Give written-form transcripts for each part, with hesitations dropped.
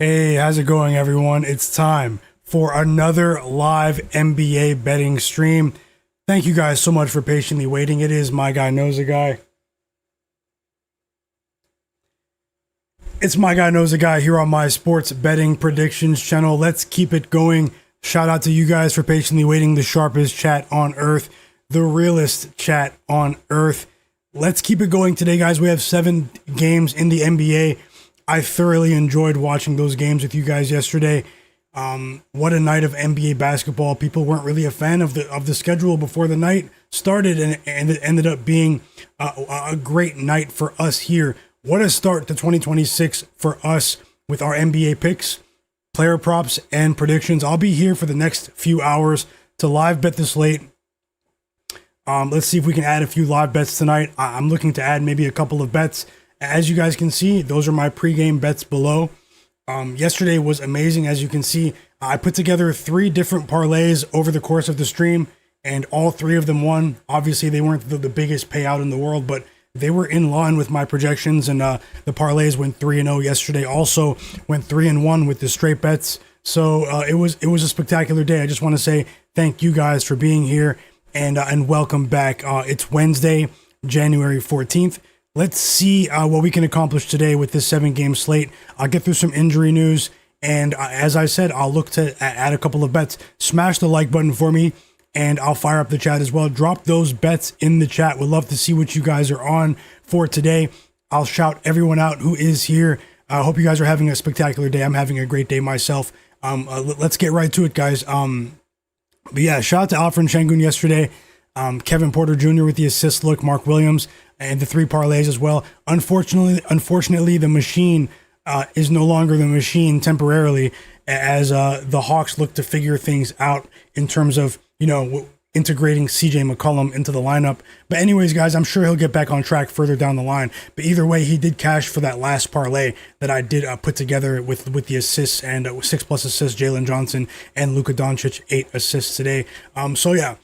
Hey, how's it going, everyone? It's time for another live NBA betting stream. Thank you guys so much for patiently waiting. It is Myguyknowsaguy. It's Myguyknowsaguy here on my sports betting predictions channel. Let's keep it going. Shout out to you guys for patiently waiting. The sharpest chat on earth, the realest chat on earth. Let's keep it going today, guys. We have 7 games in the NBA. I thoroughly enjoyed watching those games with you guys yesterday. What a night of NBA basketball. People weren't really a fan of the schedule before the night started, and it ended up being a great night for us here. What a start to 2026 for us with our NBA picks, player props, and predictions. I'll be here for the next few hours to live bet the slate. Let's see if we can add a few live bets tonight. I'm looking to add maybe a couple of bets. As you guys can see, those are my pregame bets below. Yesterday was amazing. As you can see, I put together 3 different parlays over the course of the stream, and all 3 of them won. Obviously, they weren't the biggest payout in the world, but they were in line with my projections, and the parlays went 3-0 yesterday. Also went 3-1 with the straight bets. So it was a spectacular day. I just want to say thank you guys for being here, and welcome back. It's Wednesday, January 14th. Let's see what we can accomplish today with this 7-game slate. I'll get through some injury news, and as I said, I'll look to add a couple of bets. Smash the like button for me, and I'll fire up the chat as well. Drop those bets in the chat. We'd love to see what you guys are on for today. I'll shout everyone out who is here. I hope you guys are having a spectacular day. I'm having a great day myself. Let's get right to it, guys. But yeah, shout out to Alfred Şengün yesterday. Kevin Porter Jr. with the assist look, Mark Williams, and the 3 parlays as well. Unfortunately, the machine is no longer the machine temporarily, as the Hawks look to figure things out in terms of, integrating CJ McCollum into the lineup. But anyways, guys, I'm sure he'll get back on track further down the line. But either way, he did cash for that last parlay that I did put together with the assists, and 6+ assists, Jalen Brunson and Luka Doncic, 8 assists today. So yeah.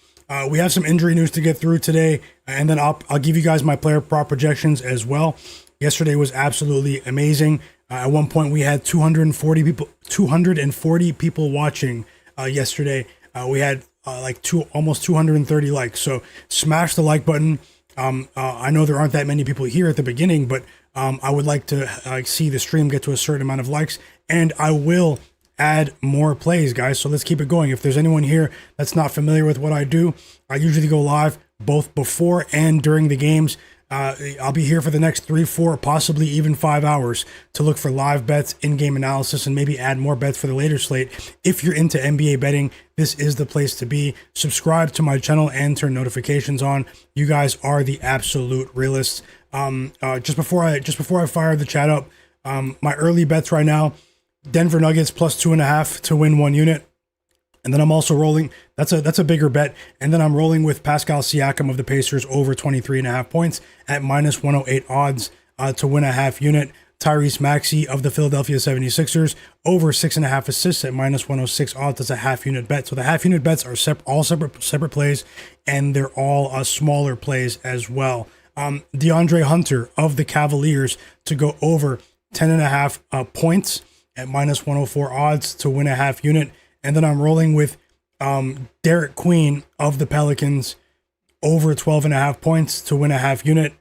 We have some injury news to get through today, and then I'll give you guys my player prop projections as well. Yesterday was absolutely amazing. At one point, we had 240 people watching yesterday. We had almost 230 likes. So smash the like button. I know there aren't that many people here at the beginning, but I would like to see the stream get to a certain amount of likes, and I will add more plays, guys. So let's keep it going. If there's anyone here that's not familiar with what I do, I usually go live both before and during the games. I'll be here for the next 3, 4, possibly even 5 hours to look for live bets, in-game analysis, and maybe add more bets for the later slate. If you're into NBA betting, this is the place to be. Subscribe to my channel and turn notifications on. You guys are the absolute realists. Just before I fire the chat up, my early bets right now: Denver Nuggets +2.5 to win 1 unit. And then I'm also rolling, that's a bigger bet. And then I'm rolling with Pascal Siakam of the Pacers over 23.5 points at -108 odds to win a half unit. Tyrese Maxey of the Philadelphia 76ers over 6.5 assists at -106 odds. That's a half unit bet. So the half unit bets are all separate plays, and they're all smaller plays as well. DeAndre Hunter of the Cavaliers to go over 10.5 points at -104 odds to win a half unit. And then I'm rolling with Derek Queen of the Pelicans over 12.5 points to win a half unit.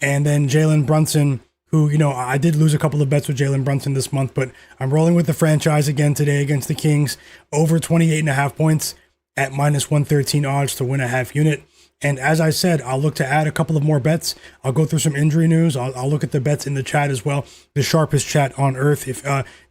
And then Jalen Brunson, who, I did lose a couple of bets with Jalen Brunson this month, but I'm rolling with the franchise again today against the Kings over 28.5 points at -113 odds to win a half unit. And as I said, I'll look to add a couple of more bets. I'll go through some injury news. I'll look at the bets in the chat as well. The sharpest chat on earth. If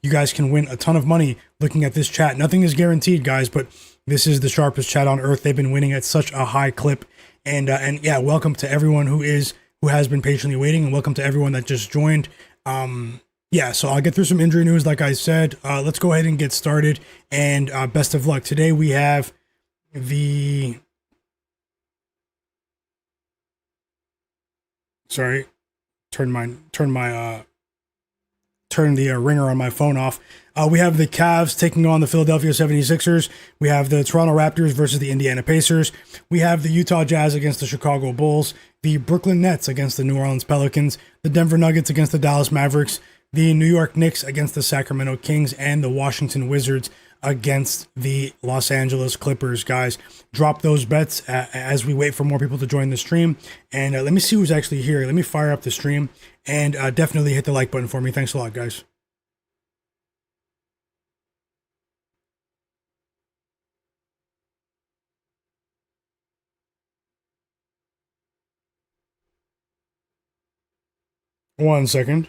you guys can win a ton of money looking at this chat. Nothing is guaranteed, guys, but this is the sharpest chat on earth. They've been winning at such a high clip. And yeah, welcome to everyone who has been patiently waiting, and welcome to everyone that just joined. Yeah, so I'll get through some injury news, like I said. Let's go ahead and get started, and best of luck. Today we have the... Sorry, turn the ringer on my phone off. We have the Cavs taking on the Philadelphia 76ers. We have the Toronto Raptors versus the Indiana Pacers. We have the Utah Jazz against the Chicago Bulls. The Brooklyn Nets against the New Orleans Pelicans. The Denver Nuggets against the Dallas Mavericks. the New York Knicks against the Sacramento Kings, and the Washington Wizards against the Los Angeles Clippers. Guys, drop those bets as we wait for more people to join the stream. And let me see who's actually here. Let me fire up the stream, and definitely hit the like button for me. Thanks a lot, guys. One second.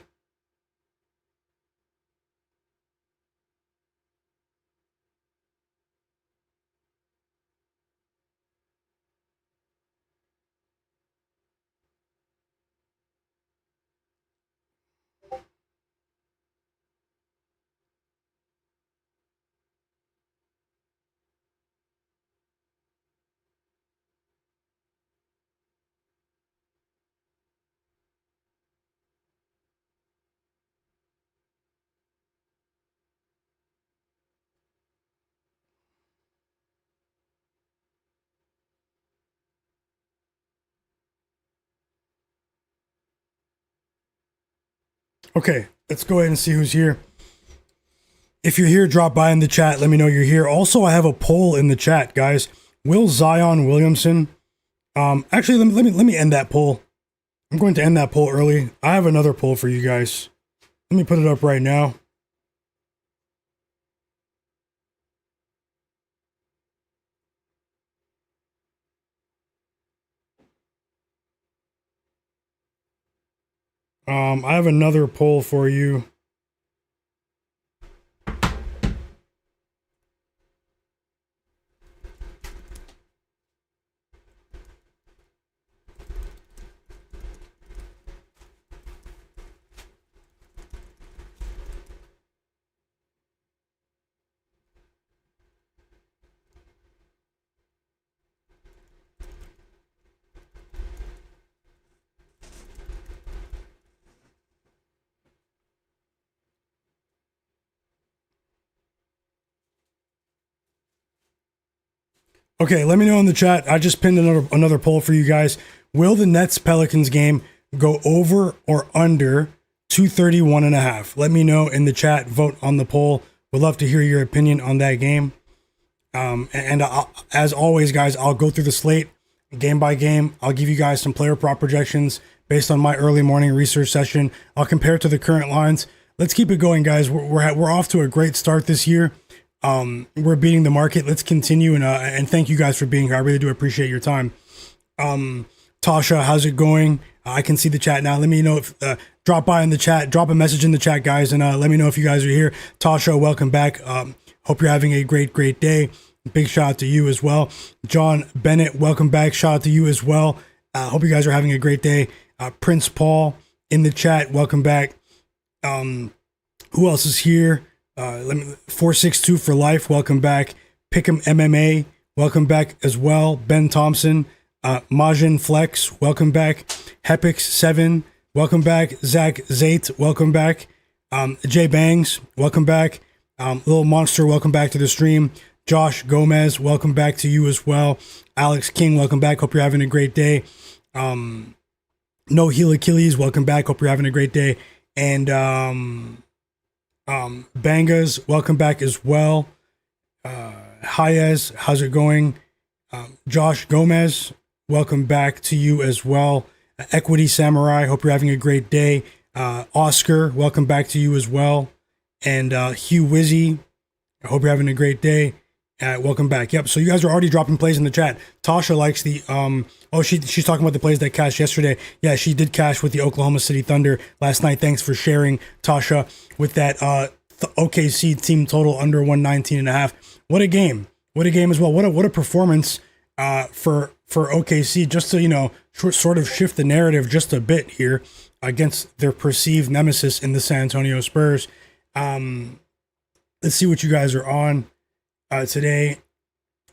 Okay, let's go ahead and see who's here. If you're here, drop by in the chat. Let me know you're here. Also, I have a poll in the chat, guys. Will Zion Williamson? Actually, let me end that poll. I'm going to end that poll early. I have another poll for you guys. Let me put it up right now. I have another poll for you. Okay, let me know in the chat. I just pinned another poll for you guys. Will the Nets Pelicans game go over or under 231.5? Let me know in the chat. Vote on the poll. Would love to hear your opinion on that game. As always, guys, I'll go through the slate game by game. I'll give you guys some player prop projections based on my early morning research session. I'll compare it to the current lines. Let's keep it going, guys. We're off to a great start this year. We're beating the market. Let's continue, and thank you guys for being here. I really do appreciate your time. Tasha, how's it going? I can see the chat now. Let me know if drop by in the chat, drop a message in the chat, guys, and let me know if you guys are here. Tasha, welcome back. Hope you're having a great day. Big shout out to you as well. John Bennett, welcome back. Shout out to you as well. Hope you guys are having a great day. Prince Paul in the chat, welcome back. Who else is here? 462 for life, welcome back. Pick'em MMA, welcome back as well. Ben Thompson, Majin Flex, welcome back. Hepix7, welcome back. Zach Zate, welcome back. Jay Bangs, welcome back. Little Monster, welcome back to the stream. Josh Gomez, welcome back to you as well. Alex King, welcome back. Hope you're having a great day. No Heel Achilles, welcome back. Hope you're having a great day. And Bangas, welcome back as well. Hayez, how's it going? Josh Gomez, welcome back to you as well. Equity Samurai, hope you're having a great day. Oscar, welcome back to you as well. And Hugh Wizzy, I hope you're having a great day. Welcome back. Yep. So you guys are already dropping plays in the chat. Tasha likes the she's talking about the plays that cashed yesterday. Yeah, she did cash with the Oklahoma City Thunder last night. Thanks for sharing, Tasha, with that OKC team total under 119.5. What a game. What a game as well. What a performance for OKC, just to sort of shift the narrative just a bit here against their perceived nemesis in the San Antonio Spurs. Let's see what you guys are on today.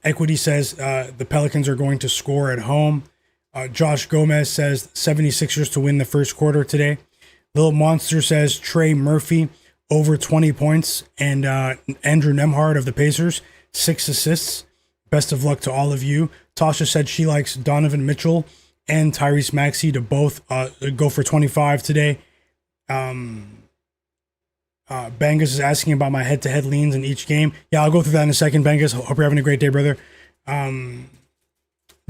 Equity says the Pelicans are going to score at home. Josh Gomez says 76ers to win the first quarter today. Little Monster says Trey Murphy over 20 points. And Andrew Nemhard of the Pacers, 6 assists. Best of luck to all of you. Tasha said she likes Donovan Mitchell and Tyrese Maxey to both go for 25 today. Bangus is asking about my head-to-head leans in each game. Yeah, I'll go through that in a second, Bangus. Hope you're having a great day, brother.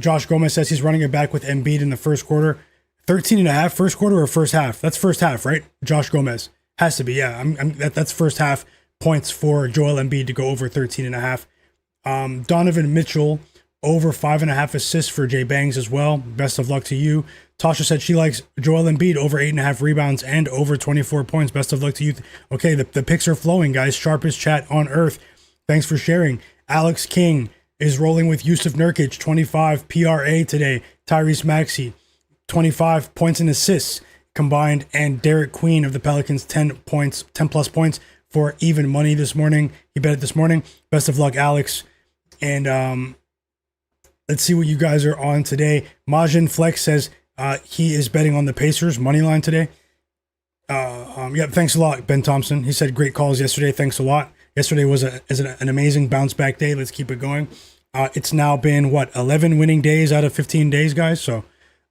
Josh Gomez says he's running it back with Embiid in the first quarter. 13.5 first quarter or first half? That's first half, right? Josh Gomez. Has to be, yeah. That's first half points for Joel Embiid to go over 13.5. Donovan Mitchell over 5.5 assists for Jay Bangs as well. Best of luck to you. Tasha said she likes Joel Embiid over 8.5 rebounds and over 24 points. Best of luck to you. Okay, the picks are flowing, guys. Sharpest chat on earth. Thanks for sharing. Alex King is rolling with Yusuf Nurkic, 25 PRA today. Tyrese Maxey, 25 points and assists combined. And Derek Queen of the Pelicans, 10 plus points for even money this morning. He bet it this morning. Best of luck, Alex. And let's see what you guys are on today. Majin Flex says he is betting on the Pacers money line today. Yeah, thanks a lot, Ben Thompson. He said great calls yesterday. Thanks a lot. Yesterday was an amazing bounce back day. Let's keep it going. It's now been 11 winning days out of 15 days, guys. So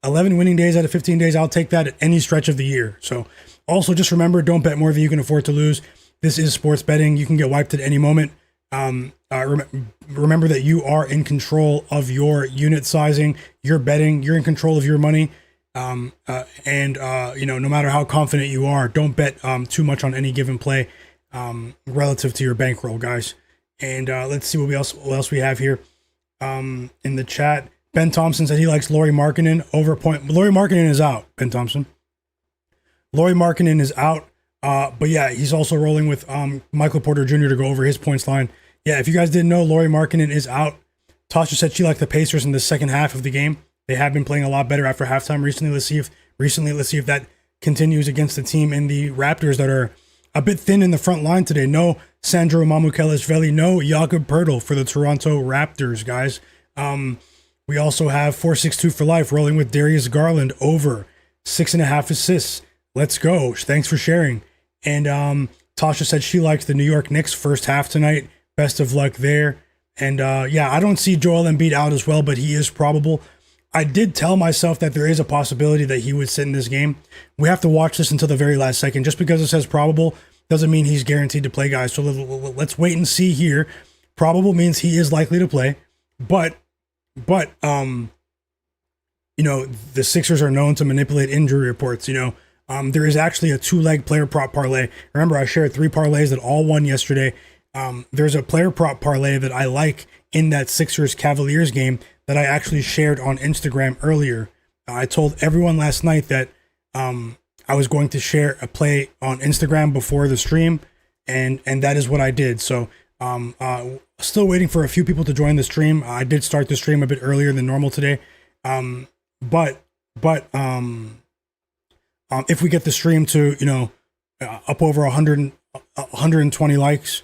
11 winning days out of 15 days. I'll take that at any stretch of the year. So also just remember, don't bet more than you can afford to lose. This is sports betting. You can get wiped at any moment. Remember that you are in control of your unit sizing, your betting, you're in control of your money. No matter how confident you are, don't bet too much on any given play relative to your bankroll, guys. And let's see what else we have here in the chat. Ben Thompson said he likes Lauri Markkanen over point. Lauri Markkanen is out, Ben Thompson. Lauri Markkanen is out. But yeah, he's also rolling with Michael Porter Jr. to go over his points line. Yeah, if you guys didn't know, Lauri Markkanen is out. Tasha said she liked the Pacers in the second half of the game. They have been playing a lot better after halftime recently. Let's see if that continues against the team in the Raptors that are a bit thin in the front line today. No Sandro Mamukelashvili, no Jakob Poeltl for the Toronto Raptors, guys. We also have 462 for life rolling with Darius Garland over 6.5 assists. Let's go. Thanks for sharing. And Tasha said she likes the New York Knicks first half tonight. Best of luck there. And I don't see Joel Embiid out as well, but he is probable. I did tell myself that there is a possibility that he would sit in this game. We have to watch this until the very last second. Just because it says probable doesn't mean he's guaranteed to play, guys. So let's wait and see here. Probable means he is likely to play, but the Sixers are known to manipulate injury reports. There is actually a 2-leg player prop parlay. Remember, I shared 3 parlays that all won yesterday. There's a player prop parlay that I like in that Sixers Cavaliers game that I actually shared on Instagram earlier. I told everyone last night that I was going to share a play on Instagram before the stream, and that is what I did. So still waiting for a few people to join the stream. I did start the stream a bit earlier than normal today. But if we get the stream to, up over 120 likes,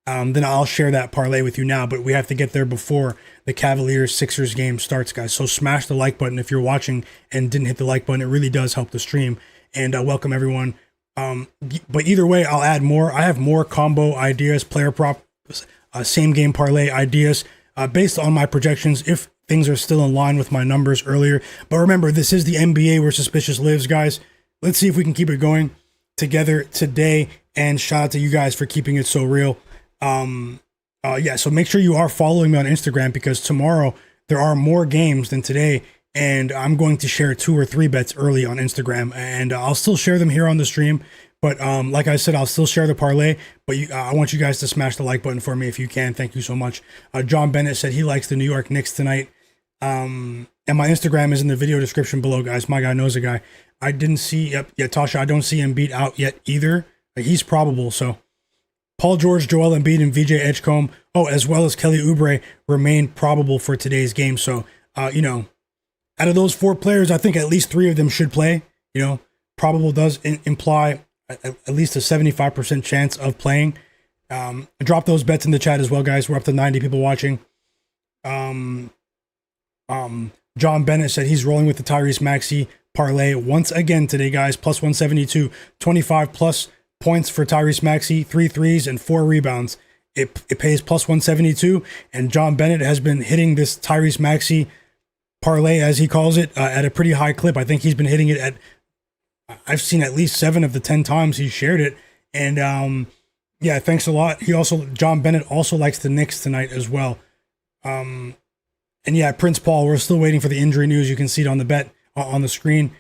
then I'll share that parlay with you now, but we have to get there before the Cavaliers-Sixers game starts, guys. So smash the like button if you're watching and didn't hit the like button. It really does help the stream, and welcome everyone. But either way, I'll add more. I have more combo ideas, player prop, same game parlay ideas based on my projections if things are still in line with my numbers earlier. But remember, this is the NBA where suspicious lives, guys. Let's see if we can keep it going together today, and shout out to you guys for keeping it so real. So make sure you are following me on Instagram, because tomorrow there are more games than today, and I'm going to share 2 or 3 bets early on Instagram, and I'll still share them here on the stream. But like I said, I'll still share the parlay, but I want you guys to smash the like button for me if you can. Thank you so much. John Bennett said he likes the New York Knicks tonight. And my Instagram is in the video description below, guys. Myguyknowsaguy. I didn't see, Tasha, I don't see Embiid out yet either. He's probable, so. Paul George, Joel Embiid, and VJ Edgecombe, as well as Kelly Oubre, remain probable for today's game. So, out of those 4 players, I think at least 3 of them should play. Probable does imply at least a 75% chance of playing. Drop those bets in the chat as well, guys. We're up to 90 people watching. John Bennett said he's rolling with the Tyrese Maxey parlay once again today, guys. Plus 172, 25 plus points for Tyrese Maxey, 3 threes and 4 rebounds. It pays plus 172, and John Bennett has been hitting this Tyrese Maxey parlay, as he calls it, at a pretty high clip. I think he's been hitting it I've seen at least 7 of the 10 times he shared it. And yeah, thanks a lot. John Bennett also likes the Knicks tonight as well. And yeah, Prince Paul, we're still waiting for the injury news. You can see it on the bet on the screen.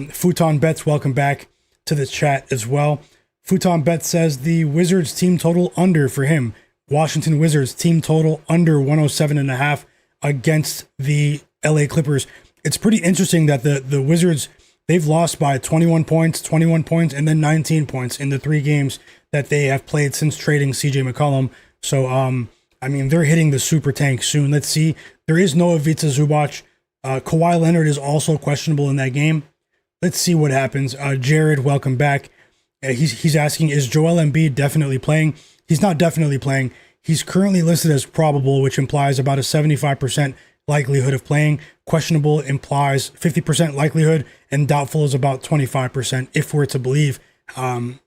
Futon Bets, welcome back to the chat as well. Futon Bet says the Wizards team total under for him. Washington Wizards team total under 107.5 against the LA Clippers. It's pretty interesting that the Wizards, they've lost by 21 points, and then 19 points in the 3 games that they have played since trading CJ McCollum. So, I mean, they're hitting the super tank soon. Let's see. There is no Ivica Zubac. Kawhi Leonard is also questionable in that game. Let's see what happens. Jared, welcome back. He's asking, is Joel Embiid definitely playing? He's not definitely playing. He's currently listed as probable, which implies about a 75% likelihood of playing. Questionable implies 50% likelihood, and doubtful is about 25%, if we're to believe, the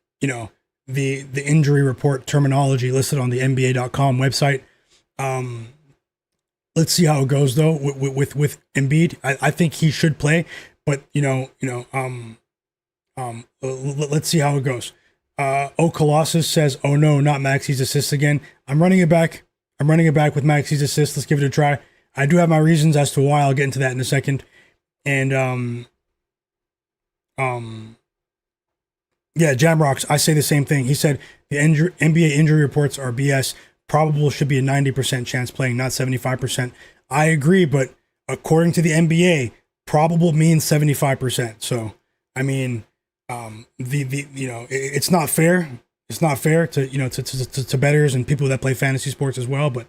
injury report terminology listed on the NBA.com website. Let's see how it goes though with Embiid. I think he should play, but let's see how it goes. Colossus says, "Oh no, not Maxey's assist again." I'm running it back with Maxey's assist. Let's give it a try. I do have my reasons as to why. I'll get into that in a second. And yeah, Jamrocks, I say the same thing. He said the NBA injury reports are BS. Probable should be a 90% chance playing, not 75%. I agree, but according to the NBA, probable means 75%. So, I mean, it's not fair. It's not fair to to bettors and people that play fantasy sports as well. But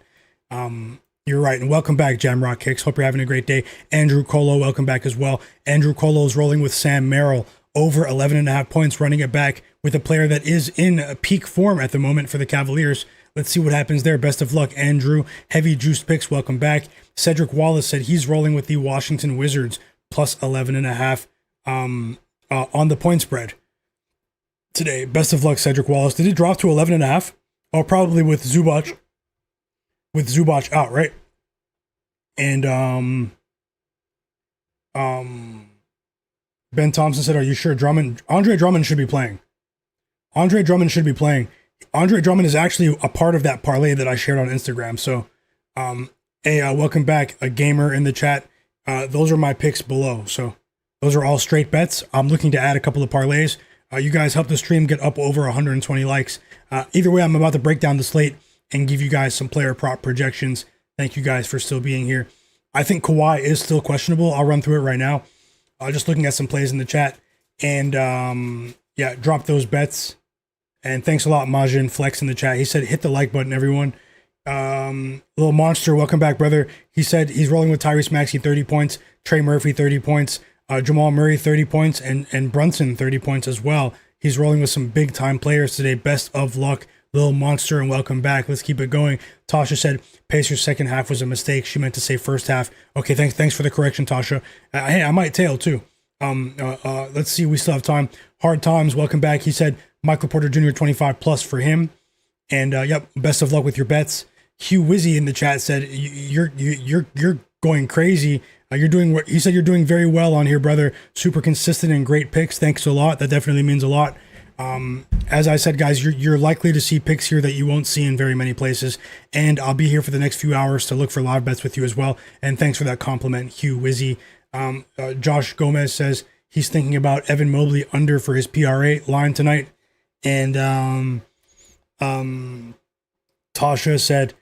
you're right. And welcome back, Jamrock Kicks. Hope you're having a great day. Andrew Colo, welcome back as well. Andrew Colo is rolling with Sam Merrill over 11.5 points, running it back with a player that is in peak form at the moment for the Cavaliers. Let's see what happens there. Best of luck, Andrew. Heavy Juiced Picks, welcome back. Cedric Wallace said he's rolling with the Washington Wizards plus 11.5 on the point spread today. Best of luck, Cedric Wallace. Did it drop to 11.5? Oh, probably with Zubac out, right? And Ben Thompson said, "Are you sure Andre Drummond should be playing? Andre Drummond should be playing. Andre Drummond is actually a part of that parlay that I shared on Instagram. So, hey, welcome back, a gamer in the chat. Those are my picks below. So those are all straight bets. I'm looking to add a couple of parlays. You guys help the stream get up over 120 likes. Either way, I'm about to break down the slate and give you guys some player prop projections. Thank you guys for still being here. I think Kawhi is still questionable. I'll run through it right now. Just looking at some plays in the chat. And yeah, drop those bets. And thanks a lot, Majin Flex in the chat. He said, hit the like button, everyone. Little Monster, welcome back, brother. He said he's rolling with Tyrese Maxey, 30 points. Trey Murphy, 30 points. Jamal Murray, 30 points. And Brunson, 30 points as well. He's rolling with some big-time players today. Best of luck, Little Monster, and welcome back. Let's keep it going. Tasha said Pacers' second half was a mistake. She meant to say first half. Okay, thanks for the correction, Tasha. Hey, I might tail, too. Let's see. We still have time. Hard Times, welcome back. He said Michael Porter Jr. 25 plus for him. And yep, best of luck with your bets. Hugh Wizzy in the chat said you're going crazy. You're doing what he said. You're doing very well on here, brother. Super consistent and great picks. Thanks a lot. That definitely means a lot. As I said, guys, you're likely to see picks here that you won't see in very many places. And I'll be here for the next few hours to look for live bets with you as well. And thanks for that compliment, Hugh Wizzy. Josh Gomez says he's thinking about Evan Mobley under for his PRA line tonight. And Tasha said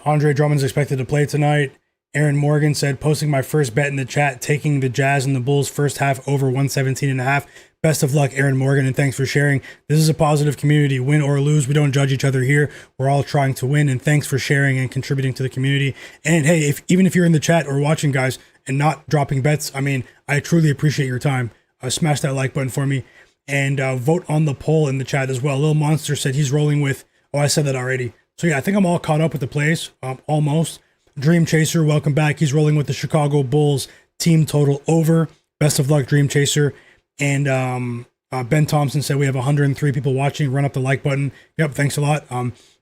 Andre Drummond's expected to play tonight. Aaron Morgan said, posting my first bet in the chat, taking the Jazz and the Bulls first half over 117.5. Best of luck, Aaron Morgan, and thanks for sharing. This is a positive community. Win or lose, we don't judge each other here. We're all trying to win, and thanks for sharing and contributing to the community. And hey, even if you're in the chat or watching, guys, and not dropping bets, I mean, I truly appreciate your time. Smash that like button for me, and vote on the poll in the chat as well. Lil Monster said he's rolling with, oh, I said that already. So yeah, I think I'm all caught up with the plays, almost. Dream Chaser, welcome back. He's rolling with the Chicago Bulls team total over. Best of luck, Dream Chaser. And Ben Thompson said we have 103 people watching. Run up the like button. Yep, thanks a lot.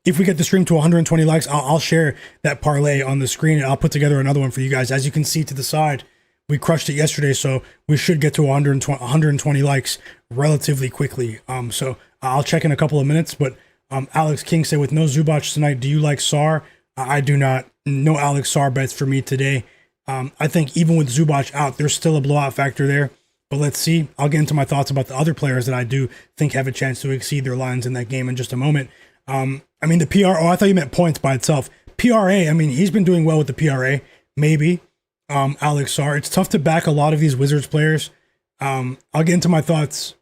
If we get the stream to 120 likes, I'll share that parlay on the screen, and I'll put together another one for you guys. As you can see to the side, we crushed it yesterday, so we should get to 120 likes relatively quickly. So I'll check in a couple of minutes, but Alex King said, with no Zubac tonight, do you like Sarr? I do not. No Alex Sarr bets for me today. I think even with Zubac out, there's still a blowout factor there. But let's see. I'll get into my thoughts about the other players that I do think have a chance to exceed their lines in that game in just a moment. I mean, the PR, I thought you meant points by itself. PRA, I mean, he's been doing well with the PRA. Maybe. Alex Sarr. It's tough to back a lot of these Wizards players. I'll get into my thoughts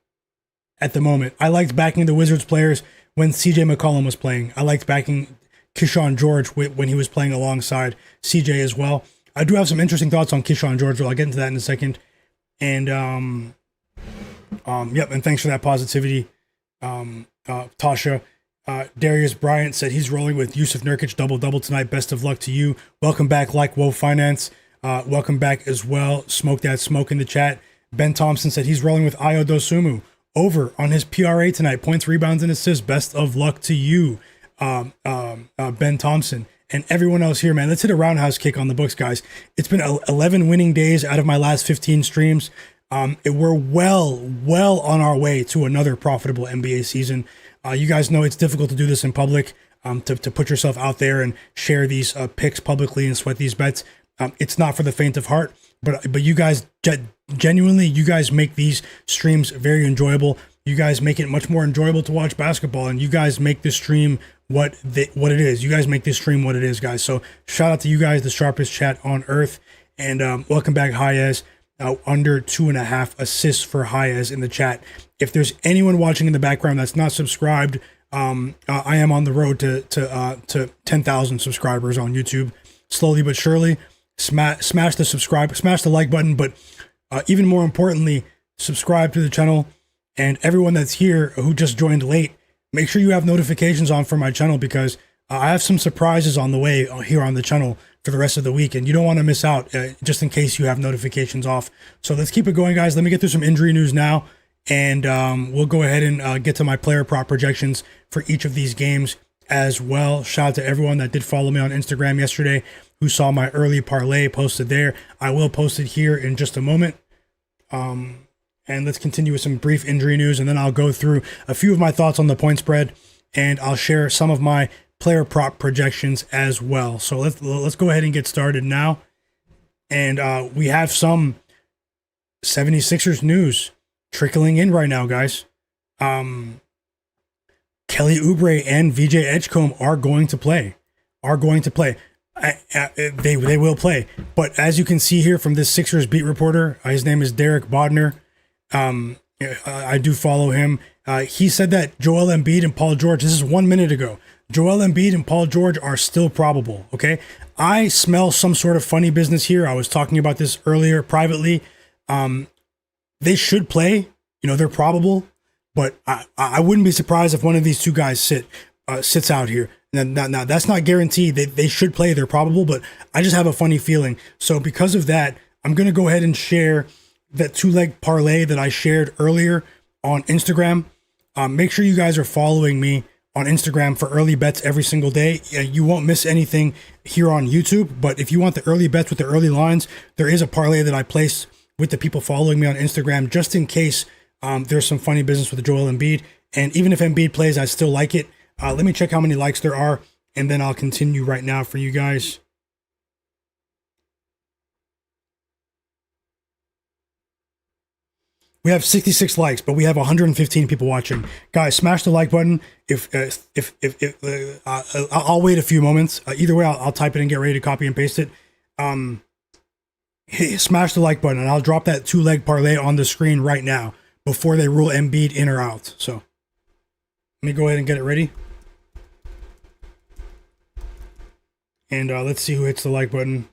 at the moment. I liked backing the Wizards players when CJ McCollum was playing. I liked backing Keyonte George when he was playing alongside CJ as well. I do have some interesting thoughts on Keyonte George, but I'll get into that in a second. And yep, and thanks for that positivity, Tasha. Darius Bryant said he's rolling with Yusuf Nurkic double tonight. Best of luck to you. Welcome back, Like Woe Finance. Welcome back as well. Smoke that smoke in the chat. Ben Thompson said he's rolling with Ayo Dosunmu over on his PRA tonight. Points, rebounds, and assists. Best of luck to you, Ben Thompson. And everyone else here, man, let's hit a roundhouse kick on the books, guys. It's been 11 winning days out of my last 15 streams. We're well on our way to another profitable NBA season. You guys know it's difficult to do this in public, to put yourself out there and share these picks publicly and sweat these bets. It's not for the faint of heart, but you guys, genuinely, you guys make these streams very enjoyable. You guys make it much more enjoyable to watch basketball, and you guys make this stream what it is. You guys make this stream what it is, guys. So shout out to you guys, the sharpest chat on earth, and welcome back, Hayez. Under 2.5 assists for Hayez in the chat. If there's anyone watching in the background that's not subscribed, I am on the road to 10,000 subscribers on YouTube, slowly but surely. Smash the like button, but even more importantly, subscribe to the channel. And everyone that's here who just joined late, make sure you have notifications on for my channel, because I have some surprises on the way here on the channel for the rest of the week, and you don't want to miss out, just in case you have notifications off. So let's keep it going, guys. Let me get through some injury news now, and we'll go ahead and get to my player prop projections for each of these games as well. Shout out to everyone that did follow me on Instagram yesterday, who saw my early parlay posted there. I will post it here in just a moment. And let's continue with some brief injury news, and then I'll go through a few of my thoughts on the point spread, and I'll share some of my player prop projections as well. So let's go ahead and get started now. And we have some 76ers news trickling in right now, guys. Kelly Oubre and VJ Edgecombe are going to play. They will play. But as you can see here from this Sixers beat reporter, his name is Derek Bodner. I do follow him. He said that Joel Embiid and Paul George, this is 1 minute ago, Joel Embiid and Paul George are still probable, okay? I smell some sort of funny business here. I was talking about this earlier privately. They should play. You know, they're probable, but I wouldn't be surprised if one of these two guys sits out here. Now, that's not guaranteed. They should play. They're probable, but I just have a funny feeling. So because of that, I'm going to go ahead and share that two-leg parlay that I shared earlier on Instagram. Make sure you guys are following me on Instagram for early bets every single day. You won't miss anything here on YouTube, but if you want the early bets with the early lines, there is a parlay that I placed with the people following me on Instagram, just in case there's some funny business with Joel Embiid. And even if Embiid plays, I still like it. Let me check how many likes there are, and then I'll continue right now for you guys. We have 66 likes, but we have 115 people watching. Guys, smash the like button. If I'll wait a few moments. Either way, I'll type it and get ready to copy and paste it. Smash the like button, and I'll drop that two-leg parlay on the screen right now before they rule Embiid in or out. So let me go ahead and get it ready. And let's see who hits the like button.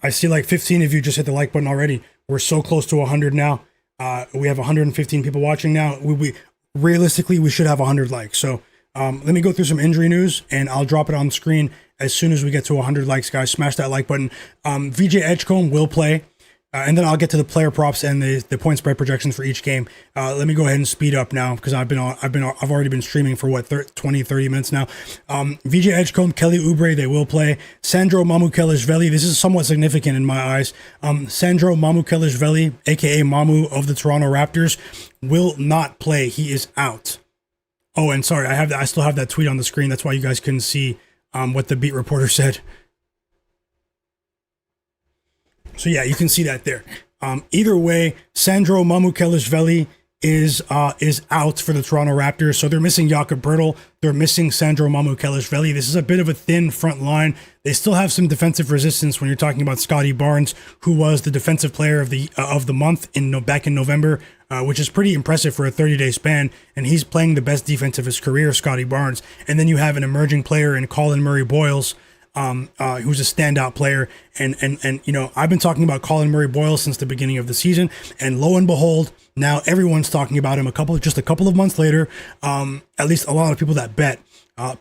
I see like 15 of you just hit the like button already. We're so close to 100 now. We have 115 people watching now. We realistically, we should have 100 likes. So let me go through some injury news, and I'll drop it on the screen as soon as we get to 100 likes, guys. Smash that like button. VJ Edgecombe will play. And then I'll get to the player props and the point spread projections for each game. Let me go ahead and speed up now because I've already been streaming for 20, 30 minutes now. VJ Edgecombe, Kelly Oubre, they will play. Sandro Mamukelashvili, this is somewhat significant in my eyes. Sandro Mamukelashvili, aka Mamu of the Toronto Raptors, will not play. He is out. Oh, and sorry, I still have that tweet on the screen. That's why you guys couldn't see what the beat reporter said. So yeah, you can see that there. Either way, Sandro Mamukelashvili is out for the Toronto Raptors. So they're missing Jakob Poeltl. They're missing Sandro Mamukelashvili. This is a bit of a thin front line. They still have some defensive resistance when you're talking about Scottie Barnes, who was the defensive player of the month back in November, which is pretty impressive for a 30-day span. And he's playing the best defense of his career, Scottie Barnes. And then you have an emerging player in Colin Murray-Boyles, who's a standout player. And you know, I've been talking about Colin Murray-Boyles since the beginning of the season, and lo and behold, now everyone's talking about him just a couple of months later. At least a lot of people that bet. A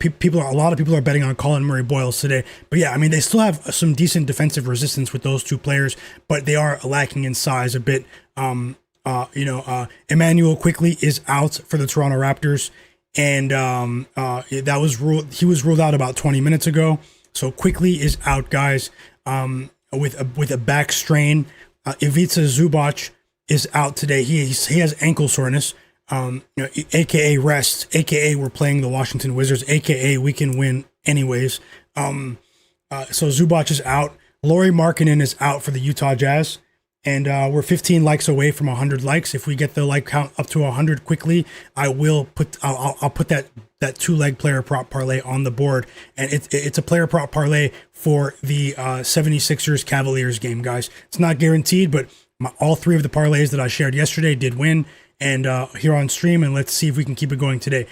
lot of people are betting on Colin Murray-Boyles today. But yeah, I mean, they still have some decent defensive resistance with those two players, but they are lacking in size a bit. Emmanuel Quickley is out for the Toronto Raptors, and he was ruled out about 20 minutes ago. So Quickley is out, guys, with a back strain. Ivica Zubac is out today. He has ankle soreness, aka rest, aka we're playing the Washington Wizards, aka we can win anyways. So Zubac is out. Lauri Markkanen is out for the Utah Jazz, and we're 15 likes away from 100 likes. If we get the like count up to 100 quickly, I'll put that 2-leg player prop parlay on the board, and it's a player prop parlay for the 76ers Cavaliers game, guys. It's not guaranteed, but all three of the parlays that I shared yesterday did win, and here on stream, and let's see if we can keep it going today.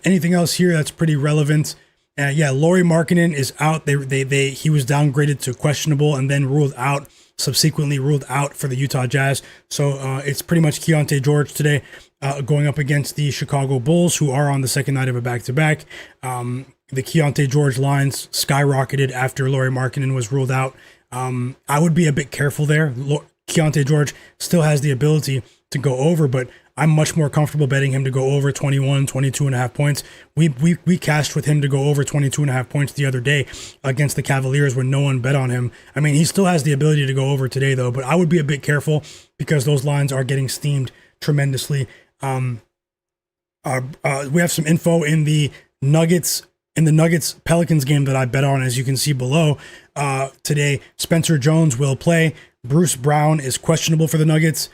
Anything else here that's pretty relevant? Lauri Markkanen is out. He was downgraded to questionable and then subsequently ruled out for the Utah Jazz. So it's pretty much Keyonte George today, going up against the Chicago Bulls, who are on the second night of a back-to-back. The Keyonte George lines skyrocketed after Lauri Markkanen was ruled out. I would be a bit careful there. Keyonte George still has the ability to go over, but I'm much more comfortable betting him to go over 21, 22 and a half points. We cashed with him to go over 22 and a half points the other day against the Cavaliers when no one bet on him. I mean, he still has the ability to go over today, though, but I would be a bit careful because those lines are getting steamed tremendously. We have some info in the Nuggets Pelicans game that I bet on, as you can see below. Today, Spencer Jones will play. Bruce Brown is questionable for the Nuggets.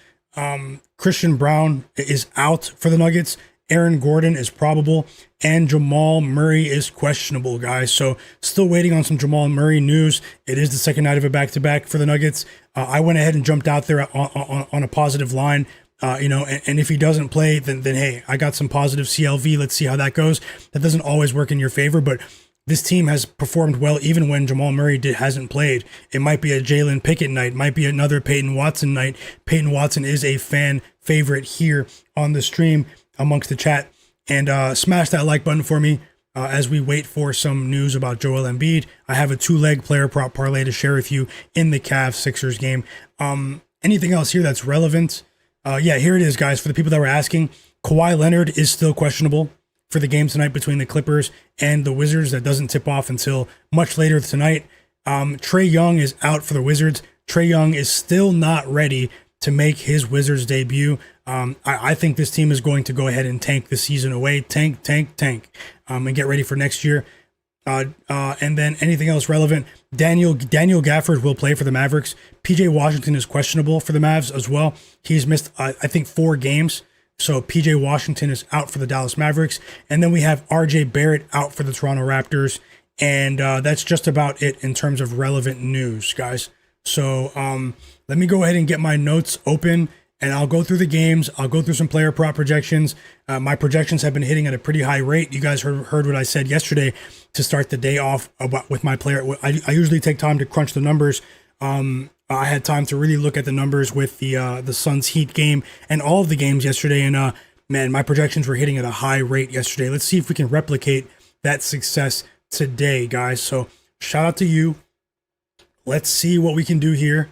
Christian Brown is out for the Nuggets. Aaron Gordon is probable, and Jamal Murray is questionable, guys. So still waiting on some Jamal Murray news. It is the second night of a back-to-back for the Nuggets. I went ahead and jumped out there on a positive line. And if he doesn't play, then hey, I got some positive CLV. Let's see how that goes. That doesn't always work in your favor, but this team has performed well even when Jamal Murray hasn't played. It might be a Jalen Pickett night, might be another Peyton Watson night. Peyton Watson is a fan favorite here on the stream amongst the chat. And smash that like button for me as we wait for some news about Joel Embiid. I have a 2-leg player prop parlay to share with you in the Cavs-Sixers game. Anything else here that's relevant? Here it is, guys. For the people that were asking, Kawhi Leonard is still questionable for the game tonight between the Clippers and the Wizards. That doesn't tip off until much later tonight. Trae Young is out for the Wizards. Trae Young is still not ready to make his Wizards debut. I think this team is going to go ahead and tank the season away. Tank, and get ready for next year. And then anything else relevant? Daniel Gafford will play for the Mavericks. PJ Washington is questionable for the Mavs as well. He's missed, I think, 4 games. So PJ Washington is out for the Dallas Mavericks. And then we have RJ Barrett out for the Toronto Raptors. And that's just about it in terms of relevant news, guys. So let me go ahead and get my notes open, and I'll go through the games. I'll go through some player prop projections. My projections have been hitting at a pretty high rate. You guys heard what I said yesterday to start the day off with my player. I usually take time to crunch the numbers. I had time to really look at the numbers with the Suns Heat game and all of the games yesterday. And man, my projections were hitting at a high rate yesterday. Let's see if we can replicate that success today, guys. So shout out to you. Let's see what we can do here.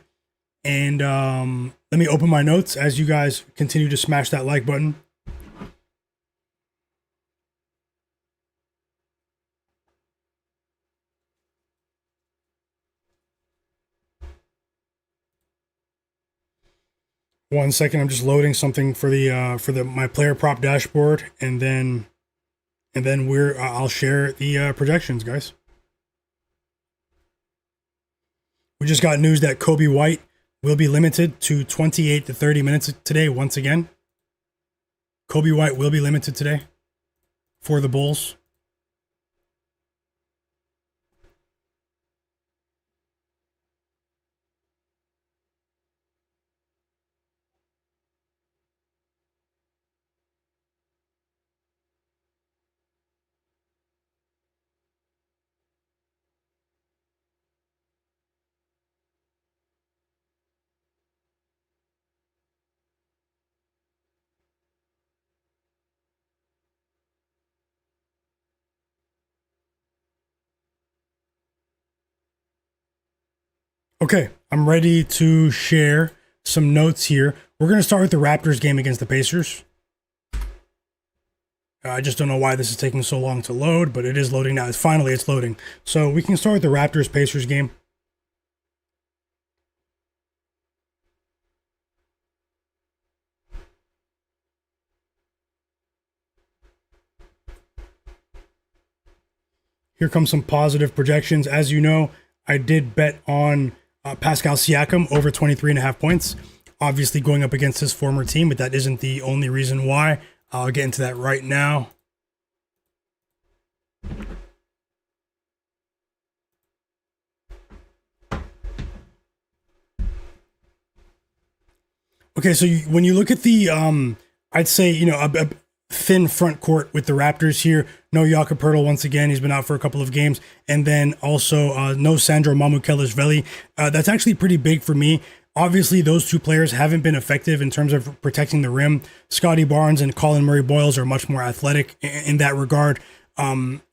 And let me open my notes as you guys continue to smash that like button. One second, I'm just loading something for the my player prop dashboard, and then I'll share the projections, guys. We just got news that Kobe White will be limited to 28 to 30 minutes today once again. Kobe White will be limited today for the Bulls. Okay, I'm ready to share some notes here. We're going to start with the Raptors game against the Pacers. I just don't know why this is taking so long to load, but it is loading now. Finally, it's loading. So we can start with the Raptors-Pacers game. Here comes some positive projections. As you know, I did bet on Pascal Siakam over 23.5 points. Obviously going up against his former team, but that isn't the only reason why. I'll get into that right now. Okay, so when you look at the, I'd say, a thin front court with the Raptors here. No Jakob Poeltl once again. He's been out for a couple of games. And then also no Sandro Mamukelashvili. That's actually pretty big for me. Obviously, those two players haven't been effective in terms of protecting the rim. Scottie Barnes and Colin Murray-Boyles are much more athletic in that regard. But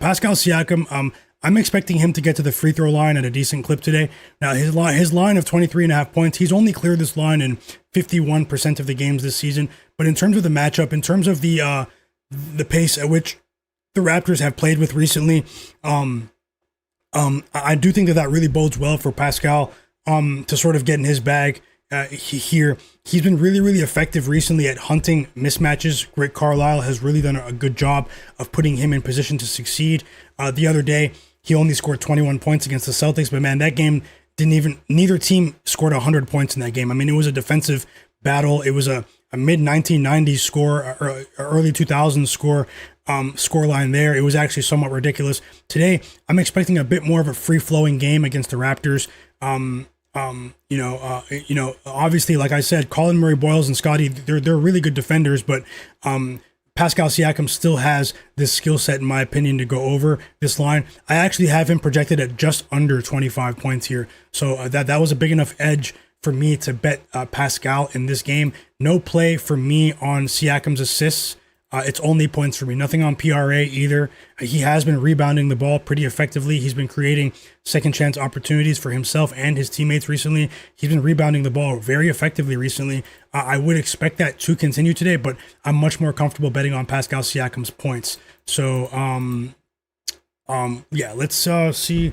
Pascal Siakam, I'm expecting him to get to the free throw line at a decent clip today. Now, his line of 23.5 points, he's only cleared this line in 51% of the games this season. But in terms of the matchup, in terms of the pace at which the Raptors have played with recently, I do think that really bodes well for Pascal to sort of get in his bag here. He's been really, really effective recently at hunting mismatches. Rick Carlisle has really done a good job of putting him in position to succeed. The other day, he only scored 21 points against the Celtics, but man, that game neither team scored 100 points in that game. I mean, it was a defensive battle. It was a mid-1990s score, or early 2000s score line there. It was actually somewhat ridiculous. Today, I'm expecting a bit more of a free-flowing game against the Raptors. Obviously, like I said, Colin Murray-Boyles and Scottie, they're really good defenders, but Pascal Siakam still has this skill set, in my opinion, to go over this line. I actually have him projected at just under 25 points here, so that was a big enough edge for me to bet Pascal in this game. No play for me on Siakam's assists. It's only points for me. Nothing on PRA either. He has been rebounding the ball pretty effectively. He's been creating second chance opportunities for himself and his teammates recently. He's been rebounding the ball very effectively recently. I would expect that to continue today, but I'm much more comfortable betting on Pascal Siakam's points. So, let's see.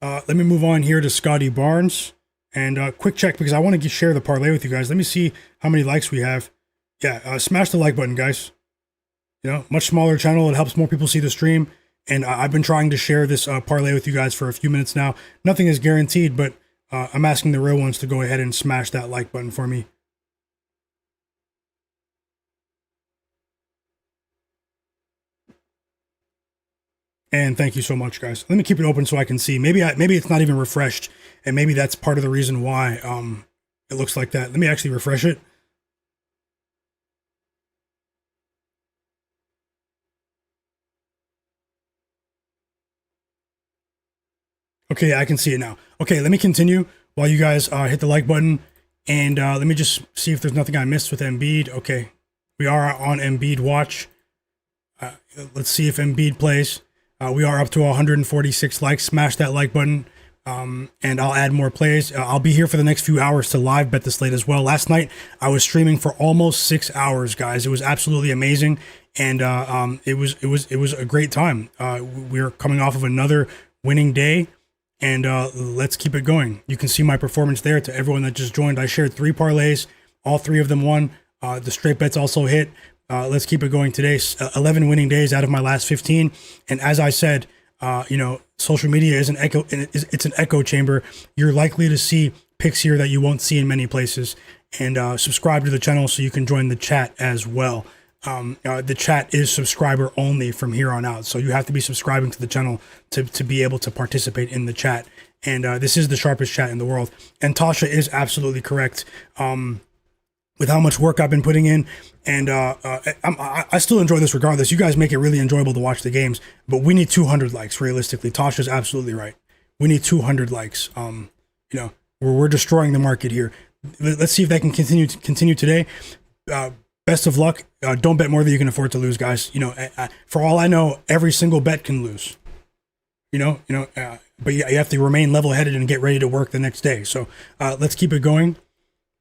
Let me move on here to Scottie Barnes. And quick check, because I want to share the parlay with you guys. Let me see how many likes we have. Yeah, smash the like button, guys. Much smaller channel. It helps more people see the stream. And I've been trying to share this parlay with you guys for a few minutes now. Nothing is guaranteed, but I'm asking the real ones to go ahead and smash that like button for me. And thank you so much, guys. Let me keep it open so I can see. Maybe it's not even refreshed, and maybe that's part of the reason why it looks like that. Let me actually refresh it. Okay, I can see it now. Okay, let me continue while you guys hit the like button. And let me just see if there's nothing I missed with Embiid. Okay, we are on Embiid watch. Let's see if Embiid plays. We are up to 146 likes. Smash that like button. And I'll add more plays. I'll be here for the next few hours to live bet the slate as well. Last night I was streaming for almost 6 hours, guys. It was absolutely amazing, and it was a great time. We're coming off of another winning day, and let's keep it going. You can see my performance there. To everyone that just joined, I shared 3 parlays. All 3 of them won. The straight bets also hit. Let's keep it going today. 11 winning days out of my last 15, and as I said, social media is it's an echo chamber. You're likely to see picks here that you won't see in many places. And subscribe to the channel so you can join the chat as well. The chat is subscriber only from here on out, so you have to be subscribing to the channel to be able to participate in the chat. And this is the sharpest chat in the world. And Tasha is absolutely correct. With how much work I've been putting in, and I still enjoy this regardless. You guys make it really enjoyable to watch the games, but we need 200 likes realistically. Tasha's absolutely right. We need 200 likes. We're destroying the market here. Let's see if that can continue today. Best of luck. Don't bet more than you can afford to lose, guys. For all I know, every single bet can lose. But you have to remain level-headed and get ready to work the next day. So let's keep it going.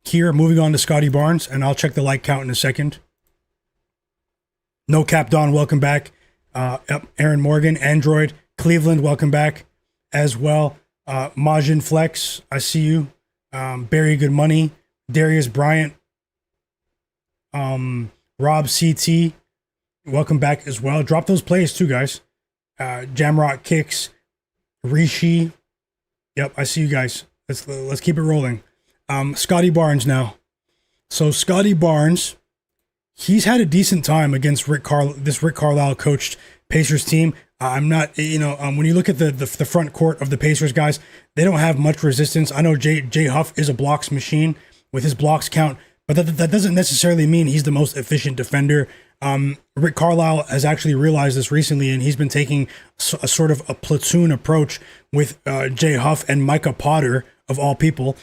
Here, moving on to Scottie Barnes, and I'll check the like count in a second. No Cap Don, welcome back. Aaron Morgan, Android, Cleveland, welcome back as well. Majin Flex, I see you. Barry Good Money, Darius Bryant, Rob CT, welcome back as well. Drop those plays too, guys. Jamrock Kicks, Rishi. Yep, I see you guys. Let's keep it rolling. Scottie Barnes now. So Scottie Barnes, he's had a decent time against this Rick Carlisle coached Pacers team. I'm not, when you look at the front court of the Pacers, guys, they don't have much resistance. I know Jay Huff is a blocks machine with his blocks count, but that doesn't necessarily mean he's the most efficient defender. Rick Carlisle has actually realized this recently, and he's been taking a sort of a platoon approach with Jay Huff and Micah Potter, of all people.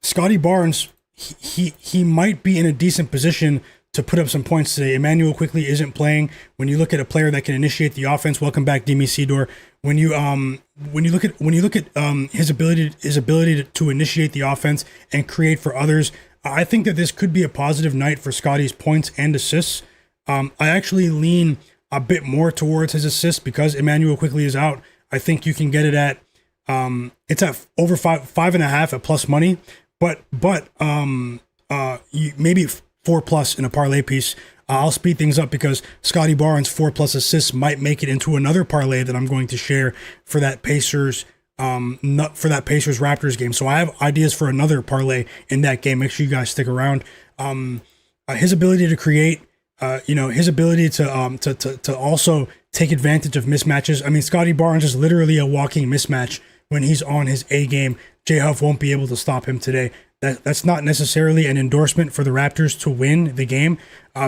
Scottie Barnes, he might be in a decent position to put up some points today. Emmanuel quickly isn't playing. When you look at a player that can initiate the offense, welcome back, Demi Sidor. When you look at his ability to initiate the offense and create for others, I think that this could be a positive night for Scottie's points and assists. I actually lean a bit more towards his assists because Emmanuel quickly is out. I think you can get it at it's at over 5.5 at plus money. But maybe 4+ in a parlay piece. I'll speed things up because Scottie Barnes 4+ assists might make it into another parlay that I'm going to share for that Pacers Raptors game. So I have ideas for another parlay in that game. Make sure you guys stick around. His ability to create, his ability to also take advantage of mismatches. I mean, Scottie Barnes is literally a walking mismatch when he's on his A game. Jay Huff won't be able to stop him today. That's not necessarily an endorsement for the Raptors to win the game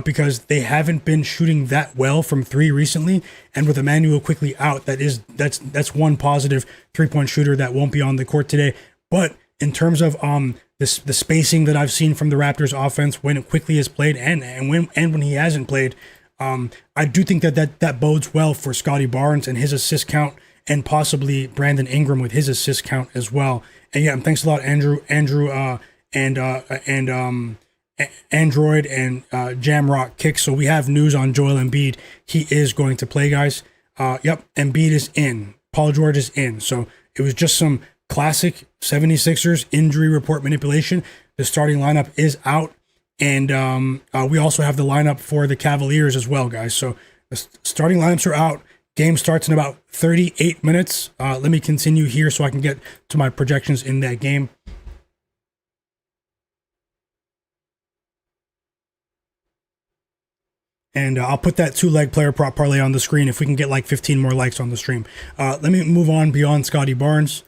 because they haven't been shooting that well from 3 recently. And with Emmanuel quickly out, that's one positive 3-point shooter that won't be on the court today. But in terms of the spacing that I've seen from the Raptors offense when it quickly has played and when he hasn't played, I do think that bodes well for Scottie Barnes and his assist count, and possibly Brandon Ingram with his assist count as well. And yeah, thanks a lot, Andrew, and Android and Jamrock Kicks. So we have news on Joel Embiid. He is going to play, guys. Yep, Embiid is in. Paul George is in. So it was just some classic 76ers injury report manipulation. The starting lineup is out, and we also have the lineup for the Cavaliers as well, guys. So the starting lineups are out. Game starts in about 38 minutes. Let me continue here so I can get to my projections in that game. And I'll put that 2-leg player prop parlay on the screen if we can get like 15 more likes on the stream. Let me move on beyond Scottie Barnes.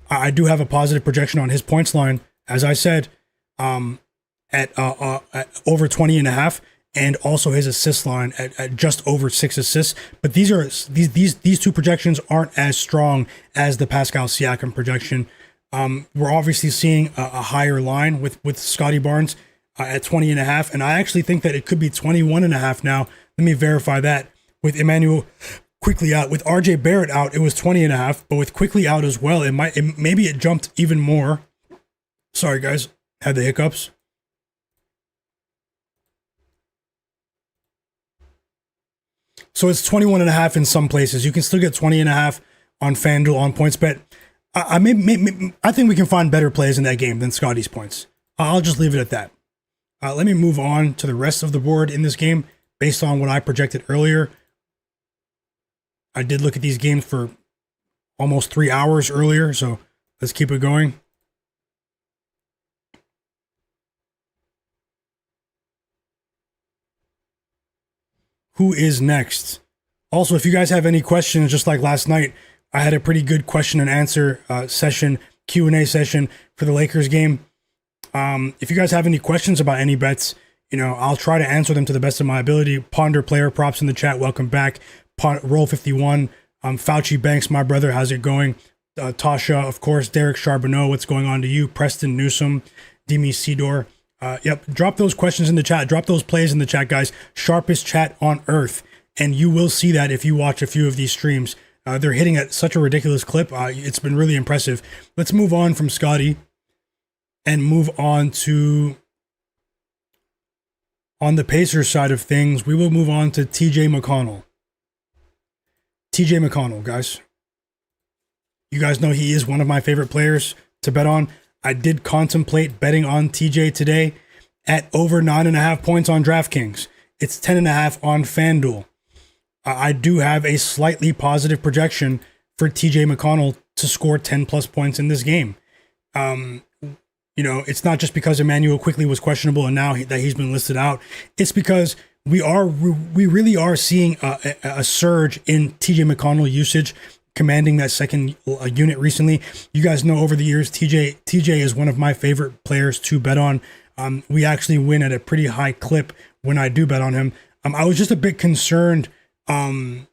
I do have a positive projection on his points line, as I said, at over 20.5. And also his assist line at just over 6 assists. But these two projections aren't as strong as the Pascal Siakam projection. We're obviously seeing a higher line with Scottie Barnes at 20.5, and I actually think that it could be 21.5 now. Let me verify that with Emmanuel Quickly out. With RJ Barrett out, it was 20.5, but with Quickly out as well, maybe it jumped even more. Sorry guys, had the hiccups. So it's 21.5 in some places. You can still get 20.5 on FanDuel on PointsBet. I think we can find better plays in that game than Scottie's points. I'll just leave it at that. Let me move on to the rest of the board in this game based on what I projected earlier. I did look at these games for almost 3 hours earlier, so let's keep it going. Who is next? Also, if you guys have any questions, just like last night, I had a pretty good question and answer session, Q&A session for the Lakers game. If you guys have any questions about any bets, I'll try to answer them to the best of my ability. Ponder Player Props in the chat, welcome back. Roll 51, Fauci Banks, my brother, how's it going? Tasha, of course, Derek Charbonneau, what's going on to you? Preston Newsom, Demi Sidor. Yep, drop those questions in the chat. Drop those plays in the chat, guys. Sharpest chat on earth. And you will see that if you watch a few of these streams. They're hitting at such a ridiculous clip. It's been really impressive. Let's move on from Scottie and move on to, on the Pacers side of things, we will move on to TJ McConnell. TJ McConnell, guys. You guys know he is one of my favorite players to bet on. I did contemplate betting on TJ today at over 9.5 points on DraftKings. It's 10.5 on FanDuel. I do have a slightly positive projection for TJ McConnell to score 10 plus points in this game. It's not just because Emmanuel quickly was questionable and now that he's been listed out. It's because we really are seeing a surge in TJ McConnell usage, commanding that second unit recently. You guys know over the years, TJ is one of my favorite players to bet on. We actually win at a pretty high clip when I do bet on him. I was just a bit concerned what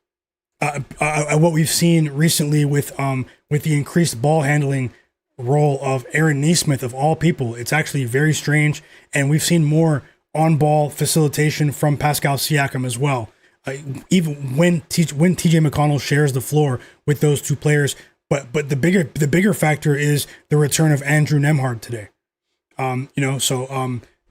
we've seen recently with the increased ball handling role of Aaron Nesmith of all people. It's actually very strange, and we've seen more on-ball facilitation from Pascal Siakam as well. Even when TJ McConnell shares the floor with those two players, but the bigger factor is the return of Andrew Nembhard today.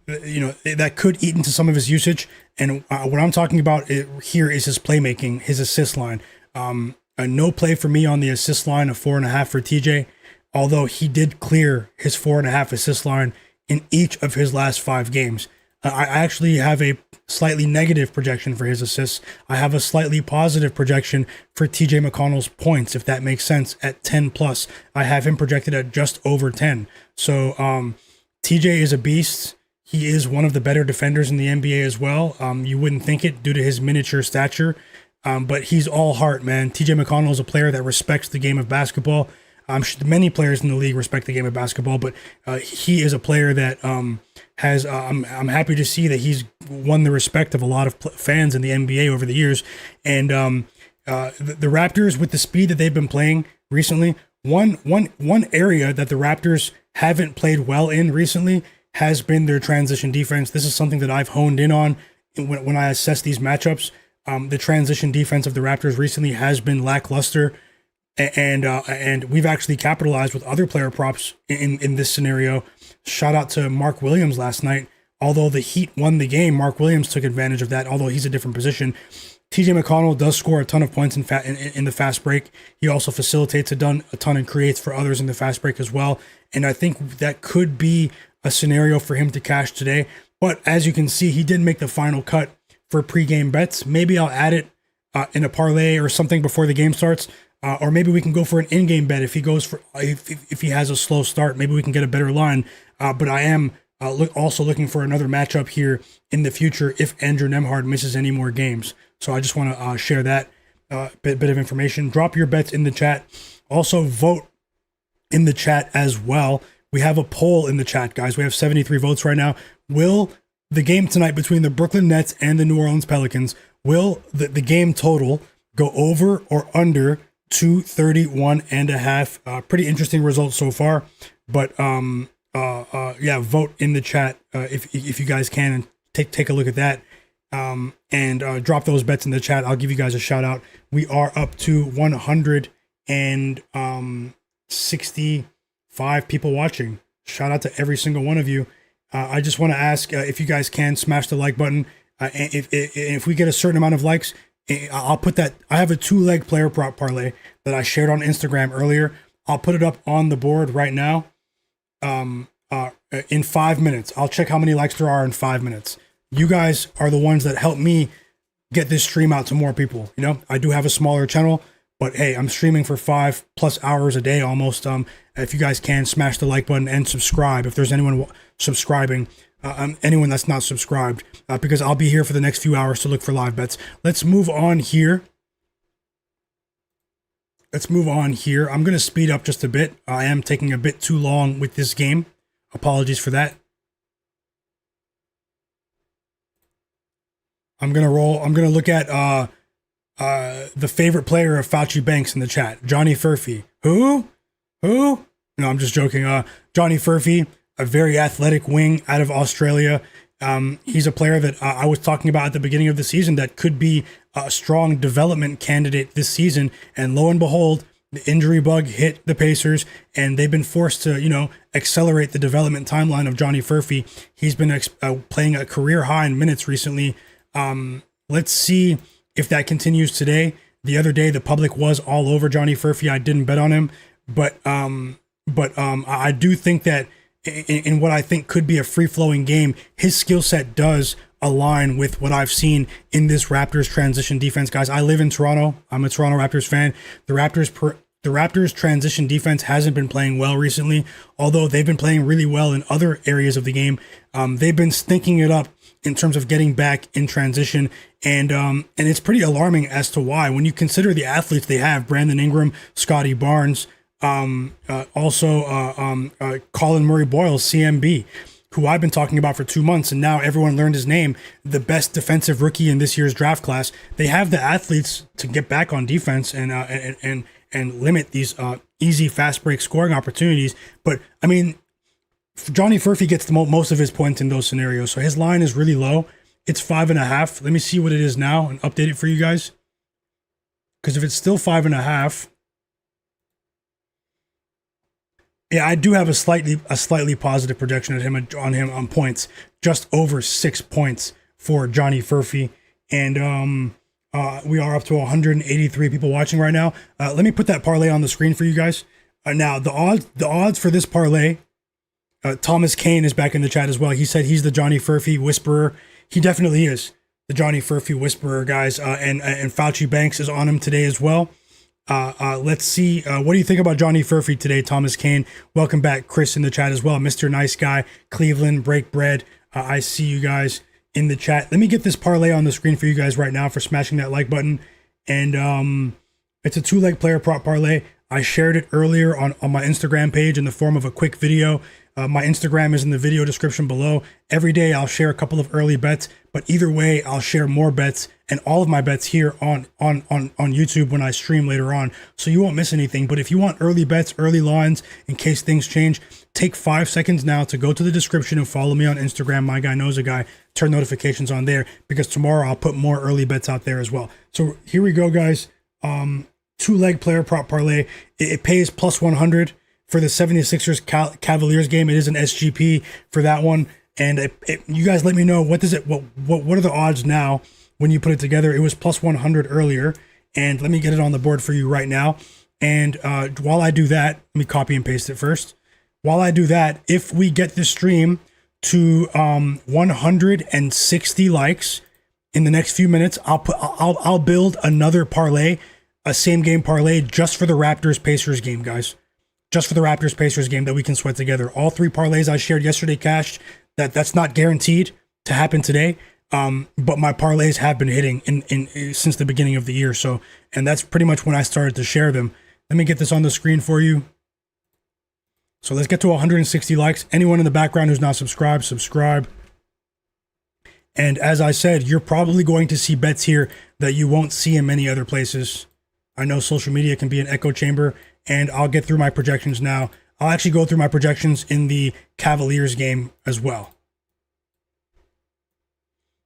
That could eat into some of his usage. And what I'm talking about here is his playmaking, his assist line. A no play for me on the assist line of 4.5 for TJ, although he did clear his 4.5 assist line in each of his last 5 games. I actually have a slightly negative projection for his assists. I have a slightly positive projection for TJ McConnell's points, if that makes sense, at 10 plus. I have him projected at just over 10. So TJ is a beast. He is one of the better defenders in the NBA as well. You wouldn't think it due to his miniature stature, but he's all heart, man. TJ McConnell is a player that respects the game of basketball. Many players in the league respect the game of basketball, but he is a player that has. I'm happy to see that he's won the respect of a lot of fans in the NBA over the years. And the Raptors, with the speed that they've been playing recently, one area that the Raptors haven't played well in recently has been their transition defense. This is something that I've honed in on when I assess these matchups. The transition defense of the Raptors recently has been lackluster. And we've actually capitalized with other player props in this scenario. Shout out to Mark Williams last night. Although the Heat won the game, Mark Williams took advantage of that, although he's a different position. TJ McConnell does score a ton of points in the fast break. He also facilitates a ton and creates for others in the fast break as well. And I think that could be a scenario for him to cash today. But as you can see, he did make the final cut for pregame bets. Maybe I'll add it in a parlay or something before the game starts. Or maybe we can go for an in-game bet if he goes for if he has a slow start. Maybe we can get a better line. But I am also looking for another matchup here in the future if Andrew Nembhard misses any more games. So I just want to share that bit of information. Drop your bets in the chat. Also vote in the chat as well. We have a poll in the chat, guys. We have 73 votes right now. Will the game tonight between the Brooklyn Nets and the New Orleans Pelicans, will the game total go over or under 231.5? Pretty interesting results so far, but vote in the chat if you guys can, and take a look at that. and drop those bets in the chat. I'll give you guys a shout out. We are up to 165 people watching. Shout out to every single one of you. I just want to ask if you guys can smash the like button. If we get a certain amount of likes, I'll put that. I have a 2-leg player prop parlay that I shared on Instagram earlier. I'll put it up on the board right now. In 5 minutes, I'll check how many likes there are in 5 minutes. You guys are the ones that help me get this stream out to more people. You know, I do have a smaller channel, but hey, I'm streaming for 5+ hours a day almost. If you guys can smash the like button and subscribe, if there's anyone subscribing, anyone that's not subscribed, because I'll be here for the next few hours to look for live bets. Let's move on here. I'm going to speed up just a bit. I am taking a bit too long with this game. Apologies for that. I'm going to look at the favorite player of Fauci Banks in the chat. Johnny Furphy. Who? No, I'm just joking. Johnny Furphy, a very athletic wing out of Australia. He's a player that I was talking about at the beginning of the season that could be a strong development candidate this season. And lo and behold, the injury bug hit the Pacers, and they've been forced to, accelerate the development timeline of Johnny Furphy. He's been playing a career high in minutes recently. Let's see if that continues today. The other day, the public was all over Johnny Furphy. I didn't bet on him, but I do think that in what I think could be a free-flowing game, his skill set does align with what I've seen in this Raptors transition defense. Guys, I live in Toronto. I'm a Toronto Raptors fan. The Raptors transition defense hasn't been playing well recently, although they've been playing really well in other areas of the game. They've been stinking it up in terms of getting back in transition, and it's pretty alarming as to why. When you consider the athletes they have, Brandon Ingram, Scottie Barnes, Colin Murray Boyles, CMB, who I've been talking about for 2 months, and now everyone learned his name, the best defensive rookie in this year's draft class. They have the athletes to get back on defense and limit these easy fast break scoring opportunities. But I mean, Johnny Furphy gets most of his points in those scenarios, so his line is really low. It's 5.5. Let me see what it is now and update it for you guys. Because if it's still 5.5, yeah, I do have a slightly positive projection on him on points, just over 6 points for Johnny Furphy, and we are up to 183 people watching right now. Let me put that parlay on the screen for you guys. Now the odds for this parlay. Thomas Kane is back in the chat as well. He said he's the Johnny Furphy whisperer. He definitely is the Johnny Furphy whisperer, guys. And Fauci Banks is on him today as well. Let's see. What do you think about Johnny Furphy today, Thomas Kane? Welcome back, Chris, in the chat as well. Mr. Nice Guy, Cleveland, Break Bread. I see you guys in the chat. Let me get this parlay on the screen for you guys right now for smashing that like button. And it's a 2-leg player prop parlay. I shared it earlier on my Instagram page in the form of a quick video. My Instagram is in the video description below. Every day I'll share a couple of early bets, but either way I'll share more bets and all of my bets here on YouTube when I stream later on, so you won't miss anything. But if you want early bets, early lines, in case things change, take 5 seconds now to go to the description and follow me on Instagram, Myguyknowsaguy. Turn notifications on there, because tomorrow I'll put more early bets out there as well. So here we go, guys. 2-leg player prop parlay. It pays plus 100 for the 76ers Cavaliers game. It is an SGP for that one. And you guys let me know, what are the odds now when you put it together? It was plus 100 earlier, and let me get it on the board for you right now. And while I do that, let me copy and paste it first. While I do that, if we get this stream to 160 likes in the next few minutes, I'll build another parlay, a same game parlay just for the Raptors Pacers game, guys. Just for the Raptors Pacers game that we can sweat together. All 3 parlays I shared yesterday cashed. That's not guaranteed to happen today. But my parlays have been hitting in since the beginning of the year. So, and that's pretty much when I started to share them. Let me get this on the screen for you. So let's get to 160 likes. Anyone in the background who's not subscribed, subscribe. And as I said, you're probably going to see bets here that you won't see in many other places. I know social media can be an echo chamber, and I'll get through my projections now. I'll actually go through my projections in the Cavaliers game as well.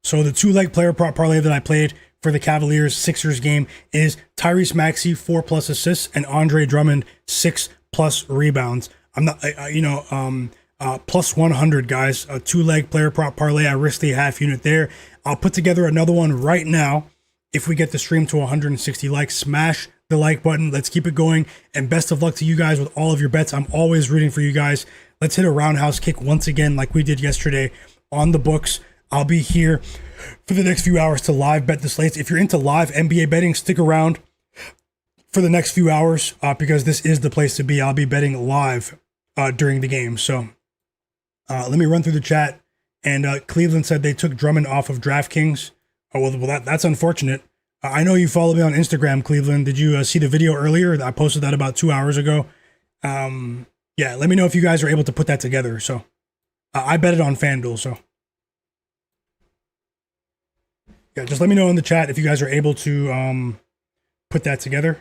So the 2-leg player prop parlay that I played for the Cavaliers Sixers game is Tyrese Maxey 4+ assists and Andre Drummond 6+ rebounds. I'm not, plus 100 guys. A 2-leg player prop parlay. I risked the half unit there. I'll put together another one right now. If we get the stream to 160 likes, smash the like button. Let's keep it going. And best of luck to you guys with all of your bets. I'm always rooting for you guys. Let's hit a roundhouse kick once again, like we did yesterday on the books. I'll be here for the next few hours to live bet the slates. If you're into live NBA betting, stick around for the next few hours because this is the place to be. I'll be betting live during the game. So let me run through the chat. And Cleveland said they took Drummond off of DraftKings. Oh, well, that's unfortunate. I know you follow me on Instagram, Cleveland. Did you see the video earlier? I posted that about 2 hours ago. Yeah, let me know if you guys are able to put that together. So I bet it on FanDuel. So yeah, just let me know in the chat if you guys are able to put that together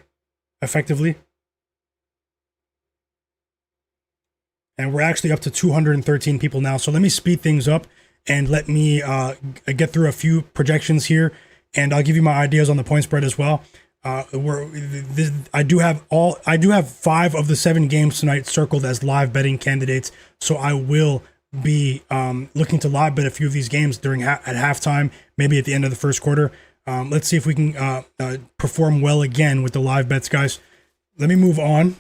effectively. And we're actually up to 213 people now. So let me speed things up and let me get through a few projections here. And I'll give you my ideas on the point spread as well. I do have 5 of the 7 games tonight circled as live betting candidates. So I will be looking to live bet a few of these games at halftime, maybe at the end of the first quarter. Let's see if we can perform well again with the live bets, guys. Let me move on.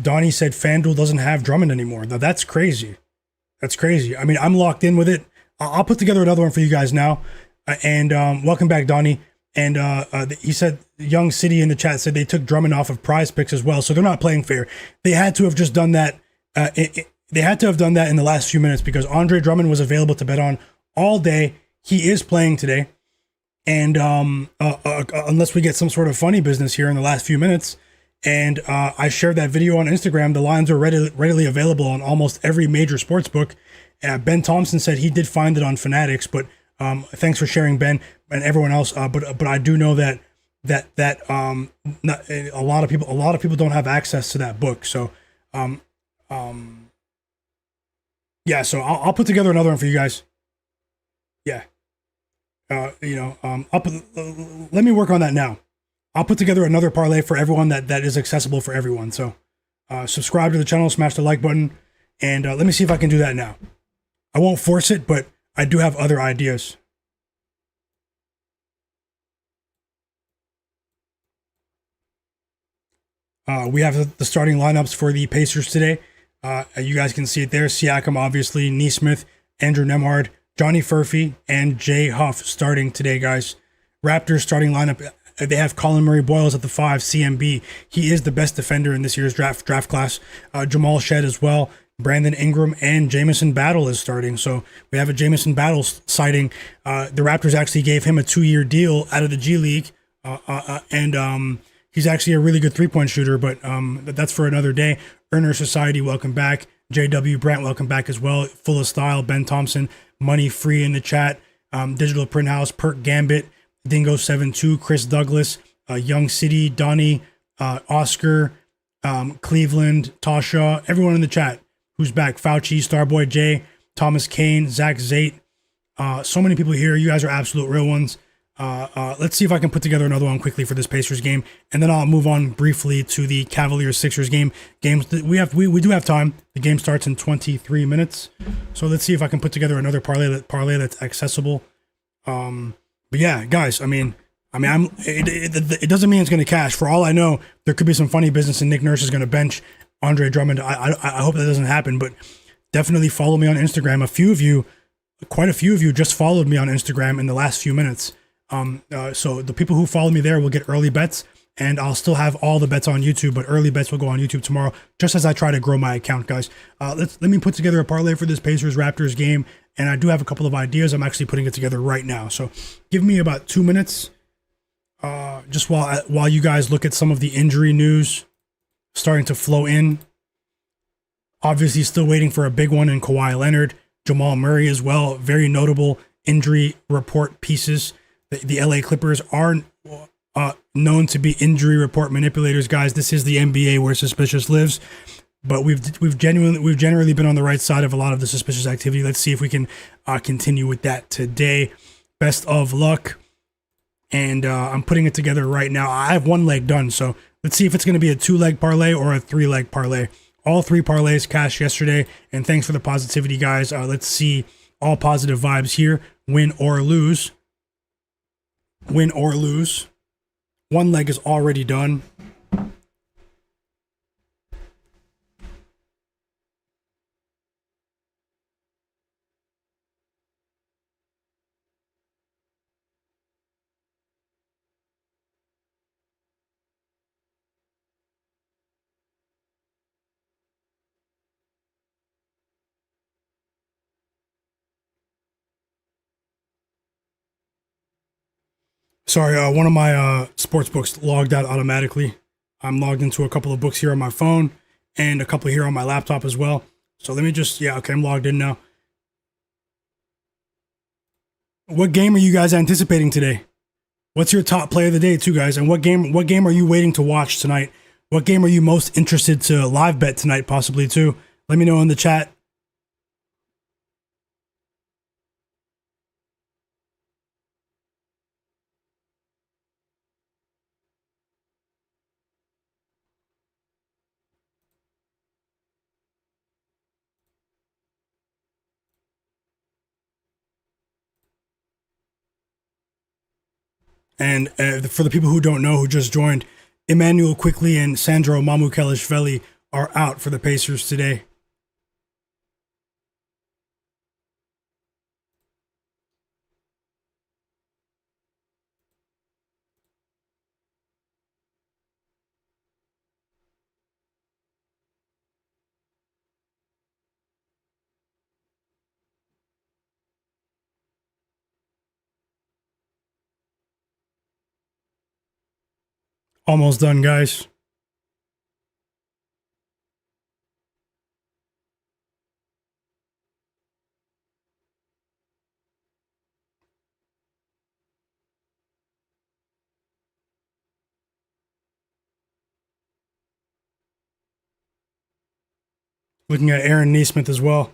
Donnie said FanDuel doesn't have Drummond anymore. Now that's crazy. That's crazy. I mean, I'm locked in with it. I'll put together another one for you guys now. And welcome back, Donnie. And he said, Young City in the chat said they took Drummond off of Prize Picks as well. So they're not playing fair. They had to have just done that. They had to have done that in the last few minutes because Andre Drummond was available to bet on all day. He is playing today. And unless we get some sort of funny business here in the last few minutes, and I shared that video on Instagram. The lines are readily available on almost every major sports book. Ben Thompson said he did find it on Fanatics, but thanks for sharing, Ben, and everyone else. But I do know that not, a lot of people don't have access to that book. So yeah. So I'll put together another one for you guys. Yeah. Let me work on that now. I'll put together another parlay for everyone that is accessible for everyone. So subscribe to the channel, smash the like button, and let me see if I can do that now. I won't force it, but I do have other ideas. We have the starting lineups for the Pacers today. You guys can see it there. Siakam, obviously, Nesmith, Andrew Nembhard, Johnny Furphy, and Jay Huff starting today, guys. Raptors starting lineup. They have Colin Murray-Boyles at the 5, CMB. He is the best defender in this year's draft class. Jamal Shed as well. Brandon Ingram and Jamison Battle is starting. So we have a Jamison Battle sighting. The Raptors actually gave him a 2-year deal out of the G League. And he's actually a really good 3-point shooter, but that's for another day. Earner Society, welcome back. JW Brandt, welcome back as well. Full of Style, Ben Thompson, Money Free in the chat. Digital Print House, Perk Gambit, Dingo72, Chris Douglas, Young City, Donnie, Oscar, Cleveland, Tasha, everyone in the chat who's back. Fauci, Starboy J, Thomas Kane, Zach Zate. So many people here. You guys are absolute real ones. Let's see if I can put together another one quickly for this Pacers game, and then I'll move on briefly to the Cavaliers Sixers games. We do have time. The game starts in 23 minutes, so let's see if I can put together another parlay that's accessible. But yeah, guys, it doesn't mean it's going to cash. For all I know, there could be some funny business, and Nick Nurse is going to bench Andre Drummond. I hope that doesn't happen, but definitely follow me on Instagram. Quite a few of you just followed me on Instagram in the last few minutes. So the people who follow me there will get early bets, and I'll still have all the bets on YouTube, but early bets will go on YouTube tomorrow, just as I try to grow my account, guys. Let me put together a parlay for this Pacers Raptors game, and I do have a couple of ideas. I'm actually putting it together right now. So give me about 2 minutes, just while you guys look at some of the injury news starting to flow in. Obviously, still waiting for a big one in Kawhi Leonard, Jamal Murray as well. Very notable injury report pieces. The LA Clippers are known to be injury report manipulators, guys. This is the NBA where suspicious lives. but we've generally been on the right side of a lot of the suspicious activity. Let's see if we can continue with that today. Best of luck. And I'm putting it together right now. I have one leg done, so let's see if it's going to be a 2-leg parlay or a 3-leg parlay. All 3 parlays cashed yesterday, and thanks for the positivity, guys. Let's see all positive vibes here. Win or lose. Win or lose. One leg is already done. Sorry, one of my sports books logged out automatically. I'm logged into a couple of books here on my phone and a couple here on my laptop as well. So let me just, yeah, okay, I'm logged in now. What game are you guys anticipating today? What's your top play of the day, too, guys? And what game are you waiting to watch tonight? What game are you most interested to live bet tonight, possibly, too? Let me know in the chat. And for the people who don't know, who just joined, Emmanuel Quickly and Sandro Mamukelashvili are out for the Pacers today. Almost done, guys. Looking at Aaron Neesmith as well.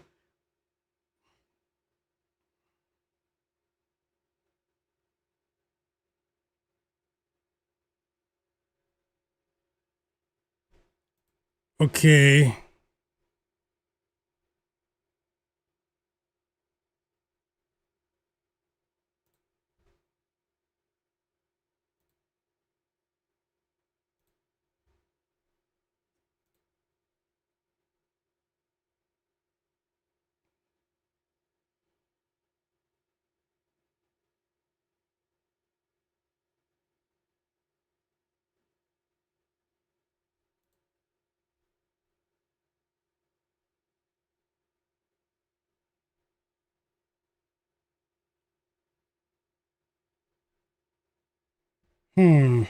Okay. Hmm.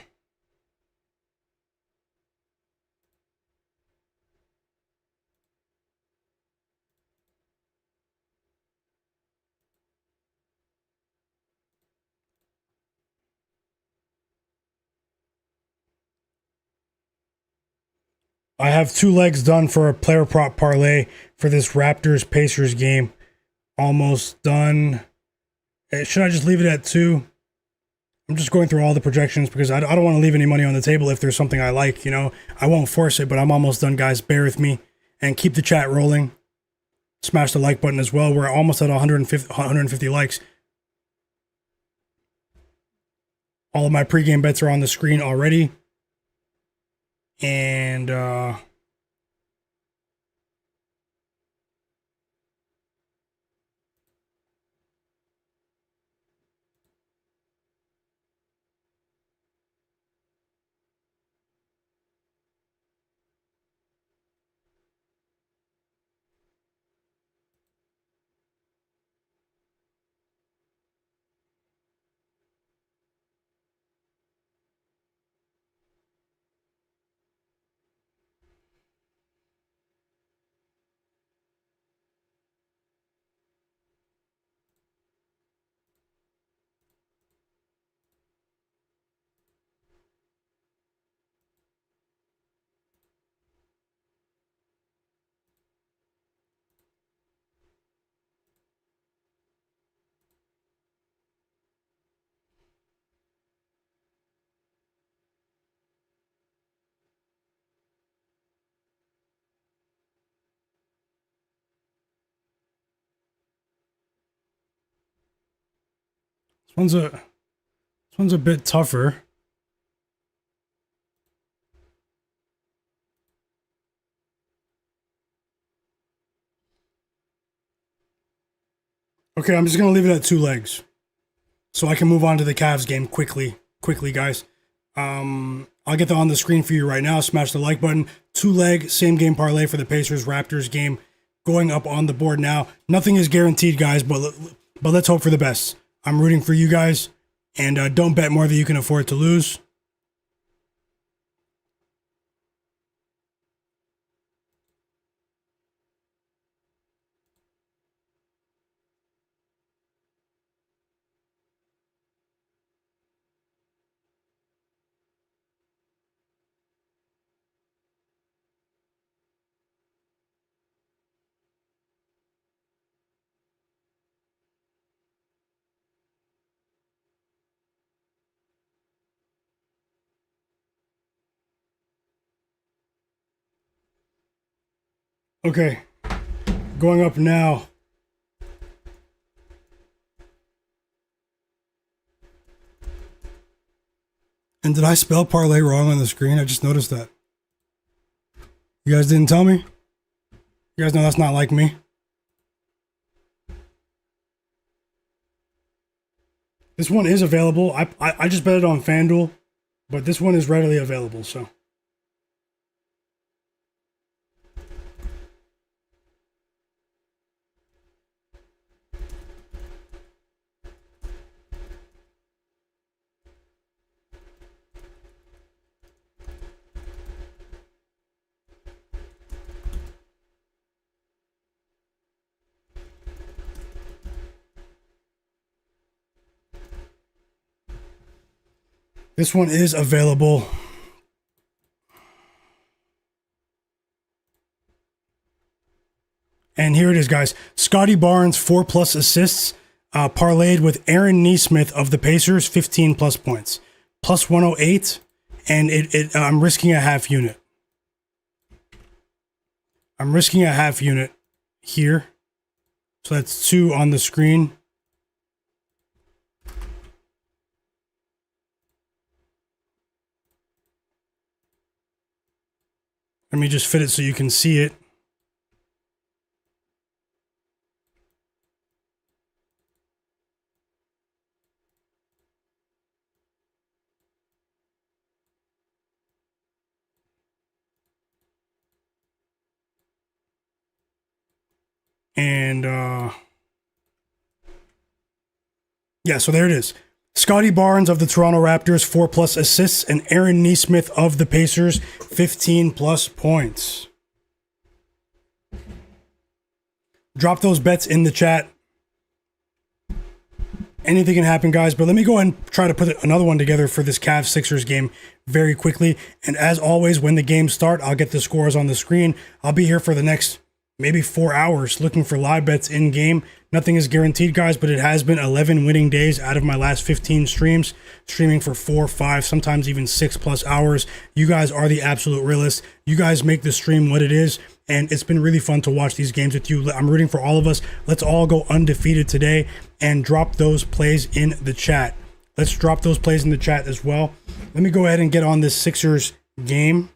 I have 2 legs done for a player prop parlay for this Raptors Pacers game. Almost done. Should I just leave it at 2? I'm just going through all the projections because I don't want to leave any money on the table if there's something I like, you know. I won't force it, but I'm almost done, guys. Bear with me and keep the chat rolling. Smash the like button as well. We're almost at 150 likes. All of my pregame bets are on the screen already. And This one's a bit tougher. Okay, I'm just gonna leave it at 2 legs, so I can move on to the Cavs game quickly, guys. I'll get that on the screen for you right now. Smash the like button. 2-leg same game parlay for the Pacers Raptors game going up on the board now. Nothing is guaranteed, guys, but let's hope for the best. I'm rooting for you guys, and don't bet more than you can afford to lose. Okay, going up now. And did I spell parlay wrong on the screen? I just noticed that. You guys didn't tell me? You guys know that's not like me. This one is available. I just bet it on FanDuel, but this one is readily available, so. This one is available. And here it is, guys. Scottie Barnes, 4+ assists, parlayed with Aaron Nesmith of the Pacers, 15+ points. Plus 108, and I'm risking a half unit. I'm risking a half unit here. So that's 2 on the screen. Let me just fit it so you can see it. And yeah, so there it is. Scottie Barnes of the Toronto Raptors, 4+ assists, and Aaron Nesmith of the Pacers, 15+ points. Drop those bets in the chat. Anything can happen, guys, but let me go ahead and try to put another one together for this Cavs-Sixers game very quickly. And as always, when the games start, I'll get the scores on the screen. I'll be here for the next maybe 4 hours looking for live bets in game. Nothing is guaranteed, guys, but it has been 11 winning days out of my last 15 streams, streaming for 4, 5, sometimes even 6+ hours. You guys are the absolute realists. You guys make the stream what it is, and it's been really fun to watch these games with you. I'm rooting for all of us. Let's all go undefeated today and drop those plays in the chat. Let's drop those plays in the chat as well. Let me go ahead and get on this Sixers game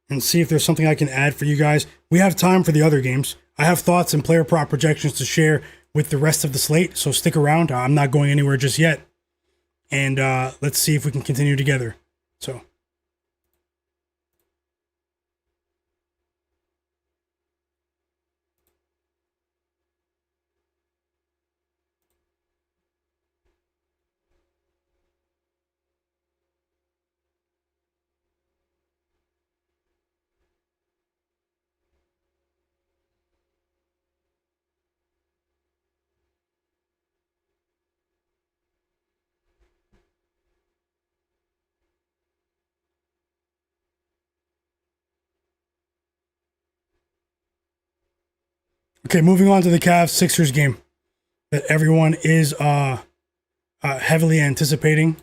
and see if there's something I can add for you guys. We have time for the other games. I have thoughts and player prop projections to share with the rest of the slate, so stick around. I'm not going anywhere just yet. And let's see if we can continue together. So. Okay, moving on to the Cavs-Sixers game that everyone is heavily anticipating.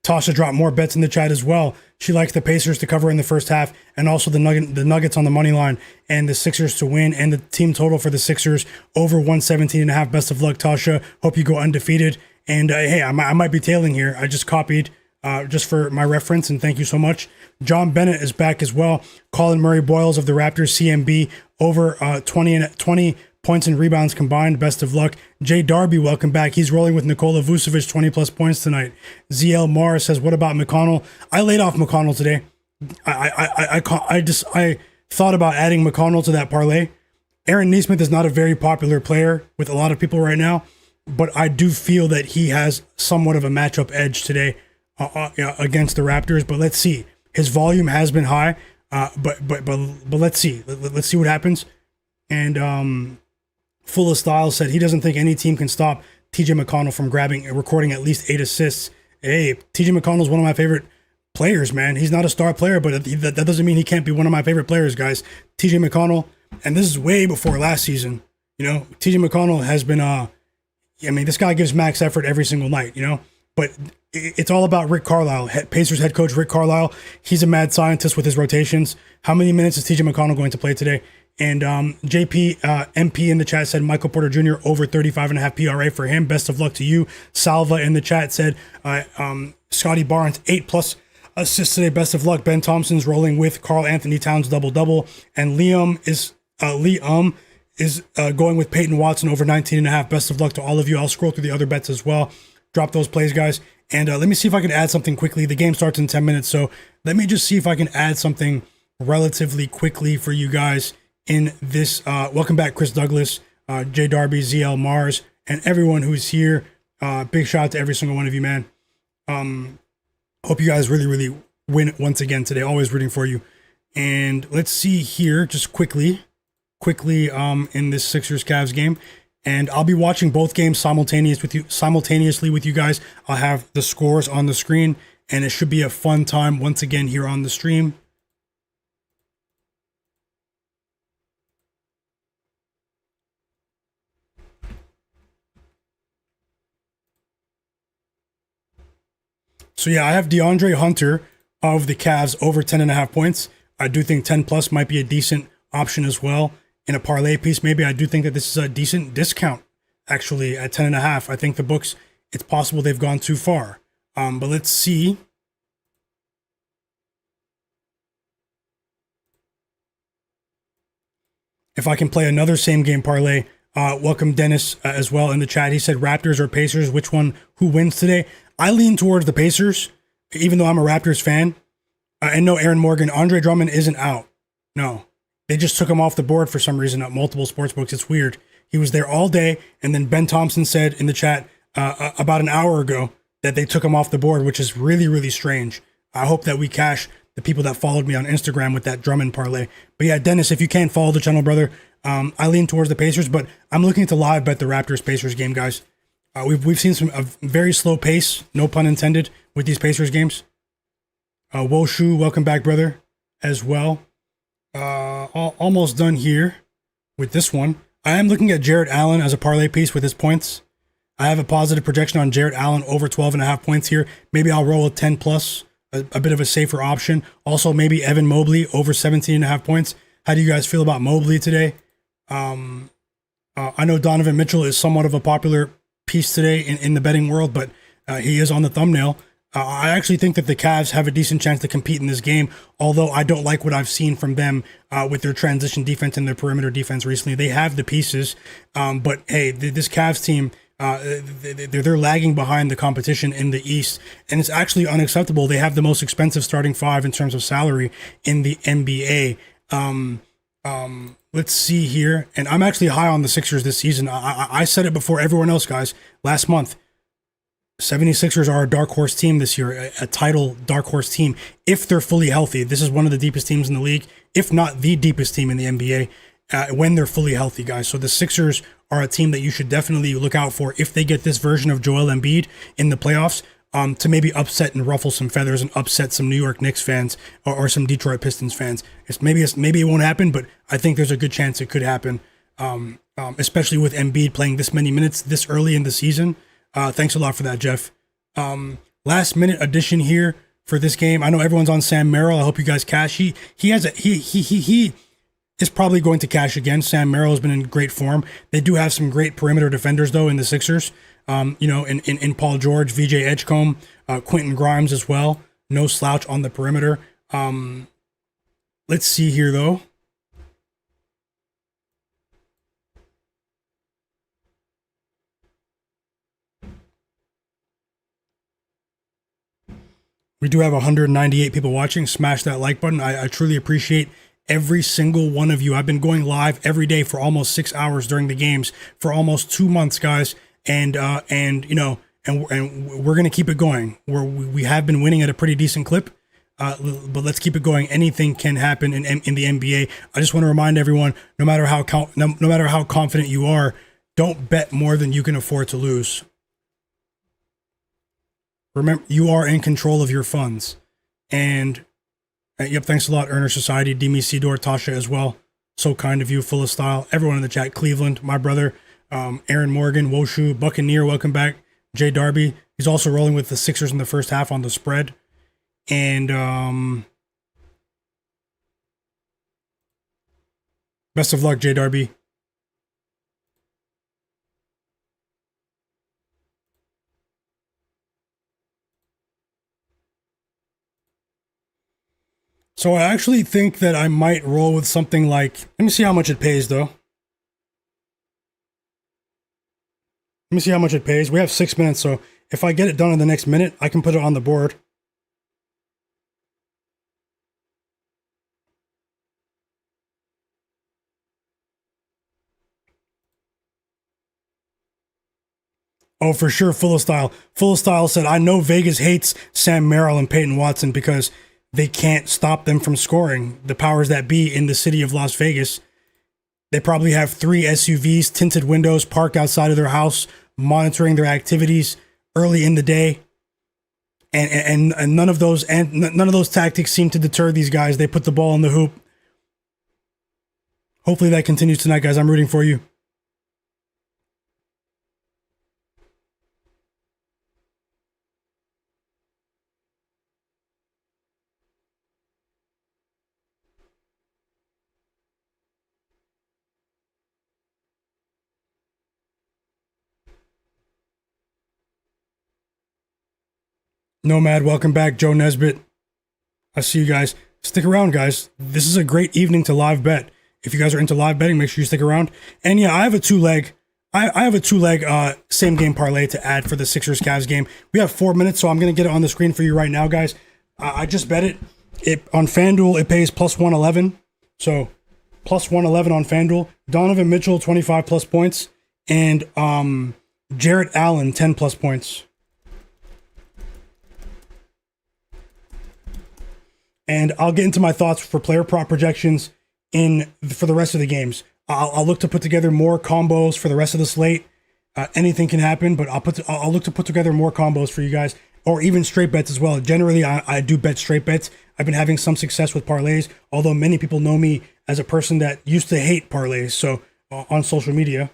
Tasha dropped more bets in the chat as well. She likes the Pacers to cover in the first half, and also the Nuggets on the money line, and the Sixers to win, and the team total for the Sixers over 117.5. Best of luck, Tasha. Hope you go undefeated. And hey, I might be tailing here. I just copied just for my reference, and thank you so much. John Bennett is back as well. Colin Murray Boyles of the Raptors, CMB, over 20 points and rebounds combined. Best of luck. Jay Darby, welcome back. He's rolling with Nikola Vucevic, 20-plus points tonight. ZL Morris says, what about McConnell? I laid off McConnell today. I thought about adding McConnell to that parlay. Aaron Nesmith is not a very popular player with a lot of people right now, but I do feel that he has somewhat of a matchup edge today against the Raptors. But let's see. His volume has been high, but let's see. Let's see what happens. And Full of Style said he doesn't think any team can stop TJ McConnell from recording at least 8 assists. Hey, TJ McConnell is one of my favorite players, man. He's not a star player, but that doesn't mean he can't be one of my favorite players, guys. TJ McConnell, and this is way before last season. TJ McConnell has been, this guy gives max effort every single night, but it's all about Rick Carlisle, Pacers head coach Rick Carlisle. He's a mad scientist with his rotations. How many minutes is TJ McConnell going to play today? And JP MP in the chat said Michael Porter Jr. over 35.5 PRA for him. Best of luck to you. Salva in the chat said Scottie Barnes 8+ assists today. Best of luck. Ben Thompson's rolling with Karl-Anthony Towns double. And Liam is going with Peyton Watson over 19.5. Best of luck to all of you. I'll scroll through the other bets as well. Drop those plays, guys. And let me see if I can add something quickly. The game starts in 10 minutes, so let me just see if I can add something relatively quickly for you guys in this. Welcome back, Chris Douglas, Jay Darby, ZL Mars, and everyone who's here. Big shout out to every single one of you, man. Hope you guys really win once again today. Always rooting for you. And let's see here, just quickly in this Sixers Cavs game. And I'll be watching both games simultaneously with you guys. I'll have the scores on the screen, and it should be a fun time once again here on the stream. So yeah, I have DeAndre Hunter of the Cavs over 10.5 points. I do think 10 plus might be a decent option as well. In a parlay piece, maybe I do think that this is a decent discount actually at 10.5. I think the books, it's possible they've gone too far. But let's see. If I can play another same game parlay. Welcome Dennis as well in the chat. He said Raptors or Pacers, who wins today? I lean towards the Pacers, even though I'm a Raptors fan. And no, Aaron Morgan, Andre Drummond isn't out. No, they just took him off the board for some reason at multiple sportsbooks. It's weird. He was there all day, and then Ben Thompson said in the chat about an hour ago that they took him off the board, which is really strange. I hope that we cash the people that followed me on Instagram with that Drummond parlay. But yeah, Dennis, if you can't follow the channel, brother, I lean towards the Pacers, but I'm looking to live bet the Raptors-Pacers game, guys. We've seen a very slow pace, no pun intended, with these Pacers games. Woshu, welcome back, brother, as well. Almost done here with this one. I am looking at Jarrett Allen as a parlay piece with his points. I have a positive projection on Jarrett Allen over 12.5 points here. Maybe I'll roll a 10 plus, a bit of a safer option. Also, maybe Evan Mobley over 17.5 points. How do you guys feel about Mobley today? I know Donovan Mitchell is somewhat of a popular piece today in the betting world, but he is on the thumbnail. I actually think that the Cavs have a decent chance to compete in this game, although I don't like what I've seen from them with their transition defense and their perimeter defense recently. They have the pieces, but hey, this Cavs team, they're lagging behind the competition in the East, and it's actually unacceptable. They have the most expensive starting five in terms of salary in the NBA. Let's see here, and I'm actually high on the Sixers this season. I said it before everyone else, guys, last month. 76ers are a dark horse team this year, a title dark horse team, if they're fully healthy. This is one of the deepest teams in the league, if not the deepest team in the NBA, when they're fully healthy, guys. So the Sixers are a team that you should definitely look out for if they get this version of Joel Embiid in the playoffs, to maybe upset and ruffle some feathers and upset some New York Knicks fans or some Detroit Pistons fans. Maybe it won't happen, but I think there's a good chance it could happen, especially with Embiid playing this many minutes this early in the season. Thanks a lot for that, Jeff. last minute addition here for this game. I know everyone's on Sam Merrill. I hope you guys cash. He is probably going to cash again. Sam Merrill has been in great form. They do have some great perimeter defenders though in the Sixers. In Paul George, VJ Edgecombe, Quentin Grimes as well. No slouch on the perimeter. Let's see here though. We do have 198 people watching. Smash that like button. I truly appreciate every single one of you. I've been going live every day for almost 6 hours during the games for almost 2 months, guys. And we're gonna keep it going. We have been winning at a pretty decent clip, but let's keep it going. Anything can happen in the NBA. I just want to remind everyone, no matter how confident you are, don't bet more than you can afford to lose. Remember, you are in control of your funds. And yep, thanks a lot, Earner Society, Demi Sidor, Tasha as well. So kind of you, full of style. Everyone in the chat, Cleveland, my brother, Aaron Morgan, Woshu, Buccaneer, welcome back. Jay Darby, he's also rolling with the Sixers in the first half on the spread. And best of luck, Jay Darby. So I actually think that I might roll with something like, let me see how much it pays though. Let me see how much it pays. We have 6 minutes, so if I get it done in the next minute, I can put it on the board. Oh, for sure, Full of Style. Full of Style said, I know Vegas hates Sam Merrill and Peyton Watson because they can't stop them from scoring. The powers that be in the city of Las Vegas, they probably have 3 SUVs, tinted windows, parked outside of their house, monitoring their activities early in the day. And none of those tactics seem to deter these guys. They put the ball in the hoop. Hopefully that continues tonight, guys. I'm rooting for you. Nomad, welcome back. Joe Nesbitt, I see you guys. Stick around, guys. This is a great evening to live bet. If you guys are into live betting, make sure you stick around. And yeah, I have a two-leg same game parlay to add for the Sixers Cavs game. We have 4 minutes, so I'm gonna get it on the screen for you right now, guys. I just bet it. On FanDuel, it pays plus 111. So plus 111 on FanDuel. Donovan Mitchell, 25 plus points, and Jarrett Allen, 10 plus points. And I'll get into my thoughts for player prop projections for the rest of the games. I'll look to put together more combos for the rest of the slate. Anything can happen, but I'll look to put together more combos for you guys, or even straight bets as well. Generally, I do bet straight bets. I've been having some success with parlays, although many people know me as a person that used to hate parlays. So on social media.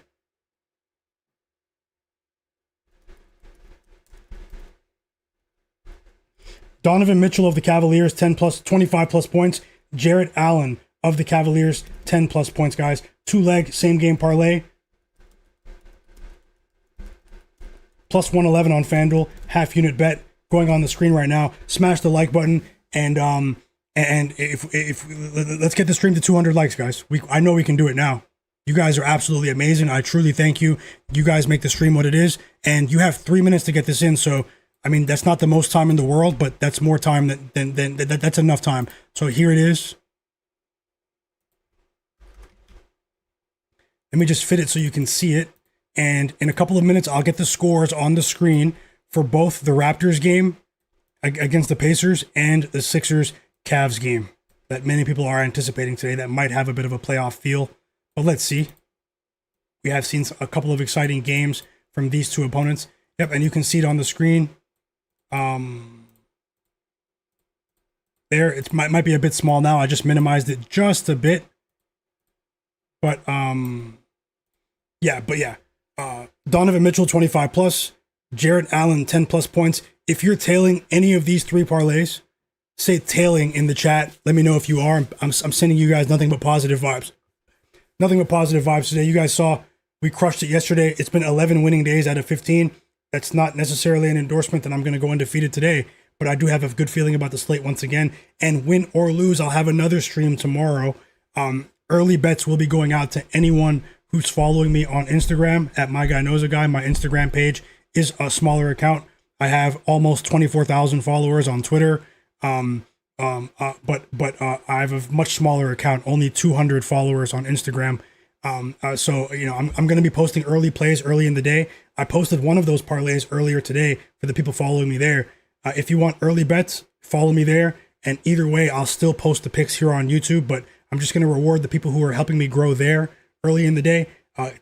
Donovan Mitchell of the Cavaliers, 25 plus points. Jarrett Allen of the Cavaliers, 10 plus points, guys. 2-leg, same game parlay. Plus 111 on FanDuel, half unit bet going on the screen right now. Smash the like button and if let's get the stream to 200 likes, guys. I know we can do it now. You guys are absolutely amazing. I truly thank you. You guys make the stream what it is, and you have 3 minutes to get this in. So I mean, that's not the most time in the world, but that's more time than that's enough time. So here it is. Let me just fit it so you can see it. And in a couple of minutes, I'll get the scores on the screen for both the Raptors game against the Pacers and the Sixers Cavs game that many people are anticipating today that might have a bit of a playoff feel. But let's see. We have seen a couple of exciting games from these two opponents. Yep, and you can see it on the screen. There, it might be a bit small now. I just minimized it just a bit. But Donovan Mitchell 25 plus, Jarrett Allen 10 plus points If you're tailing any of these three parlays, say tailing in the chat. Let me know if you are. I'm sending you guys nothing but positive vibes. Nothing but positive vibes today. You guys saw we crushed it yesterday. It's been 11 winning days out of 15. That's not necessarily an endorsement that I'm going to go undefeated today, but I do have a good feeling about the slate once again. And win or lose, I'll have another stream tomorrow. Early bets will be going out to anyone who's following me on Instagram at Myguyknowsaguy. My Instagram page is a smaller account. I have almost 24,000 followers on Twitter. But I have a much smaller account, only 200 followers on Instagram. So, you know, I'm going to be posting early plays early in the day. I posted one of those parlays earlier today for the people following me there. If you want early bets, follow me there. And either way, I'll still post the picks here on YouTube, but I'm just going to reward the people who are helping me grow there early in the day.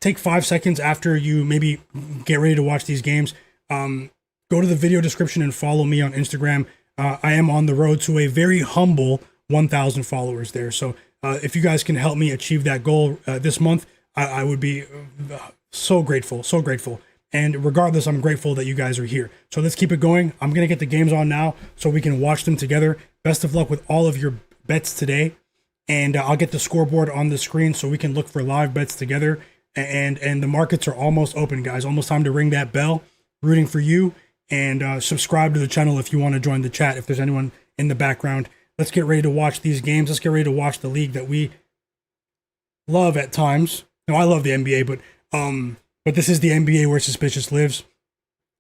Take 5 seconds after you maybe get ready to watch these games. Go to the video description and follow me on Instagram. I am on the road to a very humble 1,000 followers there. So if you guys can help me achieve that goal this month, I would be so grateful, so grateful. And regardless, I'm grateful that you guys are here. So let's keep it going. I'm going to get the games on now so we can watch them together. Best of luck with all of your bets today. And I'll get the scoreboard on the screen so we can look for live bets together. And the markets are almost open, guys. Almost time to ring that bell. Rooting for you. And subscribe to the channel if you want to join the chat, if there's anyone in the background. Let's get ready to watch these games. Let's get ready to watch the league that we love at times. No, I love the NBA, but this is the NBA where suspicious lives.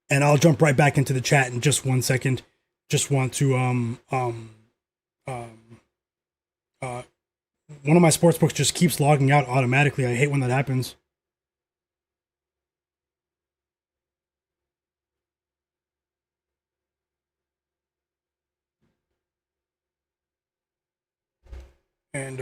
And I'll jump right back into the chat in just 1 second. Just want to one of my sportsbooks just keeps logging out automatically. I hate when that happens. And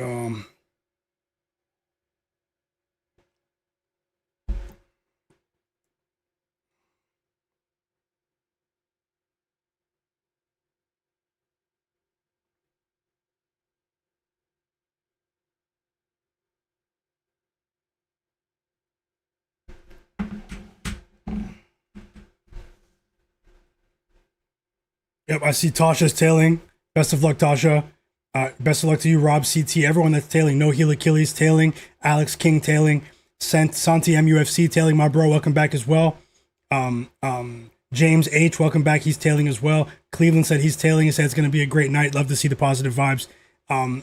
yep, I see Tasha's tailing. Best of luck, Tasha. Best of luck to you, Rob CT. Everyone that's tailing. No Heel Achilles tailing. Alex King tailing. Santi MUFC tailing. My bro, welcome back as well. James H, welcome back. He's tailing as well. Cleveland said he's tailing. He said it's going to be a great night. Love to see the positive vibes.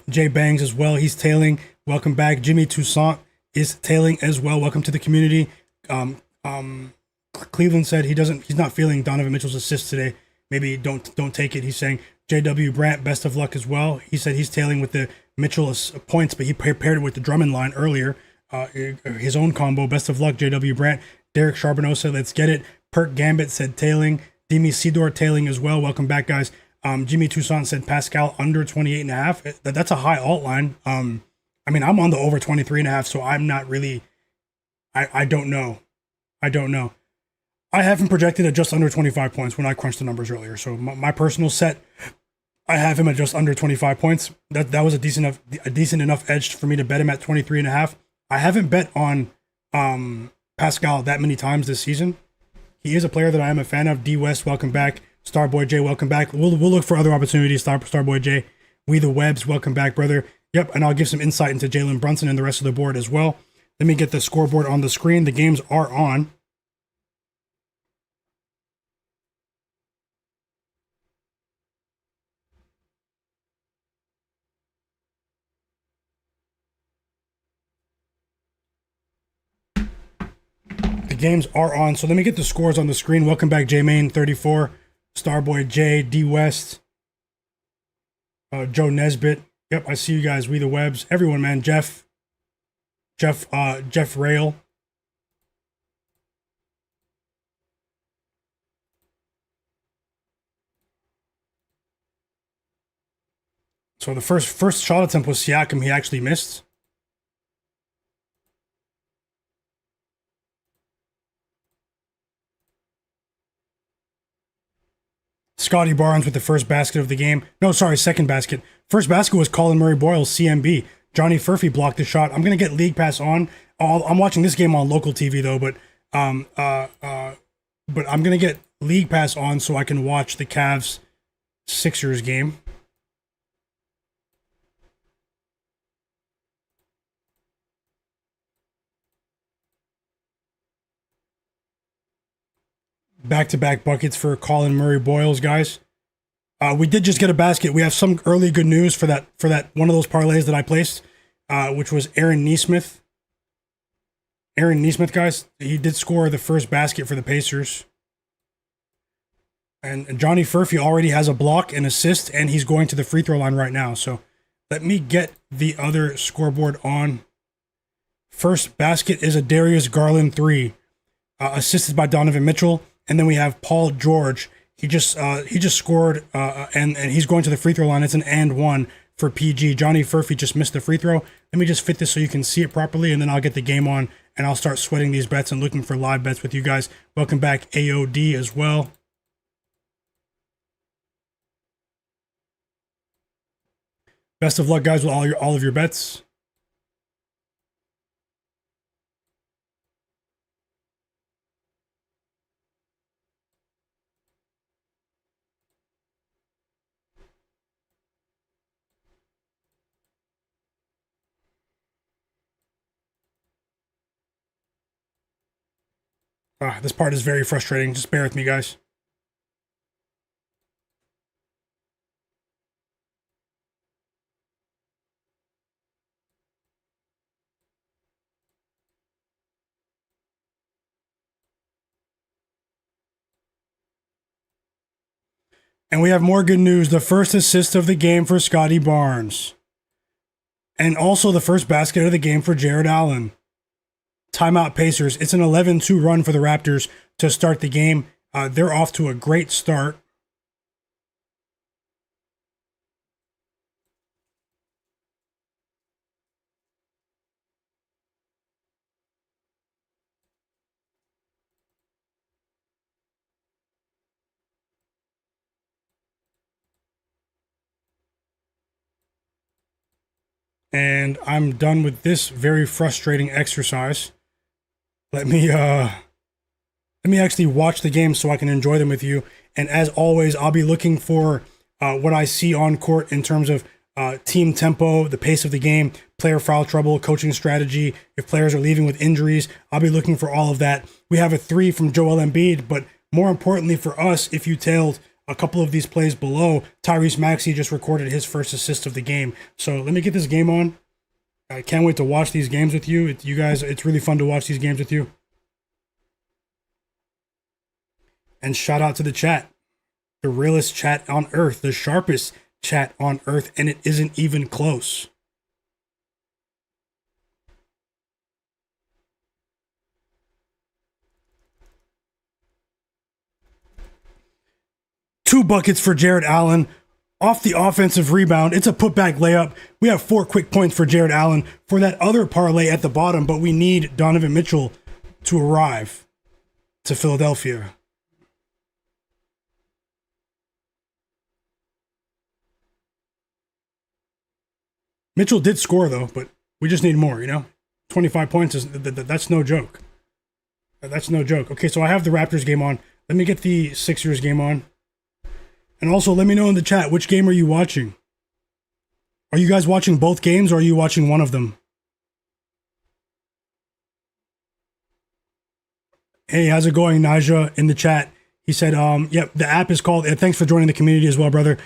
Jay Bangs as well. He's tailing. Welcome back. Jimmy Toussaint is tailing as well. Welcome to the community. Cleveland said he's not feeling Donovan Mitchell's assist today. Maybe don't take it. He's saying JW Brandt, best of luck as well. He said he's tailing with the Mitchell points, but he paired it with the Drummond line earlier. His own combo. Best of luck, JW Brandt. Derek Charbonneau said, let's get it. Perk Gambit said tailing. Demi Sidor tailing as well. Welcome back, guys. Jimmy Toussaint said Pascal under 28.5. That's a high alt line. I mean, I'm on the over 23.5, so I'm not really. I don't know. I haven't projected at just under 25 points when I crunched the numbers earlier. So my personal set, I have him at just under 25 points. That was a decent enough edge for me to bet him at 23.5. I haven't bet on Pascal that many times this season. He is a player that I am a fan of. D West, welcome back. Starboy J, welcome back. We'll look for other opportunities. Starboy J, We the Webs, welcome back, brother. Yep, and I'll give some insight into Jalen Brunson and the rest of the board as well. Let me get the scoreboard on the screen. The games are on. Games are on, so let me get the scores on the screen. Welcome back, J Main 34, Starboy J, D West, Joe Nesbitt. Yep, I see you guys. We the Webs, everyone, man. Jeff Rail. So the first shot attempt was Siakam. He actually missed. Scottie Barnes with the first basket of the game. No, sorry, second basket. First basket was Colin Murray Boyle's CMB. Johnny Furphy blocked the shot. I'm going to get League Pass on. I'm watching this game on local TV, though, but I'm going to get League Pass on so I can watch the Cavs Sixers game. Back-to-back buckets for Colin Murray Boyles, guys. We did just get a basket. We have some early good news for that one of those parlays that I placed, which was Aaron Nesmith. Aaron Nesmith, guys, he did score the first basket for the Pacers. And Johnny Furphy already has a block and assist, and he's going to the free throw line right now. So let me get the other scoreboard on. First basket is a Darius Garland 3, assisted by Donovan Mitchell. And then we have Paul George. He just scored, and he's going to the free throw line. It's an and one for PG. Johnny Furphy just missed the free throw. Let me just fit this so you can see it properly, and then I'll get the game on, and I'll start sweating these bets and looking for live bets with you guys. Welcome back, AOD, as well. Best of luck, guys, with all of your bets. This part is very frustrating. Just bear with me, guys. And we have more good news. The first assist of the game for Scottie Barnes. And also the first basket of the game for Jared Allen. Timeout Pacers. It's an 11-2 run for the Raptors to start the game. They're off to a great start. And I'm done with this very frustrating exercise. Let me actually watch the game so I can enjoy them with you. And as always, I'll be looking for what I see on court in terms of team tempo, the pace of the game, player foul trouble, coaching strategy. If players are leaving with injuries, I'll be looking for all of that. We have a 3 from Joel Embiid, but more importantly for us, if you tailed a couple of these plays below, Tyrese Maxey just recorded his first assist of the game. So let me get this game on. I can't wait to watch these games with you. You guys, it's really fun to watch these games with you. And shout out to the chat. The realest chat on earth, the sharpest chat on earth, and it isn't even close. Two buckets for Jared Allen. Off the offensive rebound, it's a putback layup. We have 4 quick points for Jared Allen for that other parlay at the bottom, but we need Donovan Mitchell to arrive to Philadelphia. Mitchell did score, though, but we just need more, 25 points, that's no joke. That's no joke. Okay, so I have the Raptors game on. Let me get the Sixers game on. And also, let me know in the chat, which game are you watching? Are you guys watching both games, or are you watching one of them? Hey, how's it going, Naja, in the chat? He said, yep, the app is called, thanks for joining the community as well, brother.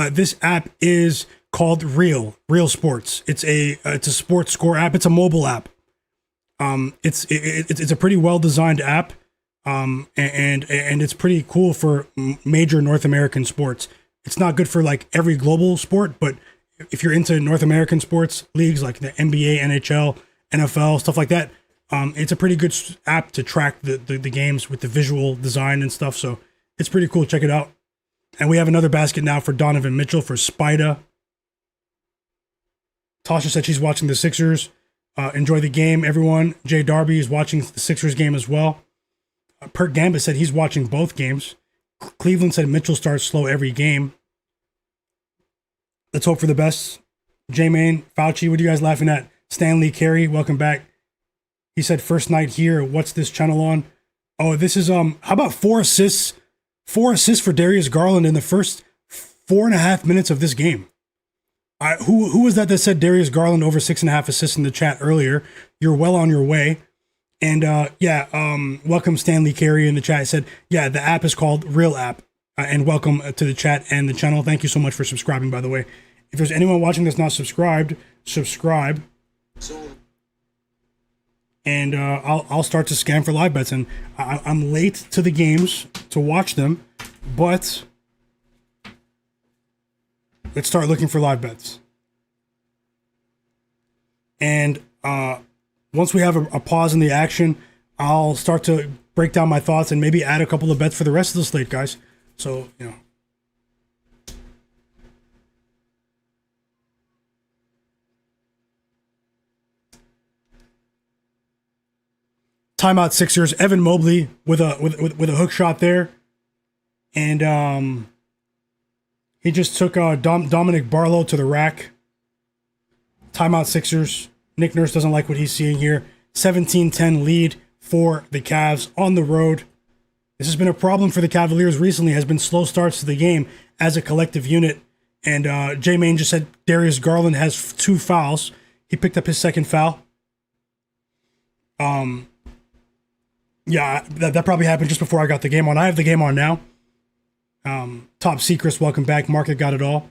This app is called Real Sports. It's a sports score app. It's a mobile app. It's a pretty well-designed app. And it's pretty cool for major North American sports. It's not good for like every global sport, but if you're into North American sports leagues like the NBA, NHL, NFL, stuff like that, it's a pretty good app to track the games with the visual design and stuff. So it's pretty cool. Check it out. And we have another basket now for Donovan Mitchell for Spida. Tasha said she's watching the Sixers. Enjoy the game, everyone. Jay Darby is watching the Sixers game as well. Perk Gambit said he's watching both games. Cleveland said Mitchell starts slow every game. Let's hope for the best. J-Main, Fauci, what are you guys laughing at? Stanley Carey, welcome back. He said first night here. What's this channel on? Oh, this is how about 4 assists 4 assists for Darius Garland in the first 4.5 minutes of this game. Who was that said Darius Garland over 6.5 assists in the chat earlier? You're well on your way. And welcome Stanley Carey in the chat. I said, yeah, the app is called Real App. And welcome to the chat and the channel. Thank you so much for subscribing, by the way. If there's anyone watching that's not subscribed, subscribe. And I'll start to scan for live bets. And I'm late to the games to watch them, but let's start looking for live bets. And once we have a pause in the action, I'll start to break down my thoughts and maybe add a couple of bets for the rest of the slate, guys. So, Timeout Sixers. Evan Mobley with a hook shot there, and he just took Dominic Barlow to the rack. Timeout Sixers. Nick Nurse doesn't like what he's seeing here. 17-10 lead for the Cavs on the road. This has been a problem for the Cavaliers recently, has been slow starts to the game as a collective unit. And J-Main just said Darius Garland has 2 fouls. He picked up his second foul. Yeah, that probably happened just before I got the game on. I have the game on now. Top Secrets, welcome back. Market got it all.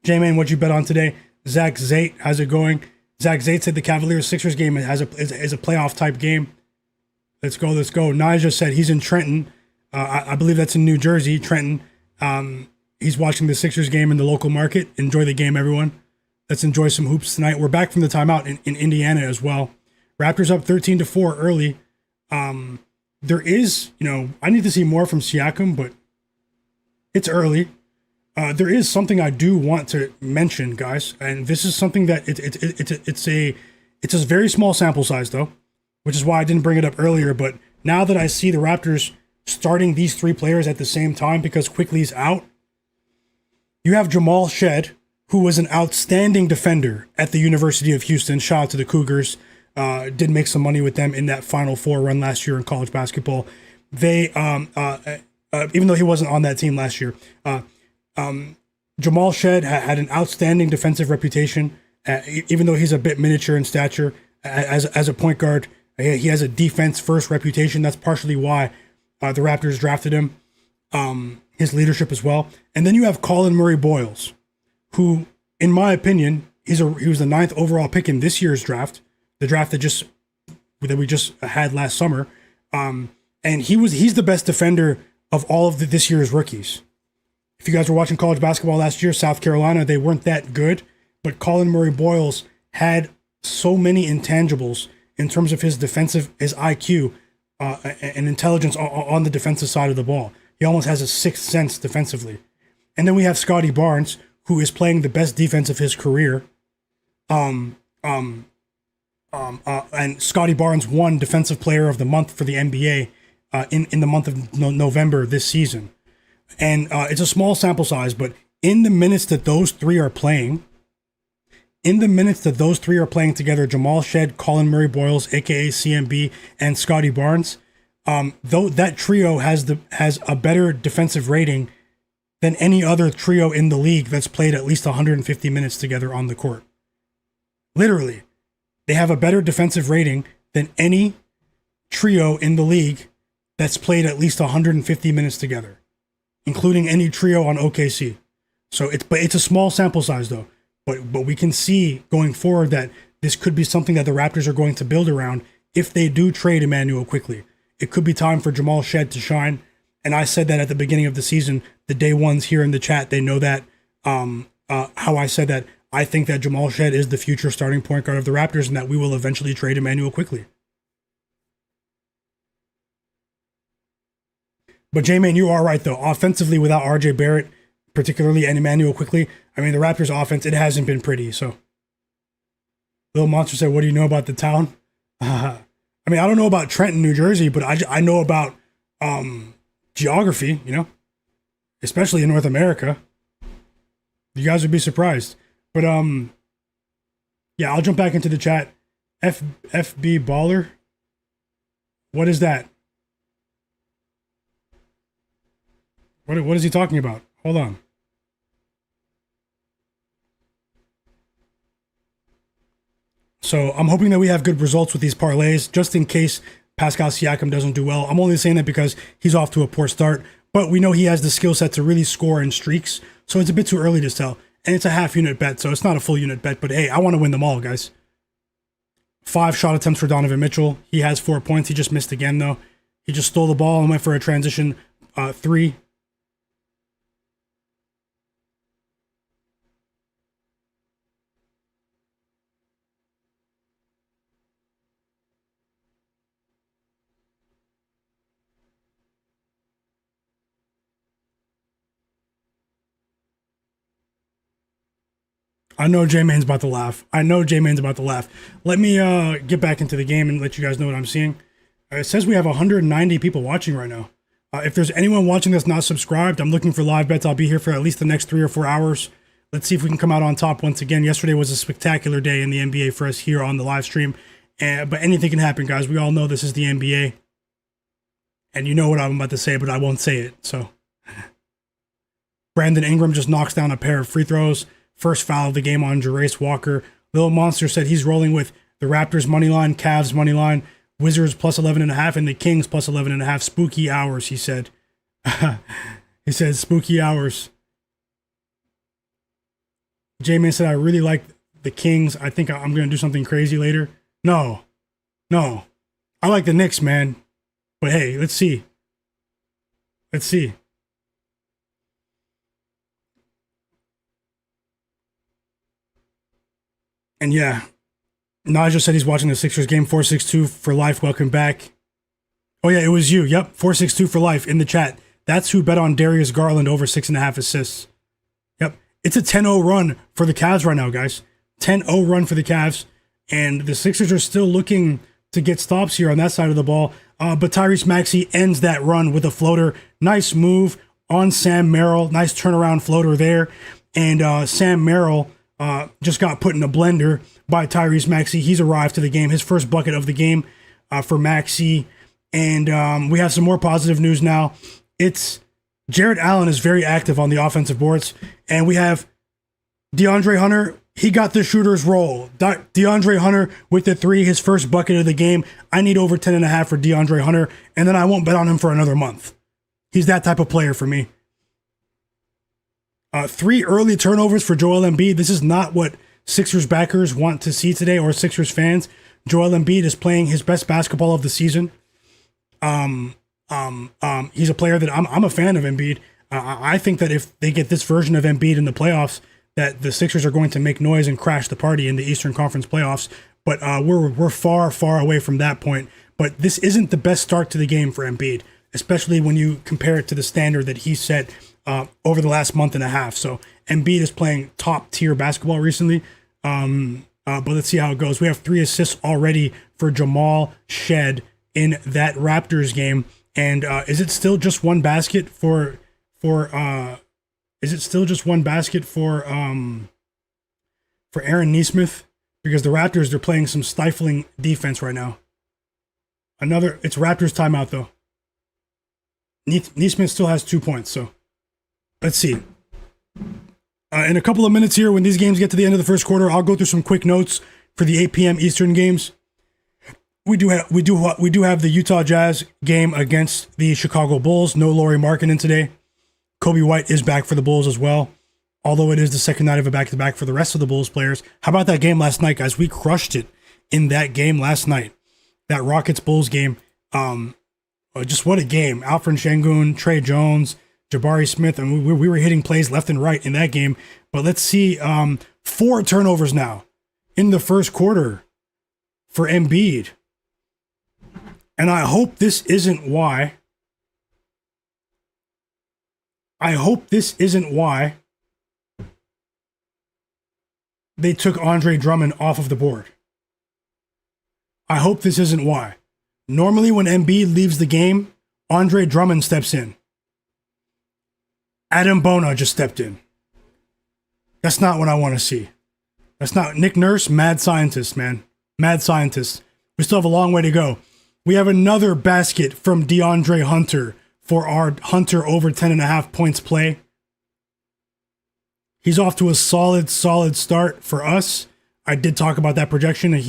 J-Man, what'd you bet on today? Zach Zate, how's it going? Zach Zate said the Cavaliers-Sixers game is a playoff type game. Let's go. Nija said he's in Trenton. I believe that's in New Jersey, Trenton. He's watching the Sixers game in the local market. Enjoy the game, everyone. Let's enjoy some hoops tonight. We're back from the timeout in Indiana as well. Raptors up 13-4 early. There is, I need to see more from Siakam, but it's early. There is something I do want to mention, guys, and this is something that it's a very small sample size though, which is why I didn't bring it up earlier. But now that I see the Raptors starting these 3 players at the same time because Quickly's out, you have Jamal Shed, who was an outstanding defender at the University of Houston. Shout out to the Cougars. Did make some money with them in that Final Four run last year in college basketball. They, even though he wasn't on that team last year, Jamal Shed had an outstanding defensive reputation. Even though he's a bit miniature in stature as a point guard, he has a defense first reputation. That's partially why the Raptors drafted him. His leadership as well. And then you have Colin Murray Boyles, who, in my opinion, he was the 9th overall pick in this year's draft. The draft that we just had last summer, and he's the best defender of all of this year's rookies. If you guys were watching college basketball last year, South Carolina, they weren't that good, but Colin Murray Boyles had so many intangibles in terms of his IQ, and intelligence on the defensive side of the ball. He almost has a sixth sense defensively. And then we have Scottie Barnes, who is playing the best defense of his career. And Scottie Barnes won Defensive Player of the Month for the NBA in the month of November this season. And it's a small sample size, but in the minutes that those 3 are playing, together, Jamal Shed, Colin Murray Boyles, aka CMB, and Scottie Barnes, though that trio has a better defensive rating than any other trio in the league that's played at least 150 minutes together on the court. Literally. They have a better defensive rating than any trio in the league that's played at least 150 minutes together, including any trio on OKC. So it's a small sample size though, but we can see going forward that this could be something that the Raptors are going to build around if they do trade Emmanuel quickly. It could be time for Jamal Shed to shine, and I said that at the beginning of the season. The day ones here in the chat, they know that how I said that. I think that Jamal Shed is the future starting point guard of the Raptors and that we will eventually trade Emmanuel quickly. But J-Man, you are right though. Offensively, without RJ Barrett, particularly, and Emmanuel quickly, I mean, the Raptors offense, it hasn't been pretty. So Little Monster said, what do you know about the town? I mean, I don't know about Trenton, New Jersey, but I know about geography, especially in North America. You guys would be surprised. But yeah, I'll jump back into the chat. FB Baller. What is that? What is he talking about? Hold on. So I'm hoping that we have good results with these parlays, just in case Pascal Siakam doesn't do well. I'm only saying that because he's off to a poor start, but we know he has the skill set to really score in streaks. So it's a bit too early to tell. And it's a half unit bet, so it's not a full unit bet. But hey, I want to win them all, guys. 5 shot attempts for Donovan Mitchell. He has 4 points. He just missed again, though. He just stole the ball and went for a transition 3. I know J-Man's about to laugh. Let me get back into the game and let you guys know what I'm seeing. It says we have 190 people watching right now. If there's anyone watching that's not subscribed, I'm looking for live bets. I'll be here for at least the next 3 or 4 hours. Let's see if we can come out on top once again. Yesterday was a spectacular day in the NBA for us here on the live stream. But anything can happen, guys. We all know this is the NBA. And you know what I'm about to say, but I won't say it. So, Brandon Ingram just knocks down a pair of free throws. First foul of the game on Jarace Walker. Little Monster said he's rolling with the Raptors money line, Cavs money line, Wizards plus 11.5, and the Kings plus 11.5. Spooky hours, he said. He said spooky hours. J-Man said, I really like the Kings. I think I'm going to do something crazy later. No. I like the Knicks, man. But hey, let's see. And yeah, Naja said he's watching the Sixers game. 462 for life. Welcome back. Oh yeah, it was you. Yep, 462 for life in the chat. That's who bet on Darius Garland over 6.5 assists. Yep, it's a 10-0 run for the Cavs right now, guys. 10-0 run for the Cavs, and the Sixers are still looking to get stops here on that side of the ball. But Tyrese Maxey ends that run with a floater. Nice move on Sam Merrill. Nice turnaround floater there, and Sam Merrill just got put in a blender by Tyrese Maxey. He's arrived to the game. His first bucket of the game for Maxey. And we have some more positive news now. It's Jared Allen is very active on the offensive boards. And we have DeAndre Hunter. He got the shooter's role. DeAndre Hunter with the 3, his first bucket of the game. I need over 10.5 for DeAndre Hunter. And then I won't bet on him for another month. He's that type of player for me. 3 early turnovers for Joel Embiid. This is not what Sixers backers want to see today, or Sixers fans. Joel Embiid is playing his best basketball of the season. He's a player that I'm a fan of Embiid. I think that if they get this version of Embiid in the playoffs, that the Sixers are going to make noise and crash the party in the Eastern Conference playoffs. But we're far away from that point. But this isn't the best start to the game for Embiid, especially when you compare it to the standard that he set over the last month and a half. So Embiid is playing top tier basketball recently. But let's see how it goes. We have 3 assists already for Jamal Shed in that Raptors game. And is it still just one basket for Aaron Nesmith? Because the Raptors, they're playing some stifling defense right now. It's Raptors timeout though. Nesmith still has 2 points, so let's see. In a couple of minutes here, when these games get to the end of the first quarter, I'll go through some quick notes for the 8 p.m. Eastern games. We do have the Utah Jazz game against the Chicago Bulls. No Lauri Markkanen today. Kobe White is back for the Bulls as well, although it is the second night of a back-to-back for the rest of the Bulls players. How about that game last night, guys? We crushed it in that game last night. That Rockets-Bulls game. Just what a game. Alfred Şengün, Trey Jones, Jabari Smith, and we were hitting plays left and right in that game. But let's see, 4 turnovers now in the first quarter for Embiid. And I hope this isn't why. They took Andre Drummond off of the board. I hope this isn't why. Normally when Embiid leaves the game, Andre Drummond steps in. Adam Bona just stepped in. That's not what I want to see. That's not Nick Nurse, mad scientist, man. Mad scientist. We still have a long way to go. We have another basket from DeAndre Hunter for our Hunter over 10.5 points play. He's off to a solid start for us. I did talk about that projection. I do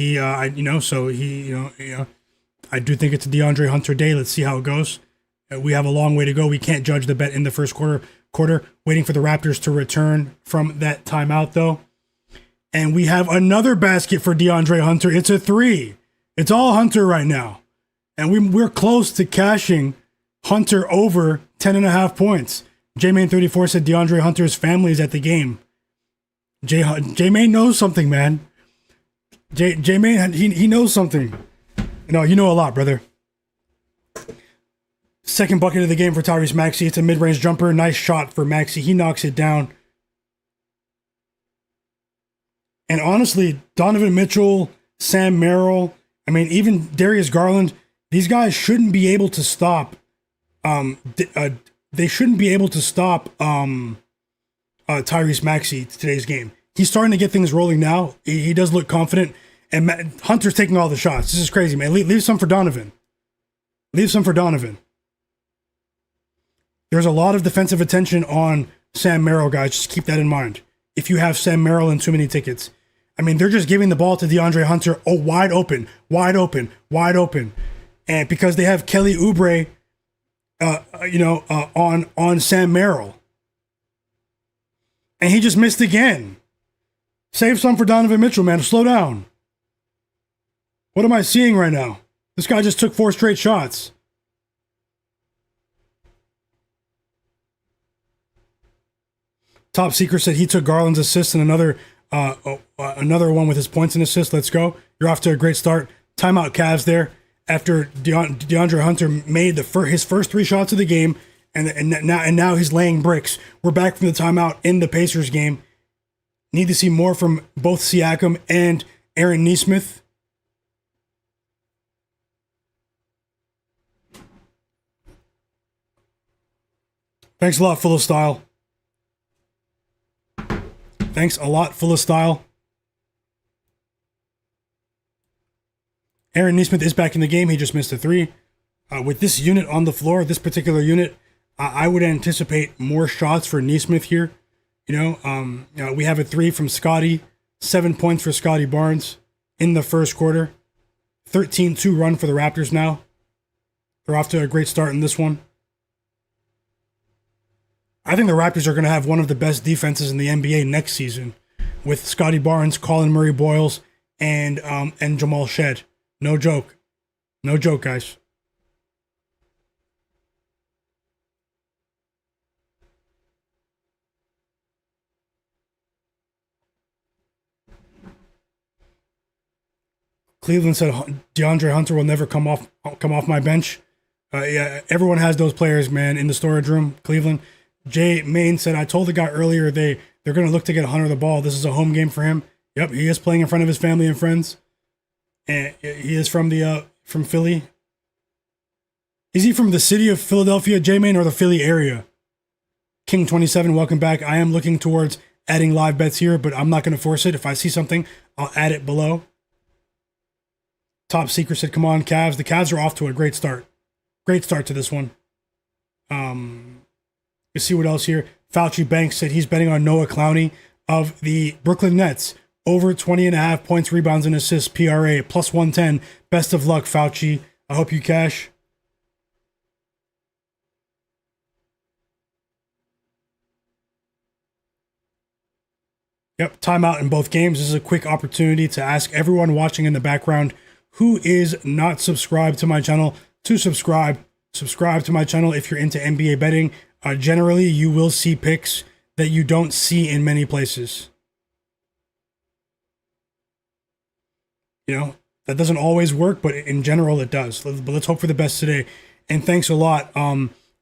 think it's a DeAndre Hunter day. Let's see how it goes. We have a long way to go. We can't judge the bet in the first quarter. Waiting for the Raptors to return from that timeout, though. And we have another basket for DeAndre Hunter. It's a 3. It's all Hunter right now. And we're close to cashing Hunter over 10.5 points. J-Main34 said DeAndre Hunter's family is at the game. J-Main knows something, man. J-Main, he knows something. You know a lot, brother. Second bucket of the game for Tyrese Maxey. It's a mid-range jumper. Nice shot for Maxey. He knocks it down. And honestly, Donovan Mitchell, Sam Merrill, even Darius Garland, these guys shouldn't be able to stop. They shouldn't be able to stop Tyrese Maxey today's game. He's starting to get things rolling now. He does look confident. And Hunter's taking all the shots. This is crazy, man. Leave some for Donovan. Leave some for Donovan. There's a lot of defensive attention on Sam Merrill, guys. Just keep that in mind. If you have Sam Merrill and too many tickets. They're just giving the ball to DeAndre Hunter. Oh, wide open. And because they have Kelly Oubre, on Sam Merrill. And he just missed again. Save some for Donovan Mitchell, man. Slow down. What am I seeing right now? This guy just took 4 straight shots. Top Secret said he took Garland's assist and another one with his points and assists. Let's go. You're off to a great start. Timeout Cavs there after DeAndre Hunter made his first 3 shots of the game, and now he's laying bricks. We're back from the timeout in the Pacers game. Need to see more from both Siakam and Aaron Nesmith. Thanks a lot, full of style. Thanks a lot, full of style. Aaron Nesmith is back in the game. He just missed a 3. With this unit on the floor, this particular unit, I would anticipate more shots for Nesmith here. We have a 3 from Scottie, 7 points for Scottie Barnes in the first quarter. 13-2 run for the Raptors now. They're off to a great start in this one. I think the Raptors are going to have one of the best defenses in the NBA next season with Scottie Barnes, Colin Murray-Boyles, and Jamal Shed. No joke. No joke, guys. Cleveland said DeAndre Hunter will never come off my bench. Yeah, everyone has those players, man, in the storage room. Cleveland. Jay Main said, I told the guy earlier they're going to look to get Hunter the ball. This is a home game for him. Yep, he is playing in front of his family and friends. And he is from Philly. Is he from the city of Philadelphia, Jay Main, or the Philly area? King27, welcome back. I am looking towards adding live bets here, but I'm not going to force it. If I see something, I'll add it below. Top Secret said, come on, Cavs. The Cavs are off to a great start. Great start to this one. Let's see what else here. Fauci Banks said he's betting on Noah Clowney of the Brooklyn Nets. Over 20.5 points, rebounds, and assists, PRA, plus 110. Best of luck, Fauci. I hope you cash. Yep, timeout in both games. This is a quick opportunity to ask everyone watching in the background who is not subscribed to my channel to subscribe. Subscribe to my channel if you're into NBA betting. Generally, you will see picks that you don't see in many places. That doesn't always work, but in general, it does. But let's hope for the best today. And thanks a lot,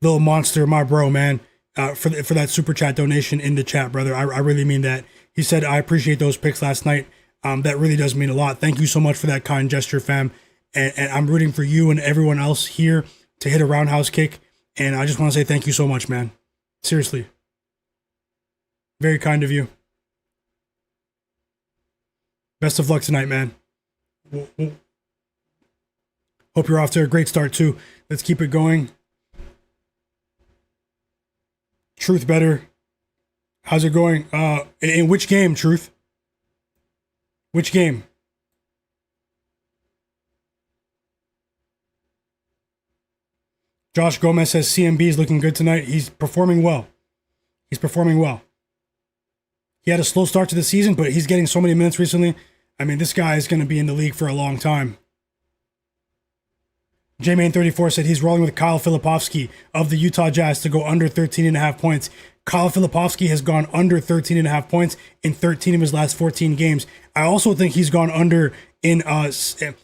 Little Monster, my bro, man, for that super chat donation in the chat, brother. I really mean that. He said, I appreciate those picks last night. That really does mean a lot. Thank you so much for that kind gesture, fam. And I'm rooting for you and everyone else here to hit a roundhouse kick. And I just want to say thank you so much, man. Seriously. Very kind of you. Best of luck tonight, man. Hope you're off to a great start, too. Let's keep it going. Truth better. How's it going? In which game, Truth? Which game? Josh Gomez says CMB is looking good tonight. He's performing well. He's performing well. He had a slow start to the season, but he's getting so many minutes recently. I mean, this guy is going to be in the league for a long time. J-Main34 said he's rolling with Kyle Filipowski of the Utah Jazz to go under 13.5 points. Kyle Filipowski has gone under 13.5 points in 13 of his last 14 games. I also think he's gone under in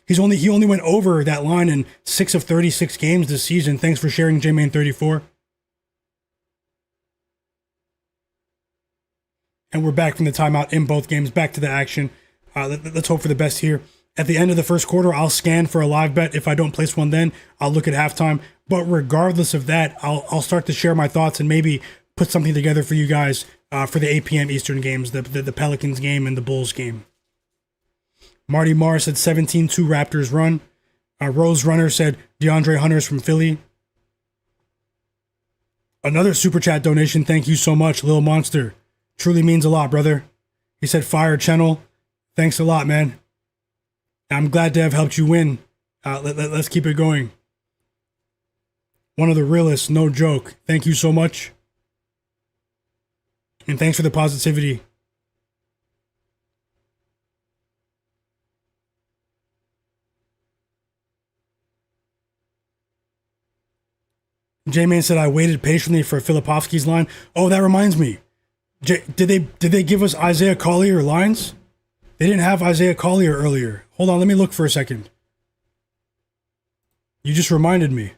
he only went over that line in 6 of 36 games this season. Thanks for sharing, J-Main34. And we're back from the timeout in both games. Back to the action. Let's hope for the best here. At the end of the first quarter, I'll scan for a live bet. If I don't place one then, I'll look at halftime. But regardless of that, I'll start to share my thoughts and maybe put something together for you guys for the 8 p.m. Eastern games, the Pelicans game and the Bulls game. Marty Morris said 17-2 Raptors run. Rose Runner said DeAndre Hunter's from Philly. Another super chat donation. Thank you so much, Lil Monster. Truly means a lot, brother. He said fire channel. Thanks a lot, man. I'm glad to have helped you win. Let's keep it going. One of the realists, no joke. Thank you so much. And thanks for the positivity. J-Man said I waited patiently for Filipowski's line. Oh, that reminds me. Did they give us Isaiah Collier lines? They didn't have Isaiah Collier earlier. Hold on, let me look for a second. You just reminded me.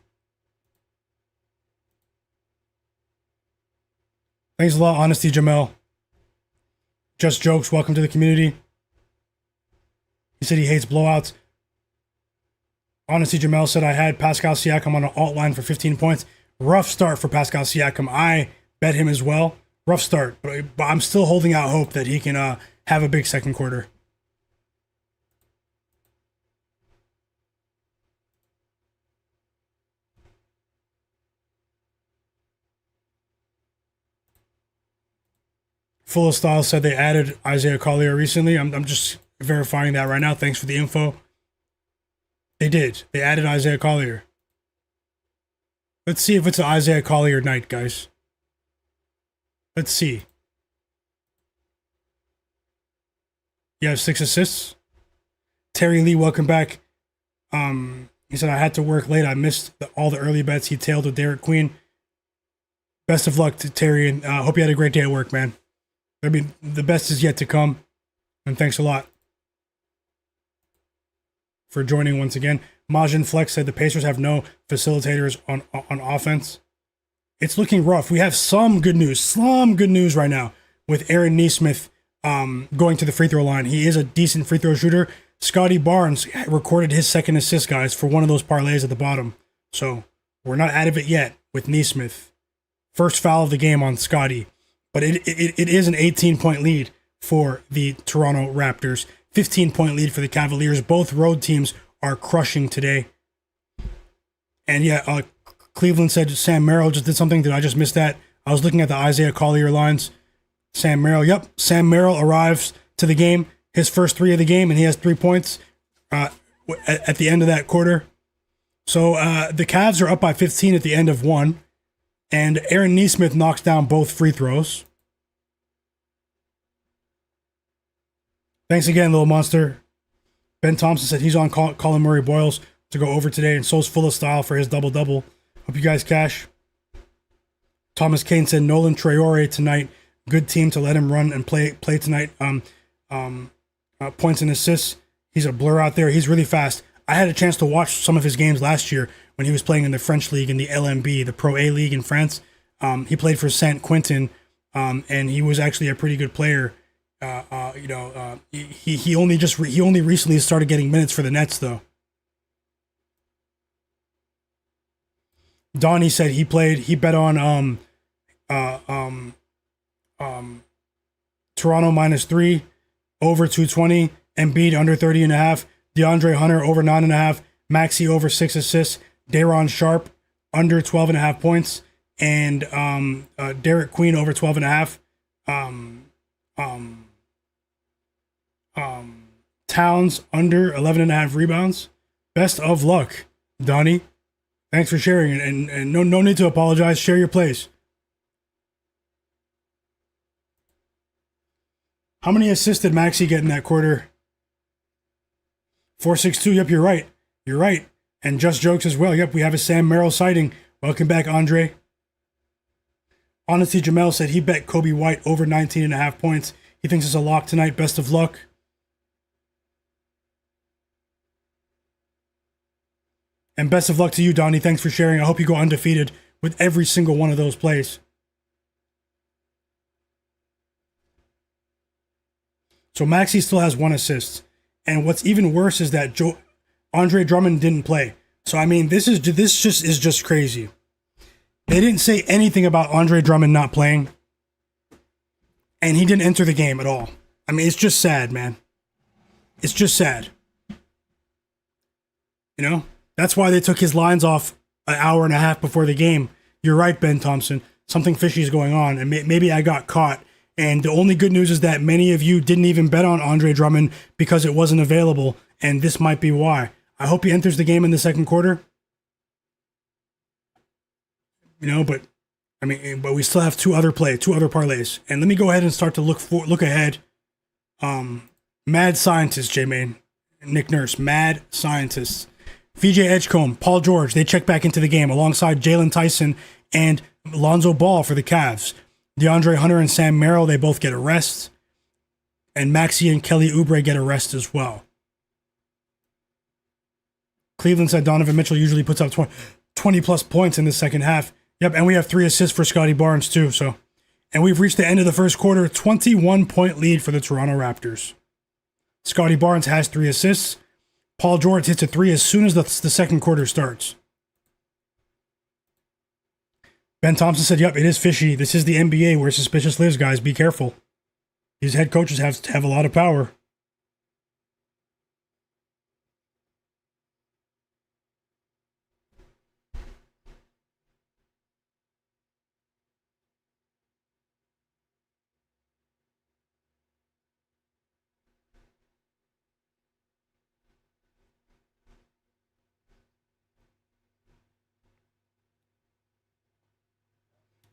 Thanks a lot, Honesty Jamel. Just Jokes, welcome to the community. He said he hates blowouts. Honesty Jamel said I had Pascal Siakam on an alt line for 15 points. Rough start for Pascal Siakam. I bet him as well. Rough start, but I'm still holding out hope that he can have a big second quarter. Full of Style said they added Isaiah Collier recently. I'm just verifying that right now. Thanks for the info. They did. They added Isaiah Collier. Let's see if it's an Isaiah Collier night, guys. Let's see. You have 6 assists. Terry Lee, welcome back. He said, I had to work late. I missed all the early bets. He tailed with Derek Queen. Best of luck to Terry, and hope you had a great day at work, man. I mean, the best is yet to come. And thanks a lot for joining once again. Majin Flex said the Pacers have no facilitators on offense. It's looking rough. We have some good news right now with Aaron Nesmith going to the free throw line. He is a decent free throw shooter. Scottie Barnes recorded his second assist, guys, for one of those parlays at the bottom. So we're not out of it yet with Nesmith. First foul of the game on Scottie. But it is an 18-point lead for the Toronto Raptors. 15-point lead for the Cavaliers. Both road teams are crushing today. And yeah, Cleveland said Sam Merrill just did something. Did I just miss that? I was looking at the Isaiah Collier lines. Sam Merrill, yep. Sam Merrill arrives to the game. His first 3 of the game, and he has 3 points at the end of that quarter. So the Cavs are up by 15 at the end of 1. And Aaron Nesmith knocks down both free throws. Thanks again, Little Monster. Ben Thompson said he's on Colin Murray Boyles to go over today, and so's Full of Style for his double-double. Hope you guys cash. Thomas Kane said Nolan Traore tonight. Good team to let him run and play tonight. Points and assists. He's a blur out there. He's really fast. I had a chance to watch some of his games last year when he was playing in the French league, in the LMB, the Pro A League in France. He played for Saint Quentin, and he was actually a pretty good player. He only recently started getting minutes for the Nets, though. Donnie said he bet on Toronto -3, over 220, Embiid under 30.5, DeAndre Hunter over 9.5, Maxey over 6 assists, Daron Sharp under 12.5 points, and Derek Queen over 12.5. Um, um, Towns under 11.5 rebounds. Best of luck, Donnie. Thanks for sharing, and no need to apologize. Share your plays. How many assists did Maxey get in that quarter? 462. Yep, you're right. You're right. And Just Jokes as well. Yep, we have a Sam Merrill sighting. Welcome back, Andre. Honestly, Jamel said he bet Kobe White over 19.5 points. He thinks it's a lock tonight. Best of luck. And best of luck to you, Donnie. Thanks for sharing. I hope you go undefeated with every single one of those plays. So Maxey still has 1 assist. And what's even worse is that Andre Drummond didn't play. So I mean, this is just crazy. They didn't say anything about Andre Drummond not playing. And he didn't enter the game at all. I mean, it's just sad, man. It's just sad. You know? That's why they took his lines off an hour and a half before the game. You're right, Ben Thompson. Something fishy is going on, and maybe I got caught. And the only good news is that many of you didn't even bet on Andre Drummond because it wasn't available, and this might be why. I hope he enters the game in the second quarter. You know, but we still have two other parlays. And let me go ahead and start to look ahead. Mad scientist, J-Main. Nick Nurse, mad scientists. VJ Edgecombe, Paul George, they check back into the game alongside Jalen Tyson and Lonzo Ball for the Cavs. DeAndre Hunter and Sam Merrill, they both get a rest. And Maxey and Kelly Oubre get a rest as well. Cleveland said Donovan Mitchell usually puts up 20 plus points in the second half. Yep, and we have 3 assists for Scottie Barnes too. And we've reached the end of the first quarter, 21-point lead for the Toronto Raptors. Scottie Barnes has 3 assists. Paul George hits a 3 as soon as the second quarter starts. Ben Thompson said, yep, it is fishy. This is the NBA where suspicious lives, guys. Be careful. These head coaches have a lot of power.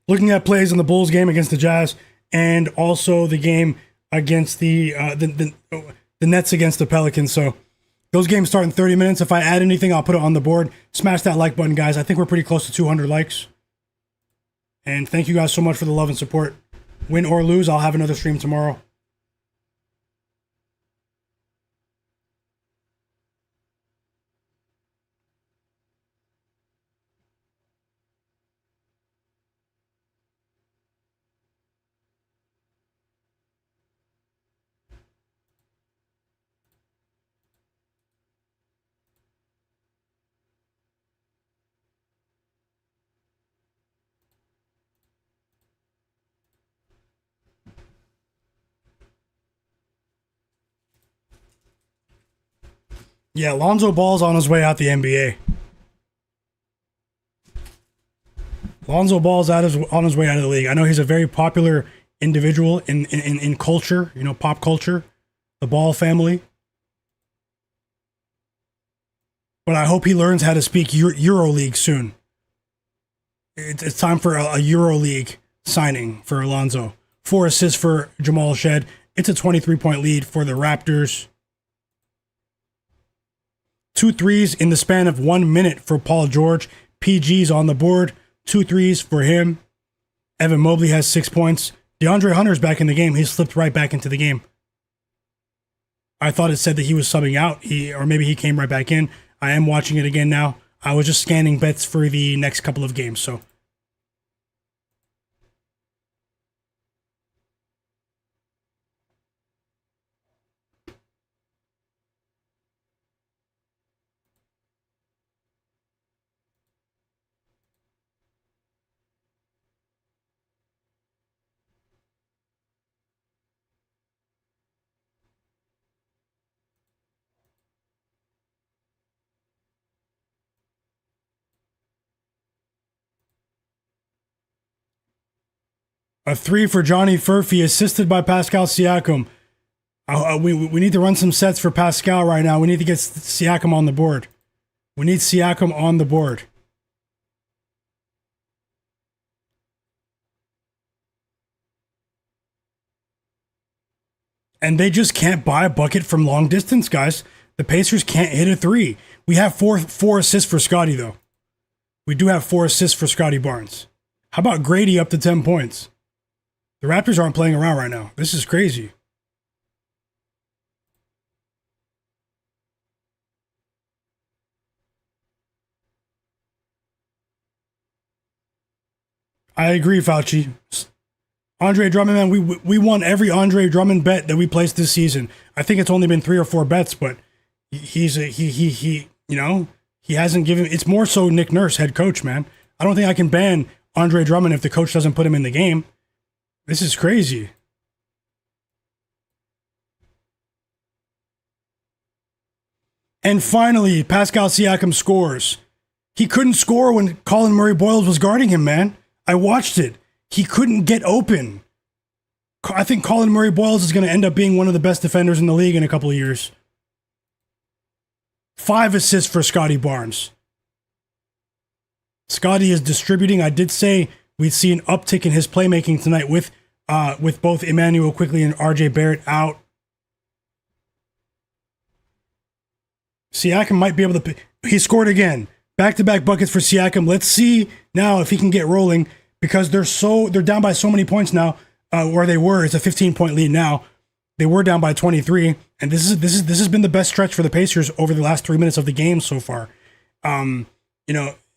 Looking at plays in the Bulls game against the Jazz, and also the game against the Nets against the Pelicans. So those games start in 30 minutes. If I add anything, I'll put it on the board. Smash that like button, guys. I think we're pretty close to 200 likes. And thank you guys so much for the love and support. Win or lose, I'll have another stream tomorrow. Yeah, Lonzo Ball's on his way out the NBA. Lonzo Ball's on his way out of the league. I know he's a very popular individual in culture, pop culture, the Ball family. But I hope he learns how to speak EuroLeague soon. It's time for a EuroLeague signing for Alonzo. 4 assists for Jamal Shed. It's a 23-point lead for the Raptors. 2 threes in the span of 1 minute for Paul George. PG's on the board. 2 threes for him. Evan Mobley has 6 points. DeAndre Hunter's back in the game. He slipped right back into the game. I thought it said that he was subbing out, or maybe he came right back in. I am watching it again now. I was just scanning bets for the next couple of games, so. A three for Johnny Furphy, assisted by Pascal Siakam. We need to run some sets for Pascal right now. We need to get Siakam on the board. We need Siakam on the board. And they just can't buy a bucket from long distance, guys. The Pacers can't hit a three. We have four assists for Scottie, though. We do have 4 assists for Scottie Barnes. How about Grady up to 10 points? The Raptors aren't playing around right now. This is crazy. I agree, Fauci. Andre Drummond, man, we won every Andre Drummond bet that we placed this season. I think it's only been 3 or 4 bets, but he hasn't given. It's more so Nick Nurse, head coach, man. I don't think I can ban Andre Drummond if the coach doesn't put him in the game. This is crazy. And finally, Pascal Siakam scores. He couldn't score when Colin Murray-Boyles was guarding him, man. I watched it. He couldn't get open. I think Colin Murray-Boyles is going to end up being one of the best defenders in the league in a couple of years. 5 assists for Scottie Barnes. Scottie is distributing. I did say we'd see an uptick in his playmaking tonight with both Emmanuel Quickley and RJ Barrett out. Siakam might be able to. He scored again. Back-to-back buckets for Siakam. Let's see now if he can get rolling, because they're down by so many points now. Where they were, it's a 15-point lead now. They were down by 23, and this has been the best stretch for the Pacers over the last 3 minutes of the game so far.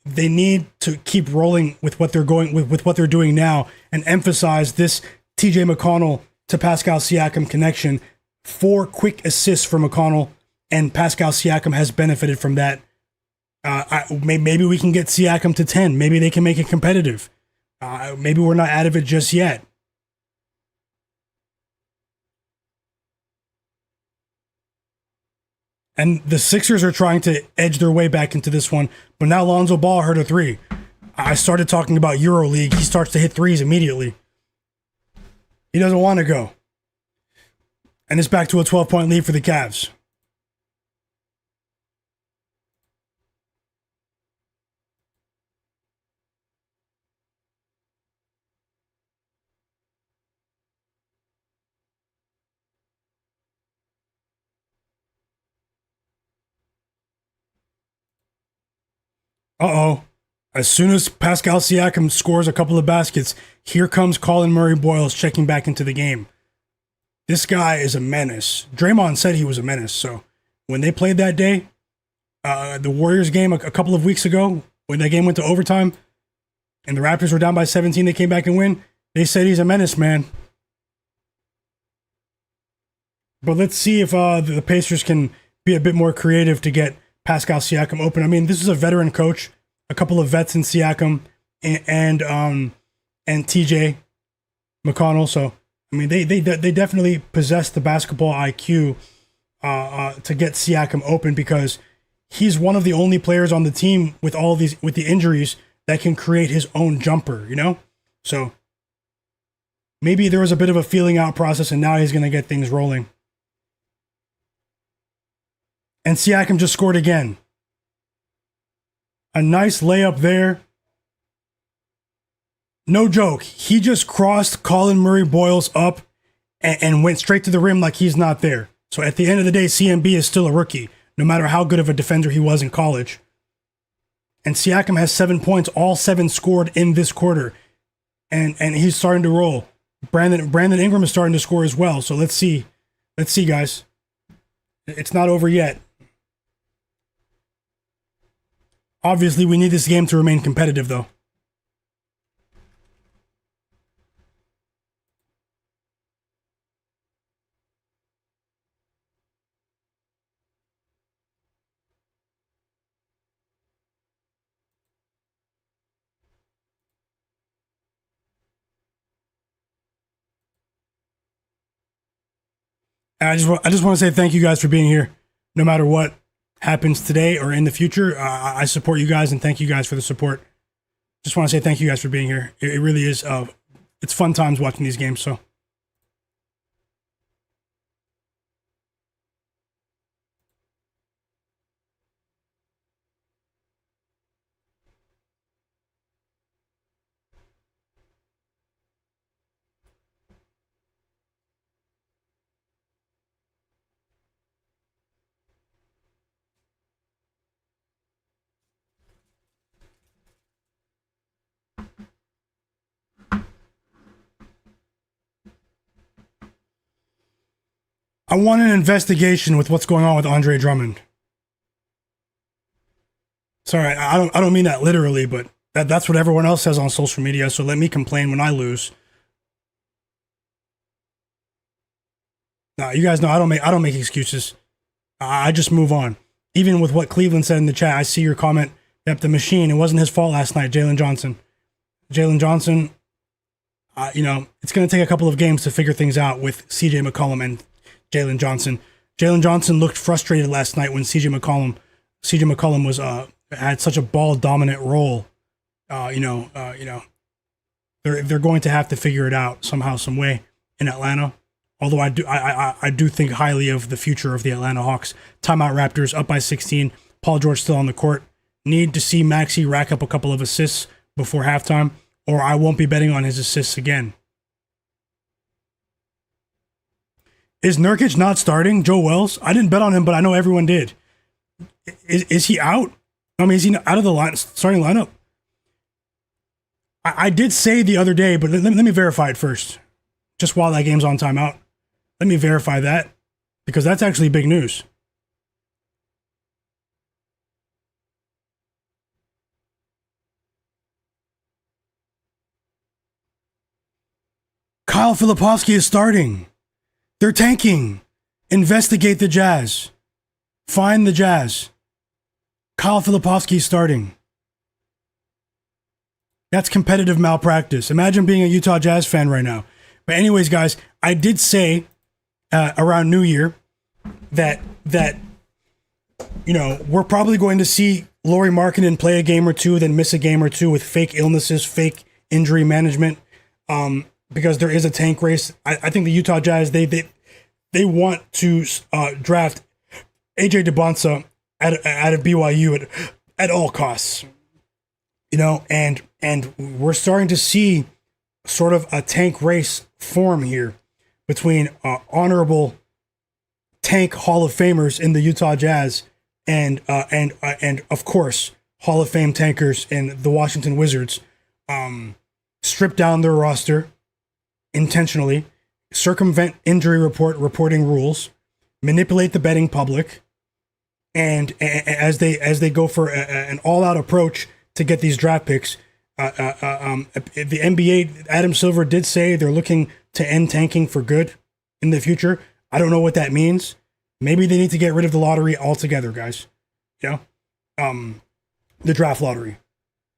They need to keep rolling with what they're with what they're doing now, and emphasize this TJ McConnell to Pascal Siakam connection. 4 quick assists for McConnell, and Pascal Siakam has benefited from that. Maybe we can get Siakam to 10. Maybe they can make it competitive. Maybe we're not out of it just yet. And the Sixers are trying to edge their way back into this one, but now Lonzo Ball hurt a 3. I started talking about EuroLeague. He starts to hit threes immediately. He doesn't want to go. And it's back to a 12-point lead for the Cavs. Uh-oh. As soon as Pascal Siakam scores a couple of baskets, here comes Colin Murray-Boyles checking back into the game. This guy is a menace. Draymond said he was a menace, so when they played that day, the Warriors game a couple of weeks ago, when that game went to overtime, and the Raptors were down by 17, they came back and win, they said he's a menace, man. But let's see if the Pacers can be a bit more creative to get Pascal Siakam open. I mean, this is a veteran coach, a couple of vets in Siakam and TJ McConnell. So, I mean, they definitely possess the basketball IQ to get Siakam open, because he's one of the only players on the team with the injuries that can create his own jumper, you know? So maybe there was a bit of a feeling out process, and now he's going to get things rolling. And Siakam just scored again. A nice layup there. No joke. He just crossed Colin Murray-Boyles up and went straight to the rim like he's not there. So at the end of the day, CMB is still a rookie, no matter how good of a defender he was in college. And Siakam has 7 points, all 7 scored in this quarter. And he's starting to roll. Brandon Ingram is starting to score as well. So let's see. Let's see, guys. It's not over yet. Obviously, we need this game to remain competitive, though. I just want to say thank you guys for being here. No matter what happens today or in the future, I support you guys, and thank you guys for the support. Just want to say thank you guys for being here. It really is it's fun times watching these games. So. I want an investigation with what's going on with Andre Drummond. Sorry, I don't mean that literally, but that's what everyone else says on social media. So let me complain when I lose. Nah, you guys know I don't make excuses. I just move on. Even with what Cleveland said in the chat, I see your comment. Yep, the machine. It wasn't his fault last night. Jalen Johnson. It's going to take a couple of games to figure things out with CJ McCollum and Jalen Johnson. Jalen Johnson looked frustrated last night when CJ McCollum was had such a ball dominant role. They're going to have to figure it out somehow, some way in Atlanta. Although I do think highly of the future of the Atlanta Hawks. Timeout Raptors up by 16. Paul George still on the court. Need to see Maxey rack up a couple of assists before halftime, or I won't be betting on his assists again. Is Nurkic not starting? Joe Wells? I didn't bet on him, but I know everyone did. Is he out? I mean, is he out of the starting lineup? I did say the other day, but let me verify it first. Just while that game's on timeout. Let me verify that, because that's actually big news. Kyle Filipowski is starting. They're tanking. Investigate the Jazz. Find the Jazz. Kyle Filipowski is starting. That's competitive malpractice. Imagine being a Utah Jazz fan right now. But anyways, guys, I did say around New Year that we're probably going to see Lauri Markkanen play a game or two, then miss a game or two with fake illnesses, fake injury management. Because there is a tank race. I think the Utah Jazz, they want to draft AJ DeBonsa out of BYU at all costs. And we're starting to see sort of a tank race form here between honorable tank Hall of Famers in the Utah Jazz and of course Hall of Fame tankers in the Washington Wizards. Strip down their roster intentionally, circumvent injury reporting rules, manipulate the betting public, and as they go for an all-out approach to get these draft picks, the NBA, Adam Silver did say they're looking to end tanking for good in the future. I don't know what that means. Maybe they need to get rid of the lottery altogether, guys. The draft lottery,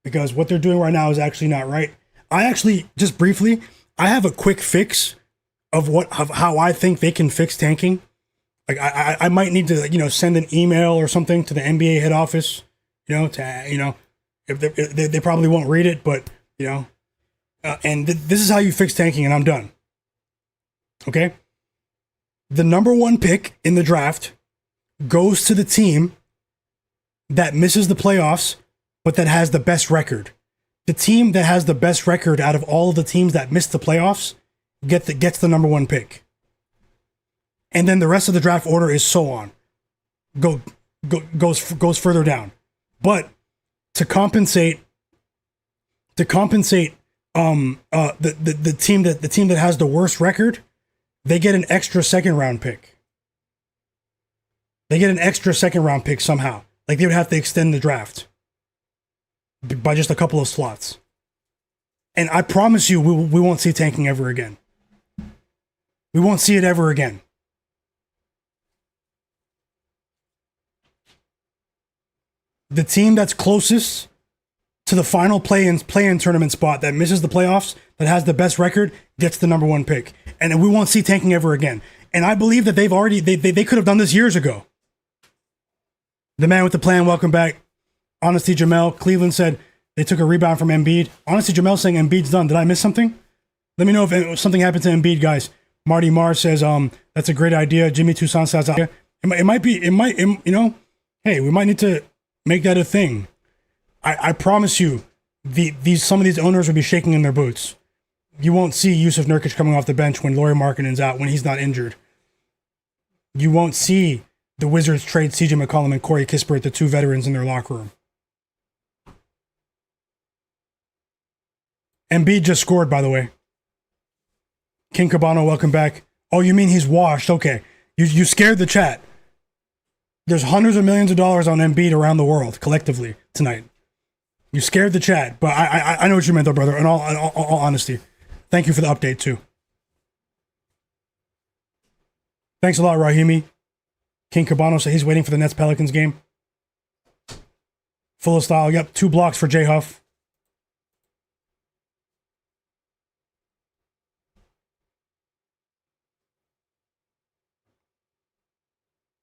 because what they're doing right now is actually not right. I actually, just briefly, I have a quick fix of how I think they can fix tanking. Like I might need to send an email or something to the NBA head office. If they probably won't read it, but this is how you fix tanking, and I'm done. Okay, the number one pick in the draft goes to the team that misses the playoffs, but that has the best record. The team that has the best record out of all of the teams that missed the playoffs gets the number one pick. And then the rest of the draft order is so on. Goes further down. But to compensate the team that has the worst record, they get an extra second round pick. They get an extra second round pick somehow. Like they would have to extend the draft by just a couple of slots. And I promise you, we won't see tanking ever again. We won't see it ever again. The team that's closest to the final play-in tournament spot that misses the playoffs, that has the best record, gets the number one pick. And we won't see tanking ever again. And I believe that they could have done this years ago. The man with the plan, welcome back. Honesty Jamel, Cleveland said they took a rebound from Embiid. Honesty Jamel saying Embiid's done. Did I miss something? Let me know if something happened to Embiid, guys. Marty Marr says, that's a great idea. Jimmy Toussaint says, it might be, hey, we might need to make that a thing. I promise you, some of these owners will be shaking in their boots. You won't see Yusuf Nurkic coming off the bench when Lauri Markkanen's out, when he's not injured. You won't see the Wizards trade CJ McCollum and Corey Kispert, the two veterans in their locker room. Embiid just scored, by the way. King Cabano, welcome back. Oh, you mean he's washed? Okay. You scared the chat. There's hundreds of millions of dollars on Embiid around the world, collectively, tonight. You scared the chat, but I know what you meant, though, brother, in all honesty. Thank you for the update, too. Thanks a lot, Rahimi. King Cabano said he's waiting for the Nets-Pelicans game. Full of style. Yep, 2 blocks for J. Huff.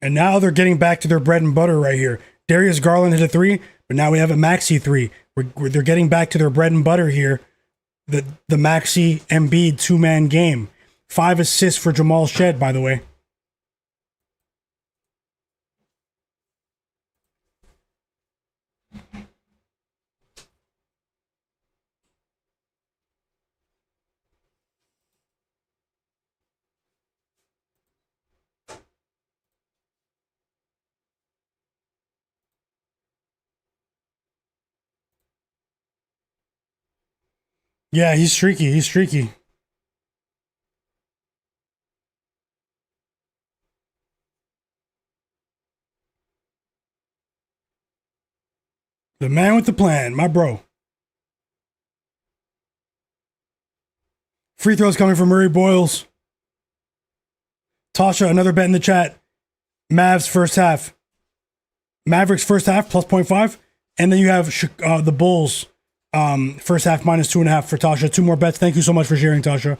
And now they're getting back to their bread and butter right here. Darius Garland hit a 3, but now we have a Maxey 3. They're getting back to their bread and butter here. The Maxey Embiid 2-man game. 5 assists for Jamal Shed, by the way. Yeah, he's streaky. He's streaky. The man with the plan, my bro. Free throws coming from Murray Boyles. Tasha, another bet in the chat. Mavs first half. Mavericks first half plus 0.5. And then you have the Bulls first half minus 2.5 for Tasha. 2 more bets. Thank you so much for sharing, Tasha.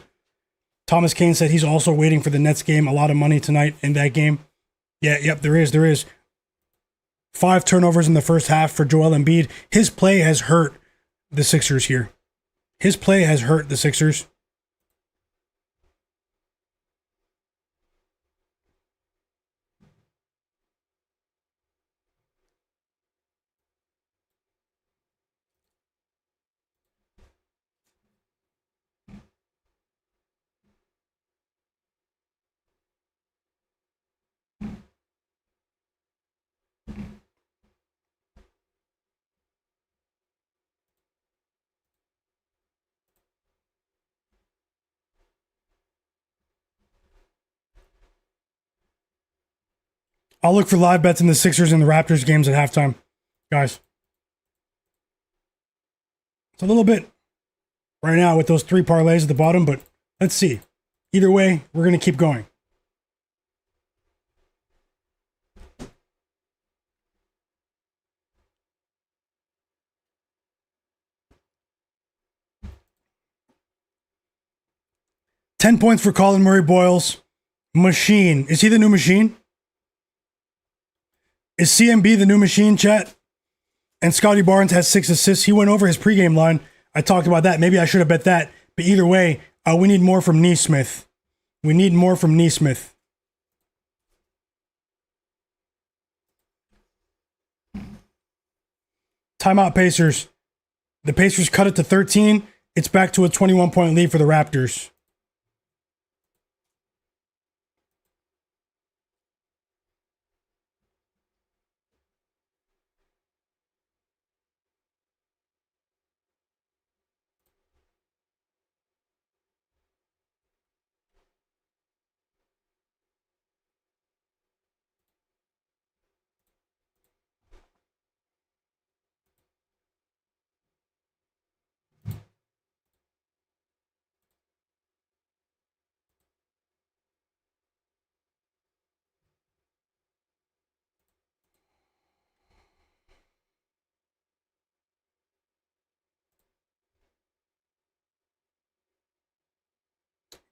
Thomas Kane said he's also waiting for the Nets game. A lot of money tonight in that game. Yeah, yep, there is. 5 turnovers in the first half for Joel Embiid. His play has hurt the Sixers here. His play has hurt the Sixers. I'll look for live bets in the Sixers and the Raptors games at halftime, guys. It's a little bit right now with those 3 parlays at the bottom, but let's see. Either way, we're going to keep going. $10 points for Colin Murray Boyles. Machine. Is he the new machine? Is CMB the new machine, chat? And Scottie Barnes has 6 assists. He went over his pregame line. I talked about that. Maybe I should have bet that. But either way, we need more from Neesmith. We need more from Neesmith. Timeout Pacers. The Pacers cut it to 13. It's back to a 21-point lead for the Raptors.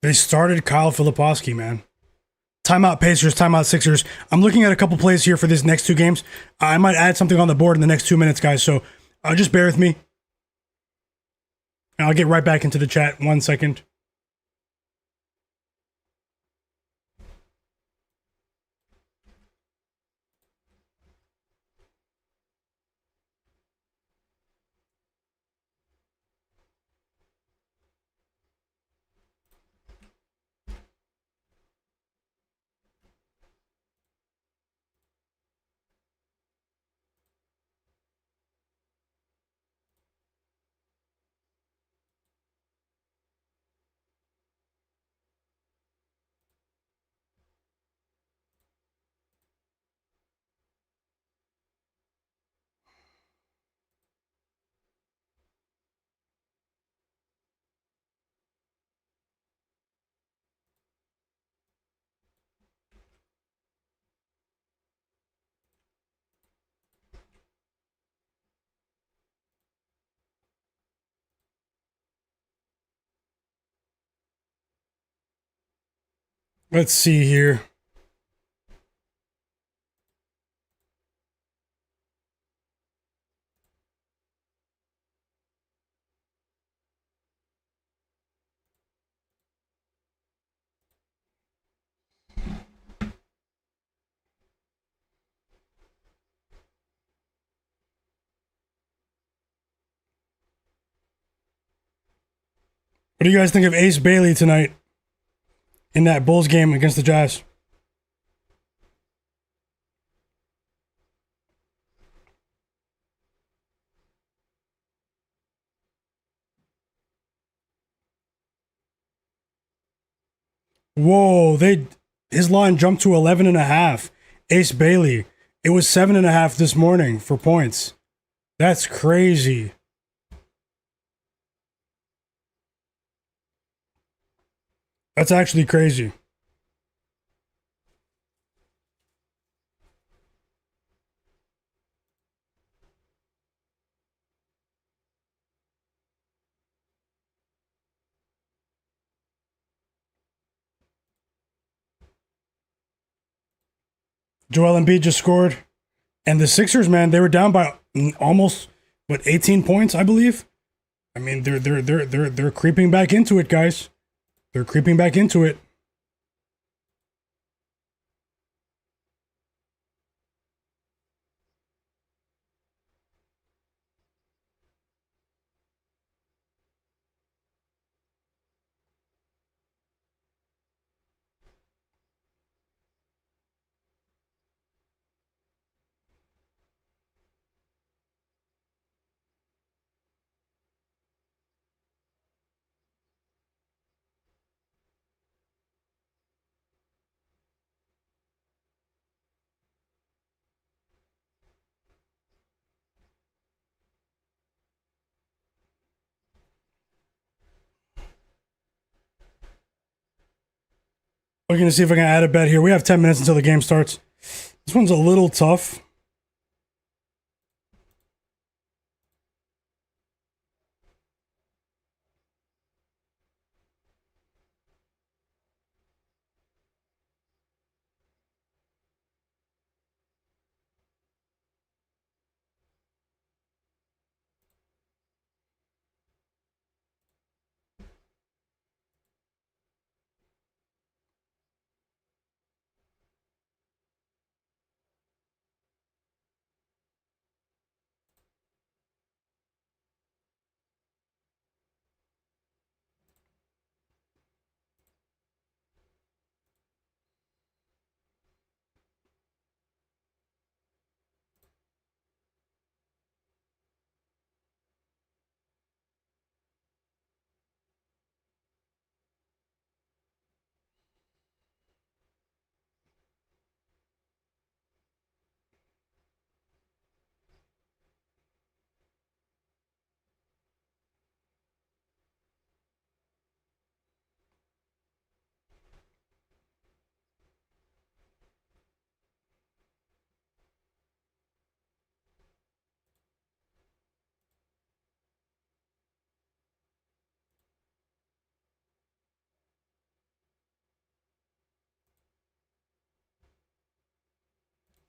They started Kyle Filipowski, man. Timeout Pacers, timeout Sixers. I'm looking at a couple plays here for these next 2 games. I might add something on the board in the next 2 minutes, guys. So just bear with me. And I'll get right back into the chat. 1 second. Let's see here. What do you guys think of Ace Bailey tonight in that Bulls game against the Jazz? Whoa, his line jumped to 11.5. Ace Bailey. It was 7.5 this morning for points. That's crazy. That's actually crazy. Joel Embiid just scored. And the Sixers, man, they were down by almost 18 points, I believe. I mean, they're creeping back into it, guys. They're creeping back into it. We're going to see if I can add a bet here. We have 10 minutes until the game starts. This one's a little tough.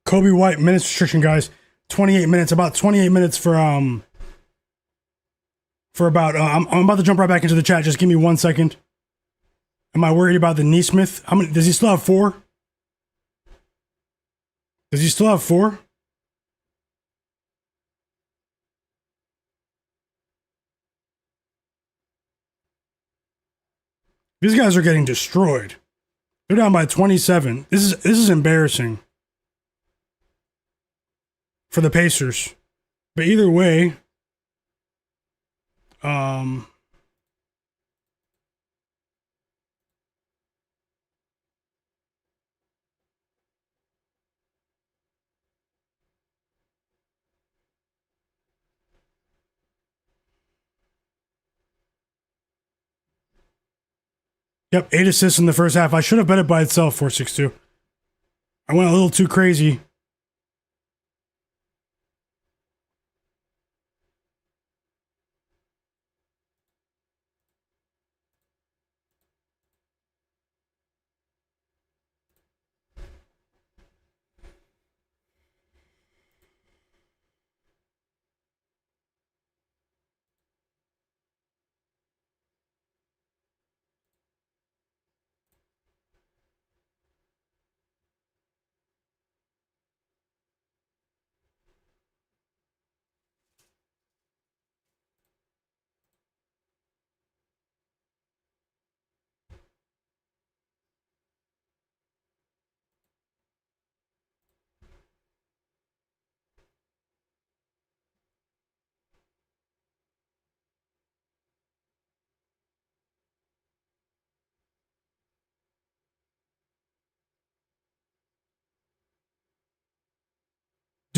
Kobe White minutes restriction, guys. 28 minutes. About 28 minutes for about. I'm about to jump right back into the chat. Just give me 1 second. Am I worried about the Neesmith? How many does he still have? 4? Does he still have 4? These guys are getting destroyed. They're down by 27. This is embarrassing for the Pacers. But either way, yep, 8 assists in the first half. I should have bet it by itself, 462. I went a little too crazy.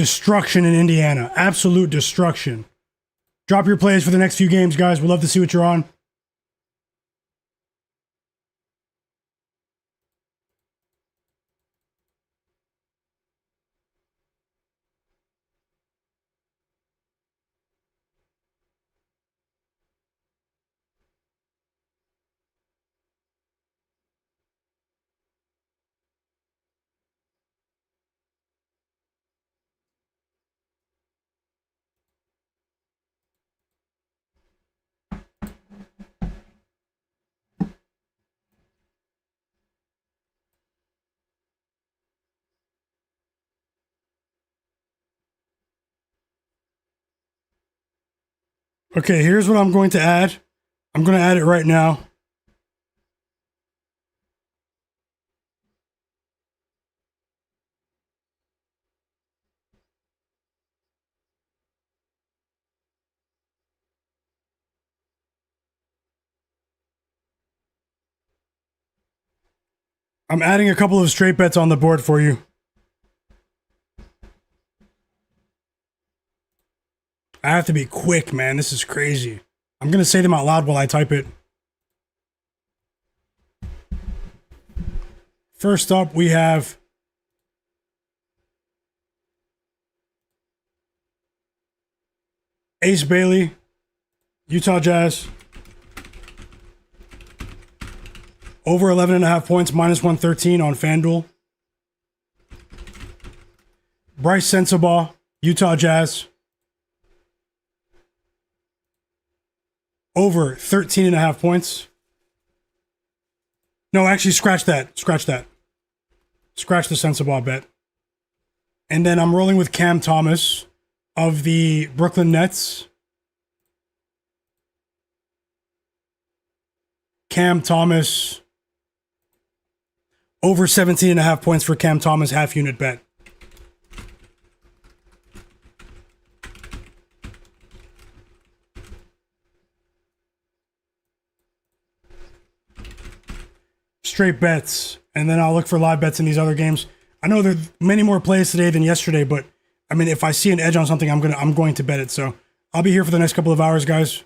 Destruction in Indiana. Absolute destruction. Drop your plays for the next few games, guys. We'd love to see what you're on. Okay, here's what I'm going to add. I'm going to add it right now. I'm adding a couple of straight bets on the board for you. I have to be quick, man. This is crazy. I'm going to say them out loud while I type it. First up, we have Ace Bailey, Utah Jazz. Over 11.5 points, minus 113 on FanDuel. Bryce Sensabaugh, Utah Jazz. Over 13.5 points. No, actually, scratch that. Scratch that. Scratch the Sensabaugh bet. And then I'm rolling with Cam Thomas of the Brooklyn Nets. Cam Thomas. Over 17.5 points for Cam Thomas, half unit bet. Straight bets, and then I'll look for live bets in these other games. I know there are many more plays today than yesterday, but I mean, if I see an edge on something, I'm going to bet it. So I'll be here for the next couple of hours, guys.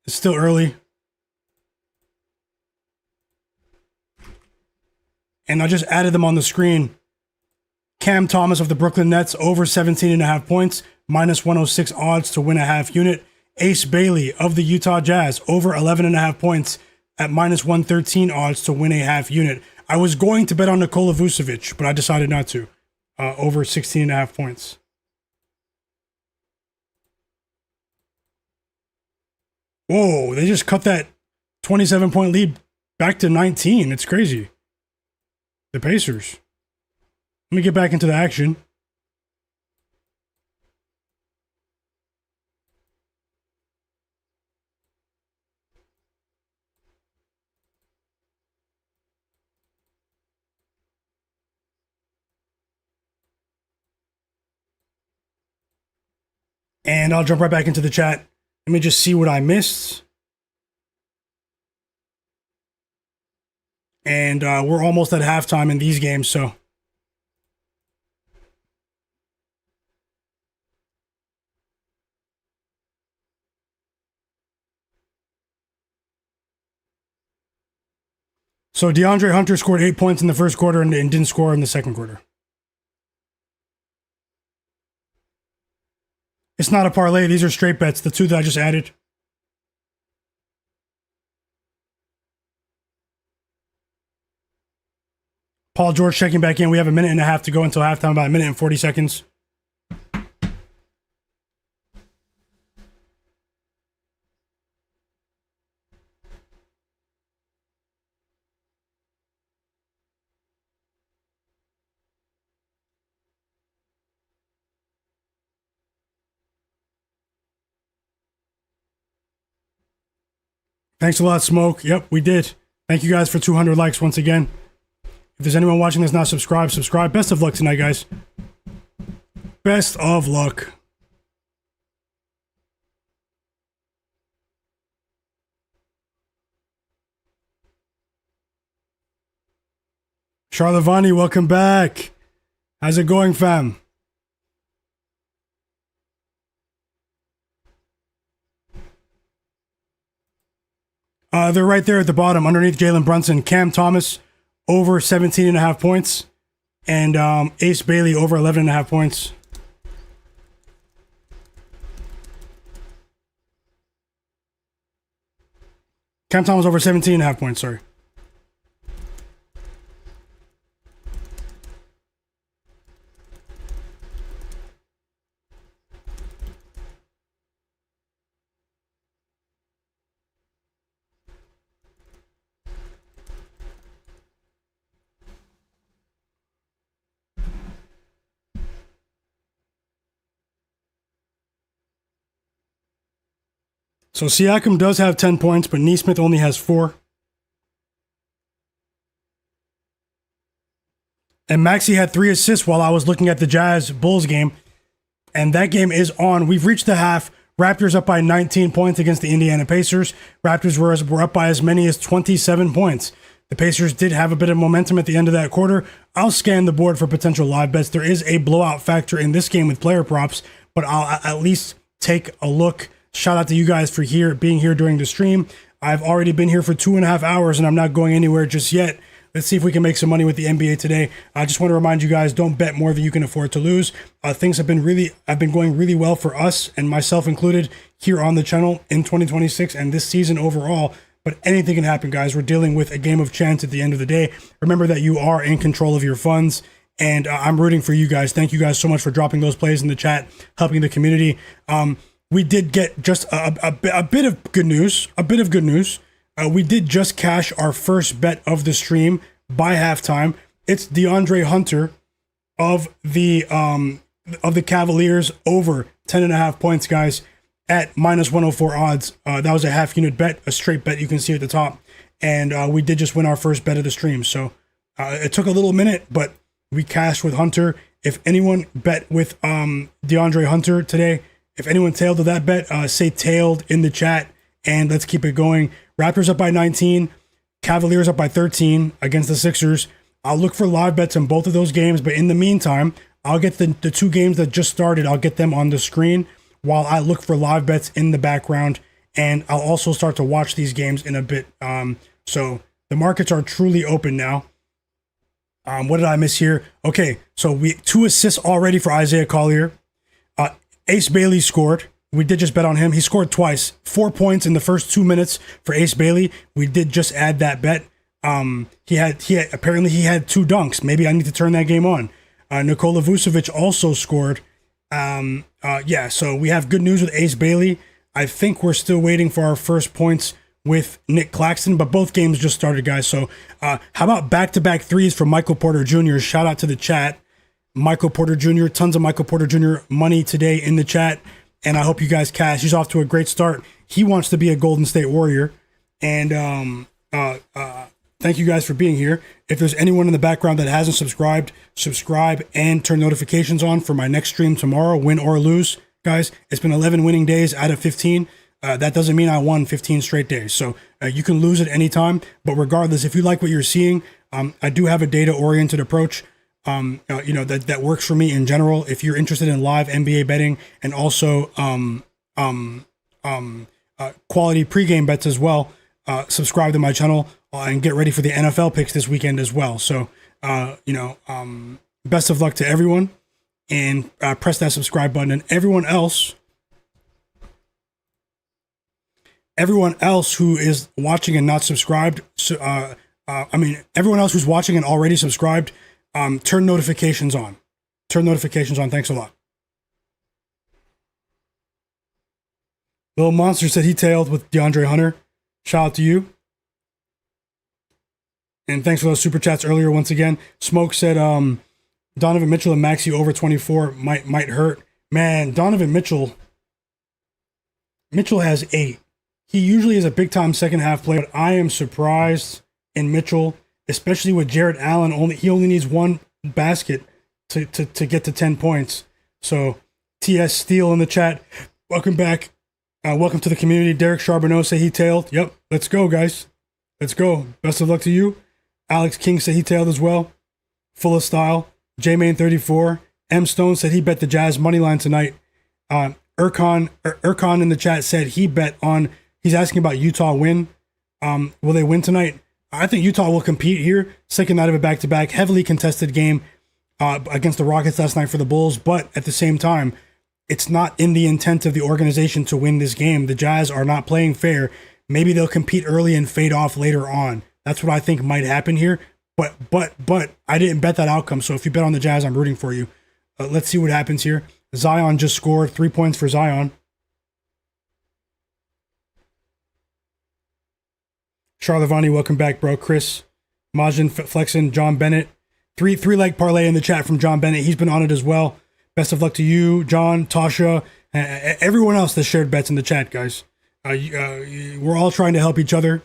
It's still early. And I just added them on the screen. Cam Thomas of the Brooklyn Nets, over 17.5 points, minus 106 odds to win a half unit. Ace Bailey of the Utah Jazz, over 11.5 points at minus 113 odds to win a half unit. I was going to bet on Nikola Vucevic, but I decided not to. Over 16.5 points. Whoa, they just cut that 27-point lead back to 19. It's crazy. The Pacers. Let me get back into the action. And I'll jump right back into the chat. Let me just see what I missed. And we're almost at halftime in these games, so. So DeAndre Hunter scored 8 points in the first quarter and didn't score in the second quarter. It's not a parlay. These are straight bets, the two that I just added. Paul George checking back in. We have a minute and a half to go until halftime, about a minute and 40 seconds. Thanks a lot, Smoke. Yep, we did. Thank you guys for 200 likes once again. If there's anyone watching that's not subscribed, subscribe. Best of luck tonight, guys. Best of luck. Charlavani, welcome back. How's it going, fam? They're right there at the bottom underneath Jalen Brunson. Cam Thomas over 17.5 points. And Ace Bailey over 11.5 points. Cam Thomas over 17.5 points, sorry. So Siakam does have 10 points, but Nesmith only has 4. And Maxey had 3 assists while I was looking at the Jazz Bulls game. And that game is on. We've reached the half. Raptors up by 19 points against the Indiana Pacers. Raptors were up by as many as 27 points. The Pacers did have a bit of momentum at the end of that quarter. I'll scan the board for potential live bets. There is a blowout factor in this game with player props, but I'll at least take a look. Shout out to you guys for being here during the stream. I've already been here for 2.5 hours and I'm not going anywhere just yet. Let's see if we can make some money with the NBA today. I just want to remind you guys, don't bet more than you can afford to lose. Things have been going really well for us and myself included here on the channel in 2026 and this season overall. But anything can happen, guys. We're dealing with a game of chance at the end of the day. Remember that you are in control of your funds. And I'm rooting for you guys. Thank you guys so much for dropping those plays in the chat, helping the community. We did get just a bit of good news. We did just cash our first bet of the stream by halftime. It's DeAndre Hunter of the Cavaliers over 10.5 points, guys, at minus 104 odds. That was a half unit bet, a straight bet you can see at the top. And we did just win our first bet of the stream. So it took a little minute, but we cashed with Hunter. If anyone bet with DeAndre Hunter today, if anyone tailed to that bet, say tailed in the chat, and let's keep it going. Raptors up by 19, Cavaliers up by 13 against the Sixers. I'll look for live bets in both of those games, but in the meantime, I'll get the 2 games that just started, I'll get them on the screen while I look for live bets in the background, and I'll also start to watch these games in a bit. So the markets are truly open now. What did I miss here? Okay, so 2 assists already for Isaiah Collier. Ace Bailey scored. We did just bet on him. He scored twice. 4 points in the first 2 minutes for Ace Bailey. We did just add that bet. He had apparently he had 2 dunks. Maybe I need to turn that game on. Nikola Vucevic also scored. So we have good news with Ace Bailey. I think we're still waiting for our first points with Nick Claxton, but both games just started, guys. So how about back-to-back threes from Michael Porter Jr.? Shout out to the chat. Michael Porter Jr., tons of Michael Porter Jr. money today in the chat, and I hope you guys cash. He's off to a great start. He wants to be a Golden State Warrior, and thank you guys for being here. If there's anyone in the background that hasn't subscribed, subscribe and turn notifications on for my next stream tomorrow, win or lose. Guys, it's been 11 winning days out of 15. That doesn't mean I won 15 straight days, so you can lose at any time, but regardless, if you like what you're seeing, I do have a data-oriented approach. That works for me in general. If you're interested in live NBA betting and also quality pregame bets as well, subscribe to my channel and get ready for the NFL picks this weekend as well. So, best of luck to everyone, and press that subscribe button. And everyone else who is watching and not subscribed, everyone else who's watching and already subscribed, turn notifications on. Thanks a lot. Little Monster said he tailed with DeAndre Hunter. Shout out to you. And thanks for those super chats earlier once again. Smoke said Donovan Mitchell and Maxey over 24 might hurt. Man, Donovan Mitchell has 8. He usually is a big time second half player, but I am surprised in Mitchell, especially with Jared Allen. He only needs 1 basket to get to 10 points. So TS Steele in the chat, welcome back. Welcome to the community. Derek Charbonneau say he tailed. Yep, let's go, guys. Let's go. Best of luck to you. Alex King said he tailed as well. Full of style. J-Main34. M Stone said he bet the Jazz money line tonight. Erkan in the chat said he bet on. He's asking about Utah win. Will they win tonight? I think Utah will compete here. Second night of a back-to-back, heavily contested game against the Rockets last night for the Bulls. But at the same time, it's not in the intent of the organization to win this game. The Jazz are not playing fair. Maybe they'll compete early and fade off later on. That's what I think might happen here. But I didn't bet that outcome. So if you bet on the Jazz, I'm rooting for you. Let's see what happens here. Zion just scored 3 points for Zion. Charlavani, welcome back, bro. Chris, Majin, Flexen, John Bennett. Three-leg parlay in the chat from John Bennett. He's been on it as well. Best of luck to you, John, Tasha, everyone else that shared bets in the chat, guys. We're all trying to help each other.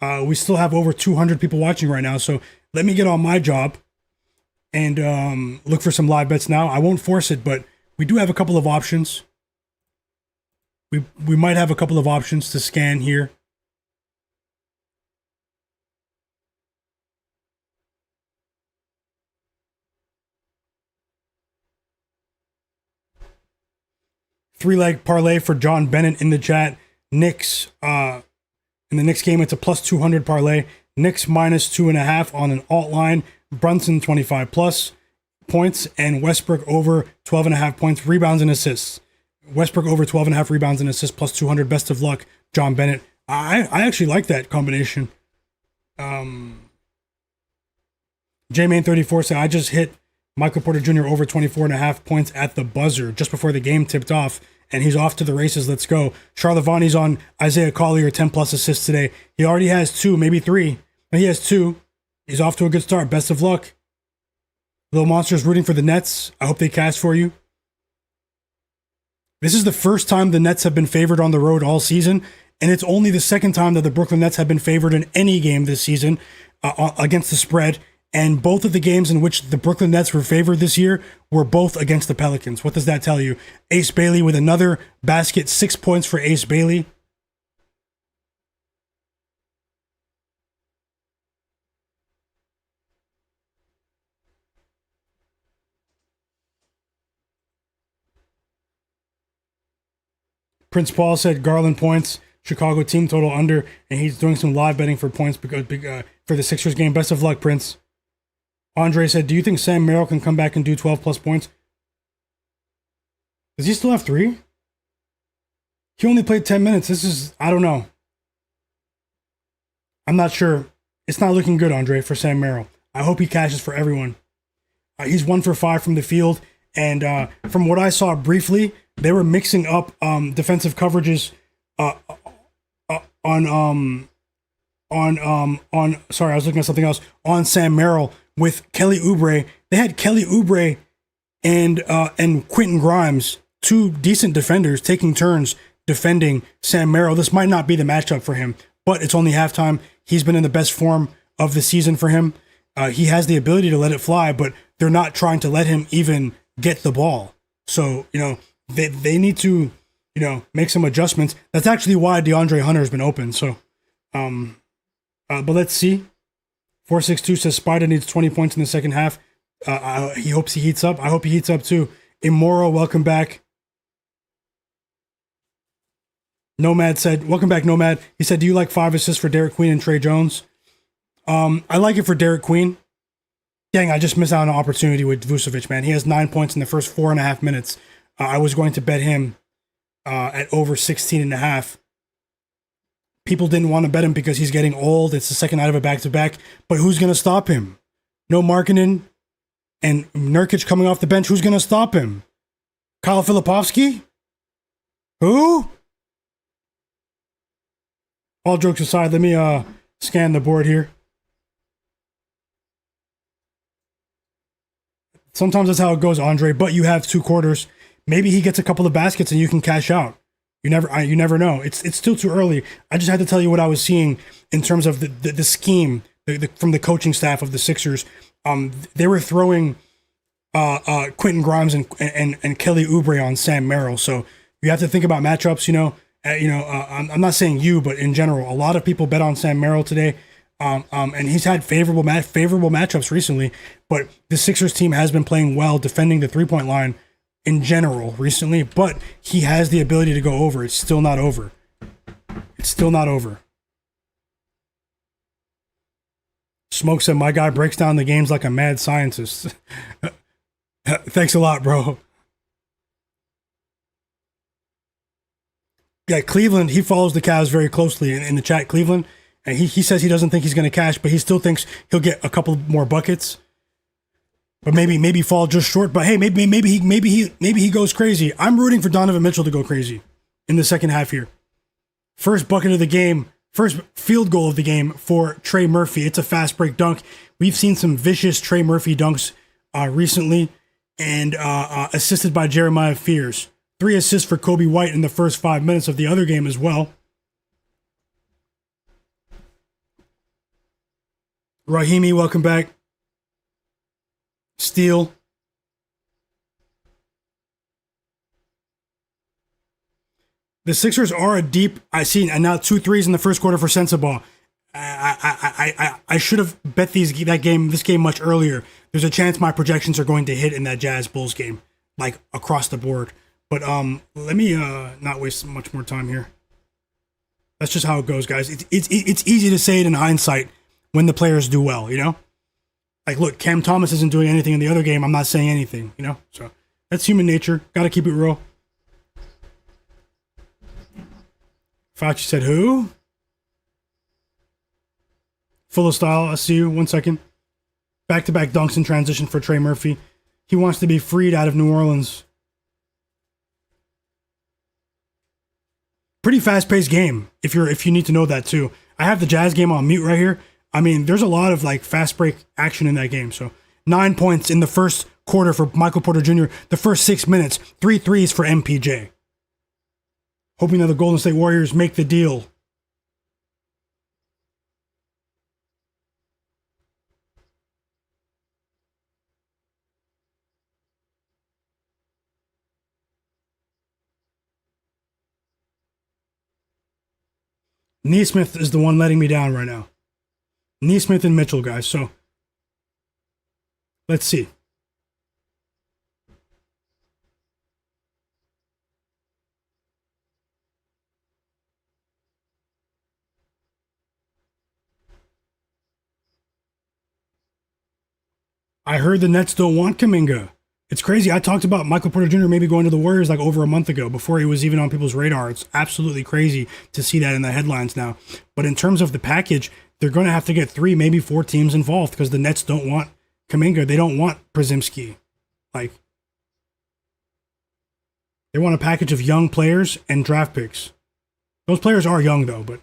We still have over 200 people watching right now, so let me get on my job and look for some live bets now. I won't force it, but we do have a couple of options. We might have a couple of options to scan here. Three-leg parlay for John Bennett in the chat. Knicks, in the Knicks game, it's a plus 200 parlay. Knicks minus 2.5 on an alt line. Brunson 25 plus points and Westbrook over 12.5 points, rebounds and assists. Westbrook over 12.5 rebounds and assists plus 200. Best of luck, John Bennett. I actually like that combination. J-Main34 said, I just hit Michael Porter Jr. over 24.5 points at the buzzer just before the game tipped off, and he's off to the races. Let's go. Charlavani's on Isaiah Collier, 10 plus assists today. He already has 2, maybe 3. But he has 2. He's off to a good start. Best of luck. Little Monster's rooting for the Nets. I hope they cash for you. This is the first time the Nets have been favored on the road all season, and it's only the second time that the Brooklyn Nets have been favored in any game this season against the spread. And both of the games in which the Brooklyn Nets were favored this year were both against the Pelicans. What does that tell you? Ace Bailey with another basket, 6 points for Ace Bailey. Prince Paul said Garland points, Chicago team total under, and he's doing some live betting for points because for the Sixers game. Best of luck, Prince. Andre said, do you think Sam Merrill can come back and do 12 plus points? Does he still have 3? He only played 10 minutes. This is, I don't know. I'm not sure. It's not looking good, Andre, for Sam Merrill. I hope he cashes for everyone. He's 1 for 5 from the field. And from what I saw briefly, they were mixing up defensive coverages on sorry, I was looking at something else, on Sam Merrill with Kelly Oubre. They had Kelly Oubre and Quentin Grimes, 2 decent defenders, taking turns defending Sam Merrill. This might not be the matchup for him, but it's only halftime. He's been in the best form of the season for him. He has the ability to let it fly, but they're not trying to let him even get the ball. So, they need to, make some adjustments. That's actually why DeAndre Hunter has been open. So, but let's see. 462 says Spider needs 20 points in the second half. He hopes he heats up. I hope he heats up too. Immoro, welcome back. Nomad said, welcome back, Nomad. He said, do you like 5 assists for Derek Queen and Trey Jones? I like it for Derek Queen. Dang, I just missed out on an opportunity with Vucevic, man. He has 9 points in the first 4.5 minutes. I was going to bet him at over 16.5. People didn't want to bet him because he's getting old. It's the second night of a back-to-back. But who's going to stop him? No Markkanen and Nurkic coming off the bench. Who's going to stop him? Kyle Filipovsky? Who? All jokes aside, let me scan the board here. Sometimes that's how it goes, Andre, but you have 2 quarters. Maybe he gets a couple of baskets and you can cash out. You never know. It's still too early. I just had to tell you what I was seeing in terms of the scheme from the coaching staff of the Sixers. They were throwing Quentin Grimes and Kelly Oubre on Sam Merrill. So you have to think about matchups. I'm not saying you, but in general, a lot of people bet on Sam Merrill today. And he's had favorable matchups recently. But the Sixers team has been playing well, defending the 3-point line in general recently, but he has the ability to go over. It's still not over. Smoke said my guy breaks down the games like a mad scientist. Thanks a lot, bro. Yeah, Cleveland, he follows the Cavs very closely in the chat, Cleveland. And he says he doesn't think he's going to cash, but he still thinks he'll get a couple more buckets. But maybe fall just short. But hey, maybe he goes crazy. I'm rooting for Donovan Mitchell to go crazy in the second half here. First bucket of the game, first field goal of the game for Trey Murphy. It's a fast break dunk. We've seen some vicious Trey Murphy dunks recently, and assisted by Jeremiah Fears. 3 assists for Kobe White in the first 5 minutes of the other game as well. Rahimi, welcome back. Steal. The Sixers are a deep. I see, and now 2 threes in the first quarter for Sensabaugh. I should have bet this game much earlier. There's a chance my projections are going to hit in that Jazz Bulls game, like across the board. But let me not waste much more time here. That's just how it goes, guys. It's easy to say it in hindsight when the players do well, you know? Like, look, Cam Thomas isn't doing anything in the other game. I'm not saying anything, you know? So that's human nature. Got to keep it real. Fauci said who? Full of style. I see you. 1 second. Back-to-back dunks in transition for Trey Murphy. He wants to be freed out of New Orleans. Pretty fast-paced game, if you need to know that too. I have the Jazz game on mute right here. I mean, there's a lot of like fast break action in that game. So 9 points in the first quarter for Michael Porter Jr. The first 6 minutes, 3 threes for MPJ. Hoping that the Golden State Warriors make the deal. Neesmith is the one letting me down right now. Neesmith and Mitchell, guys. So let's see. I heard the Nets don't want Kuminga. It's crazy. I talked about Michael Porter Jr. maybe going to the Warriors like over a month ago before he was even on people's radar. It's absolutely crazy to see that in the headlines now. But in terms of the package, they're going to have to get 3, maybe 4 teams involved because the Nets don't want Kuminga. They don't want Przemski. Like, they want a package of young players and draft picks. Those players are young though, but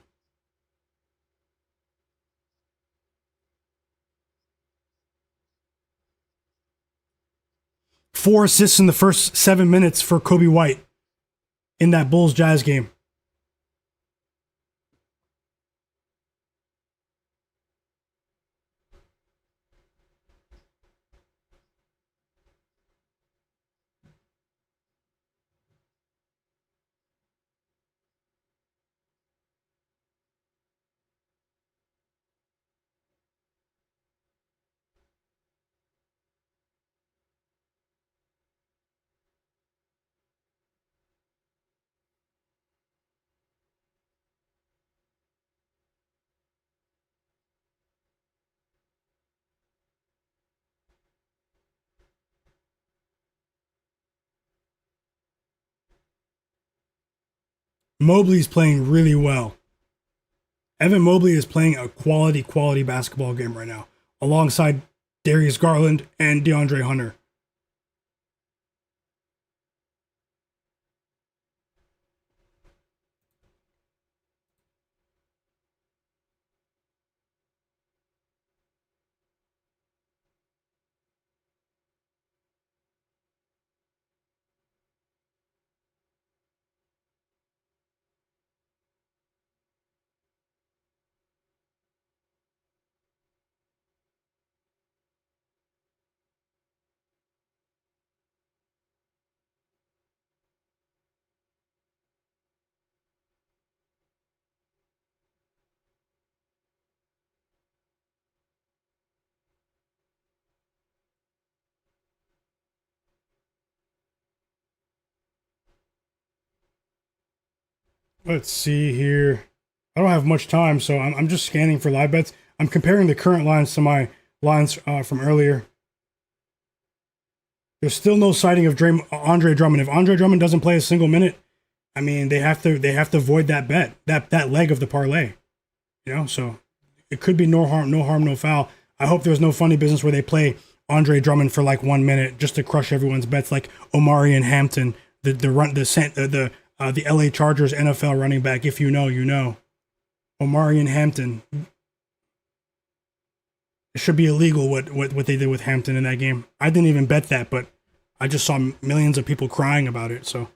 4 assists in the first 7 minutes for Kobe White in that Bulls Jazz game. Mobley's playing really well. Evan Mobley is playing a quality basketball game right now, alongside Darius Garland and DeAndre Hunter. Let's see here. I don't have much time, so I'm just scanning for live bets. I'm comparing the current lines to my lines from earlier. There's still no sighting of Andre Drummond. If Andre Drummond doesn't play a single minute, I mean, they have to void that bet, that leg of the parlay. So it could be no harm, no foul. I hope there's no funny business where they play Andre Drummond for like 1 minute just to crush everyone's bets, like Omari and Hampton, the LA Chargers NFL running back. If you know, you know. Omari and Hampton. It should be illegal what they did with Hampton in that game. I didn't even bet that, but I just saw millions of people crying about it. So.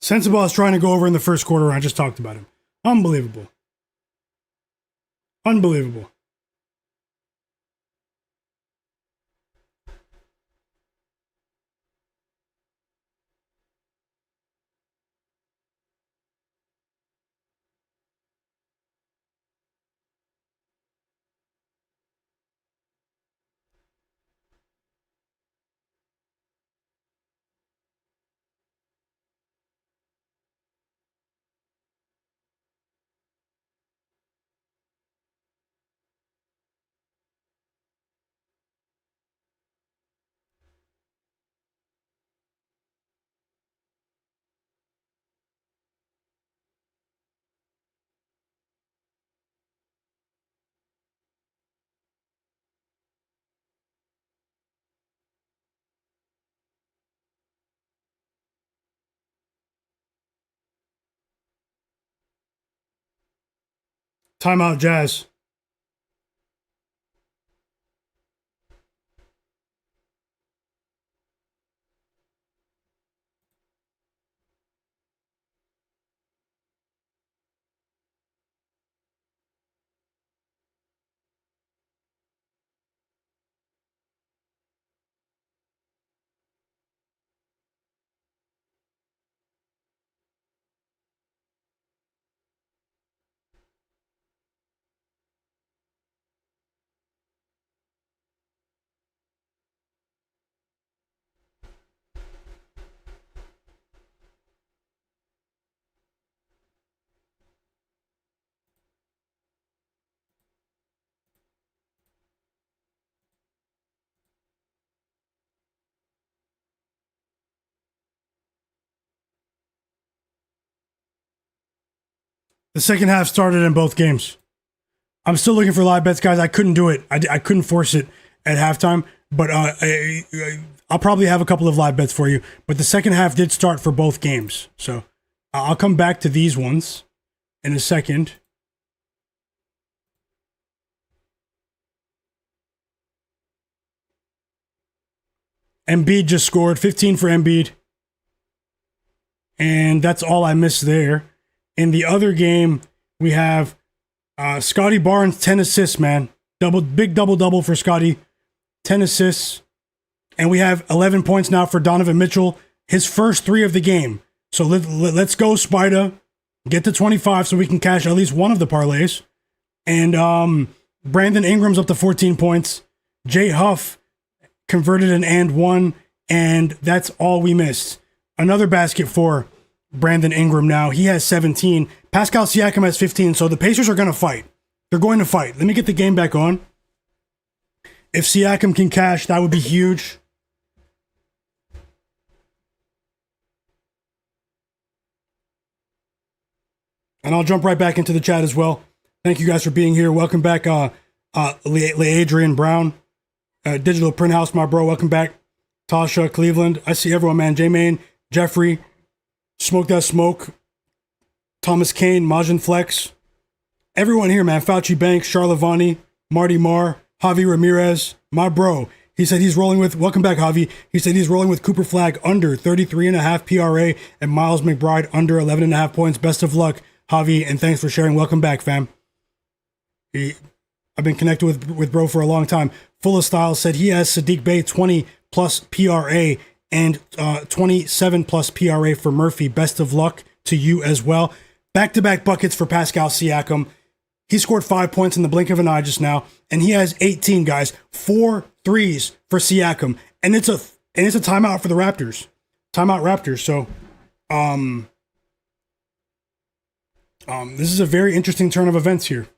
Sensabaugh is trying to go over in the first quarter. I just talked about him. Unbelievable. Unbelievable. Timeout, Jazz. The second half started in both games. I'm still looking for live bets, guys. I couldn't do it. I couldn't force it at halftime, but I'll probably have a couple of live bets for you. But the second half did start for both games. So I'll come back to these ones in a second. Embiid just scored 15 for Embiid. And that's all I missed there. In the other game, we have Scottie Barnes, 10 assists, man. Big double-double for Scottie. 10 assists. And we have 11 points now for Donovan Mitchell. His first 3 of the game. So let's go, Spider. Get to 25 so we can cash at least one of the parlays. And Brandon Ingram's up to 14 points. Jay Huff converted an and one. And that's all we missed. Another basket for Brandon Ingram now. He has 17. Pascal Siakam has 15. So the Pacers are going to fight. They're going to fight. Let me get the game back on. If Siakam can cash, that would be huge. And I'll jump right back into the chat as well. Thank you guys for being here. Welcome back, Adrian Brown. Digital Print House, my bro. Welcome back. Tasha, Cleveland. I see everyone, man. J-Main, Jeffrey, Smoke That Smoke, Thomas Kane, Majin Flex. Everyone here, man. Fauci Banks, Charlavani, Marty Marr, Javi Ramirez, my bro. He said he's rolling with, welcome back, Javi. He said he's rolling with Cooper Flagg under 33.5 PRA and Miles McBride under 11.5 points. Best of luck, Javi, and thanks for sharing. Welcome back, fam. I've been connected with bro for a long time. Full of Style said he has Sadiq Bey 20 plus PRA and 27 plus PRA for Murphy. Best of luck to you as well. Back-to-back buckets for Pascal Siakam. He scored 5 points in the blink of an eye just now, and he has 18 guys, 4 threes for Siakam, and it's a timeout for the Raptors. Timeout Raptors. So, this is a very interesting turn of events here.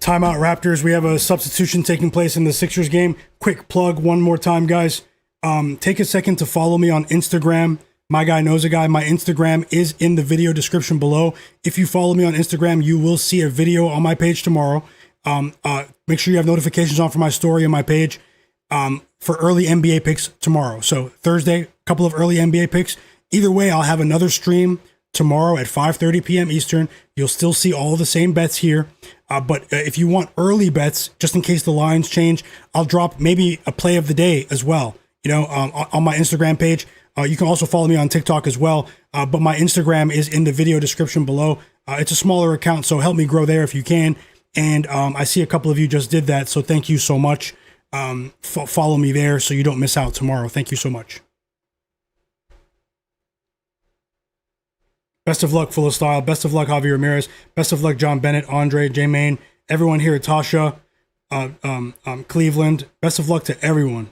Timeout Raptors. We have a substitution taking place in the Sixers game. Quick plug one more time, guys. Take a second to follow me on Instagram. Myguyknowsaguy. My Instagram is in the video description below. If you follow me on Instagram, you will see a video on my page tomorrow. Make sure you have notifications on for my story on my page for early NBA picks tomorrow. So Thursday, a couple of early NBA picks. Either way, I'll have another stream tomorrow at 5:30 p.m. Eastern. You'll still see all the same bets here. But if you want early bets, just in case the lines change, I'll drop maybe a play of the day as well, on my Instagram page. You can also follow me on TikTok as well. But my Instagram is in the video description below. It's a smaller account, so help me grow there if you can. And I see a couple of you just did that, so thank you so much. Follow me there so you don't miss out tomorrow. Thank you so much. Best of luck, Full of Style. Best of luck, Javi Ramirez. Best of luck, John Bennett, Andre, J-Main, everyone here, Tasha, Cleveland. Best of luck to everyone.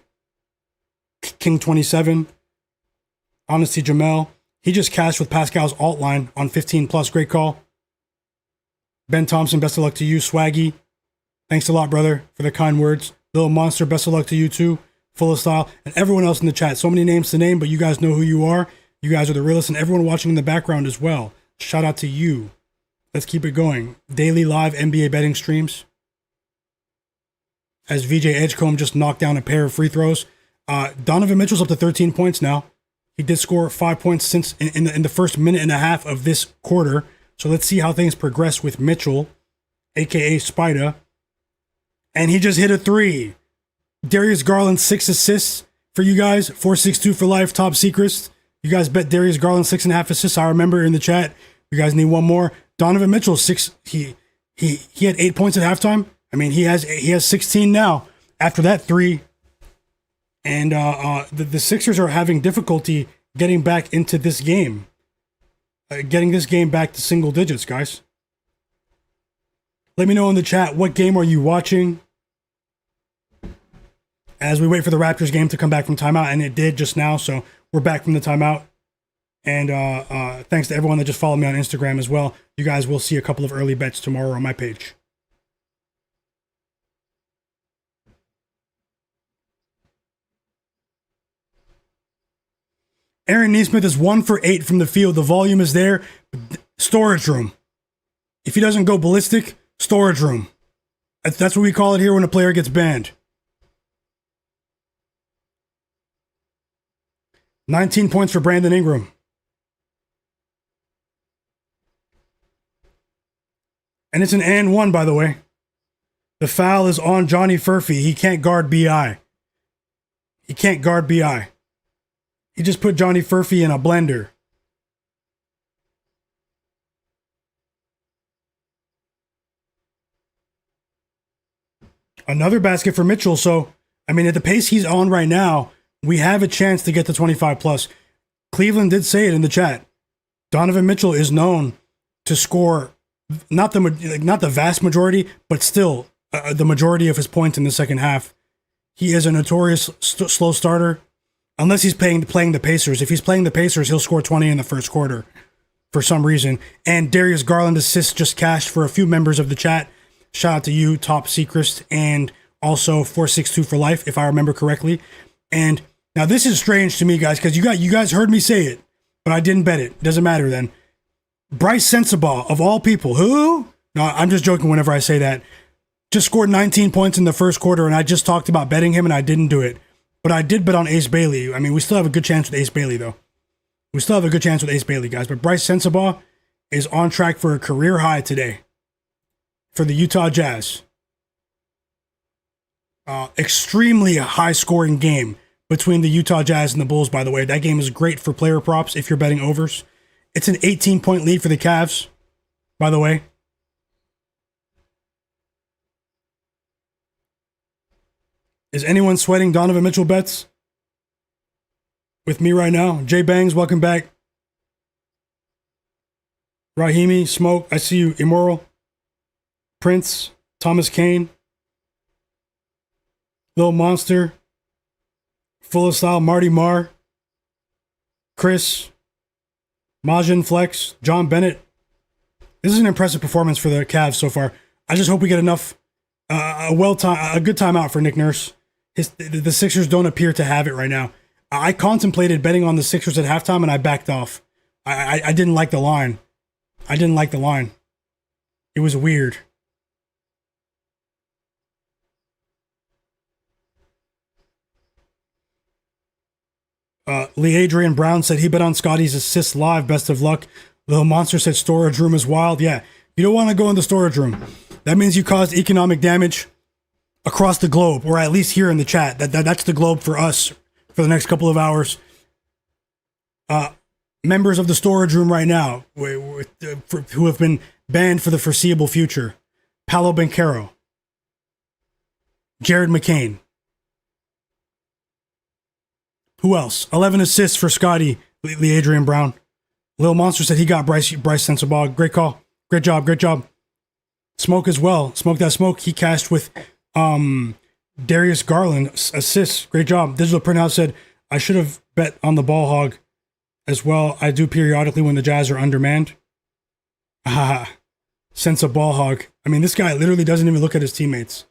King27, Honesty Jamel. He just cashed with Pascal's alt line on 15 plus. Great call. Ben Thompson, best of luck to you. Swaggy, thanks a lot, brother, for the kind words. Little Monster, best of luck to you too. Full of Style. And everyone else in the chat. So many names to name, but you guys know who you are. You guys are the realest, and everyone watching in the background as well. Shout out to you. Let's keep it going. Daily live NBA betting streams. As VJ Edgecombe just knocked down a pair of free throws. Donovan Mitchell's up to 13 points now. He did score 5 points since in the first minute and a half of this quarter. So let's see how things progress with Mitchell, a.k.a. Spida. And he just hit a three. Darius Garland, 6 assists for you guys. 462 for life, top secrets. You guys bet Darius Garland 6.5 assists. I remember in the chat. You guys need one more. Donovan Mitchell 6. He had 8 points at halftime. I mean, he has 16 now. After that 3, and the Sixers are having difficulty getting back into this game, getting this game back to single digits, guys. Let me know in the chat, what game are you watching? As we wait for the Raptors game to come back from timeout, and it did just now, so we're back from the timeout. And thanks to everyone that just followed me on Instagram as well. You guys will see a couple of early bets tomorrow on my page. Aaron Neesmith is 1 for 8 from the field. The volume is there. Storage room. If he doesn't go ballistic, storage room. That's what we call it here when a player gets banned. 19 points for Brandon Ingram. And it's an and one, by the way. The foul is on Johnny Furphy. He can't guard BI. He can't guard BI. He just put Johnny Furphy in a blender. Another basket for Mitchell. So, I mean, at the pace he's on right now, we have a chance to get to 25 plus. Cleveland did say it in the chat. Donovan Mitchell is known to score not the vast majority, but still the majority of his points in the second half. He is a notorious slow starter, unless he's playing the Pacers. If he's playing the Pacers, he'll score 20 in the first quarter. for some reason. And Darius Garland assists just cashed for a few members of the chat. Shout out to you, Top Secret, and also 462 for life, if I remember correctly. And now this is strange to me, guys, because you guys heard me say it, but I didn't bet it. Doesn't matter then. Bryce Sensabaugh, of all people, who? No, I'm just joking whenever I say that. Just scored 19 points in the first quarter, and I just talked about betting him, and I didn't do it. But I did bet on Ace Bailey. I mean, we still have a good chance with Ace Bailey, though. We still have a good chance with Ace Bailey, guys. But Bryce Sensabaugh is on track for a career high today for the Utah Jazz. Extremely high-scoring game between the Utah Jazz and the Bulls, by the way. That game is great for player props if you're betting overs. It's an 18-point lead for the Cavs, by the way. Is anyone sweating Donovan Mitchell bets with me right now? Jay Bangs, welcome back. Rahimi, Smoke, I see you. Immoral, Prince, Thomas Kane, Lil Monster, Full of Style, Marty Marr, Chris, Majin Flex, John Bennett. This is an impressive performance for the Cavs so far. I just hope we get enough, a good timeout for Nick Nurse. The Sixers don't appear to have it right now. I contemplated betting on the Sixers at halftime and I backed off. I didn't like the line. It was weird. Lee Adrian Brown said he bet on Scottie's assists live. Best of luck. Little Monster said storage room is wild. Yeah, you don't want to go in the storage room. That means you caused economic damage across the globe, or at least here in the chat. That's the globe for us for the next couple of hours. Members of the storage room right now who have been banned for the foreseeable future. Paolo Banchero, Jared McCain. Who else? 11 assists for Scottie, Lee Adrian Brown. Lil Monster said he got Bryce Sensabaugh. Great call. Great job. Smoke as well. Smoke that smoke. He cashed with Darius Garland assists. Great job. Digital Printout said, I should have bet on the ball hog as well. I do periodically when the Jazz are undermanned. Sense of ball hog. I mean, this guy literally doesn't even look at his teammates.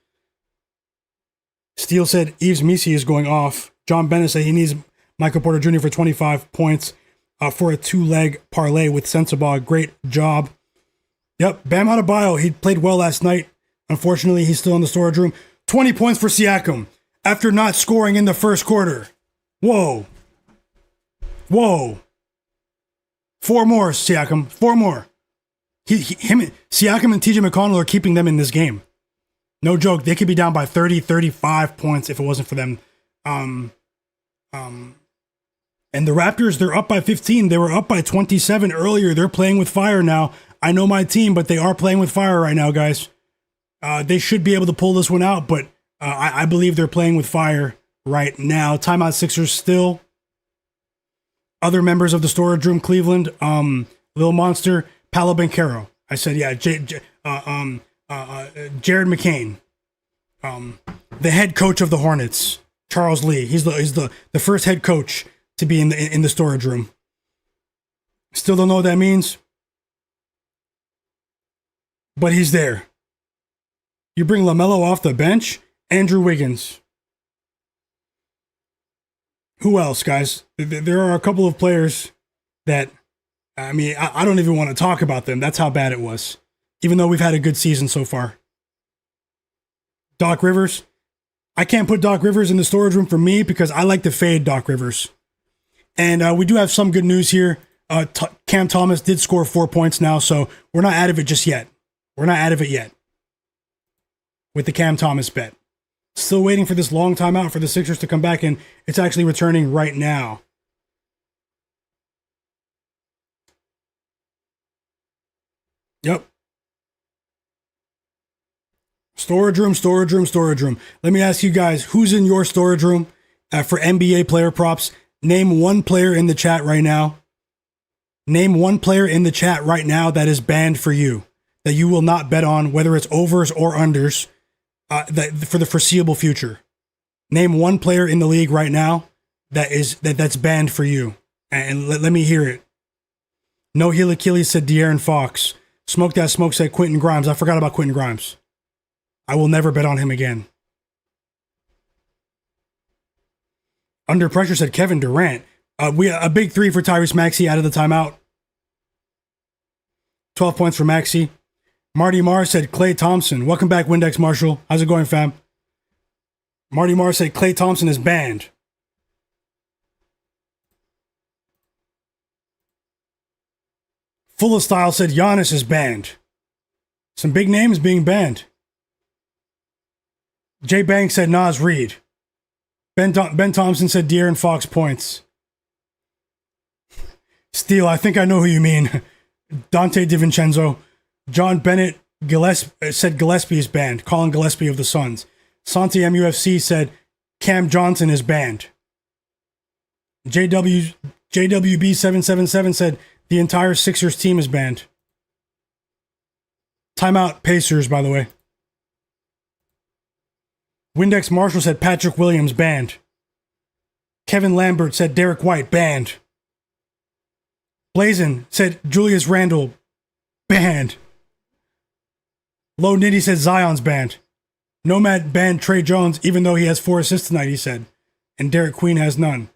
Steele said Yves Missi is going off. John Bennett said he needs Michael Porter Jr. for 25 points for a 2-leg parlay with Sensabaugh. Great job. Yep, Bam Adebayo, he played well last night. Unfortunately, he's still in the storage room. 20 points for Siakam after not scoring in the first quarter. Whoa. 4 more, Siakam. 4 more. Siakam and TJ McConnell are keeping them in this game. No joke. They could be down by 30, 35 points if it wasn't for them. And the Raptors, they're up by 15. They were up by 27 earlier. They're playing with fire now. I know my team, but they are playing with fire right now, guys. They should be able to pull this one out, but I believe they're playing with fire right now. Timeout Sixers still. Other members of the storage room, Cleveland, Lil Monster, Paolo Banchero. I said, yeah, Jared McCain, the head coach of the Hornets, Charles Lee. He's the first head coach to be in the storage room. Still don't know what that means, but he's there. You bring LaMelo off the bench, Andrew Wiggins. Who else, guys? There are a couple of players that, I mean, I don't even want to talk about them. That's how bad it was, even though we've had a good season so far. Doc Rivers. I can't put Doc Rivers in the storage room for me because I like to fade Doc Rivers. And we do have some good news here. Cam Thomas did score 4 points now, so we're not out of it just yet. We're not out of it yet with the Cam Thomas bet. Still waiting for this long timeout for the Sixers to come back, and it's actually returning right now. Yep. Storage room. Let me ask you guys, who's in your storage room for NBA player props? Name one player in the chat right now. Name one player in the chat right now that is banned for you, that you will not bet on, whether it's overs or unders, for the foreseeable future. Name one player in the league right now that's banned for you, and let me hear it. No Heel Achilles said De'Aaron Fox. Smoke That Smoke said Quentin Grimes. I forgot about Quentin Grimes. I will never bet on him again. Under Pressure said Kevin Durant. A big 3 for Tyrese Maxey out of the timeout. 12 points for Maxey. Marty Marr said Klay Thompson. Welcome back, Windex Marshall. How's it going, fam? Marty Marr said Klay Thompson is banned. Full of Style said Giannis is banned. Some big names being banned. Jay Banks said Nas Reed. Ben Thompson said De'Aaron Fox points. Steele, I think I know who you mean. Dante DiVincenzo. John Bennett said Gillespie is banned. Colin Gillespie of the Suns. Santi MUFC said Cam Johnson is banned. JWB777 said the entire Sixers team is banned. Timeout Pacers, by the way. Windex Marshall said Patrick Williams banned. Kevin Lambert said Derek White banned. Blazin said Julius Randle banned. Low Nitty said Zion's banned. Nomad banned Trey Jones even though he has 4 assists tonight, he said. And Derek Queen has none.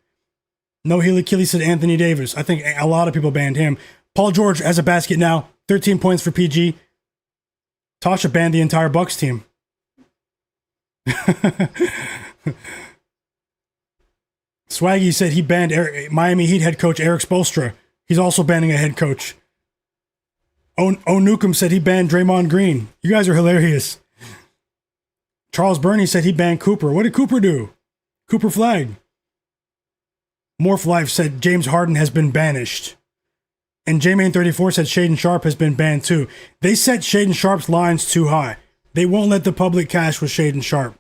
No Heel Achilles said Anthony Davis. I think a lot of people banned him. Paul George has a basket now. 13 points for PG. Tasha banned the entire Bucks team. Swaggy said he banned Miami Heat head coach Eric Spoelstra. He's also banning a head coach. Newcomb said he banned Draymond Green. You guys are hilarious. Charles Burney said he banned Cooper. What did Cooper do? Cooper Flagg. Morph Life said James Harden has been banished. And J-Main34 said Shaden Sharp has been banned too. They set Shaden Sharp's lines too high. They won't let the public cash with Shaden Sharp.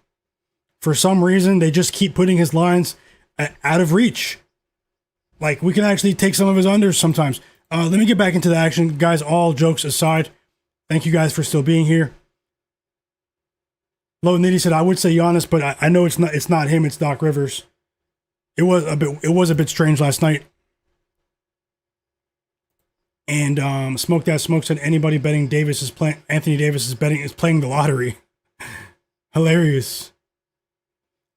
For some reason, they just keep putting his lines out of reach. Like, we can actually take some of his unders sometimes. Let me get back into the action. Guys, all jokes aside, thank you guys for still being here. Low Nitty said, I would say Giannis, but I know it's not him, it's Doc Rivers. It was a bit strange last night. And Smoke That Smoke said anybody betting Anthony Davis is playing the lottery. Hilarious.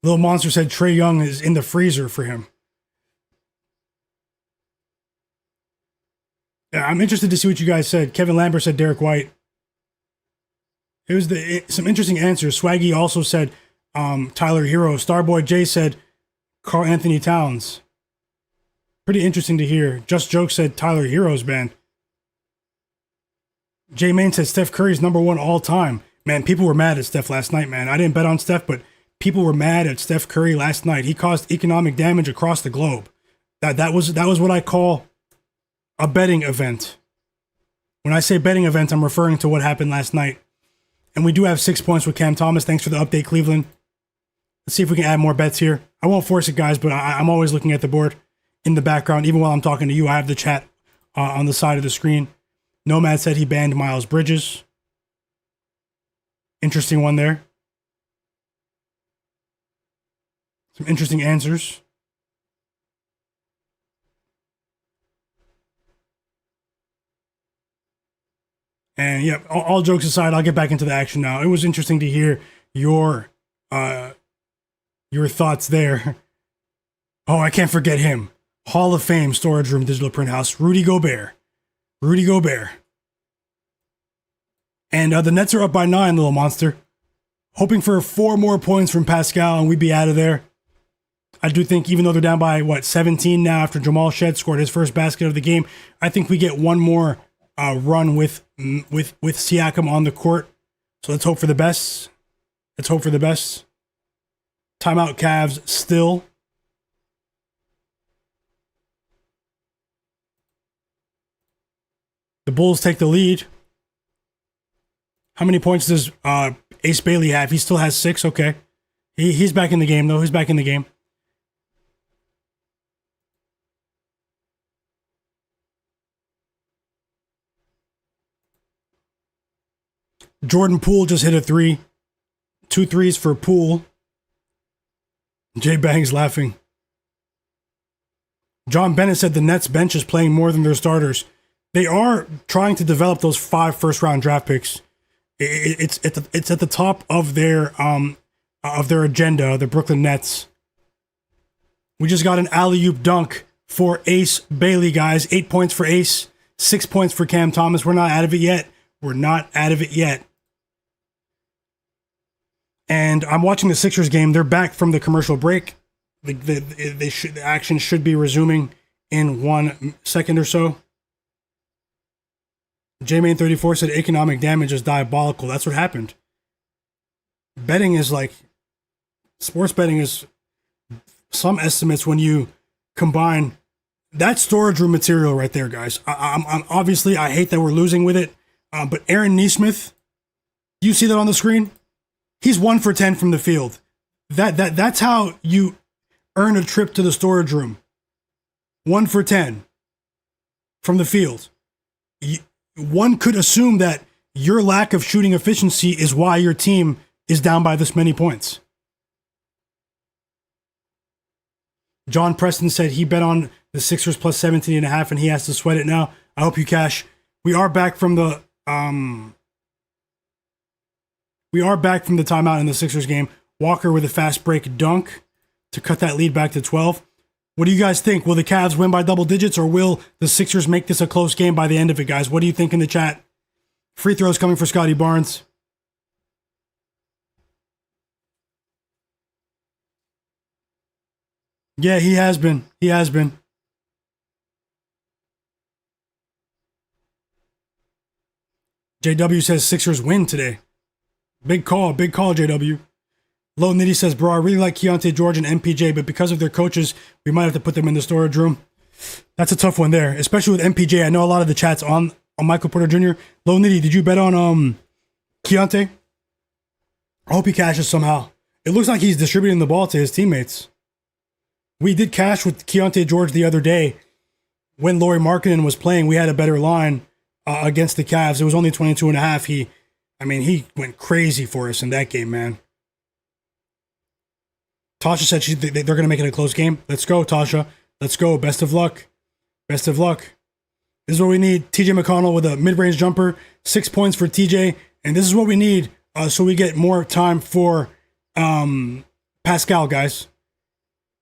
Little Monster said Trae Young is in the freezer for him. Yeah, I'm interested to see what you guys said. Kevin Lambert said Derek White. It was some interesting answers. Swaggy also said Tyler Hero. Starboy J said Karl-Anthony Towns. Pretty interesting to hear. Just Joke said Tyler Hero's banned. J Main said Steph Curry's #1 all time. Man, people were mad at Steph last night, man. I didn't bet on Steph, but people were mad at Steph Curry last night. He caused economic damage across the globe. That was what I call a betting event. When I say betting event, I'm referring to what happened last night. And we do have 6 points with Cam Thomas. Thanks for the update, Cleveland. Let's see if we can add more bets here. I won't force it, guys, but I'm always looking at the board in the background. Even while I'm talking to you, I have the chat on the side of the screen. Nomad said he banned Miles Bridges. Interesting one there. Some interesting answers. And yeah, all jokes aside, I'll get back into the action now. It was interesting to hear your thoughts there. Oh, I can't forget him. Hall of Fame storage room digital print house, Rudy Gobert. And the Nets are up by 9, little monster. Hoping for 4 more points from Pascal and we'd be out of there. I do think even though they're down by 17 now after Jamal Shed scored his first basket of the game, I think we get one more run with Siakam on the court. So let's hope for the best. Timeout Cavs still. The Bulls take the lead. How many points does Ace Bailey have? He still has 6. Okay. He's back in the game, though. He's back in the game. Jordan Poole just hit a 3. 2 threes for Poole. Jay Bang's laughing. John Bennett said the Nets bench is playing more than their starters. They are trying to develop those 5 first-round draft picks. It's at the top of their agenda, the Brooklyn Nets. We just got an alley-oop dunk for Ace Bailey, guys. 8 points for Ace, 6 points for Cam Thomas. We're not out of it yet. We're not out of it yet. And I'm watching the Sixers game. They're back from the commercial break. The action should be resuming in 1 second or so. J-Main34 said economic damage is diabolical. That's what happened. Betting is like, sports betting is, some estimates when you combine that storage room material right there, guys. I'm obviously, I hate that we're losing with it. But Aaron Nesmith, you see that on the screen? He's 1 for 10 from the field. That's how you earn a trip to the storage room. 1 for 10 from the field. One could assume that your lack of shooting efficiency is why your team is down by this many points. John Preston said he bet on the Sixers plus 17.5 and he has to sweat it now. I hope you cash. We are back from the timeout in the Sixers game. Walker with a fast break dunk to cut that lead back to 12. What do you guys think? Will the Cavs win by double digits, or will the Sixers make this a close game by the end of it, guys? What do you think in the chat? Free throws coming for Scottie Barnes. Yeah, he has been. He has been. JW says Sixers win today. Big call, JW. Low Nitty says, bro, I really like Keyonte George and MPJ, but because of their coaches, we might have to put them in the storage room. That's a tough one there, especially with MPJ. I know a lot of the chats on Michael Porter Jr. Low Nitty, did you bet on Keyonte? I hope he cashes somehow. It looks like he's distributing the ball to his teammates. We did cash with Keyonte George the other day. When Lauri Markkanen was playing, we had a better line against the Cavs. It was only 22.5. He went crazy for us in that game, man. Tasha said they're going to make it a close game. Let's go, Tasha. Let's go. Best of luck. Best of luck. This is what we need. TJ McConnell with a mid-range jumper. 6 points for TJ. And this is what we need so we get more time for Pascal, guys.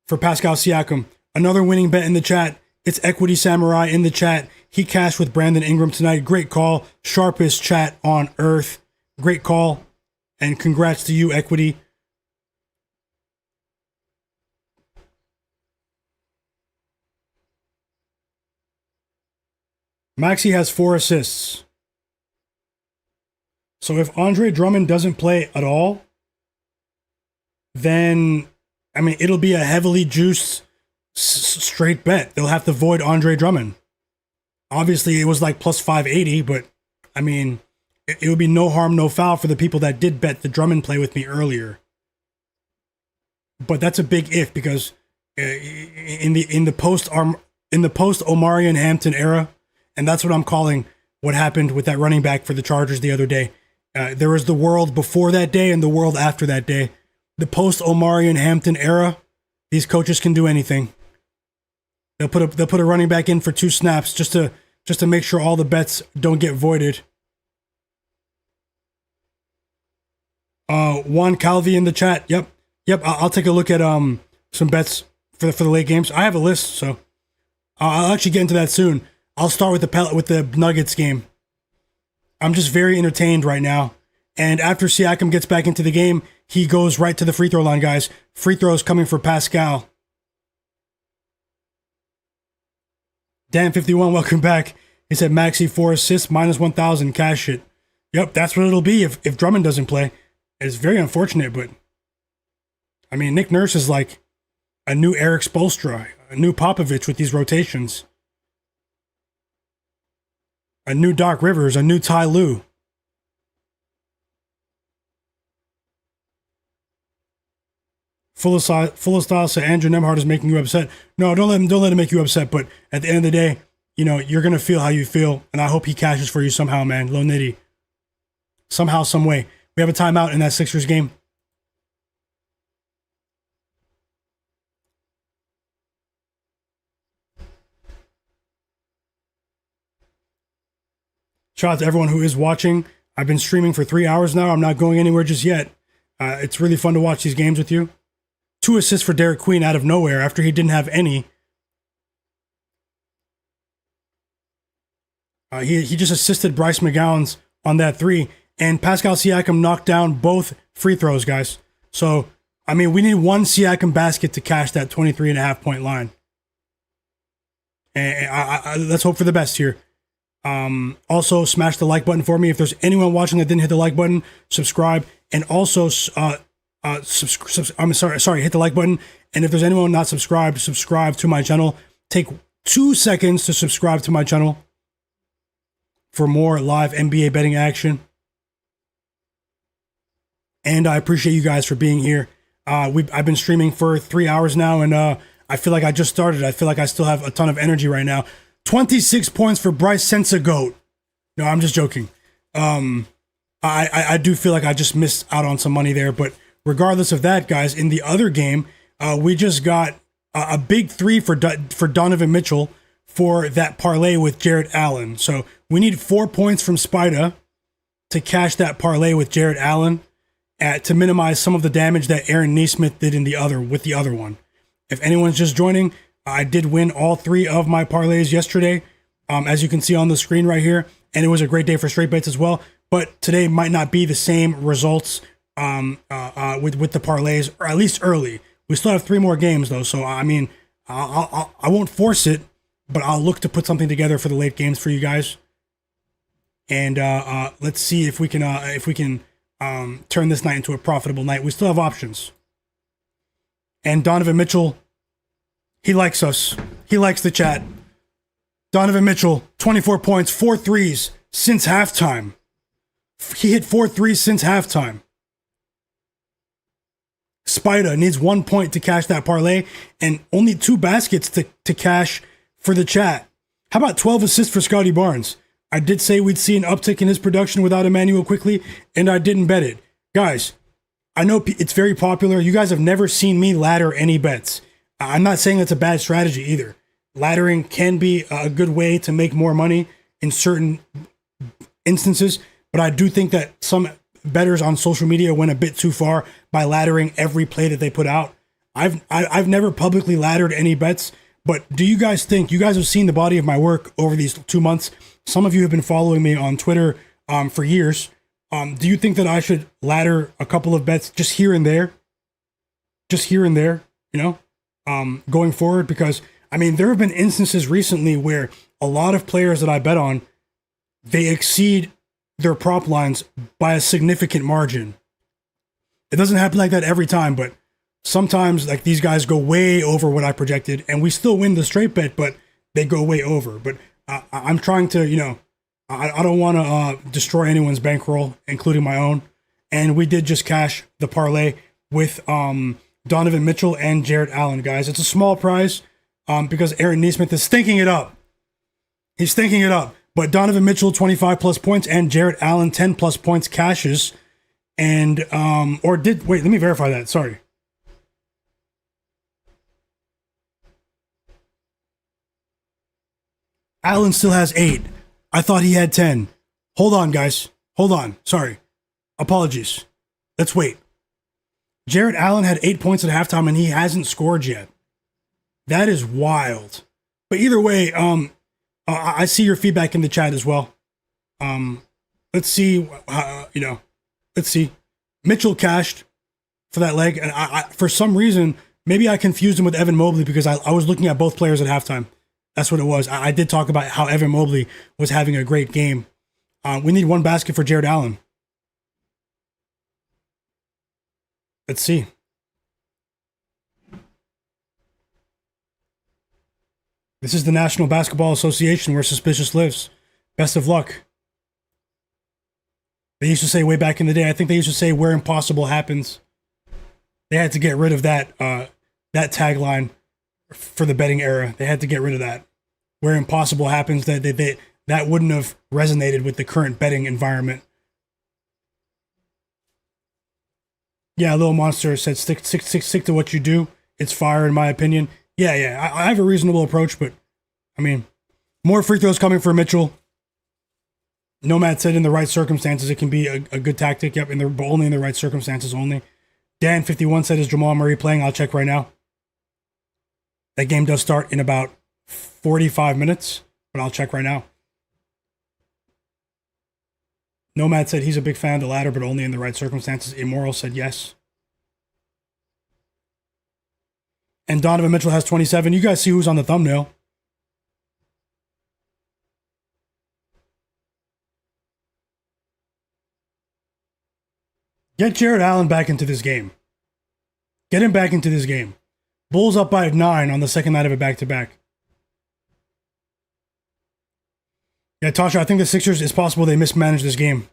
For Pascal Siakam. Another winning bet in the chat. It's Equity Samurai in the chat. He cashed with Brandon Ingram tonight. Great call. Sharpest chat on earth. Great call. And congrats to you, Equity. Maxey has 4 assists. So if Andre Drummond doesn't play at all, then, it'll be a heavily juiced straight bet. They'll have to void Andre Drummond. Obviously, it was like plus 580, but, it would be no harm, no foul for the people that did bet the Drummond play with me earlier. But that's a big if, because in the post Omarion Hampton era, and that's what I'm calling what happened with that running back for the Chargers the other day. There was the world before that day and the world after that day. The post-Omarion Hampton era, these coaches can do anything. They'll put a running back in for 2 snaps just to make sure all the bets don't get voided. Juan Calvi in the chat. Yep. I'll take a look at some bets for the late games. I have a list, so I'll actually get into that soon. I'll start with the Nuggets game. I'm just very entertained right now. And after Siakam gets back into the game, he goes right to the free throw line, guys. Free throws coming for Pascal. Dan51, welcome back. He said Maxey 4 assists, minus 1,000, cash it. Yep, that's what it'll be if Drummond doesn't play. It's very unfortunate, but Nick Nurse is like a new Eric Spoelstra, a new Popovich with these rotations. A new Doc Rivers, a new Ty Lue. Full of style, so Andrew Nemhard is making you upset. No, don't let him make you upset, but at the end of the day, you're going to feel how you feel, and I hope he cashes for you somehow, man. Low Nitty. Somehow, some way. We have a timeout in that Sixers game. Shout out to everyone who is watching. I've been streaming for 3 hours now. I'm not going anywhere just yet. It's really fun to watch these games with you. 2 assists for Derek Queen out of nowhere after he didn't have any. He just assisted Bryce McGowan's on that 3. And Pascal Siakam knocked down both free throws, guys. So, I mean, we need one Siakam basket to cash that 23.5 point line. And let's hope for the best here. Also, smash the like button for me. If there's anyone watching that didn't hit the like button, subscribe. And also, hit the like button. And if there's anyone not subscribed, subscribe to my channel. Take 2 seconds to subscribe to my channel for more live NBA betting action. And I appreciate you guys for being here. I've been streaming for 3 hours now, and I feel like I just started. I feel like I still have a ton of energy right now. 26 points for Bryce Sensagoat. No, I'm just joking. I do feel like I just missed out on some money there, but regardless of that, guys, in the other game, we just got a big 3 for Donovan Mitchell for that parlay with Jarrett Allen. So we need 4 points from Spida to cash that parlay with Jarrett Allen to minimize some of the damage that Aaron Nesmith did with the other one. If anyone's just joining, I did win all 3 of my parlays yesterday, as you can see on the screen right here, and it was a great day for straight bets as well. But today might not be the same results with the parlays, or at least early. We still have 3 more games though, so I mean, I won't force it, but I'll look to put something together for the late games for you guys. And let's see if we can turn this night into a profitable night. We still have options. And Donovan Mitchell, he likes us. He likes the chat. Donovan Mitchell, 24 points, 4 threes since halftime. He hit 4 threes since halftime. Spida needs 1 point to cash that parlay and only 2 baskets to cash for the chat. How about 12 assists for Scottie Barnes? I did say we'd see an uptick in his production without Emmanuel quickly, and I didn't bet it. Guys, I know it's very popular. You guys have never seen me ladder any bets. I'm not saying that's a bad strategy either. Laddering can be a good way to make more money in certain instances, but I do think that some bettors on social media went a bit too far by laddering every play that they put out. I've never publicly laddered any bets, but do you guys think, you guys have seen the body of my work over these 2 months? Some of you have been following me on Twitter for years. Do you think that I should ladder a couple of bets just here and there? Just here and there, going forward? Because, I mean, there have been instances recently where a lot of players that I bet on, they exceed their prop lines by a significant margin. It doesn't happen like that every time, but sometimes like these guys go way over what I projected, and we still win the straight bet, but they go way over. But I'm trying to, I don't want to destroy anyone's bankroll, including my own. And we did just cash the parlay with Donovan Mitchell and Jarrett Allen, guys. It's a small prize because Aaron Nesmith is stinking it up. He's stinking it up. But Donovan Mitchell, 25 plus points, and Jarrett Allen, 10 plus points cashes. And, wait, let me verify that. Sorry. Allen still has 8. I thought he had 10. Hold on, guys. Hold on. Sorry. Apologies. Let's wait. Jarrett Allen had 8 points at halftime, and he hasn't scored yet. That is wild. But either way, I see your feedback in the chat as well. Let's see. Let's see. Mitchell cashed for that leg, and I for some reason, maybe I confused him with Evan Mobley because I was looking at both players at halftime. That's what it was. I did talk about how Evan Mobley was having a great game. We need 1 basket for Jarrett Allen. Let's see. This is the National Basketball Association where suspicious lives. Best of luck. They used to say way back in the day, I think they used to say where impossible happens. They had to get rid of that tagline for the betting era. They had to get rid of that. Where impossible happens, that wouldn't have resonated with the current betting environment. Yeah, Little Monster said stick to what you do. It's fire in my opinion. Yeah, I have a reasonable approach, but I mean, more free throws coming for Mitchell. Nomad said in the right circumstances, it can be a good tactic. Yep, but only in the right circumstances only. Dan51 said, is Jamal Murray playing? I'll check right now. That game does start in about 45 minutes, but I'll check right now. Nomad said he's a big fan of the latter, but only in the right circumstances. Immoral said yes. And Donovan Mitchell has 27. You guys see who's on the thumbnail. Get Jared Allen back into this game. Get him back into this game. Bulls up by 9 on the second night of a back-to-back. Yeah, Tasha, I think the Sixers, it's possible they mismanaged this game.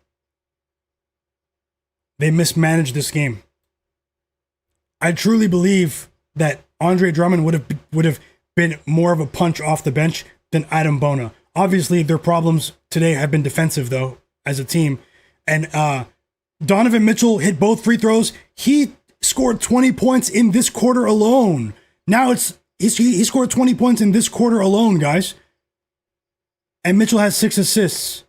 They mismanaged this game. I truly believe that Andre Drummond would have been more of a punch off the bench than Adam Bona. Obviously, their problems today have been defensive, though, as a team. And Donovan Mitchell hit both free throws. He scored 20 points in this quarter alone. Now he scored 20 points in this quarter alone, guys. And Mitchell has 6 assists.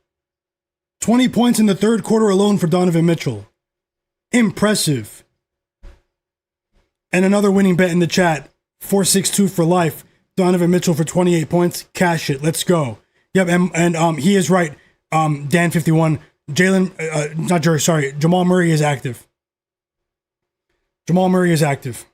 20 points in the third quarter alone for Donovan Mitchell. Impressive. And another winning bet in the chat. 462 for life. Donovan Mitchell for 28 points. Cash it. Let's go. Yep, and he is right. Dan51. Jamal Murray is active. Jamal Murray is active.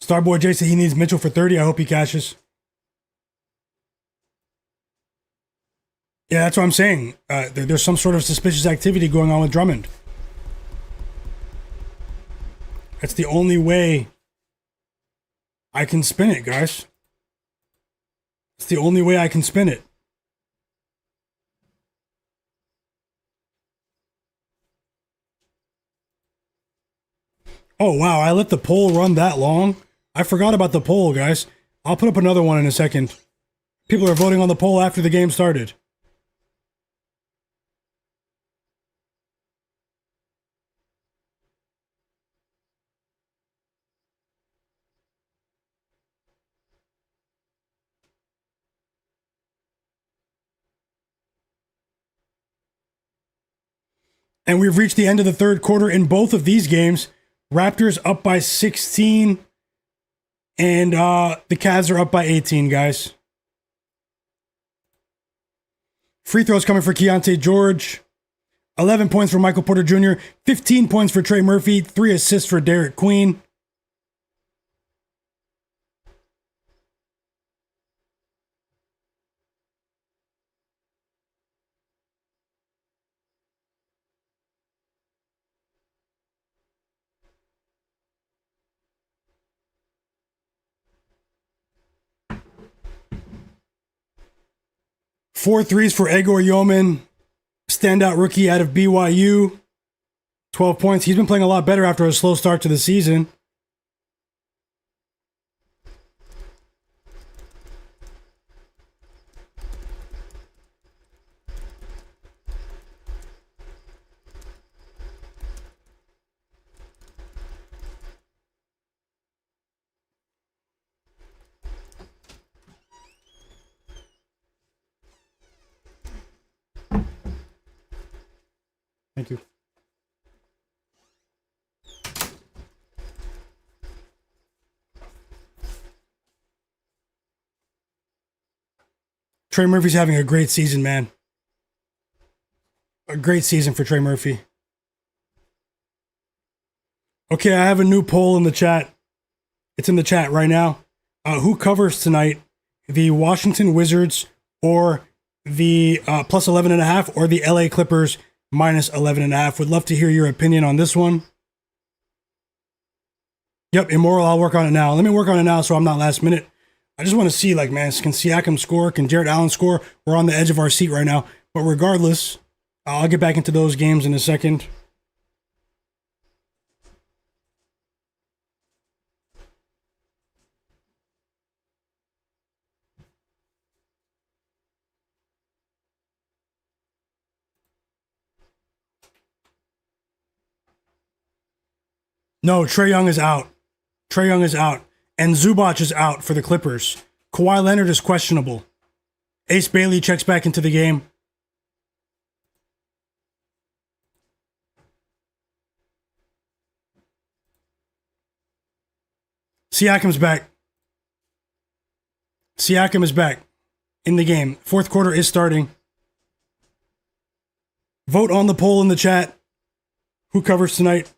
Starboy J said he needs Mitchell for 30. I hope he cashes. Yeah, that's what I'm saying. There's some sort of suspicious activity going on with Drummond. That's the only way I can spin it, guys. It's the only way I can spin it. Oh, wow. I let the poll run that long. I forgot about the poll, guys. I'll put up another one in a second. People are voting on the poll after the game started. And we've reached the end of the third quarter in both of these games. Raptors up by 16. And the Cavs are up by 18, guys. Free throws coming for Keyonte George. 11 points for Michael Porter Jr. 15 points for Trey Murphy. 3 assists for Derek Queen. Four threes for Egor Yeoman, standout rookie out of BYU. 12 points. He's been playing a lot better after a slow start to the season. Thank you. Trey Murphy's having a great season, man. A great season for Trey Murphy. Okay, I have a new poll in the chat. It's in the chat right now. Who covers tonight? The Washington Wizards or the plus 11.5 or the LA Clippers minus 11.5. Would love to hear your opinion on this one. Yep, Immoral, I'll work on it now. Let me work on it now so I'm not last minute. I just want to see, like, man, can Siakam score? Can Jared Allen score? We're on the edge of our seat right now. But regardless, I'll get back into those games in a second. No, Trae Young is out. Trae Young is out. And Zubac is out for the Clippers. Kawhi Leonard is questionable. Ace Bailey checks back into the game. Siakam's back. Siakam is back in the game. Fourth quarter is starting. Vote on the poll in the chat. Who covers tonight?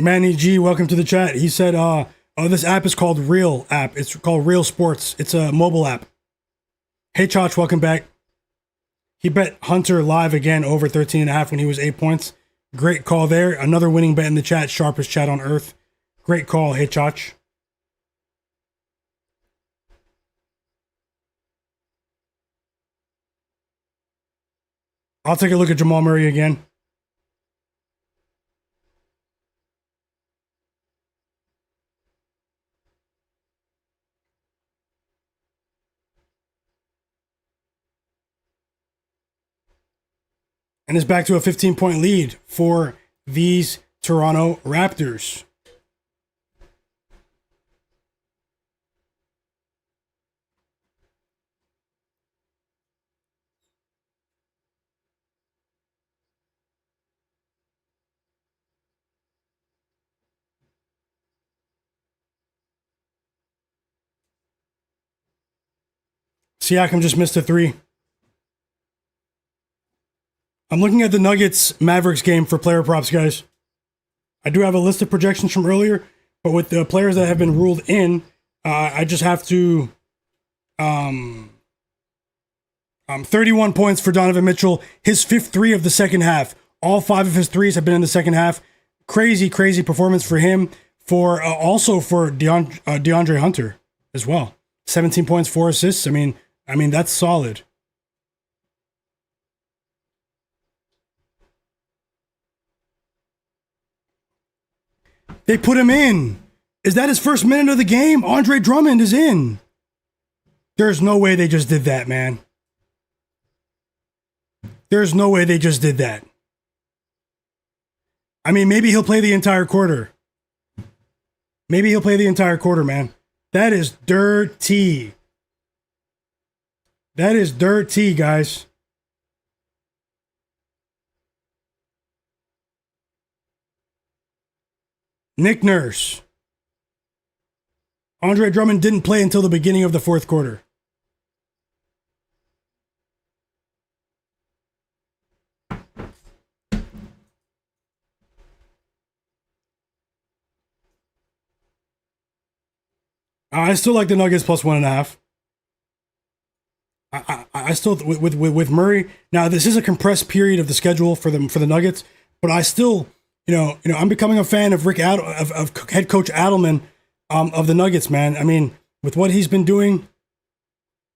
Manny G, welcome to the chat. He said, this app is called Real app. It's called Real Sports. It's a mobile app. Hey, Chach, welcome back. He bet Hunter live again over 13.5 when he was 8 points. Great call there. Another winning bet in the chat. Sharpest chat on earth. Great call. Hey, Chach. I'll take a look at Jamal Murray again. And it's back to a 15-point lead for these Toronto Raptors. Siakam just missed a three. I'm looking at the Nuggets Mavericks game for player props, guys. I do have a list of projections from earlier, but with the players that have been ruled in, I just have to 31 points for Donovan Mitchell, his fifth three of the second half. All 5 of his threes have been in the second half. Crazy performance for him. For also for DeAndre Hunter as well. 17 points, 4 assists. I mean that's solid. They put him in. Is that his first minute of the game? Andre Drummond is in. There's no way they just did that, man. There's no way they just did that. I mean, maybe he'll play the entire quarter. Maybe he'll play the entire quarter, man. That is dirty. That is dirty, guys. Nick Nurse. Andre Drummond didn't play until the beginning of the fourth quarter. I still like the Nuggets plus 1.5. I still with Murray. Now this is a compressed period of the schedule for the Nuggets, but I still, I'm becoming a fan of of head coach Adelman of the Nuggets, man. I mean, with what he's been doing,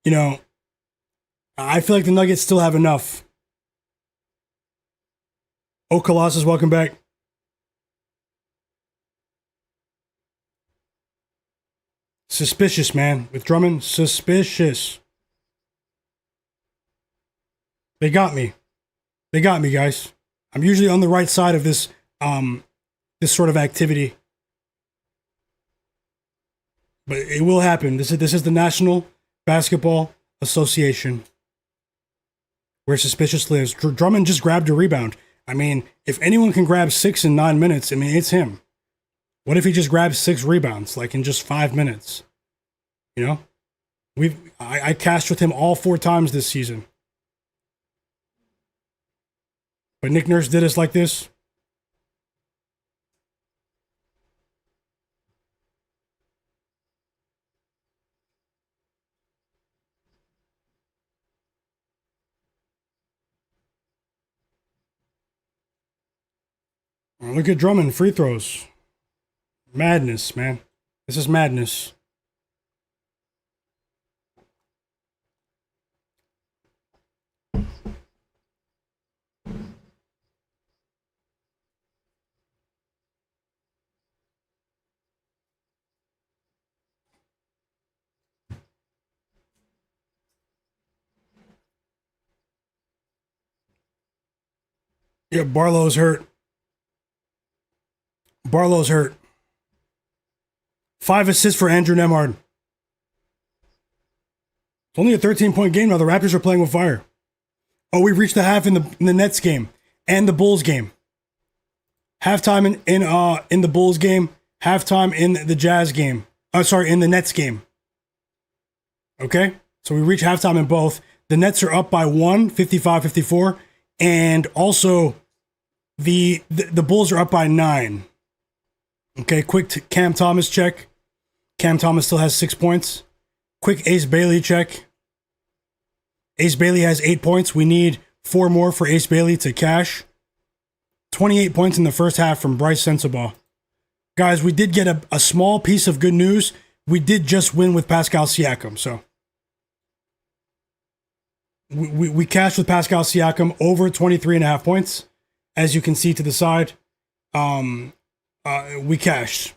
I feel like the Nuggets still have enough. Oh, Colossus, welcome back. Suspicious, man. With Drummond, suspicious. They got me. They got me, guys. I'm usually on the right side of this sort of activity. But it will happen. This is the National Basketball Association where suspicious lives. Drummond just grabbed a rebound. I mean, if anyone can grab 6 in 9 minutes, I mean, it's him. What if he just grabs 6 rebounds, like in just 5 minutes? I cashed with him all 4 times this season. But Nick Nurse did us like this. Look at Drummond, free throws. Madness, man. This is madness. Yeah, Barlow's hurt. Barlow's hurt. 5 assists for Andrew Nemhard. It's only a 13-point game now. The Raptors are playing with fire. Oh, we reached the half in the Nets game and the Bulls game. Halftime in the Bulls game. Halftime in the Jazz game. In the Nets game. Okay? So we reach halftime in both. The Nets are up by 1, 55-54. And also, the Bulls are up by 9. Okay, quick Cam Thomas check. Cam Thomas still has 6 points. Quick Ace Bailey check. Ace Bailey has 8 points. We need 4 more for Ace Bailey to cash. 28 points in the first half from Bryce Sensabaugh. Guys, we did get a small piece of good news. We did just win with Pascal Siakam, so we cashed with Pascal Siakam over 23.5 points. As you can see to the side, we cashed.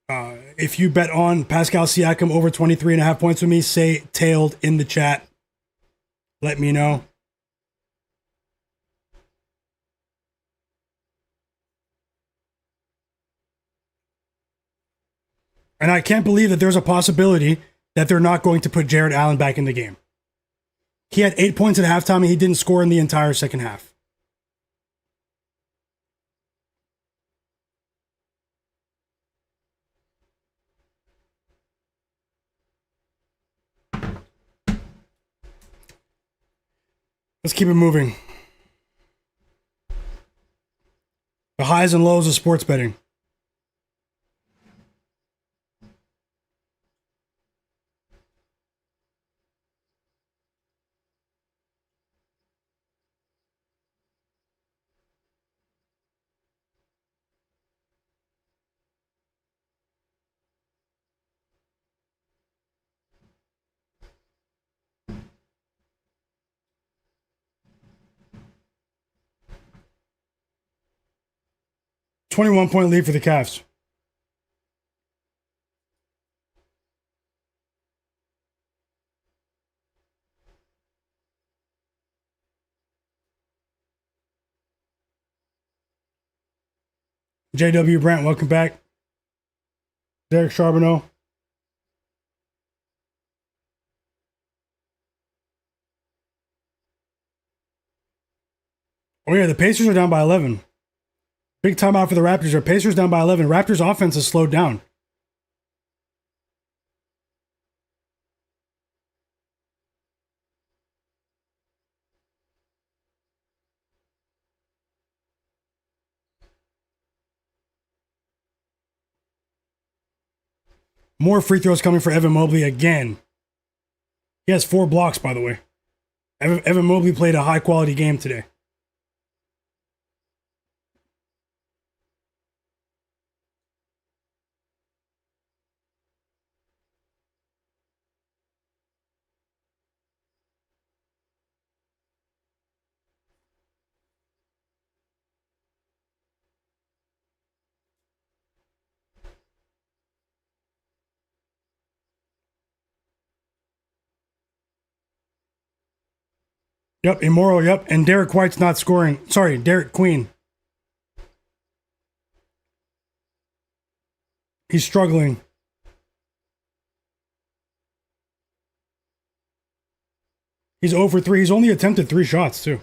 If you bet on Pascal Siakam over 23.5 points with me, say tailed in the chat. Let me know. And I can't believe that there's a possibility that they're not going to put Jared Allen back in the game. He had 8 points at halftime and he didn't score in the entire second half. Let's keep it moving. The highs and lows of sports betting. $21-point lead for the Cavs. JW Brandt, welcome back. Derek Charbonneau. Oh yeah, the Pacers are down by 11. Big timeout for the Raptors. Our Pacers down by 11. Raptors offense has slowed down. More free throws coming for Evan Mobley again. He has 4 blocks, by the way. Evan Mobley played a high-quality game today. Yep, immoral, yep. And Derek White's not scoring. Sorry, Derek Queen. He's struggling. He's 0 for 3. He's only attempted 3 shots, too.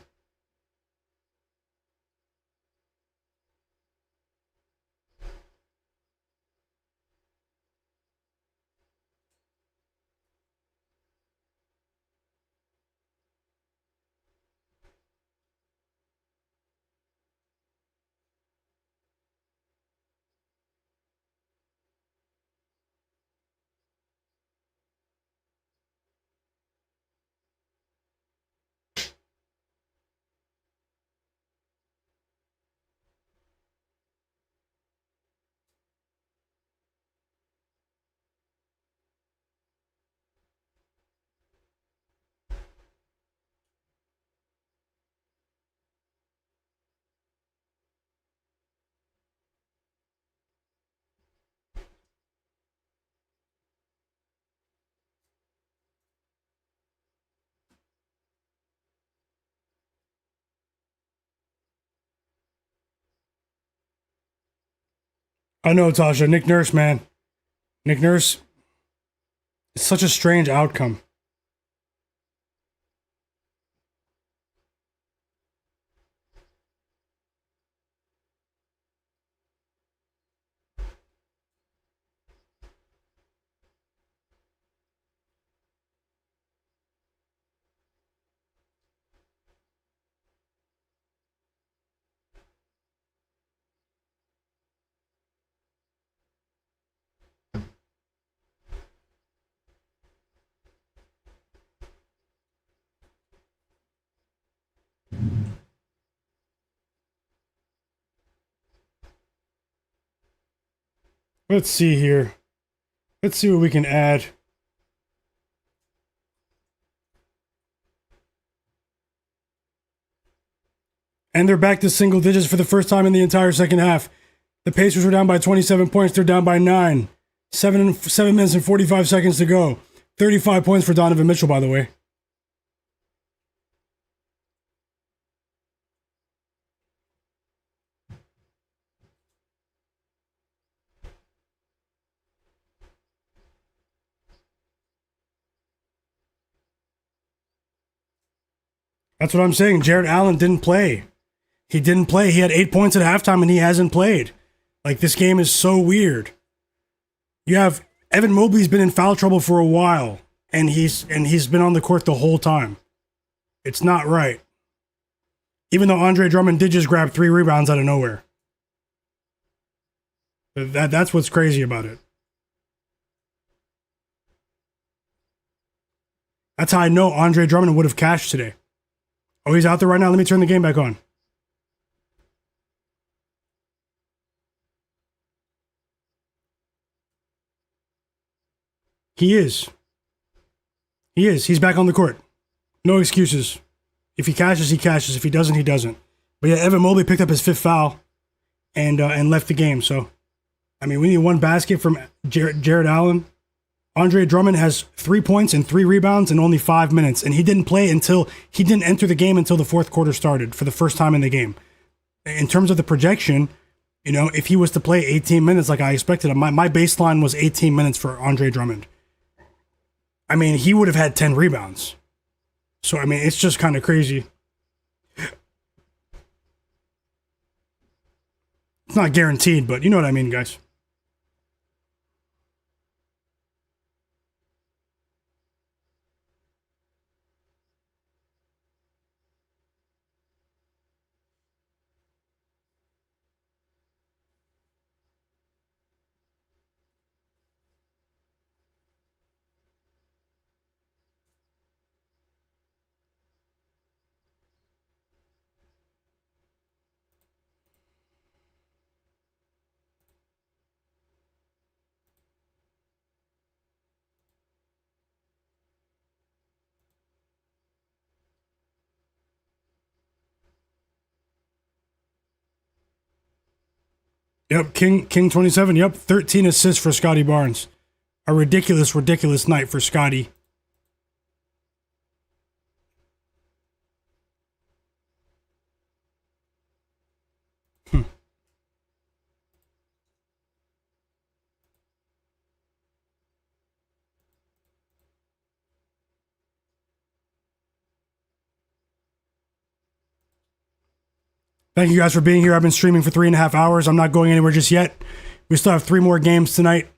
I know, Tasha. Nick Nurse, man. Nick Nurse, it's such a strange outcome. Let's see here. Let's see what we can add. And they're back to single digits for the first time in the entire second half. The Pacers were down by 27 points. They're down by 9. 7 minutes and 45 seconds to go. 35 points for Donovan Mitchell, by the way. That's what I'm saying. Jared Allen didn't play. He didn't play. He had 8 points at halftime and he hasn't played. Like, this game is so weird. You have Evan Mobley's been in foul trouble for a while, and he's been on the court the whole time. It's not right. Even though Andre Drummond did just grab 3 rebounds out of nowhere. That's what's crazy about it. That's how I know Andre Drummond would have cashed today. Oh, he's out there right now. Let me turn the game back on. He is. He is. He's back on the court. No excuses. If he cashes, he cashes. If he doesn't, he doesn't. But yeah, Evan Mobley picked up his 5th foul and left the game. So, I mean, we need 1 basket from Jared Allen. Andre Drummond has 3 points and 3 rebounds in only 5 minutes. And he didn't enter the game until the 4th quarter started for the first time in the game. In terms of the projection, you know, if he was to play 18 minutes like I expected, my baseline was 18 minutes for Andre Drummond. I mean, he would have had 10 rebounds. So, I mean, it's just kind of crazy. It's not guaranteed, but you know what I mean, guys. Yep, King 27. Yep, 13 assists for Scottie Barnes. A ridiculous night for Scottie. Thank you guys for being here. I've been streaming for 3.5 hours. I'm not going anywhere just yet. We still have 3 more games tonight.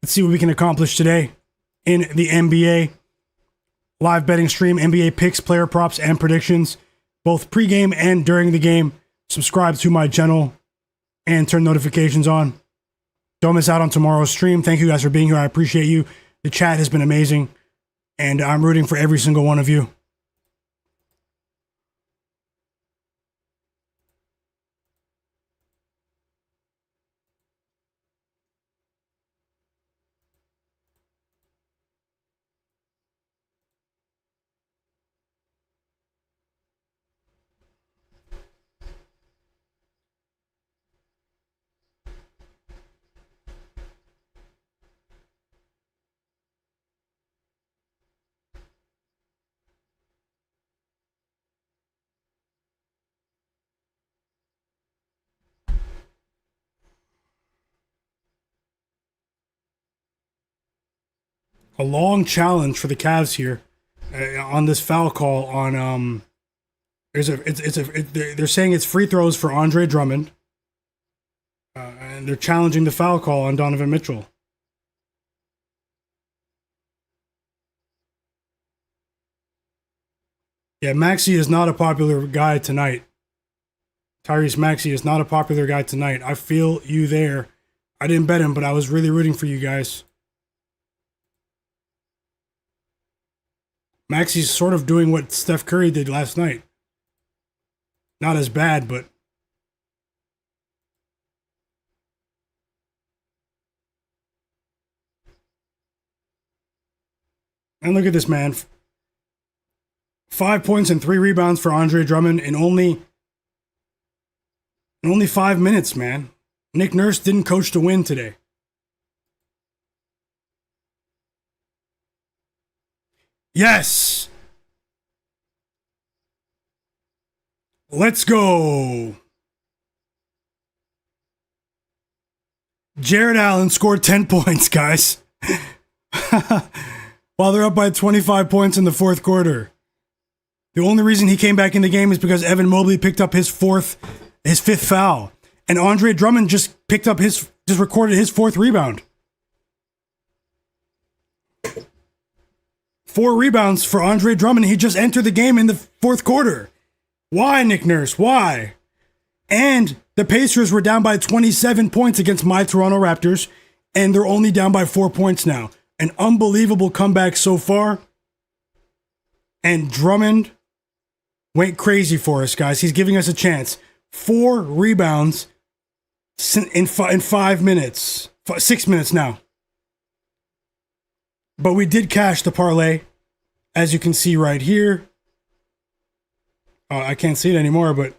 Let's see what we can accomplish today in the NBA. Live betting stream, NBA picks, player props, and predictions, both pregame and during the game. Subscribe to my channel and turn notifications on. Don't miss out on tomorrow's stream. Thank you guys for being here. I appreciate you. The chat has been amazing, and I'm rooting for every single one of you. A long challenge for the Cavs here on this foul call on they're saying it's free throws for Andre Drummond, and they're challenging the foul call on Donovan Mitchell. Yeah, Maxey is not a popular guy tonight. Tyrese Maxey is not a popular guy tonight. I feel you there. I didn't bet him, but I was really rooting for you guys. Maxey's sort of doing what Steph Curry did last night. Not as bad, but... And look at this, man. 5 points and 3 rebounds for Andre Drummond in only 5 minutes, man. Nick Nurse didn't coach to win today. Yes! Let's go! Jarrett Allen scored 10 points, guys. While they're up by 25 points in the fourth quarter. The only reason he came back in the game is because Evan Mobley picked up his fifth foul. And Andre Drummond just recorded his 4th rebound. 4 rebounds for Andre Drummond. He just entered the game in the fourth quarter. Why, Nick Nurse? Why? And the Pacers were down by 27 points against my Toronto Raptors, and they're only down by 4 points now. An unbelievable comeback so far. And Drummond went crazy for us, guys. He's giving us a chance. 4 rebounds in 5 minutes. 6 minutes now. But we did cash the parlay, as you can see right here. I can't see it anymore, but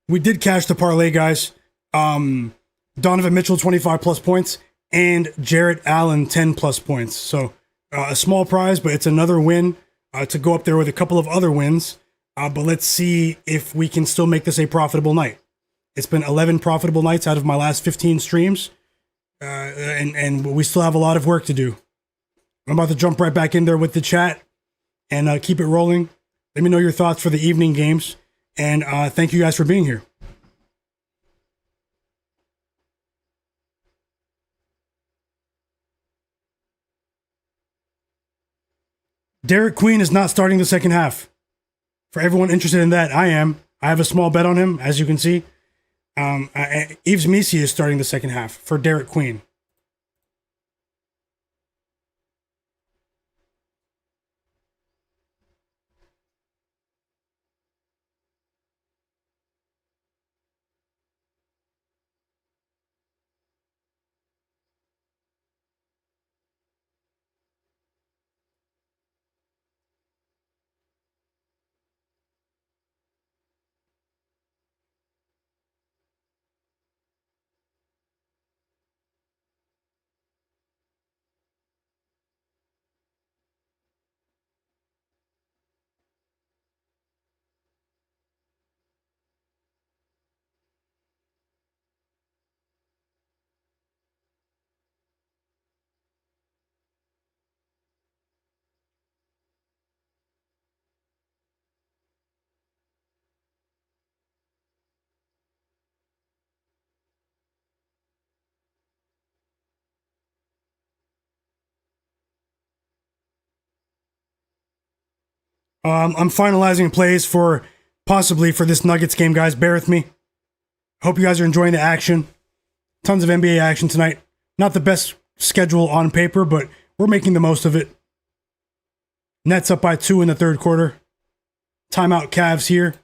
we did cash the parlay, guys. Donovan Mitchell, 25 plus points, and Jarrett Allen, 10 plus points. So a small prize, but it's another win to go up there with a couple of other wins. But let's see if we can still make this a profitable night. It's been 11 profitable nights out of my last 15 streams, and we still have a lot of work to do. I'm about to jump right back in there with the chat and keep it rolling. Let me know your thoughts for the evening games, and thank you guys for being here. Derek Queen is not starting the second half. For everyone interested in that, I am. I have a small bet on him, as you can see. Yves Missi is starting the second half for Derek Queen. I'm finalizing plays for possibly for this Nuggets game, guys. Bear with me. Hope you guys are enjoying the action. Tons of NBA action tonight. Not the best schedule on paper, but we're making the most of it. Nets up by 2 in the third quarter. Timeout Cavs here.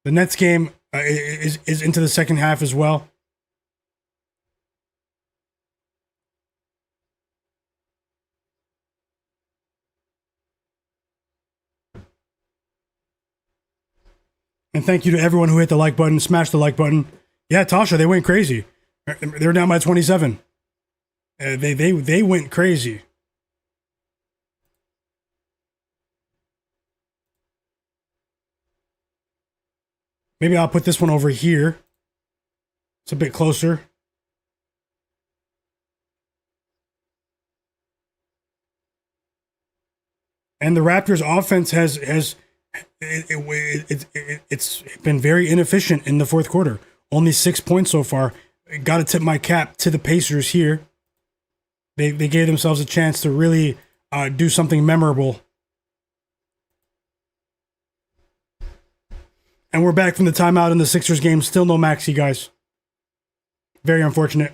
The Nets game is into the second half as well. And thank you to everyone who hit the like button, smash the like button. Yeah, Tasha, they went crazy. They were down by 27. They went crazy. Maybe I'll put this one over here. It's a bit closer. And the Raptors offense it's been very inefficient in the fourth quarter. Only 6 points so far. Got to tip my cap to the Pacers here. They gave themselves a chance to really do something memorable. And we're back from the timeout in the Sixers game. Still no Maxey, guys. Very unfortunate.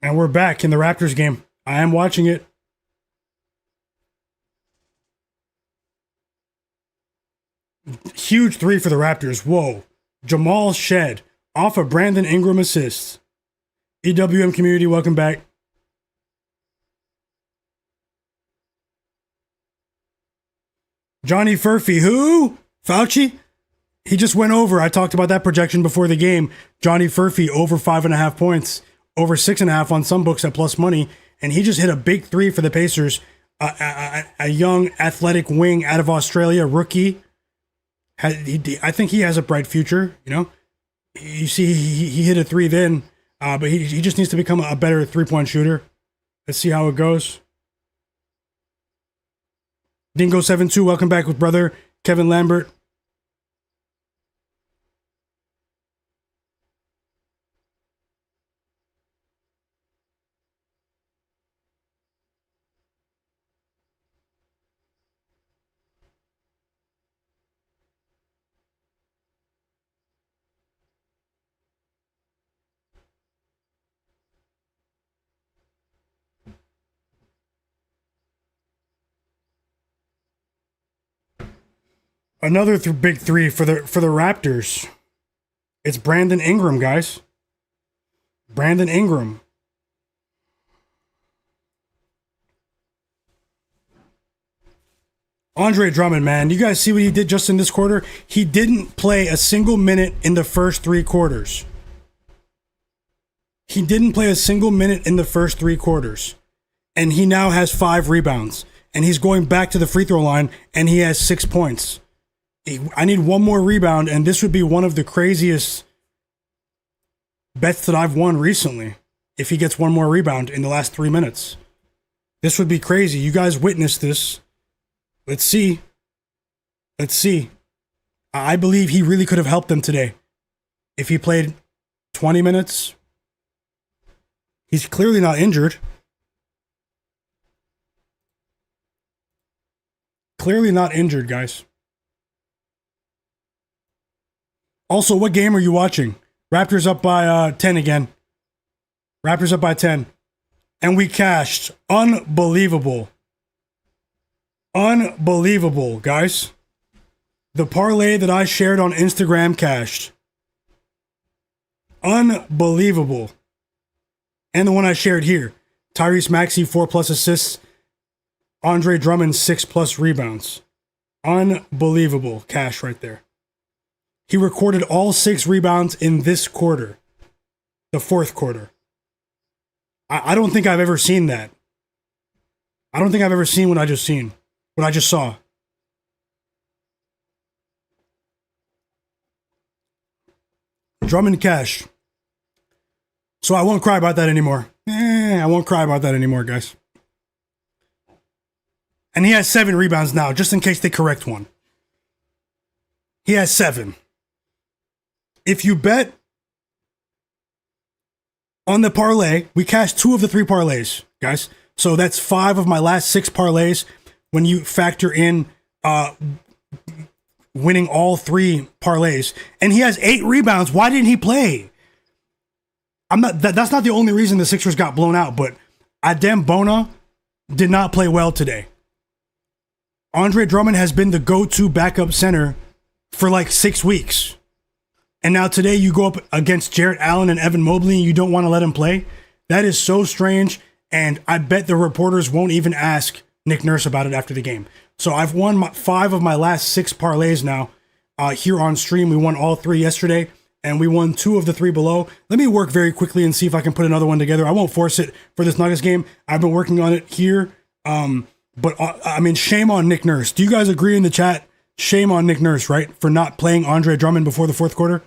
And we're back in the Raptors game. I am watching it. Huge three for the Raptors. Whoa. Jamal shed off a Brandon Ingram assist. EWM community, welcome back. Johnny Furphy, who? Fauci? He just went over. I talked about that projection before the game. Johnny Furphy over 5.5 points. Over 6.5 on some books at plus money, and he just hit a big three for the Pacers. A young athletic wing out of Australia, rookie. I think he has a bright future. You know, you see, he hit a three then, but he just needs to become a better 3-point shooter. Let's see how it goes. Dingo72, welcome back with brother Kevin Lambert. Another big three for the Raptors. It's Brandon Ingram, guys. Brandon Ingram. Andre Drummond, man. You guys see what he did just in this quarter? He didn't play a single minute in the first three quarters. He didn't play a single minute in the first three quarters. And he now has 5 rebounds. And he's going back to the free throw line, and he has 6 points. I need one more rebound, and this would be one of the craziest bets that I've won recently. If he gets one more rebound in the last 3 minutes. This would be crazy. You guys witnessed this. Let's see. Let's see. I believe he really could have helped them today. If he played 20 minutes. He's clearly not injured. Clearly not injured, guys. Also, what game are you watching? Raptors up by 10 again. Raptors up by 10. And we cashed. Unbelievable. Unbelievable, guys. The parlay that I shared on Instagram cashed. Unbelievable. And the one I shared here. Tyrese Maxey, 4+ assists. Andre Drummond, 6+ rebounds. Unbelievable cash right there. He recorded all 6 rebounds in this quarter. The fourth quarter. I don't think I've ever seen that. I don't think I've ever seen what I just seen. What I just saw. Drummond cash. So I won't cry about that anymore. I won't cry about that anymore, guys. And he has 7 rebounds now, just in case they correct one. He has 7. If you bet on the parlay, we cashed 2 of the 3 parlays, guys. So that's 5 of my last 6 parlays when you factor in winning all 3 parlays. And he has 8 rebounds. Why didn't he play? That's not the only reason the Sixers got blown out, but Adem Bona did not play well today. Andre Drummond has been the go-to backup center for like 6 weeks. And now today you go up against Jarrett Allen and Evan Mobley and you don't want to let him play? That is so strange And I bet the reporters won't even ask Nick Nurse about it after the game. So I've won 5 of my last 6 parlays now here on stream. We won all 3 yesterday, and we won 2 of the 3 below. Let me work very quickly and see if I can put another one together. I won't force it for this Nuggets game. I've been working on it here. But I mean, shame on Nick Nurse. Do you guys agree in the chat? Shame on Nick Nurse, right? For not playing Andre Drummond before the fourth quarter.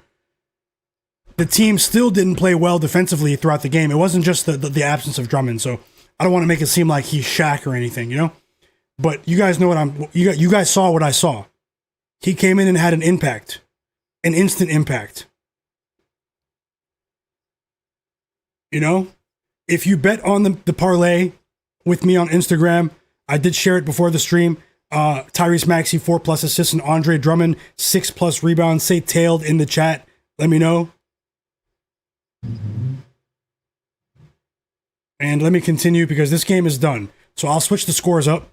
The team still didn't play well defensively throughout the game. It wasn't just the absence of Drummond. So I don't want to make it seem like he's Shaq or anything, you know? But you guys know what you guys saw what I saw. He came in and had an impact, an instant impact. You know, if you bet on the parlay with me on Instagram, I did share it before the stream. Tyrese Maxey 4+ assists and Andre Drummond 6+ rebounds. Say tailed in the chat. Let me know. And let me continue because this game is done. So I'll switch the scores up.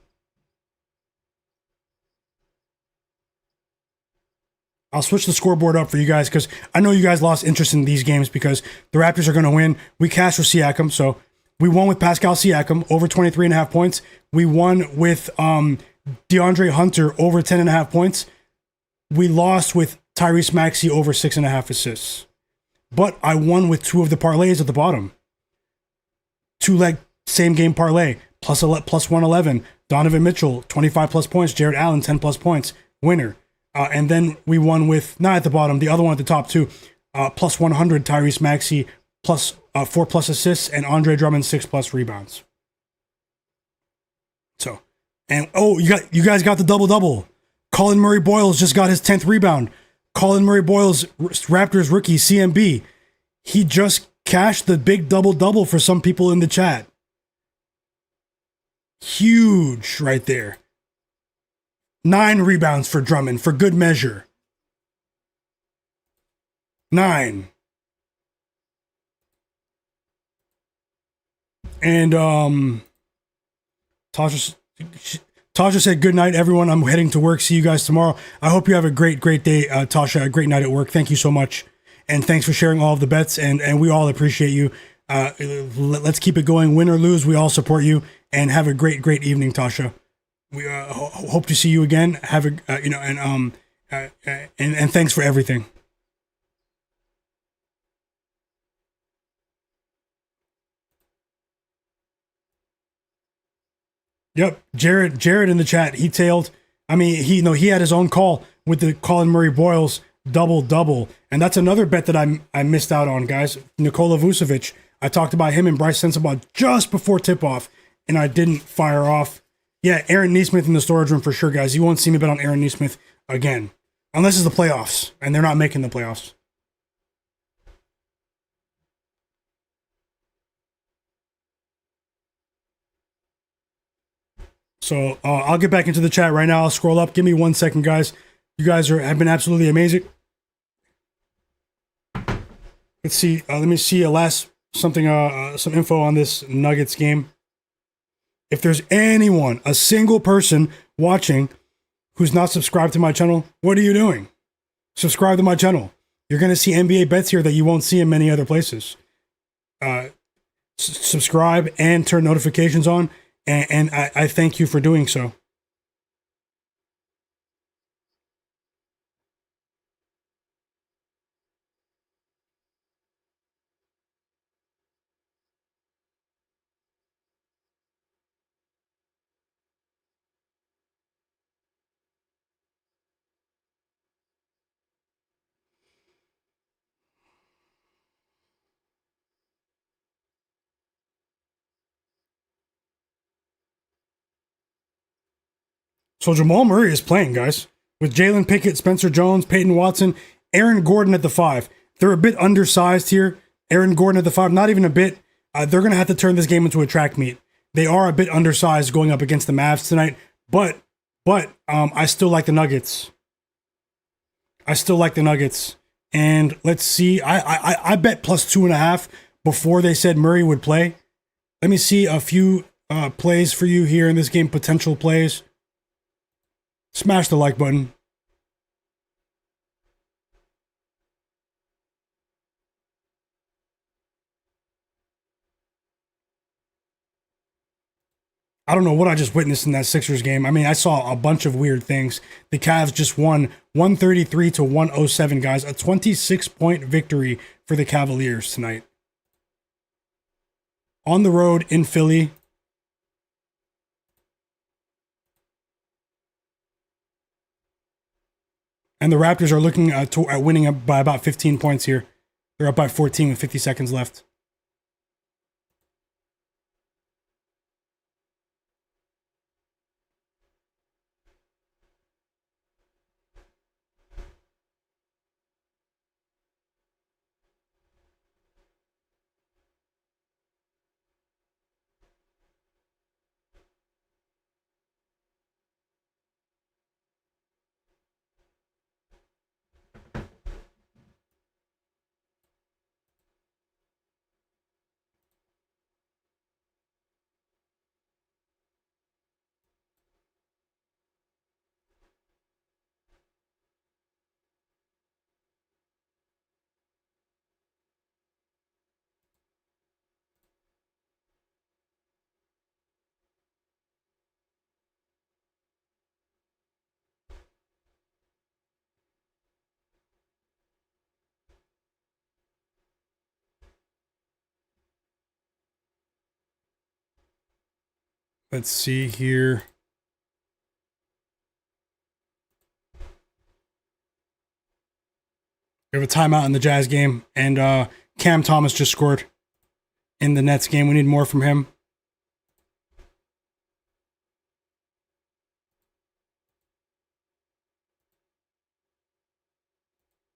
I'll switch the scoreboard up for you guys because I know you guys lost interest in these games because the Raptors are going to win. We cashed for Siakam, so we won with Pascal Siakam over 23.5 points. We won with DeAndre Hunter over 10.5 points. We lost with Tyrese Maxey over 6.5 assists. But I won with 2 of the parlays at the bottom. 2-leg same game parlay plus 111. Donovan Mitchell 25+ points. Jared Allen 10+ points. Winner. And then we won with, not at the bottom, the other one at the top too, plus 100 Tyrese Maxey, plus 4+ assists, and Andre Drummond 6+ rebounds. So, and you guys got the double-double. Colin Murray-Boyles just got his 10th rebound. Colin Murray-Boyles, Raptors rookie, CMB, he just cashed the big double-double for some people in the chat. Huge right there. 9 rebounds for Drummond, for good measure. 9. And Tasha said, good night, everyone. I'm heading to work. See you guys tomorrow. I hope you have a great day, Tasha. A great night at work. Thank you so much. And thanks for sharing all of the bets. And we all appreciate you. Let's keep it going. Win or lose, we all support you. And have a great evening, Tasha. We hope to see you again. Have a and thanks for everything. Yep, Jared in the chat. He tailed. I mean, he had his own call with the Colin Murray-Boyles double, and that's another bet that I missed out on, guys. Nikola Vucevic. I talked about him and Bryce Sensabaugh just before tip off, and I didn't fire off. Yeah, Aaron Nesmith in the storage room for sure, guys. You won't see me bet on Aaron Nesmith again. Unless it's the playoffs, and they're not making the playoffs. So I'll get back into the chat right now. I'll scroll up. Give me 1 second, guys. You guys have been absolutely amazing. Let's see. Let me see some info on this Nuggets game. If there's anyone, a single person watching who's not subscribed to my channel, what are you doing? Subscribe to my channel. You're going to see NBA bets here that you won't see in many other places. Subscribe and turn notifications on, and I thank you for doing so. So Jamal Murray is playing, guys, with Jalen Pickett, Spencer Jones, Peyton Watson, Aaron Gordon at the 5. They're a bit undersized here. Aaron Gordon at the 5, not even a bit. They're going to have to turn this game into a track meet. They are a bit undersized going up against the Mavs tonight, but I still like the Nuggets. And let's see. I bet plus 2.5 before they said Murray would play. Let me see a few plays for you here in this game, potential plays. Smash the like button. I don't know what I just witnessed in that Sixers game. I mean, I saw a bunch of weird things. The Cavs just won 133 to 107, guys. A 26-point victory for the Cavaliers tonight. On the road in Philly. And the Raptors are looking at winning by about 15 points here. They're up by 14 with 50 seconds left. Let's see here. We have a timeout in the Jazz game, and Cam Thomas just scored in the Nets game. We need more from him.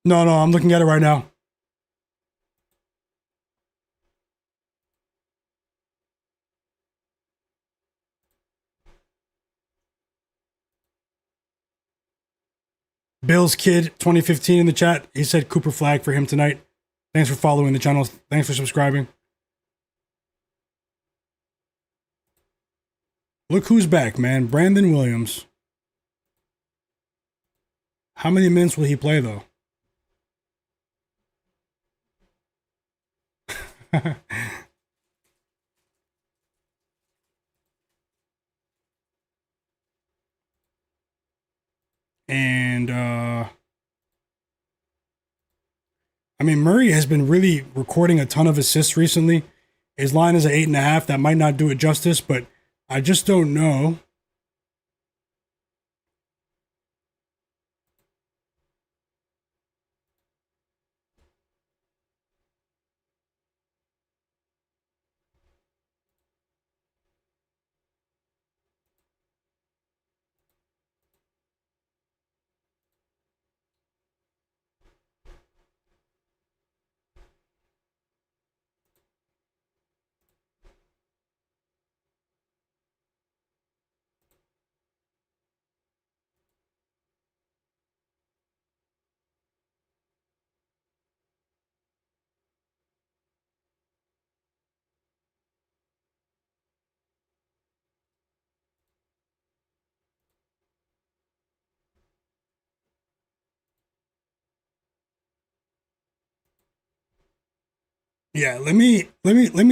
No, I'm looking at it right now. Bill's Kid 2015 in the chat. He said Cooper Flagg for him tonight. Thanks for following the channel. Thanks for subscribing. Look who's back, man. Brandon Williams. How many minutes will he play, though? And I mean, Murray has been really recording a ton of assists recently. His line is at 8.5. That might not do it justice, but I just don't know. Yeah, let me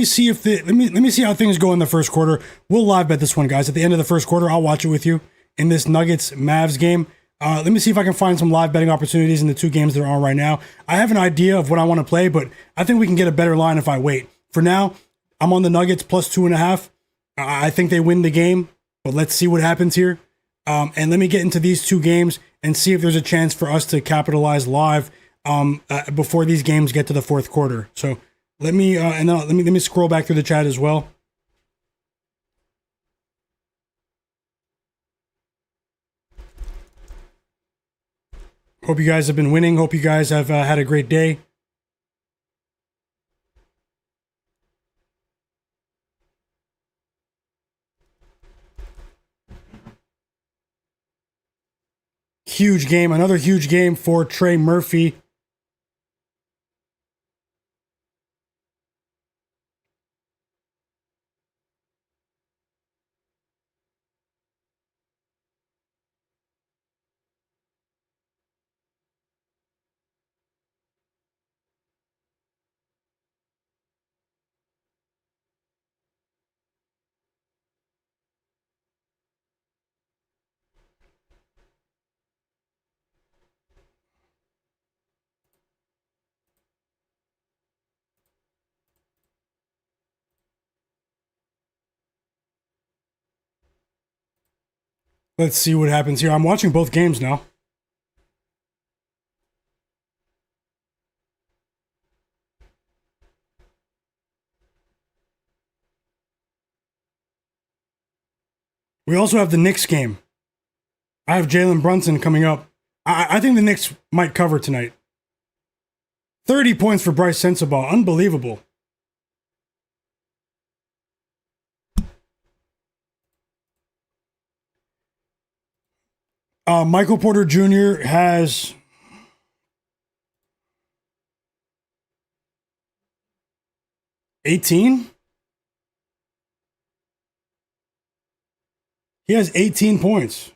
see if let me see how things go in the first quarter. We'll live bet this one, guys. At the end of the first quarter, I'll watch it with you in this Nuggets Mavs game. Let me see if I can find some live betting opportunities in the two games that are on right now. I have an idea of what I want to play, but I think we can get a better line if I wait. For now, I'm on the Nuggets plus 2.5. I think they win the game, but let's see what happens here. And let me get into these two games and see if there's a chance for us to capitalize live before these games get to the fourth quarter. So. Let me let me scroll back through the chat as well. Hope you guys have been winning. Hope you guys have had a great day. Huge game, another huge game for Trey Murphy. Let's see what happens here. I'm watching both games now. We also have the Knicks game. I have Jalen Brunson coming up. I think the Knicks might cover tonight. 30 points for Bryce Sensabaugh. Unbelievable. Michael Porter Jr. has 18. He has 18 points.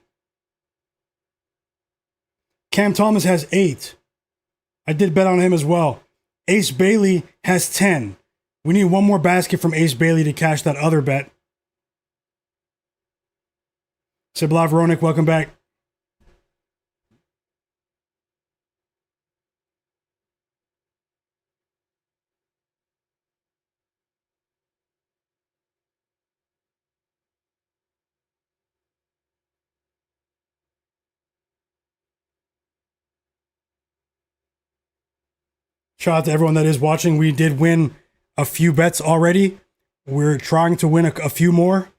Cam Thomas has 8. I did bet on him as well. Ace Bailey has 10. We need one more basket from Ace Bailey to cash that other bet. Siblav Veronik, welcome back. Shout out to everyone that is watching. We did win a few bets already. We're trying to win a few more.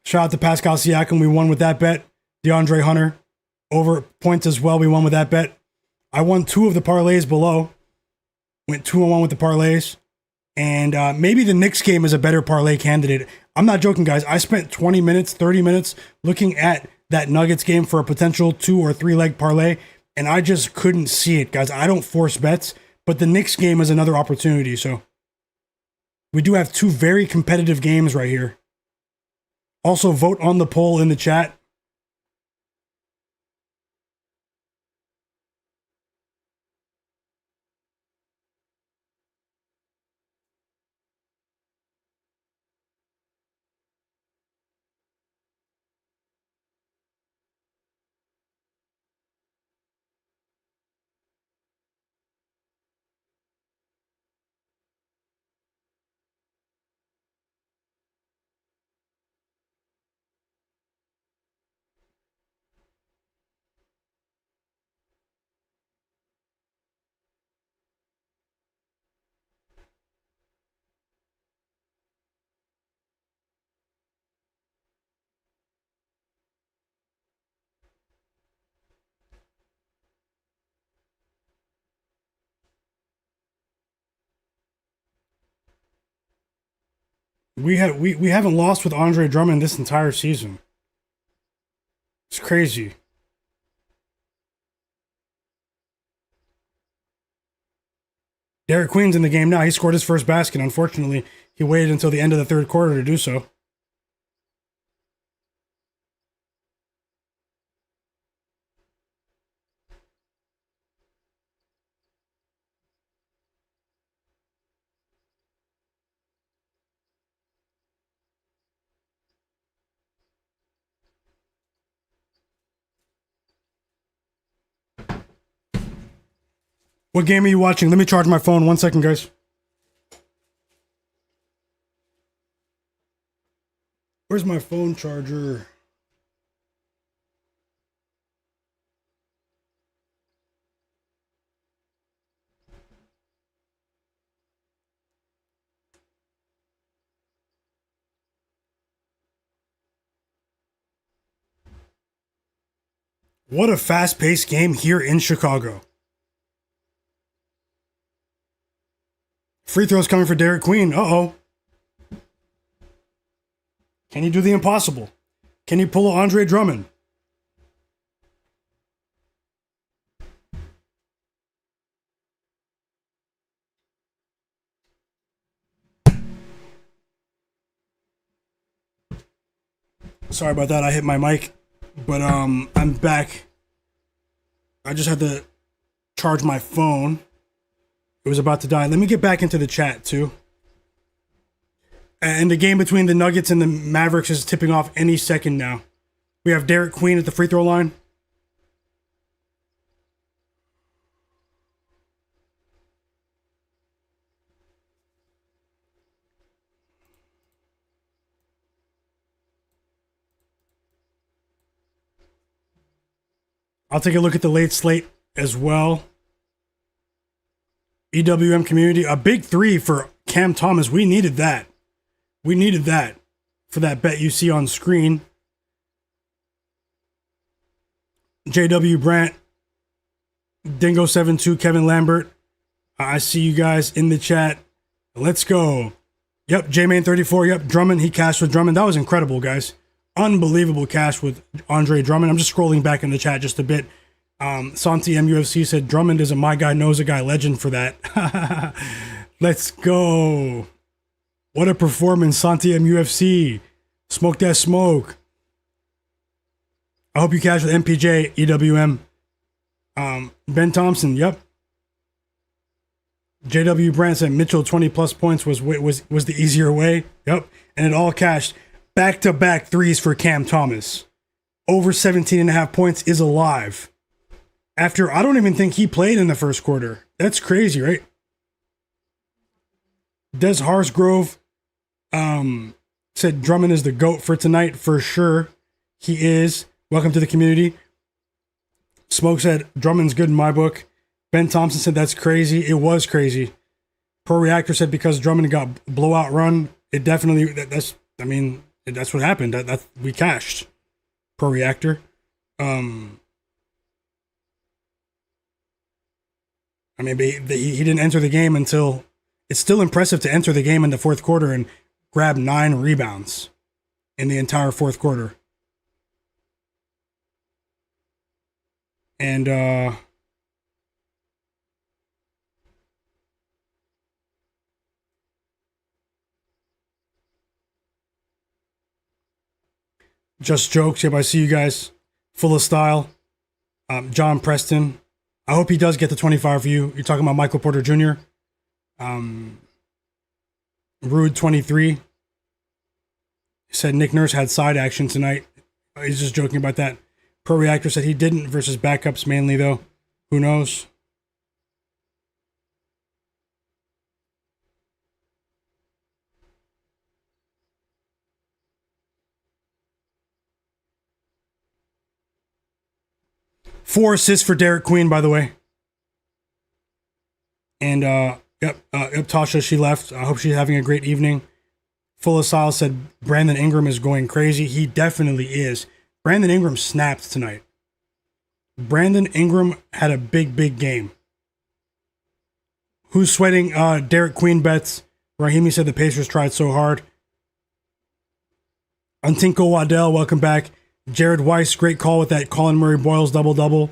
Shout out to Pascal Siakam. We won with that bet. DeAndre Hunter over points as well. We won with that bet. I won 2 of the parlays below. Went 2-1 with the parlays. And maybe the Knicks game is a better parlay candidate. I'm not joking, guys. I spent 20 minutes, 30 minutes looking at that Nuggets game for a potential 2 or 3 leg parlay. And I just couldn't see it, guys. I don't force bets. But the Knicks game is another opportunity. So we do have 2 very competitive games right here. Also, vote on the poll in the chat. We haven't lost with Andre Drummond this entire season. It's crazy. Derek Queen's in the game now. He scored his first basket. Unfortunately, he waited until the end of the third quarter to do so. What game are you watching? Let me charge my phone. 1 second, guys. Where's my phone charger? What a fast-paced game here in Chicago. Free throws coming for Derek Queen. Uh-oh. Can he do the impossible? Can he pull Andre Drummond? Sorry about that. I hit my mic. But I'm back. I just had to charge my phone. It was about to die. Let me get back into the chat, too. And the game between the Nuggets and the Mavericks is tipping off any second now. We have Derek Queen at the free throw line. I'll take a look at the late slate as well. EWM community, a big 3 for Cam Thomas. We needed that. We needed that for that bet you see on screen. JW Brandt, Dingo72, Kevin Lambert. I see you guys in the chat. Let's go. Yep, J-Main34. Yep, Drummond. He cashed with Drummond. That was incredible, guys. Unbelievable cash with Andre Drummond. I'm just scrolling back in the chat just a bit. Santi MUFC said Drummond is a Myguyknowsaguy legend for that. Let's go. What a performance, Santi MUFC. Smoke that smoke. I hope you cash with MPJ, EWM. Ben Thompson, yep. JW Brandt said Mitchell 20 plus points was the easier way. Yep. And it all cashed. Back-to-back threes for Cam Thomas. Over 17.5 points is alive. After, I don't even think he played in the first quarter. That's crazy, right? Des Harsgrove said Drummond is the GOAT for tonight, for sure. He is. Welcome to the community. Smoke said Drummond's good in my book. Ben Thompson said that's crazy. It was crazy. Pro Reactor said because Drummond got blowout run, it definitely, that's what happened. That we cashed. Pro Reactor. He didn't enter the game until, it's still impressive to enter the game in the fourth quarter and grab 9 rebounds in the entire fourth quarter. And just jokes. Yep, I see you guys. Full of style. John Preston. I hope he does get the 25 for you. You're talking about Michael Porter Jr. Rude 23. He said Nick Nurse had side action tonight. He's just joking about that. Pro Reactor said he didn't versus backups mainly, though. Who knows? Four assists for Derek Queen, by the way. And, Tasha, she left. I hope she's having a great evening. Full of Style said Brandon Ingram is going crazy. He definitely is. Brandon Ingram snapped tonight. Brandon Ingram had a big game. Who's sweating Derek Queen bets? Rahimi said the Pacers tried so hard. Untinko Waddell, welcome back. Jared Weiss, great call with that Colin Murray Boyles double-double.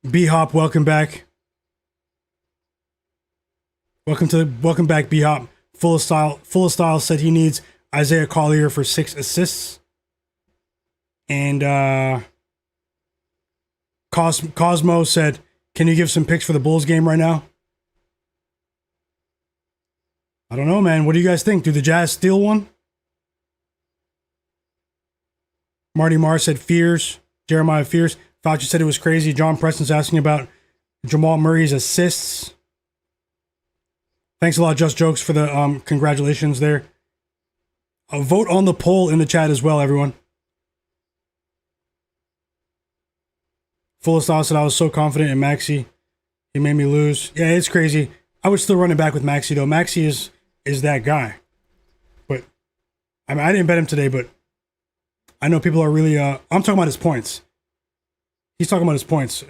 B-Hop, welcome back. Welcome back, B-Hop. Full of Style said he needs Isaiah Collier for 6 assists. And Cosmo said, can you give some picks for the Bulls game right now? I don't know, man. What do you guys think? Do the Jazz steal one? Marty Marr said Fears. Jeremiah Fears. Fauci said it was crazy. John Preston's asking about Jamal Murray's assists. Thanks a lot, Just Jokes, for the congratulations there. Vote on the poll in the chat as well, everyone. Full of Style said I was so confident in Maxey. He made me lose. Yeah, it's crazy. I would still run it back with Maxey, though. Maxey is that guy. But, I mean, I didn't bet him today, but I know people are really... I'm talking about his points. He's talking about his points.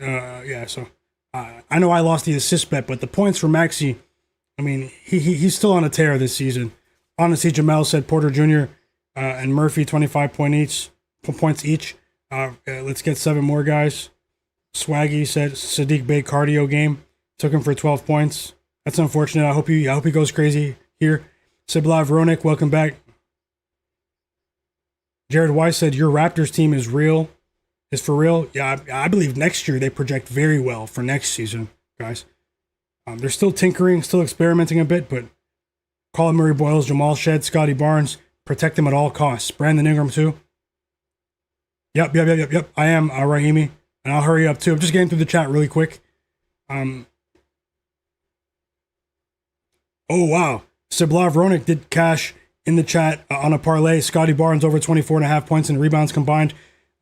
So I know I lost the assist bet, but the points for Maxey, I mean, he's still on a tear this season. Honestly, Jamel said Porter Jr. And Murphy 25 points each. Let's get 7 more guys. Swaggy said Sadiq Bey cardio game. Took him for 12 points. That's unfortunate. I hope he goes crazy here. Sibla Veronic, welcome back. Jared Weiss said your Raptors team is for real. Yeah, I believe next year they project very well for next season, guys. They're still tinkering, still experimenting a bit, but Colin Murray Boyles, Jamal Shed, Scottie Barnes, protect them at all costs. Brandon Ingram too. Yep. I am Rahimi, and I'll hurry up too. I'm just getting through the chat really quick. Oh wow, Sibla Veronic did cash in the chat on a parlay. Scottie Barnes over 24.5 points and rebounds combined.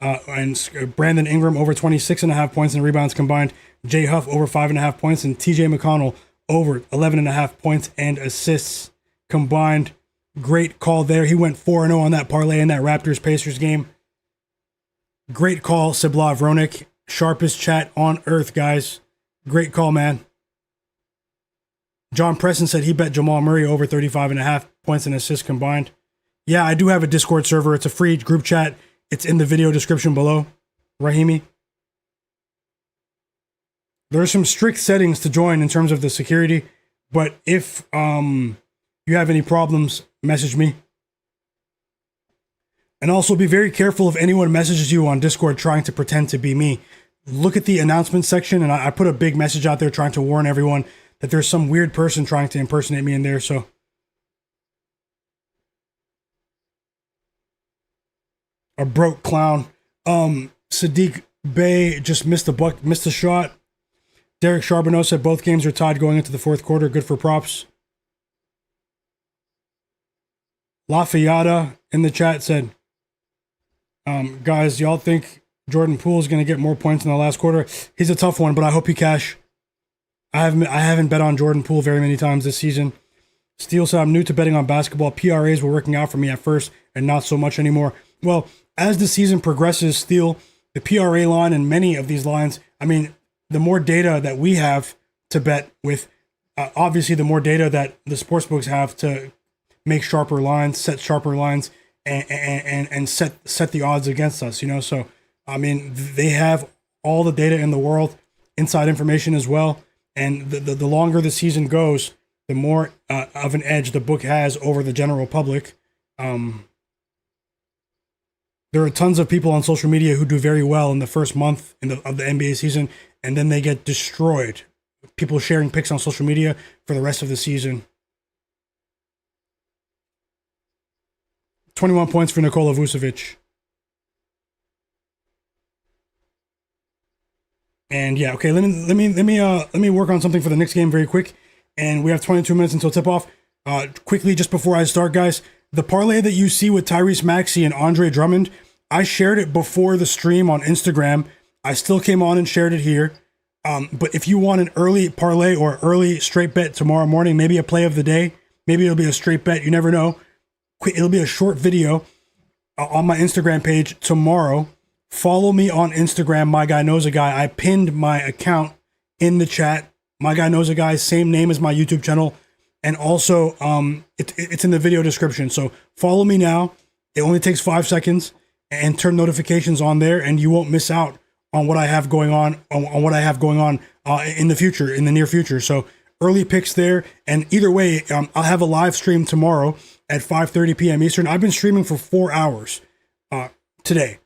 And Brandon Ingram over 26.5 points and rebounds combined. Jay Huff over 5.5 points, and TJ McConnell over 11.5 points and assists combined. Great call there. He went 4-0 on that parlay in that Raptors-Pacers game. Great call, Siblav Ronik. Sharpest chat on earth, guys. Great call, man. John Preston said he bet Jamal Murray over 35.5 points and assists combined. Yeah, I do have a Discord server. It's a free group chat. It's in the video description below. Rahimi. There are some strict settings to join in terms of the security, but if you have any problems, message me. And also be very careful if anyone messages you on Discord trying to pretend to be me. Look at the announcement section, and I put a big message out there trying to warn everyone that there's some weird person trying to impersonate me in there, so. A broke clown. Sadiq Bey just missed a shot. Derek Charbonneau said both games are tied going into the fourth quarter. Good for props. Lafayette in the chat said, guys, y'all think Jordan Poole is going to get more points in the last quarter? He's a tough one, but I hope you cash. I haven't bet on Jordan Poole very many times this season. Steele said, I'm new to betting on basketball. PRAs were working out for me at first and not so much anymore. Well, as the season progresses, Steele, the PRA line and many of these lines, I mean, the more data that we have to bet with, obviously the more data that the sportsbooks have to make sharper lines, set sharper lines, and set the odds against us, you know? So, I mean, they have all the data in the world, inside information as well. And the longer the season goes, the more of an edge the book has over the general public. There are tons of people on social media who do very well in the first month of the NBA season, and then they get destroyed. People sharing picks on social media for the rest of the season. 21 points for Nikola Vucevic. And yeah, okay, let me work on something for the Knicks game very quick. And we have 22 minutes until tip-off. Quickly, just before I start, guys, the parlay that you see with Tyrese Maxey and Andre Drummond, I shared it before the stream on Instagram. I still came on and shared it here. But if you want an early parlay or early straight bet tomorrow morning, maybe a play of the day, maybe it'll be a straight bet, you never know. It'll be a short video on my Instagram page tomorrow. Follow me on Instagram, Myguyknowsaguy. I pinned my account in the chat. Myguyknowsaguy, same name as my YouTube channel. And also, it's in the video description. So follow me now. It only takes 5 seconds, and turn notifications on there, and you won't miss out on what I have going on, in the future, in the near future. So early picks there. And either way, I'll have a live stream tomorrow at 5:30 p.m. Eastern. I've been streaming for 4 hours today.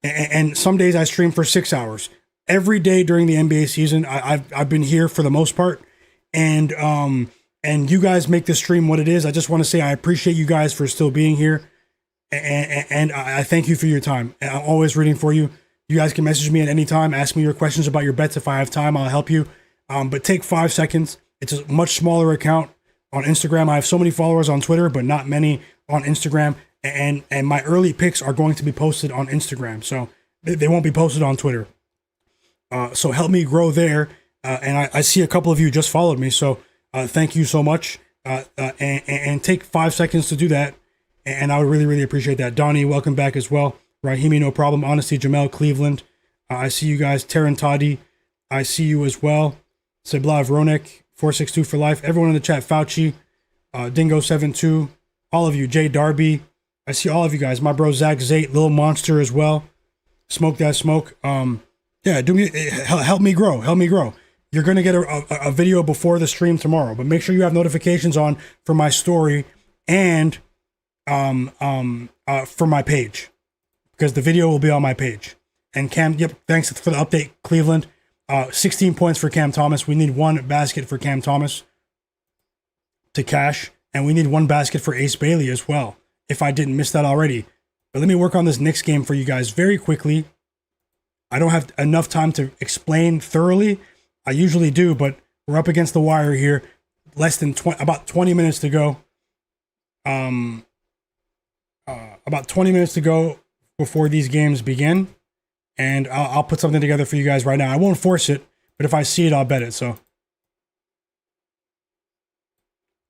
And some days I stream for 6 hours. Every day during the NBA season, I've been here for the most part. And you guys make this stream what it is. I just want to say I appreciate you guys for still being here. And I thank you for your time. I'm always rooting for you. You guys can message me at any time. Ask me your questions about your bets. If I have time, I'll help you. But take 5 seconds. It's a much smaller account on Instagram. I have so many followers on Twitter, but not many on Instagram. And my early picks are going to be posted on Instagram. So they won't be posted on Twitter. So help me grow there. And I see a couple of you just followed me. So thank you so much. And take 5 seconds to do that. And I would really, really appreciate that. Donnie, welcome back as well. Rahimi, no problem. Honesty, Jamel, Cleveland. I see you guys. Taryn Toddy, I see you as well. Seblav Ronek, 462 for life. Everyone in the chat. Fauci, Dingo72, all of you. Jay Darby, I see all of you guys. My bro Zach Zate, Little Monster as well. Smoke that smoke. Yeah, help me grow. Help me grow. You're gonna get a video before the stream tomorrow, but make sure you have notifications on for my story and for my page, because the video will be on my page. And Cam, yep, thanks for the update, Cleveland. 16 points for Cam Thomas. We need 1 basket for Cam Thomas to cash, and we need 1 basket for Ace Bailey as well, if I didn't miss that already. But let me work on this Knicks game for you guys very quickly. I don't have enough time to explain thoroughly. I usually do, but we're up against the wire here. About 20 minutes to go. About 20 minutes to go before these games begin, and I'll put something together for you guys right now. I won't force it, but if I see it, I'll bet it. So,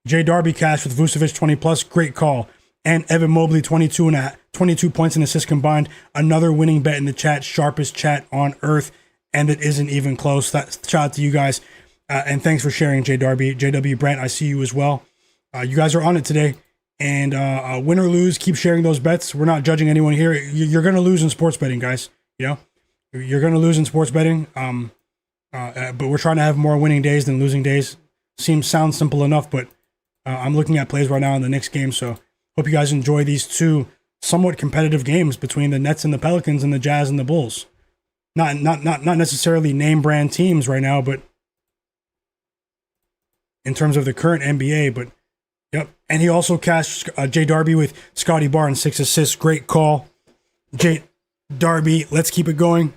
Jay Darby cash with Vucevic 20 plus, great call, and Evan Mobley 22 points and assists combined. Another winning bet in the chat, sharpest chat on earth, and it isn't even close. Shout out to you guys, and thanks for sharing, Jay Darby. JW Brant, I see you as well. You guys are on it today. And win or lose, keep sharing those bets. We're not judging anyone here. You're going to lose in sports betting, guys. You know, you're going to lose in sports betting. But we're trying to have more winning days than losing days. Sounds simple enough, but I'm looking at plays right now in the Knicks game. So hope you guys enjoy these two somewhat competitive games between the Nets and the Pelicans and the Jazz and the Bulls. Not necessarily name brand teams right now, but in terms of the current NBA, but. Yep, and he also cashed Jay Darby with Scottie Barnes, 6 assists. Great call. Jay Darby, let's keep it going.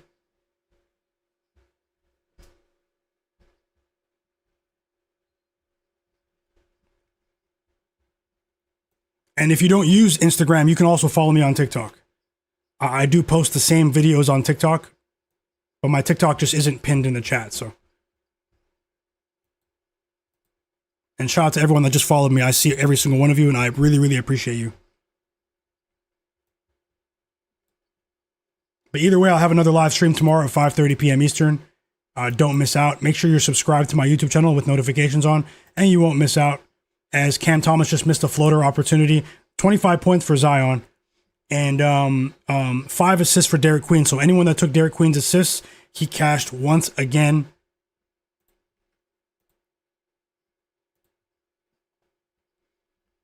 And if you don't use Instagram, you can also follow me on TikTok. I do post the same videos on TikTok, but my TikTok just isn't pinned in the chat, so. And shout out to everyone that just followed me. I see every single one of you, and I really, really appreciate you. But either way, I'll have another live stream tomorrow at 5:30 p.m. Eastern. Don't miss out. Make sure you're subscribed to my YouTube channel with notifications on, and you won't miss out, as Cam Thomas just missed a floater opportunity. 25 points for Zion, and 5 assists for Derek Queen. So anyone that took Derek Queen's assists, he cashed once again.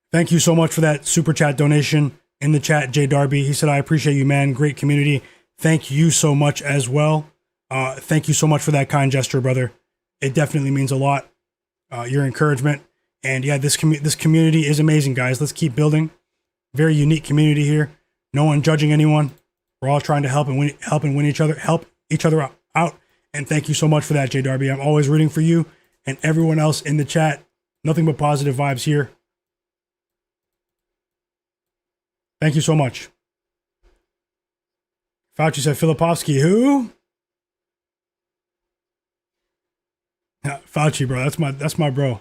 Thank you so much for that super chat donation in the chat, Jay Darby. He said, I appreciate you, man. Great community. Thank you so much as well. Thank you so much for that kind gesture, brother. It definitely means a lot. Your encouragement. And yeah, this community is amazing, guys. Let's keep building. Very unique community here. No one judging anyone. We're all trying to help and win each other out. And thank you so much for that, Jay Darby. I'm always rooting for you and everyone else in the chat. Nothing but positive vibes here. Thank you so much. Fauci said Filipovsky. Who? Yeah, Fauci, bro. That's my bro.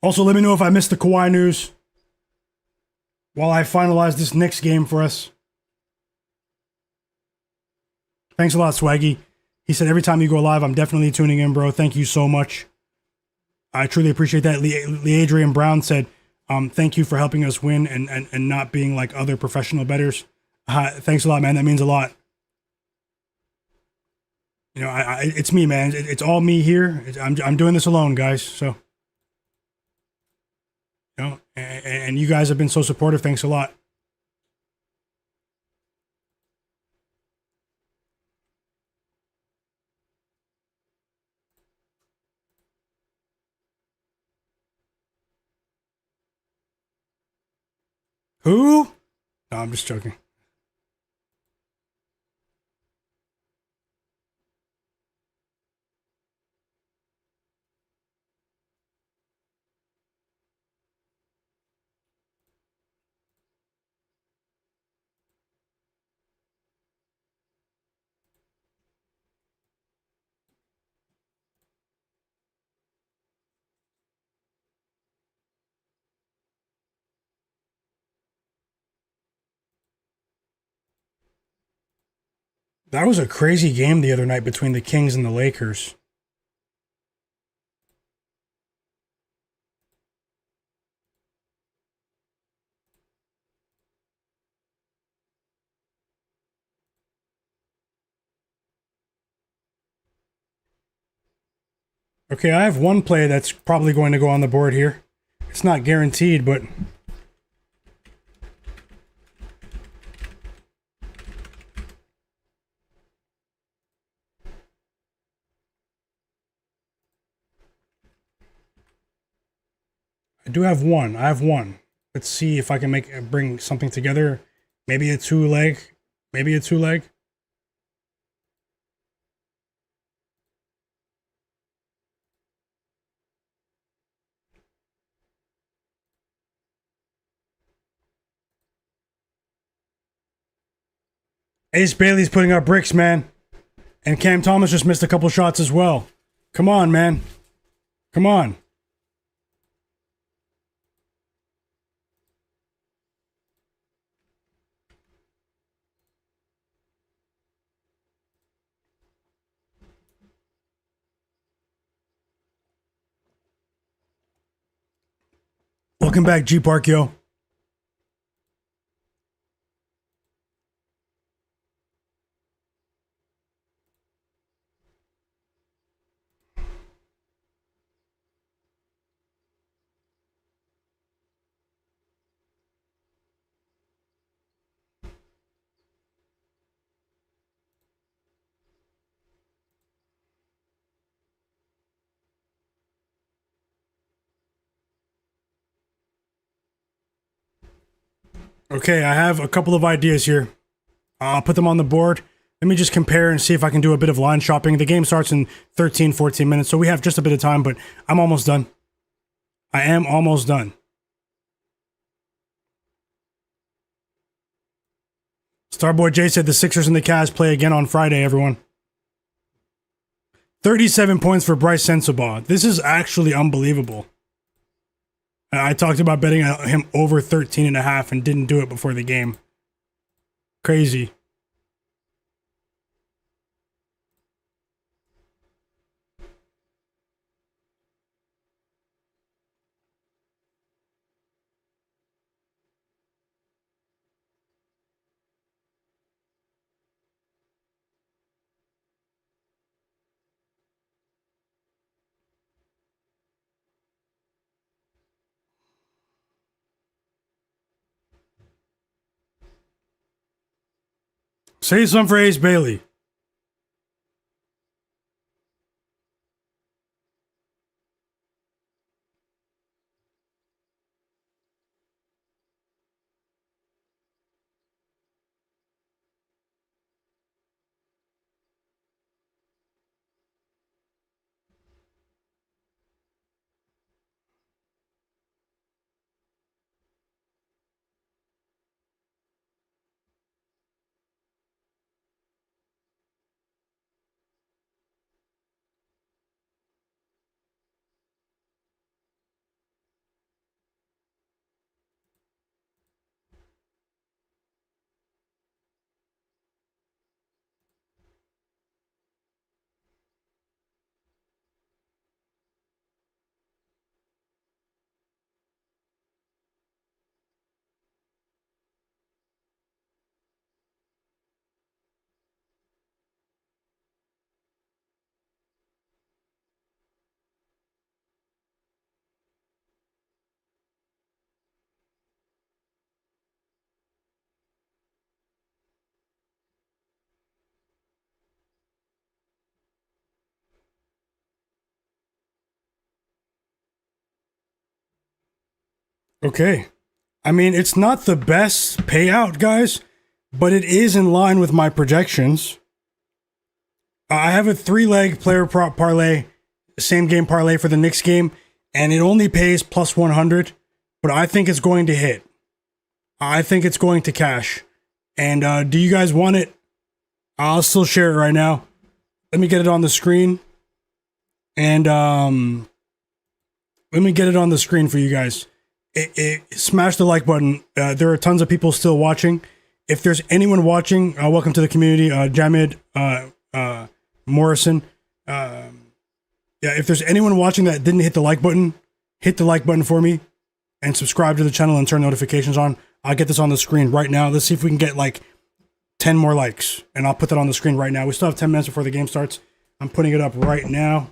Also, let me know if I missed the Kawhi news while I finalize this Knicks game for us. Thanks a lot, Swaggy. He said, every time you go live, I'm definitely tuning in, bro. Thank you so much. I truly appreciate that. Lee Adrian Brown said, thank you for helping us win and not being like other professional bettors. Thanks a lot, man. That means a lot. You know, it's me, man. It's all me here. I'm doing this alone, guys. So. You know, and you guys have been so supportive. Thanks a lot. Who? No, I'm just joking. That was a crazy game the other night between the Kings and the Lakers. Okay, I have one play that's probably going to go on the board here. It's not guaranteed, but I do have one. I have one. Let's see if I can bring something together. Maybe a two leg. Maybe a two leg. Ace Bailey's putting up bricks, man. And Cam Thomas just missed a couple shots as well. Come on, man. Come on. Welcome back, G Park, yo. Okay, I have a couple of ideas here. I'll put them on the board. Let me just compare and see if I can do a bit of line shopping. The game starts in 13, 14 minutes, so we have just a bit of time, but I'm almost done. I am almost done. Starboy J said the Sixers and the Cavs play again on Friday, everyone. 37 points for Bryce Sensabaugh. This is actually unbelievable. I talked about betting him over 13.5 and didn't do it before the game. Crazy. Say something for Ace Bailey. Okay. I mean, it's not the best payout, guys, but it is in line with my projections. I have a 3-leg player prop parlay, same game parlay for the Knicks game, and it only pays plus 100, but I think it's going to hit. I think it's going to cash. And do you guys want it? I'll still share it right now. Let me get it on the screen. And let me get it on the screen for you guys. Smash the like button. There are tons of people still watching. If there's anyone watching, welcome to the community. Jamid Morrison. If there's anyone watching that didn't hit the like button, hit the like button for me and subscribe to the channel and turn notifications on. I'll get this on the screen right now. Let's see if we can get like 10 more likes, and I'll put that on the screen right now. We still have 10 minutes before the game starts. I'm putting it up right now.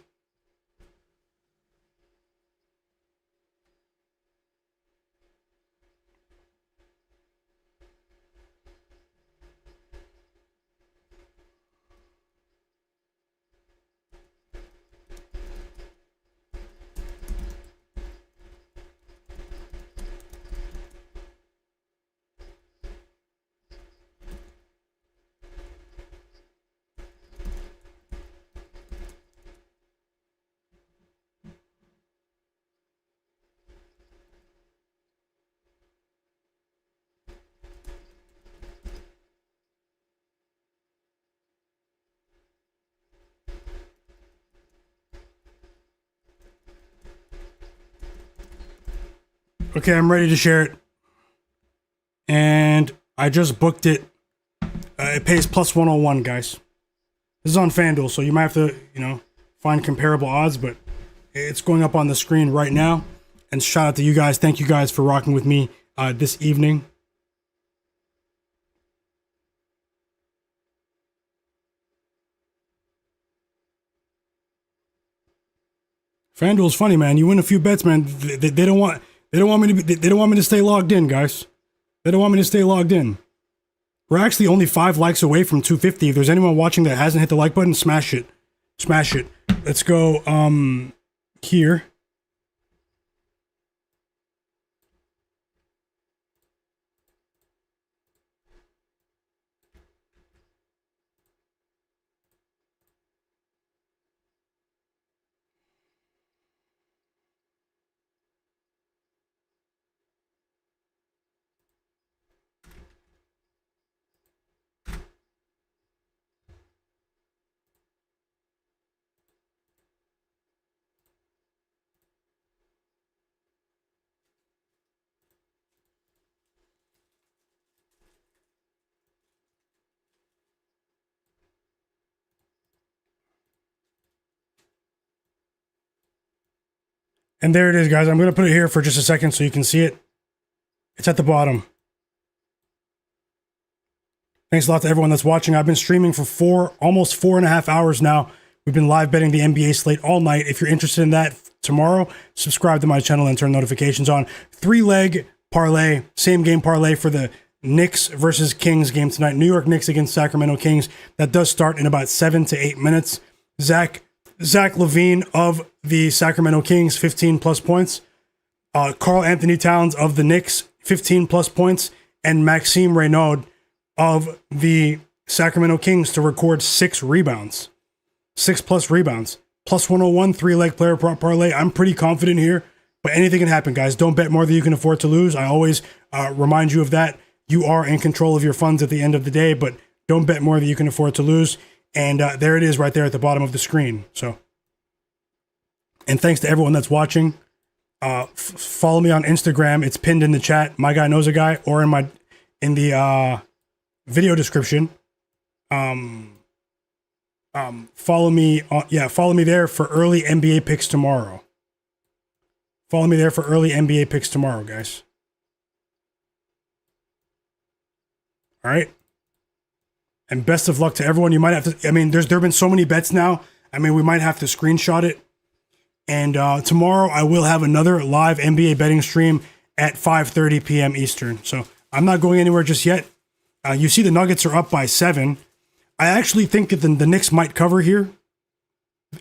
Okay, I'm ready to share it. And I just booked it. It pays plus 101, guys. This is on FanDuel, so you might have to, find comparable odds, but it's going up on the screen right now. And shout out to you guys. Thank you guys for rocking with me this evening. FanDuel's funny, man. You win a few bets, man. They don't want me to stay logged in, guys. They don't want me to stay logged in. We're actually only 5 likes away from 250. If there's anyone watching that hasn't hit the like button, smash it. Smash it. Let's go here. And there it is, guys. I'm going to put it here for just a second so you can see it. It's at the bottom. Thanks a lot to everyone that's watching. I've been streaming for almost 4.5 hours now. We've been live betting the NBA slate all night. If you're interested in that tomorrow, subscribe to my channel and turn notifications on. 3-leg parlay, same game parlay for the Knicks versus Kings game tonight. New York Knicks against Sacramento Kings. That does start in about 7 to 8 minutes. Zach LaVine of the Sacramento Kings, 15 plus points. Karl-Anthony Towns of the Knicks, 15 plus points. And Maxime Reynaud of the Sacramento Kings to record 6 rebounds. 6 plus rebounds. Plus 101, 3-leg player parlay. I'm pretty confident here, but anything can happen, guys. Don't bet more than you can afford to lose. I always remind you of that. You are in control of your funds at the end of the day, but don't bet more than you can afford to lose. And there it is right there at the bottom of the screen. So, and thanks to everyone that's watching. Follow me on Instagram. It's pinned in the chat. Myguyknowsaguy, or in the video description. Follow me there for early NBA picks tomorrow. Follow me there for early NBA picks tomorrow, guys. All right. And best of luck to everyone. You might have to, there have been so many bets now. We might have to screenshot it. And tomorrow I will have another live NBA betting stream at 5:30 p.m. Eastern. So I'm not going anywhere just yet. You see the Nuggets are up by 7. I actually think that the Knicks might cover here.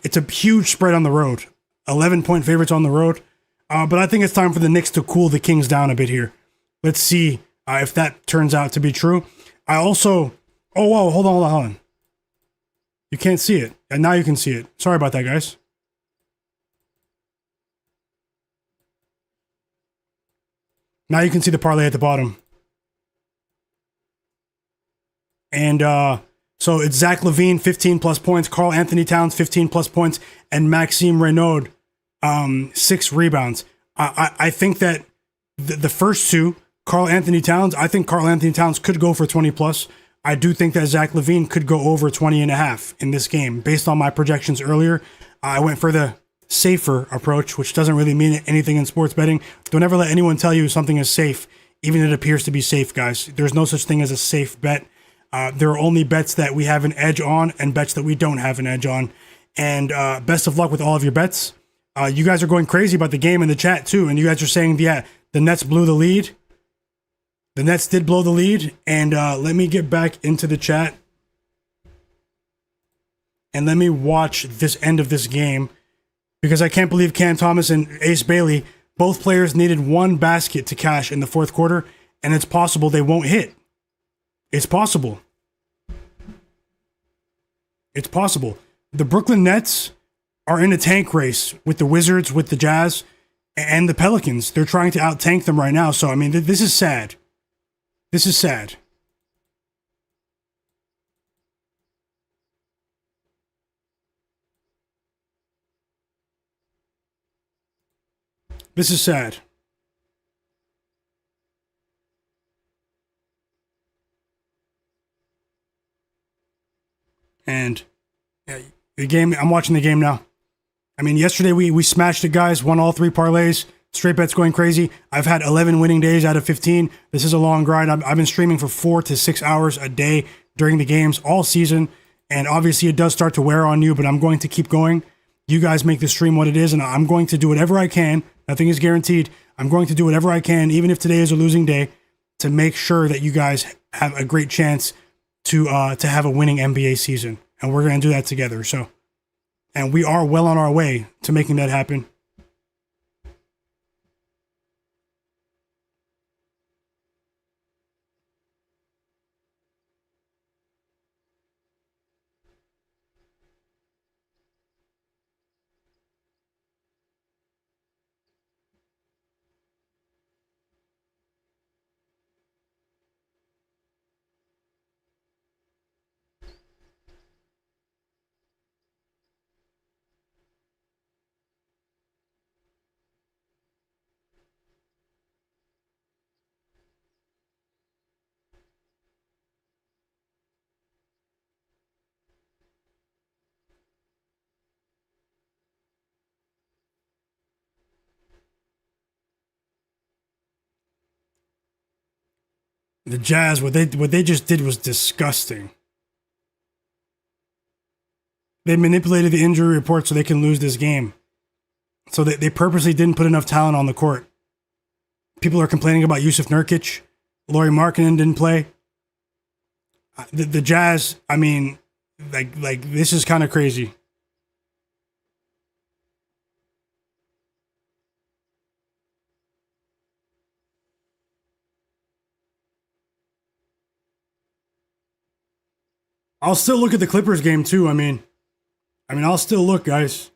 It's a huge spread on the road. 11-point favorites on the road. But I think it's time for the Knicks to cool the Kings down a bit here. Let's see if that turns out to be true. I also... Oh, whoa, hold on. You can't see it. And now you can see it. Sorry about that, guys. Now you can see the parlay at the bottom. And so it's Zach LaVine, 15 plus points. Karl-Anthony Towns, 15 plus points. And Maxime Reynaud, 6 rebounds. I think that the first two, Karl-Anthony Towns, I think Karl-Anthony Towns could go for 20 plus. I do think that Zach LaVine could go over 20.5 in this game. Based on my projections earlier, I went for the safer approach, which doesn't really mean anything in sports betting. Don't ever let anyone tell you something is safe, even if it appears to be safe, guys. There's no such thing as a safe bet. There are only bets that we have an edge on and bets that we don't have an edge on. And best of luck with all of your bets. You guys are going crazy about the game in the chat, too. And you guys are saying, yeah, the Nets blew the lead. The Nets did blow the lead, and let me get back into the chat. And let me watch this end of this game, because I can't believe Cam Thomas and Ace Bailey, both players needed 1 basket to cash in the fourth quarter, and it's possible they won't hit. It's possible. It's possible. The Brooklyn Nets are in a tank race with the Wizards, with the Jazz, and the Pelicans. They're trying to out-tank them right now, so, this is sad. This is sad. This is sad. The game. I'm watching the game now. I mean, yesterday we smashed it, guys. Won all 3 parlays. Straight bets going crazy. I've had 11 winning days out of 15. This is a long grind. I've been streaming for 4 to 6 hours a day during the games all season. And obviously it does start to wear on you, but I'm going to keep going. You guys make the stream what it is, and I'm going to do whatever I can. Nothing is guaranteed. I'm going to do whatever I can, even if today is a losing day, to make sure that you guys have a great chance to have a winning NBA season. And we're going to do that together. So, and we are well on our way to making that happen. The Jazz, what they just did was disgusting. They manipulated the injury report so they can lose this game. So they purposely didn't put enough talent on the court. People are complaining about Yusuf Nurkic. Lauri Markkanen didn't play. The Jazz, I mean, like this is kind of crazy. I'll still look at the Clippers game too. I mean, I'll still look, guys.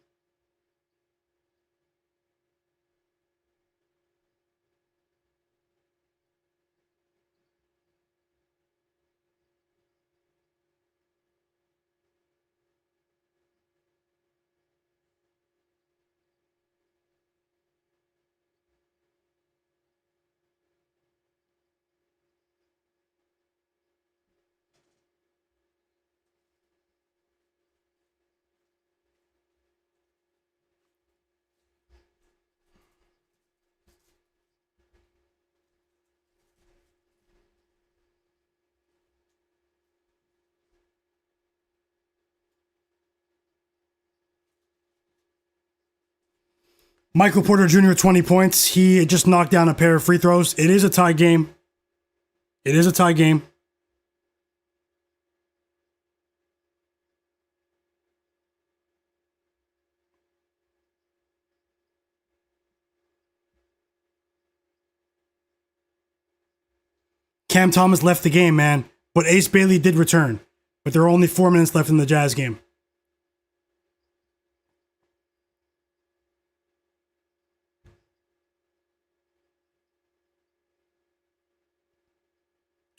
Michael Porter Jr., 20 points. He just knocked down a pair of free throws. It is a tie game. It is a tie game. Cam Thomas left the game, man. But Ace Bailey did return. But there are only 4 minutes left in the Jazz game.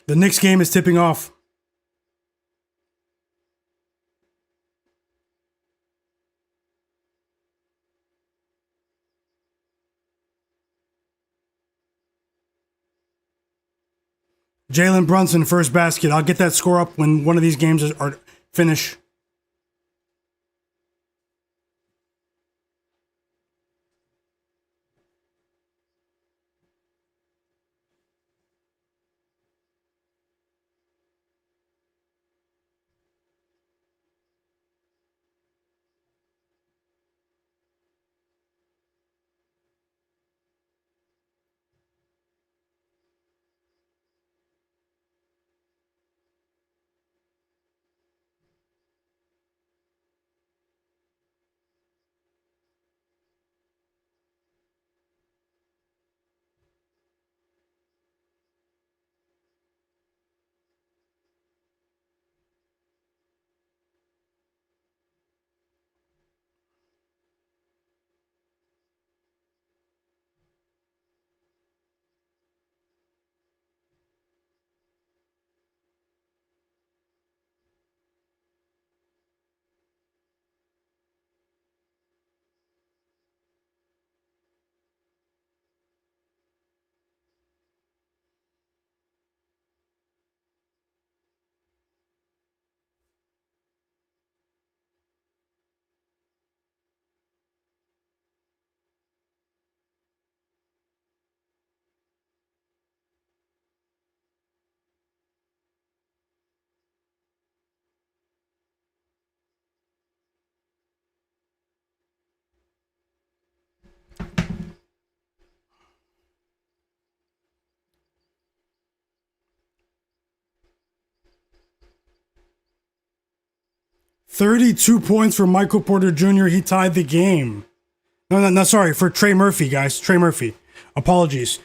The Knicks game is tipping off. Jalen Brunson, first basket. I'll get that score up when one of these games are finished. 32 points for Michael Porter Jr. He tied the game. No, sorry, for Trey Murphy, guys. Trey Murphy. Apologies.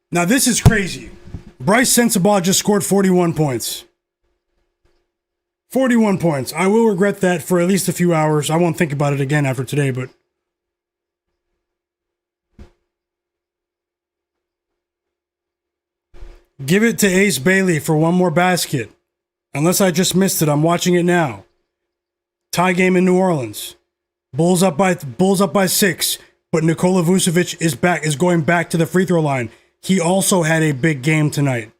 Now, this is crazy. Bryce Sensabaugh just scored 41 points. 41 points. I will regret that for at least a few hours. I won't think about it again after today, but... Give it to Ace Bailey for one more basket. Unless I just missed it, I'm watching it now. Tie game in New Orleans. Bulls up by 6, but Nikola Vucevic is going back to the free throw line. He also had a big game tonight.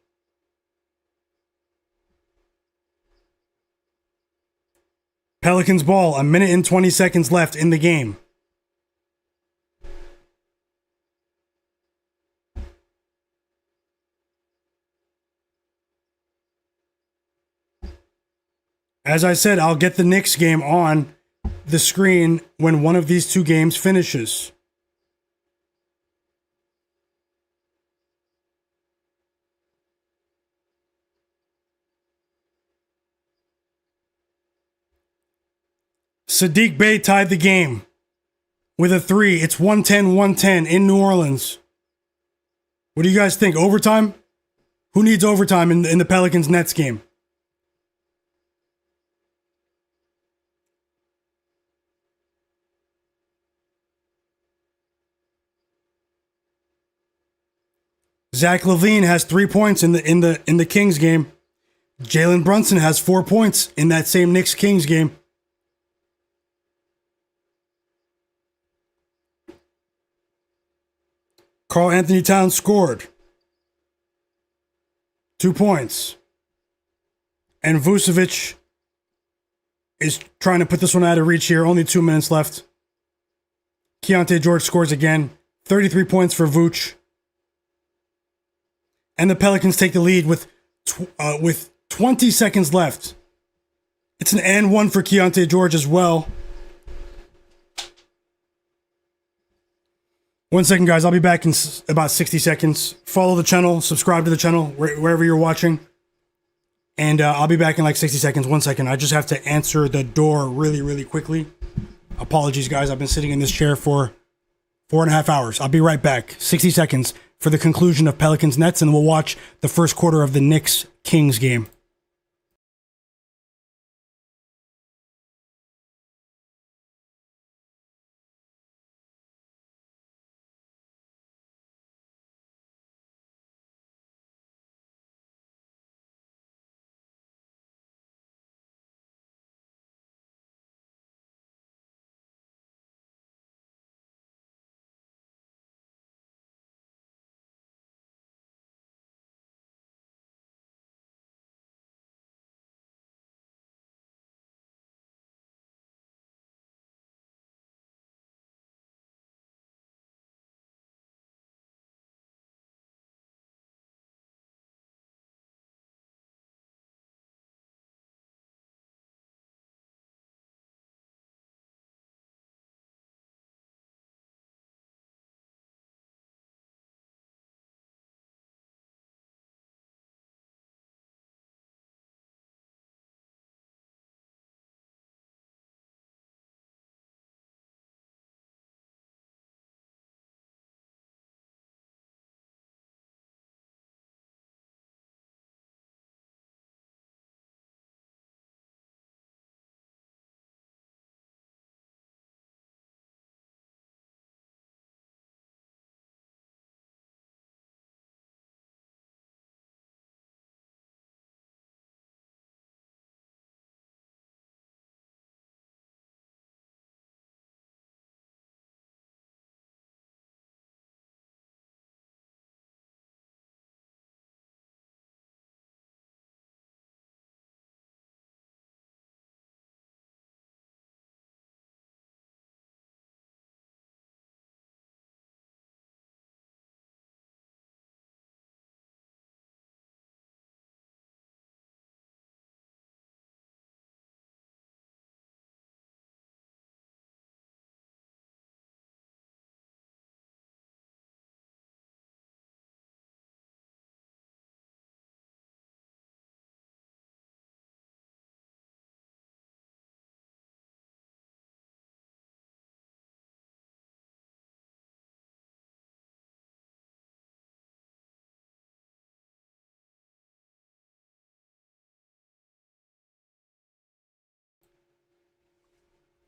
Pelicans ball, 1 minute and 20 seconds left in the game. As I said, I'll get the Knicks game on the screen when one of these two games finishes. Saddiq Bey tied the game with a 3. It's 110-110 in New Orleans. What do you guys think? Overtime? Who needs overtime in the Pelicans-Nets game? Zach LaVine has 3 points in the Kings game. Jalen Brunson has 4 points in that same Knicks Kings game. Karl-Anthony Towns scored 2 points. And Vucevic is trying to put this one out of reach here. Only 2 minutes left. Keyonte George scores again. 33 points for Vooch. And the Pelicans take the lead with 20 seconds left. It's an and one for Keyonte George as well. 1 second, guys. I'll be back in about 60 seconds. Follow the channel. Subscribe to the channel wherever you're watching. And I'll be back in like 60 seconds. 1 second. I just have to answer the door really, really quickly. Apologies, guys. I've been sitting in this chair for 4.5 hours. I'll be right back. 60 seconds for the conclusion of Pelicans Nets, and we'll watch the first quarter of the Knicks Kings game.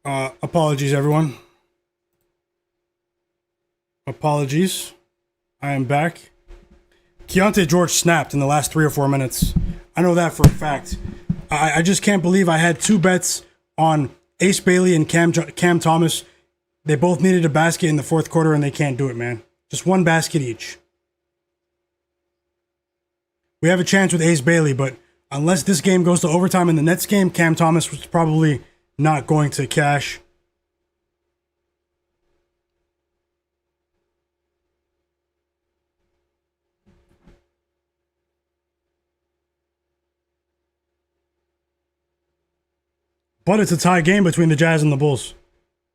Apologies, everyone. Apologies. I am back. Keyonte George snapped in the last 3 or 4 minutes. I know that for a fact. I just can't believe I had 2 bets on Ace Bailey and Cam Thomas. They both needed a basket in the fourth quarter, and they can't do it, man. Just 1 basket each. We have a chance with Ace Bailey, but unless this game goes to overtime in the Nets game, Cam Thomas was probably not going to cash. But it's a tie game between the Jazz and the Bulls.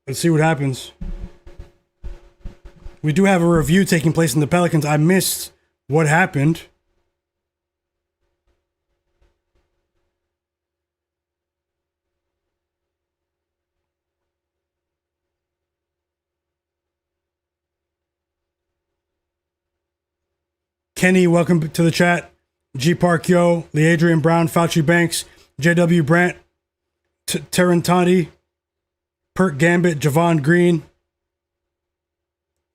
Let's see what happens. We do have a review taking place in the Pelicans. I missed what happened. Kenny, welcome to the chat. G Park Yo, Lee Adrian Brown, Fauci Banks, JW Brandt, Terrantati, Pert Gambit, Javon Green,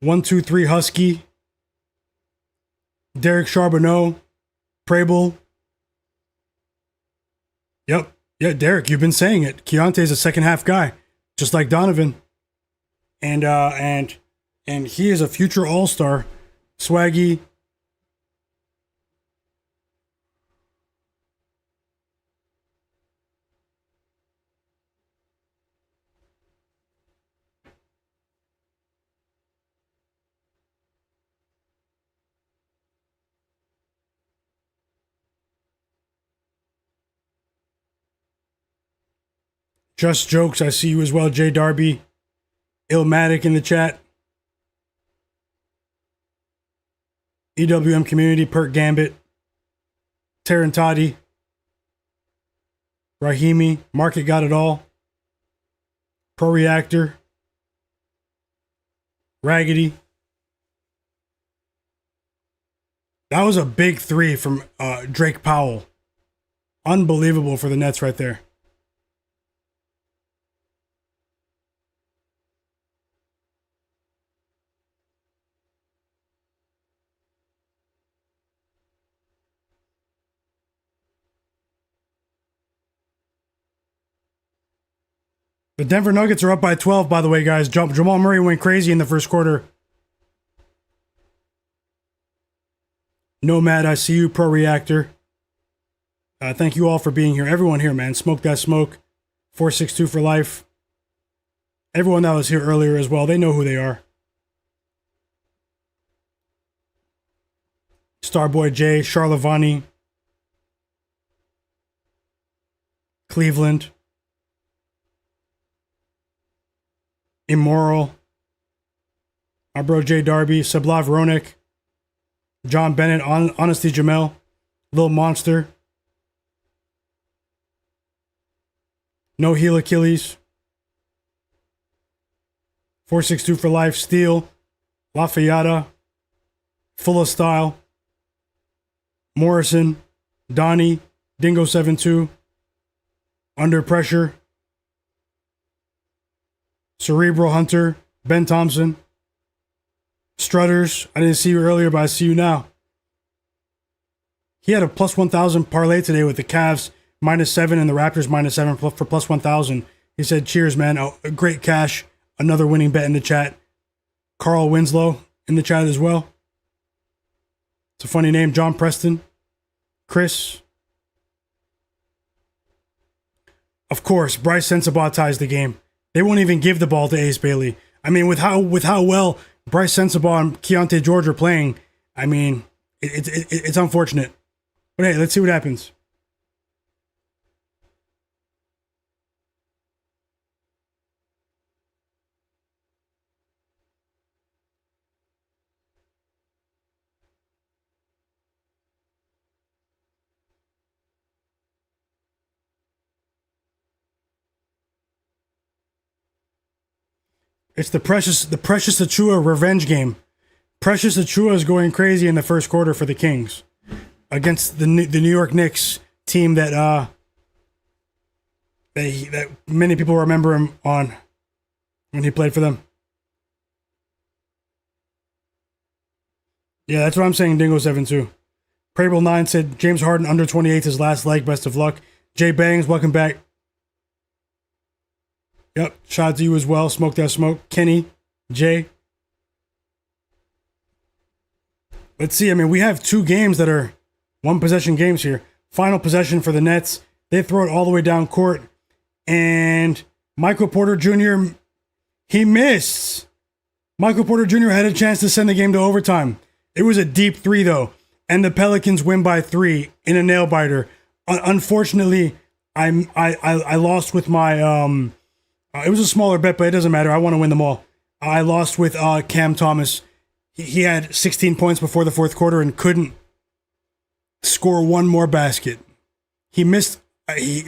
123 Husky, Derek Charbonneau, Prable. Yep. Yeah, Derek, you've been saying it. Keyonte's a second half guy, just like Donovan. And he is a future all-star. Swaggy. Just Jokes, I see you as well. Jay Darby. Illmatic in the chat. EWM Community, Pert Gambit. Terrantati. Rahimi. Market Got It All. Pro Reactor. Raggedy. That was a big 3 from Drake Powell. Unbelievable for the Nets right there. The Denver Nuggets are up by 12, by the way, guys. Jamal Murray went crazy in the first quarter. Nomad, I see you. Pro Reactor. Thank you all for being here. Everyone here, man. Smoke that smoke. 462 for life. Everyone that was here earlier as well. They know who they are. Starboy J, Charlavani. Cleveland. Immoral. Our bro Jay Darby. Sablav Ronik. John Bennett. Honesty Jamel. Lil Monster. No Heel Achilles. 462 for life. Steel. Lafayette. Full of Style. Morrison. Donnie. Dingo72. Under Pressure. Cerebral Hunter, Ben Thompson, Strutters. I didn't see you earlier, but I see you now. He had a plus 1,000 parlay today with the Cavs -7 and the Raptors -7 for plus 1,000. He said, cheers, man. Oh, great cash. Another winning bet in the chat. Carl Winslow in the chat as well. It's a funny name. John Preston. Chris. Of course, Bryce Sensabaugh ties the game. They won't even give the ball to Ace Bailey. I mean, with how well Bryce Sensabaugh and Keyonte George are playing, I mean, it's unfortunate. But hey, let's see what happens. It's the Precious Achiuwa revenge game. Precious Achiuwa is going crazy in the first quarter for the Kings against the New York Knicks team that many people remember him on when he played for them. Yeah, that's what I'm saying. Dingo 7-2. Prable 9 said James Harden under 28 his last leg. Best of luck. Jay Bangs, welcome back. Yep, shout out to you as well. Smoke that smoke. Kenny, Jay. Let's see. I mean, we have 2 games that are 1-possession games here. Final possession for the Nets. They throw it all the way down court. And Michael Porter Jr., he missed. Michael Porter Jr. had a chance to send the game to overtime. It was a deep 3, though. And the Pelicans win by 3 in a nail-biter. Unfortunately, I lost with my... it was a smaller bet, but it doesn't matter. I want to win them all. I lost with Cam Thomas. He had 16 points before the fourth quarter and couldn't score one more basket. He missed.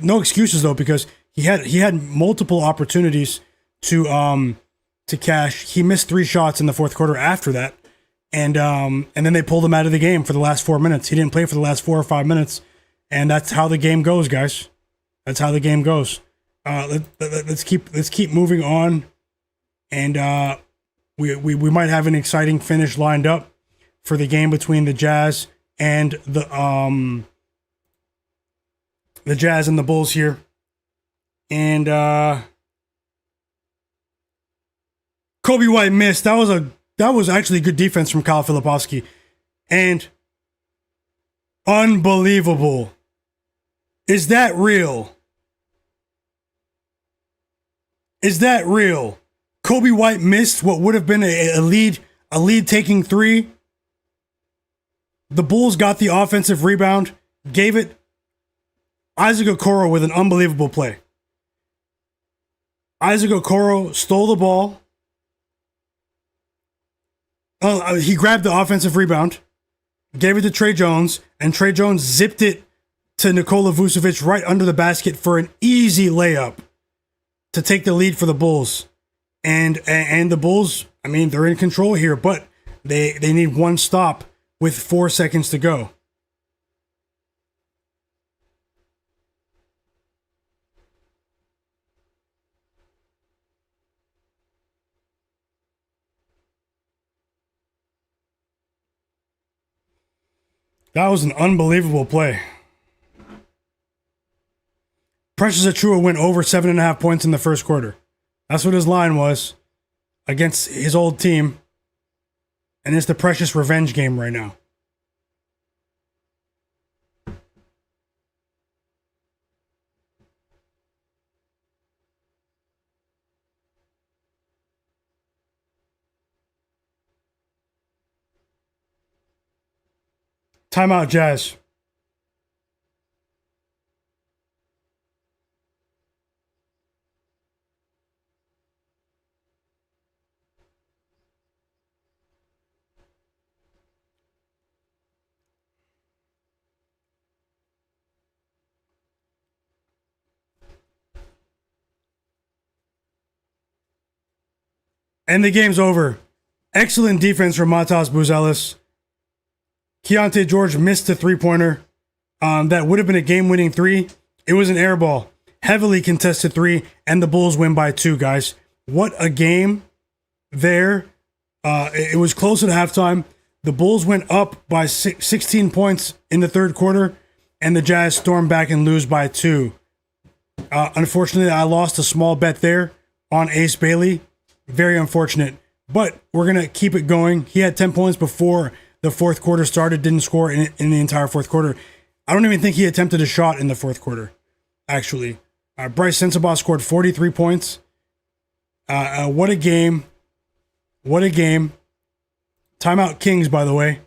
No excuses though, because he had multiple opportunities to cash. He missed 3 shots in the fourth quarter after that, and then they pulled him out of the game for the last 4 minutes. He didn't play for the last 4 or 5 minutes, and that's how the game goes, guys. That's how the game goes. Let's keep moving on, and we might have an exciting finish lined up for the game between the Jazz and the Jazz and the Bulls here, and Kobe White missed. That was actually good defense from Kyle Filipowski, and unbelievable. Is that real? Is that real? Kobe White missed what would have been a lead taking 3. The Bulls got the offensive rebound, gave it Isaac Okoro with an unbelievable play. Isaac Okoro stole the ball. He grabbed the offensive rebound, gave it to Trey Jones, and Trey Jones zipped it to Nikola Vucevic right under the basket for an easy layup to take the lead for the Bulls. And the Bulls, I mean, they're in control here, but they need one stop with 4 seconds to go. That was an unbelievable play. Precious Achiuwa went over 7.5 points in the first quarter. That's what his line was against his old team. And it's the Precious revenge game right now. Timeout, Jazz. And the game's over. Excellent defense from Matas Buzelis. Keyonte George missed a 3-pointer. That would have been a game-winning 3. It was an air ball. Heavily contested 3, and the Bulls win by 2, guys. What a game there. It was close at halftime. The Bulls went up by 16 points in the third quarter, and the Jazz stormed back and lose by 2. Unfortunately, I lost a small bet there on Ace Bailey. Very unfortunate. But we're going to keep it going. He had 10 points before the fourth quarter started, didn't score in the entire fourth quarter. I don't even think he attempted a shot in the fourth quarter, actually. Bryce Sensabaugh scored 43 points. What a game. What a game. Timeout Kings, by the way,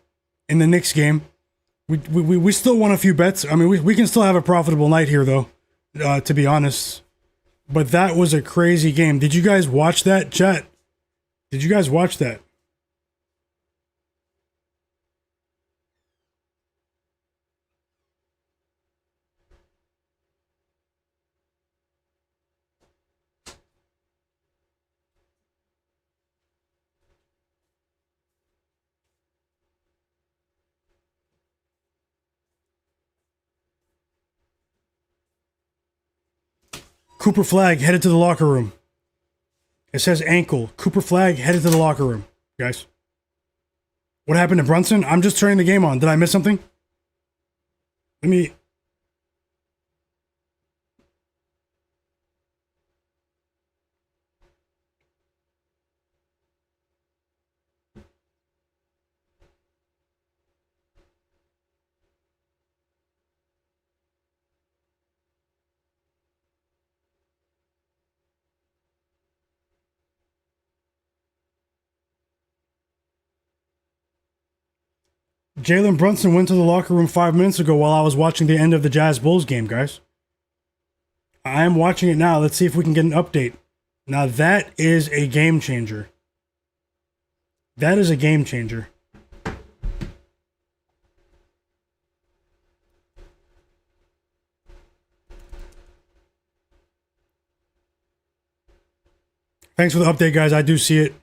in the Knicks game. We still won a few bets. I mean, we can still have a profitable night here, though, to be honest. But that was a crazy game. Did you guys watch that, chat? Did you guys watch that? Cooper Flagg headed to the locker room. It says ankle. Cooper Flagg headed to the locker room. Guys. What happened to Brunson? I'm just turning the game on. Did I miss something? Let me... Jalen Brunson went to the locker room 5 minutes ago while I was watching the end of the Jazz Bulls game, guys. I am watching it now. Let's see if we can get an update. Now that is a game changer. That is a game changer. Thanks for the update, guys. I do see it.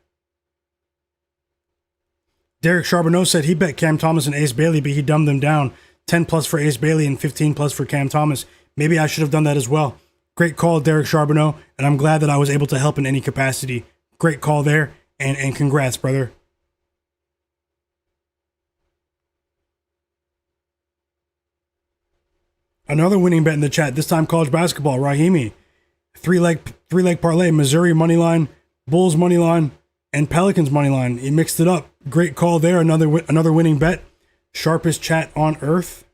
Derek Charbonneau said he bet Cam Thomas and Ace Bailey, but he dumbed them down. 10 plus for Ace Bailey and 15 plus for Cam Thomas. Maybe I should have done that as well. Great call, Derek Charbonneau, and I'm glad that I was able to help in any capacity. Great call there, and congrats, brother. Another winning bet in the chat, this time college basketball. Rahimi, three-leg parlay, Missouri money line, Bulls money line, and Pelicans money line. He mixed it up. Great call there. Another winning bet. Sharpest chat on earth.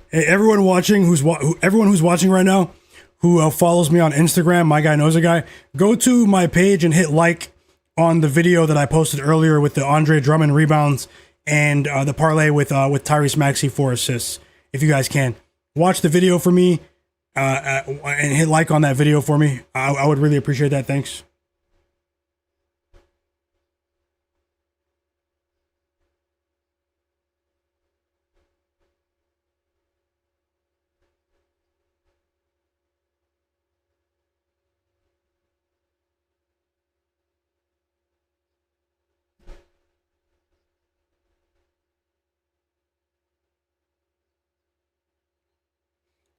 Hey, everyone who's watching right now, who follows me on Instagram, Myguyknowsaguy, go to my page and hit like on the video that I posted earlier with the Andre Drummond rebounds and the parlay with Tyrese Maxey 4 assists. If you guys can, watch the video for me and hit like on that video for me. I would really appreciate that. Thanks.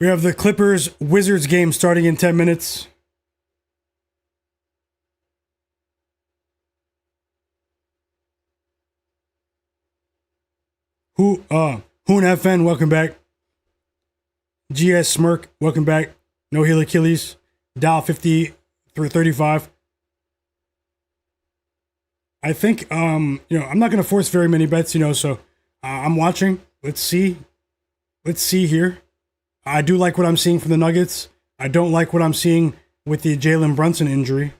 We have the Clippers-Wizards game starting in 10 minutes. Hoon FN, welcome back. GS Smirk, welcome back. No Heel Achilles. Dow 50 through 35. I think, I'm not going to force very many bets, so I'm watching. Let's see here. I do like what I'm seeing from the Nuggets. I don't like what I'm seeing with the Jalen Brunson injury.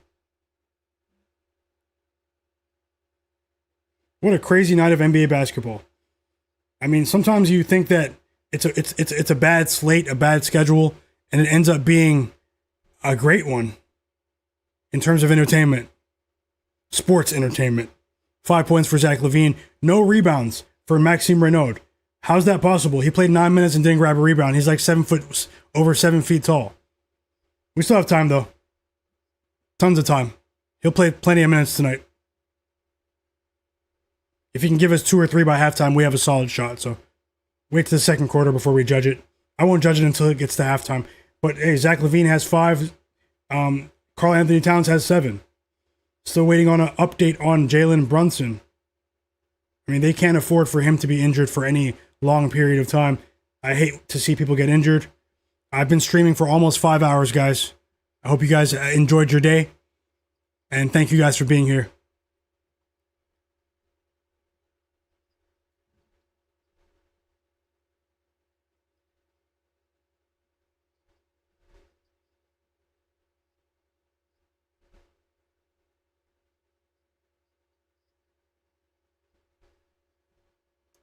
What a crazy night of NBA basketball. I mean, sometimes you think that it's a bad slate, a bad schedule, and it ends up being a great one in terms of entertainment. Sports entertainment. 5 points for Zach LaVine. No rebounds for Maxime Renaud. How's that possible? He played 9 minutes and didn't grab a rebound. He's like over 7 feet tall. We still have time, though. Tons of time. He'll play plenty of minutes tonight. If he can give us 2 or 3 by halftime, we have a solid shot. So wait to the second quarter before we judge it. I won't judge it until it gets to halftime. But hey, Zach LaVine has 5. Karl-Anthony Towns has 7. Still waiting on an update on Jalen Brunson. I mean, they can't afford for him to be injured for any long period of time. I hate to see people get injured. I've been streaming for almost 5 hours, guys. I hope you guys enjoyed your day. And thank you guys for being here.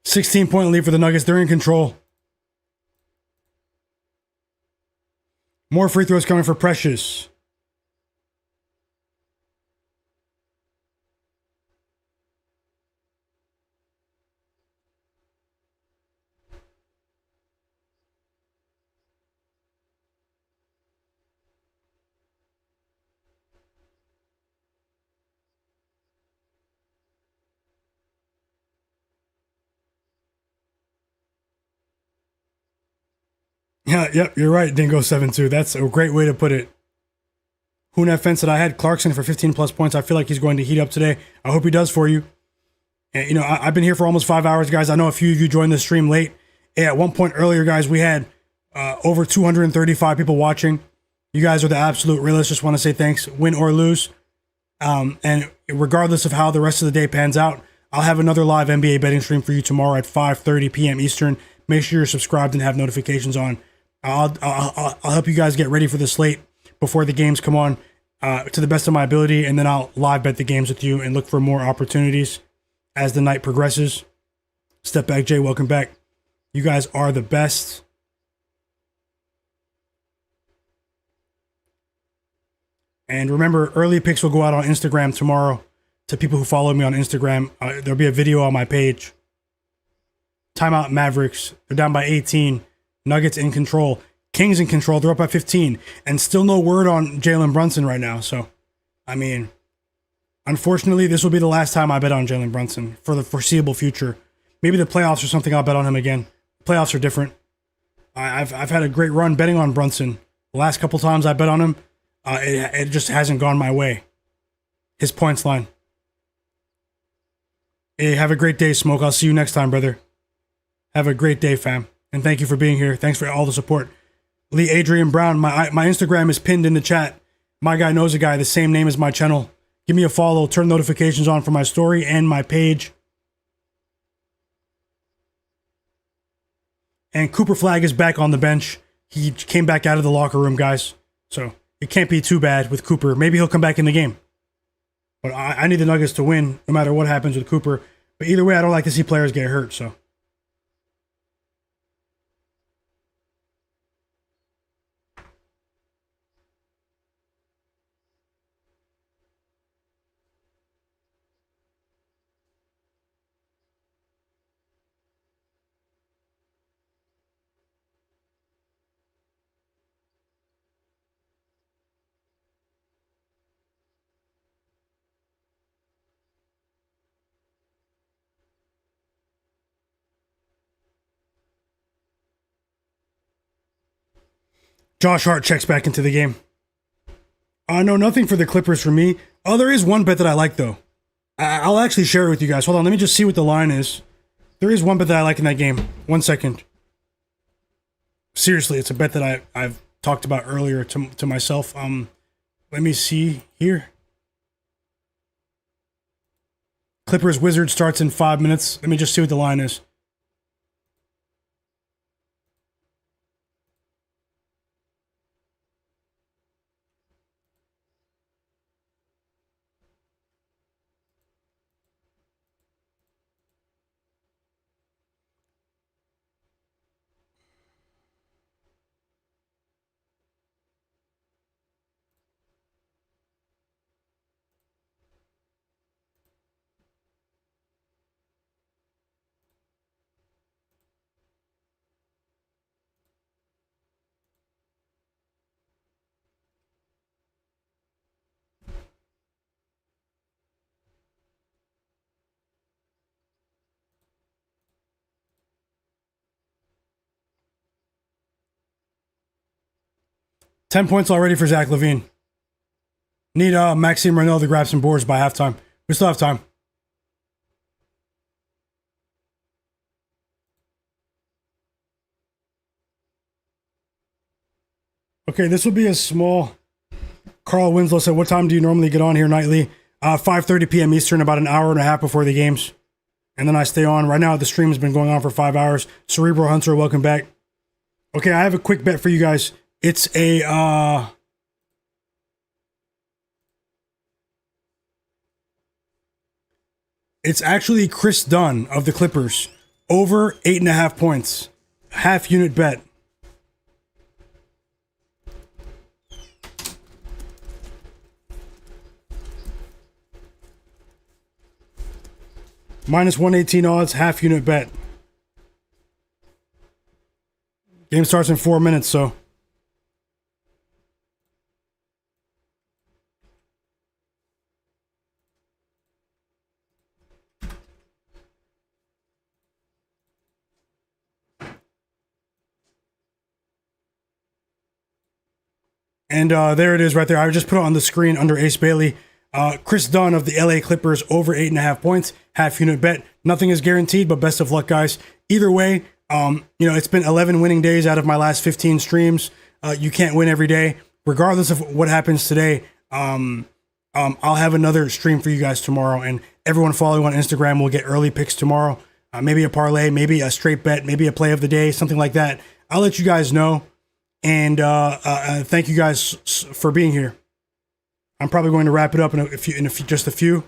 $16-point lead for the Nuggets. They're in control. More free throws coming for Precious. Yeah, yep, you're right. Dingo 7-2. That's a great way to put it. Who fence that I had Clarkson for 15 plus points. I feel like he's going to heat up today. I hope he does for you. And, I've been here for almost 5 hours, guys. I know a few of you joined the stream late. At one point earlier, guys, we had over 235 people watching. You guys are the absolute realists. Just want to say thanks, win or lose. And regardless of how the rest of the day pans out, I'll have another live NBA betting stream for you tomorrow at 5:30 p.m. Eastern. Make sure you're subscribed and have notifications on. I'll help you guys get ready for the slate before the games come on to the best of my ability, and then I'll live bet the games with you and look for more opportunities as the night progresses. Step back, Jay. Welcome back. You guys are the best. And remember, early picks will go out on Instagram tomorrow to people who follow me on Instagram. There'll be a video on my page. Timeout Mavericks. They're down by 18. Nuggets in control. Kings in control. They're up by 15. And still no word on Jalen Brunson right now. So, unfortunately, this will be the last time I bet on Jalen Brunson for the foreseeable future. Maybe the playoffs or something, I'll bet on him again. Playoffs are different. I've had a great run betting on Brunson. The last couple times I bet on him, it just hasn't gone my way. His points line. Hey, have a great day, Smoke. I'll see you next time, brother. Have a great day, fam. And thank you for being here. Thanks for all the support. Lee Adrian Brown, my Instagram is pinned in the chat. Myguyknowsaguy, the same name as my channel. Give me a follow. Turn notifications on for my story and my page. And Cooper Flagg is back on the bench. He came back out of the locker room, guys. So it can't be too bad with Cooper. Maybe he'll come back in the game. But I need the Nuggets to win no matter what happens with Cooper. But either way, I don't like to see players get hurt. So 'Josh Hart checks back into the game. No, nothing for the Clippers for me. Oh, there is one bet that I like, though. I'll actually share it with you guys. Hold on, let me just see what the line is. There is one bet that I like in that game. 1 second. Seriously, it's a bet that I've talked about earlier to myself. Let me see here. Clippers Wizards starts in 5 minutes. Let me just see what the line is. $10 points already for Zach LaVine. Need Maxime Renault to grab some boards by halftime. We still have time. Okay, this will be a small. Carl Winslow said, what time do you normally get on here nightly? 5:30 p.m. Eastern, about an hour and a half before the games. And then I stay on. Right now, the stream has been going on for 5 hours. Cerebral Hunter, welcome back. Okay, I have a quick bet for you guys. It's a... It's actually Chris Dunn of the Clippers. Over 8.5 points. Half unit bet. Minus 118 odds, half unit bet. Game starts in 4 minutes, so. And there it is right there. I just put it on the screen under Ace Bailey. Chris Dunn of the LA Clippers over 8.5 points, half unit bet. Nothing is guaranteed, but best of luck, guys. Either way, it's been 11 winning days out of my last 15 streams. You can't win every day. Regardless of what happens today, I'll have another stream for you guys tomorrow, and everyone following on Instagram will get early picks tomorrow. Maybe a parlay, maybe a straight bet, maybe a play of the day, something like that. I'll let you guys know. And thank you guys for being here. I'm probably going to wrap it up in just a few.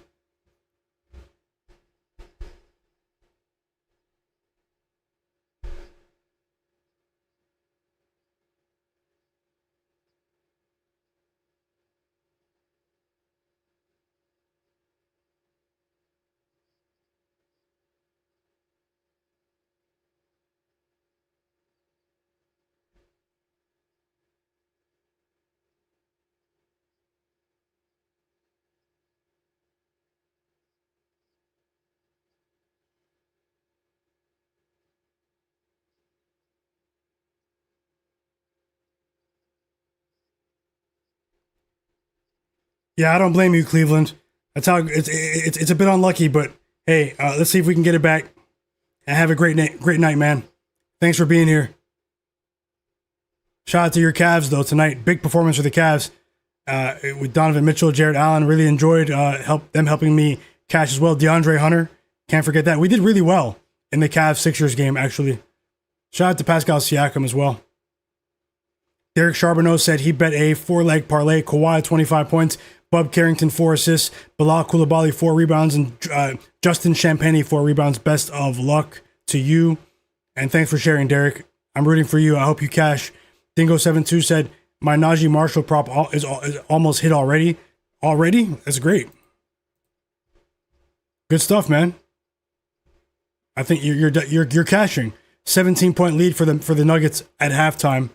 Yeah, I don't blame you, Cleveland. That's how it's a bit unlucky, but hey, let's see if we can get it back. And have a great night, man. Thanks for being here. Shout out to your Cavs though tonight. Big performance for the Cavs with Donovan Mitchell, Jared Allen. Really enjoyed helping me cash as well. DeAndre Hunter, can't forget that. We did really well in the Cavs Sixers game actually. Shout out to Pascal Siakam as well. Derek Charbonneau said he bet a 4-leg parlay. Kawhi 25 points. Bub Carrington 4 assists, Bilal Coulibaly 4 rebounds, and Justin Champagny 4 rebounds. Best of luck to you, and thanks for sharing, Derek. I'm rooting for you. I hope you cash. Dingo72 said my Najee Marshall prop is almost hit already. Already? That's great. Good stuff, man. I think you're cashing. 17-point lead for the Nuggets at halftime.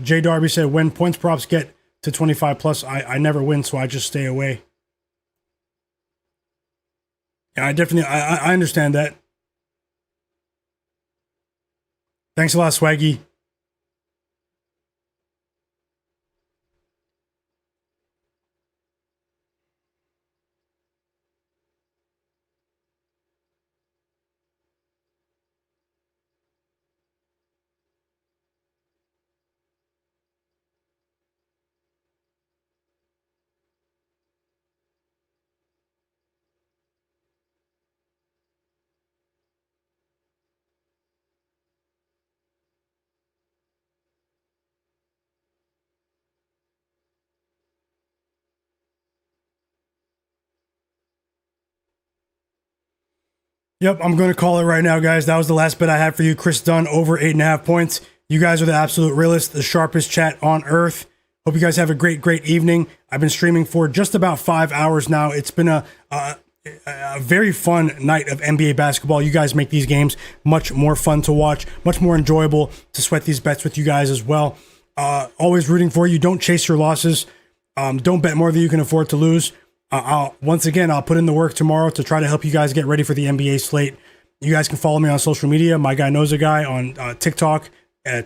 Jay Darby said, when points props get to 25 plus, I never win, so I just stay away. Yeah, I understand that. Thanks a lot, Swaggy. Yep, I'm going to call it right now, guys. That was the last bet I had for you. Chris Dunn over 8.5 points. You guys are the absolute realest, the sharpest chat on earth. Hope you guys have a great evening. I've been streaming for just about 5 hours now. It's been a very fun night of NBA basketball. You guys make these games much more fun to watch, much more enjoyable to sweat these bets with you guys as well. Always rooting for you. Don't chase your losses. Don't bet more than you can afford to lose. I'll put in the work tomorrow to try to help you guys get ready for the NBA slate. You guys can follow me on social media. Myguyknowsaguy on TikTok,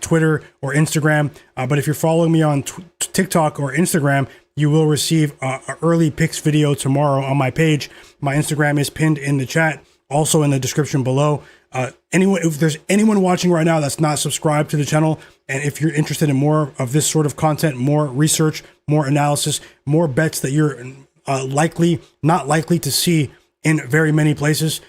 Twitter, or Instagram. But if you're following me on TikTok or Instagram, you will receive an early picks video tomorrow on my page. My Instagram is pinned in the chat, also in the description below. If there's anyone watching right now that's not subscribed to the channel, and if you're interested in more of this sort of content, more research, more analysis, more bets that you're not likely to see in very many places,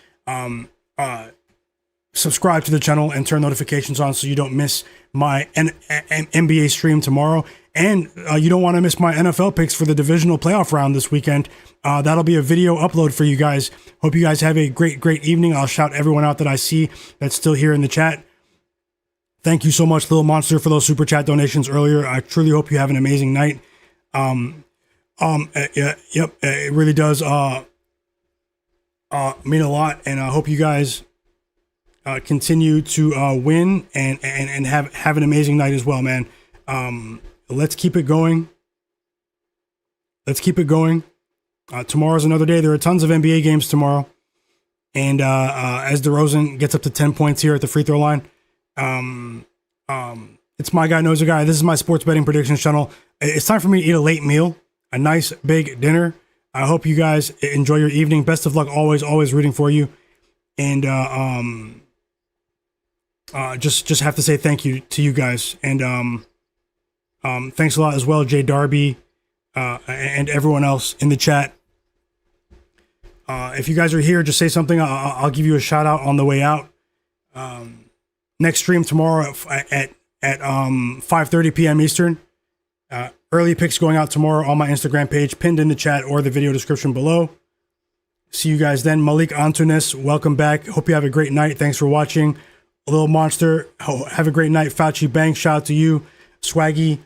subscribe to the channel and turn notifications on so you don't miss my NBA stream tomorrow. And you don't want to miss my NFL picks for the divisional playoff round this weekend. That'll be a video upload for you guys. Hope you guys have a great evening. I'll shout everyone out that I see that's still here in the chat. Thank you so much, Little Monster, for those super chat donations earlier. I truly hope you have an amazing night. It really does mean a lot, and I hope you guys continue to win and have an amazing night as well, man. Let's keep it going. Tomorrow's another day. There are tons of NBA games tomorrow, and as DeRozan gets up to 10 points here at the free throw line, It's My Guy Knows a Guy. This is my sports betting predictions channel. It's time for me to eat a late meal, a nice big dinner. I hope you guys enjoy your evening. Best of luck, always rooting for you. And just have to say thank you to you guys. And thanks a lot as well, Jay Darby, and everyone else in the chat. If you guys are here, just say something. I'll give you a shout out on the way out. Next stream tomorrow at 5:30 p.m. Eastern. Early picks going out tomorrow on my Instagram page, pinned in the chat or the video description below. See you guys then. Malik Antunes, welcome back. Hope you have a great night. Thanks for watching. A Little Monster, have a great night. Fauci Banks, shout out to you. Swaggy,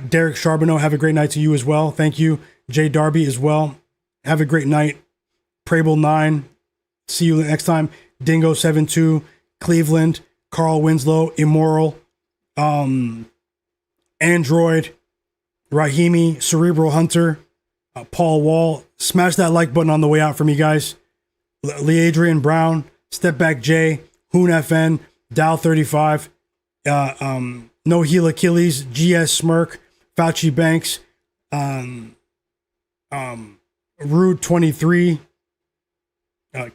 Derek Charbonneau, have a great night to you as well. Thank you. Jay Darby as well. Have a great night. Prable 9, see you next time. Dingo 72, Cleveland, Carl Winslow, Immoral, Android, Rahimi, Cerebral Hunter, Paul Wall. Smash that like button on the way out for me, guys. Leadrian Brown, Step Back J, Hoon FN, Dow 35, No Heel Achilles, GS Smirk, Fauci Banks, Rude 23,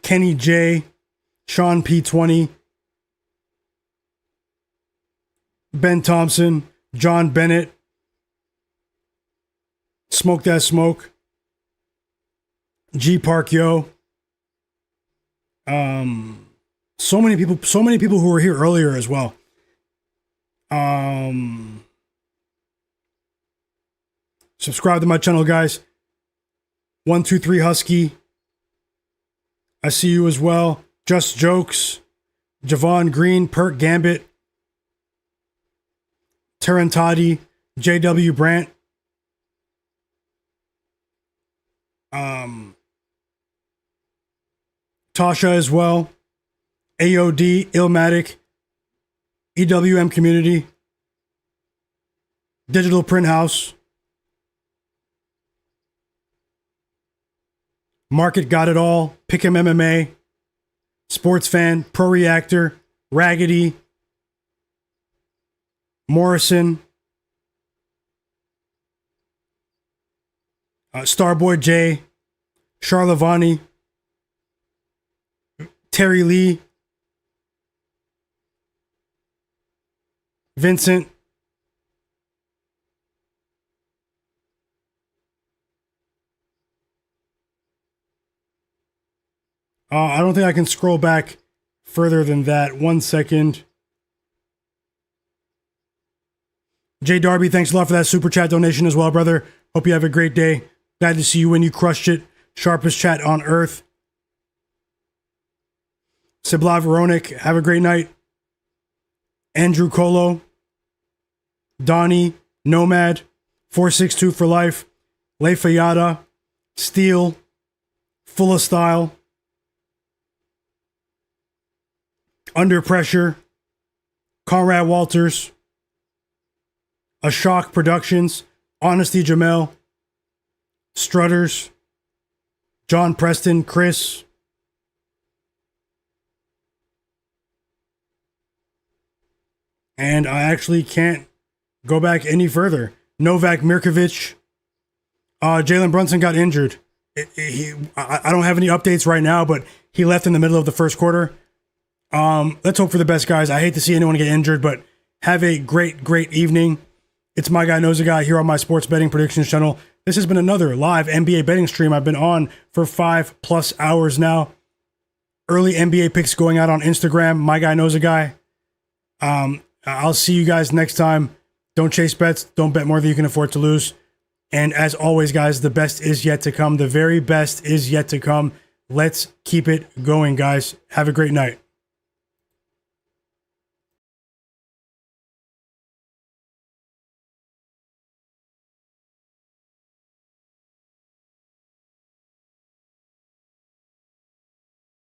Kenny J, Sean P20, Ben Thompson, John Bennett, Smoke That Smoke, G Park Yo. So many people who were here earlier as well. Subscribe to my channel, guys. 123 Husky, I see you as well. Just Jokes, Javon Green, Perk Gambit, Terrantati, JW Brandt, Tasha as well, AOD, Illmatic, EWM Community, Digital Print House, Market Got It All, Pick'em MMA, Sports Fan, Pro Reactor, Raggedy, Morrison, Starboy J, Charlavani, Terry Lee, Vincent, I don't think I can scroll back further than that. 1 second. Jay Darby, thanks a lot for that super chat donation as well, brother. Hope you have a great day. Glad to see you when you crushed it. Sharpest chat on earth. Sibla Veronic, have a great night. Andrew Colo, Donnie, Nomad, 462 for life, Lefayada, Steel, Full of Style, Under Pressure, Conrad Walters, Ashok Productions, Honesty Jamel, Strutters, John Preston, Chris, and I actually can't go back any further. Novak Mirkovic, Jalen Brunson got injured. I don't have any updates right now, but he left in the middle of the first quarter. Let's hope for the best, guys. I hate to see anyone get injured, but have a great evening. It's My Guy Knows a Guy here on my sports betting predictions channel. This has been another live NBA betting stream. I've been on for 5+ hours now. Early NBA picks going out on Instagram. My Guy Knows a Guy. I'll see you guys next time. Don't chase bets. Don't bet more than you can afford to lose. And as always, guys, the best is yet to come. The very best is yet to come. Let's keep it going, guys. Have a great night.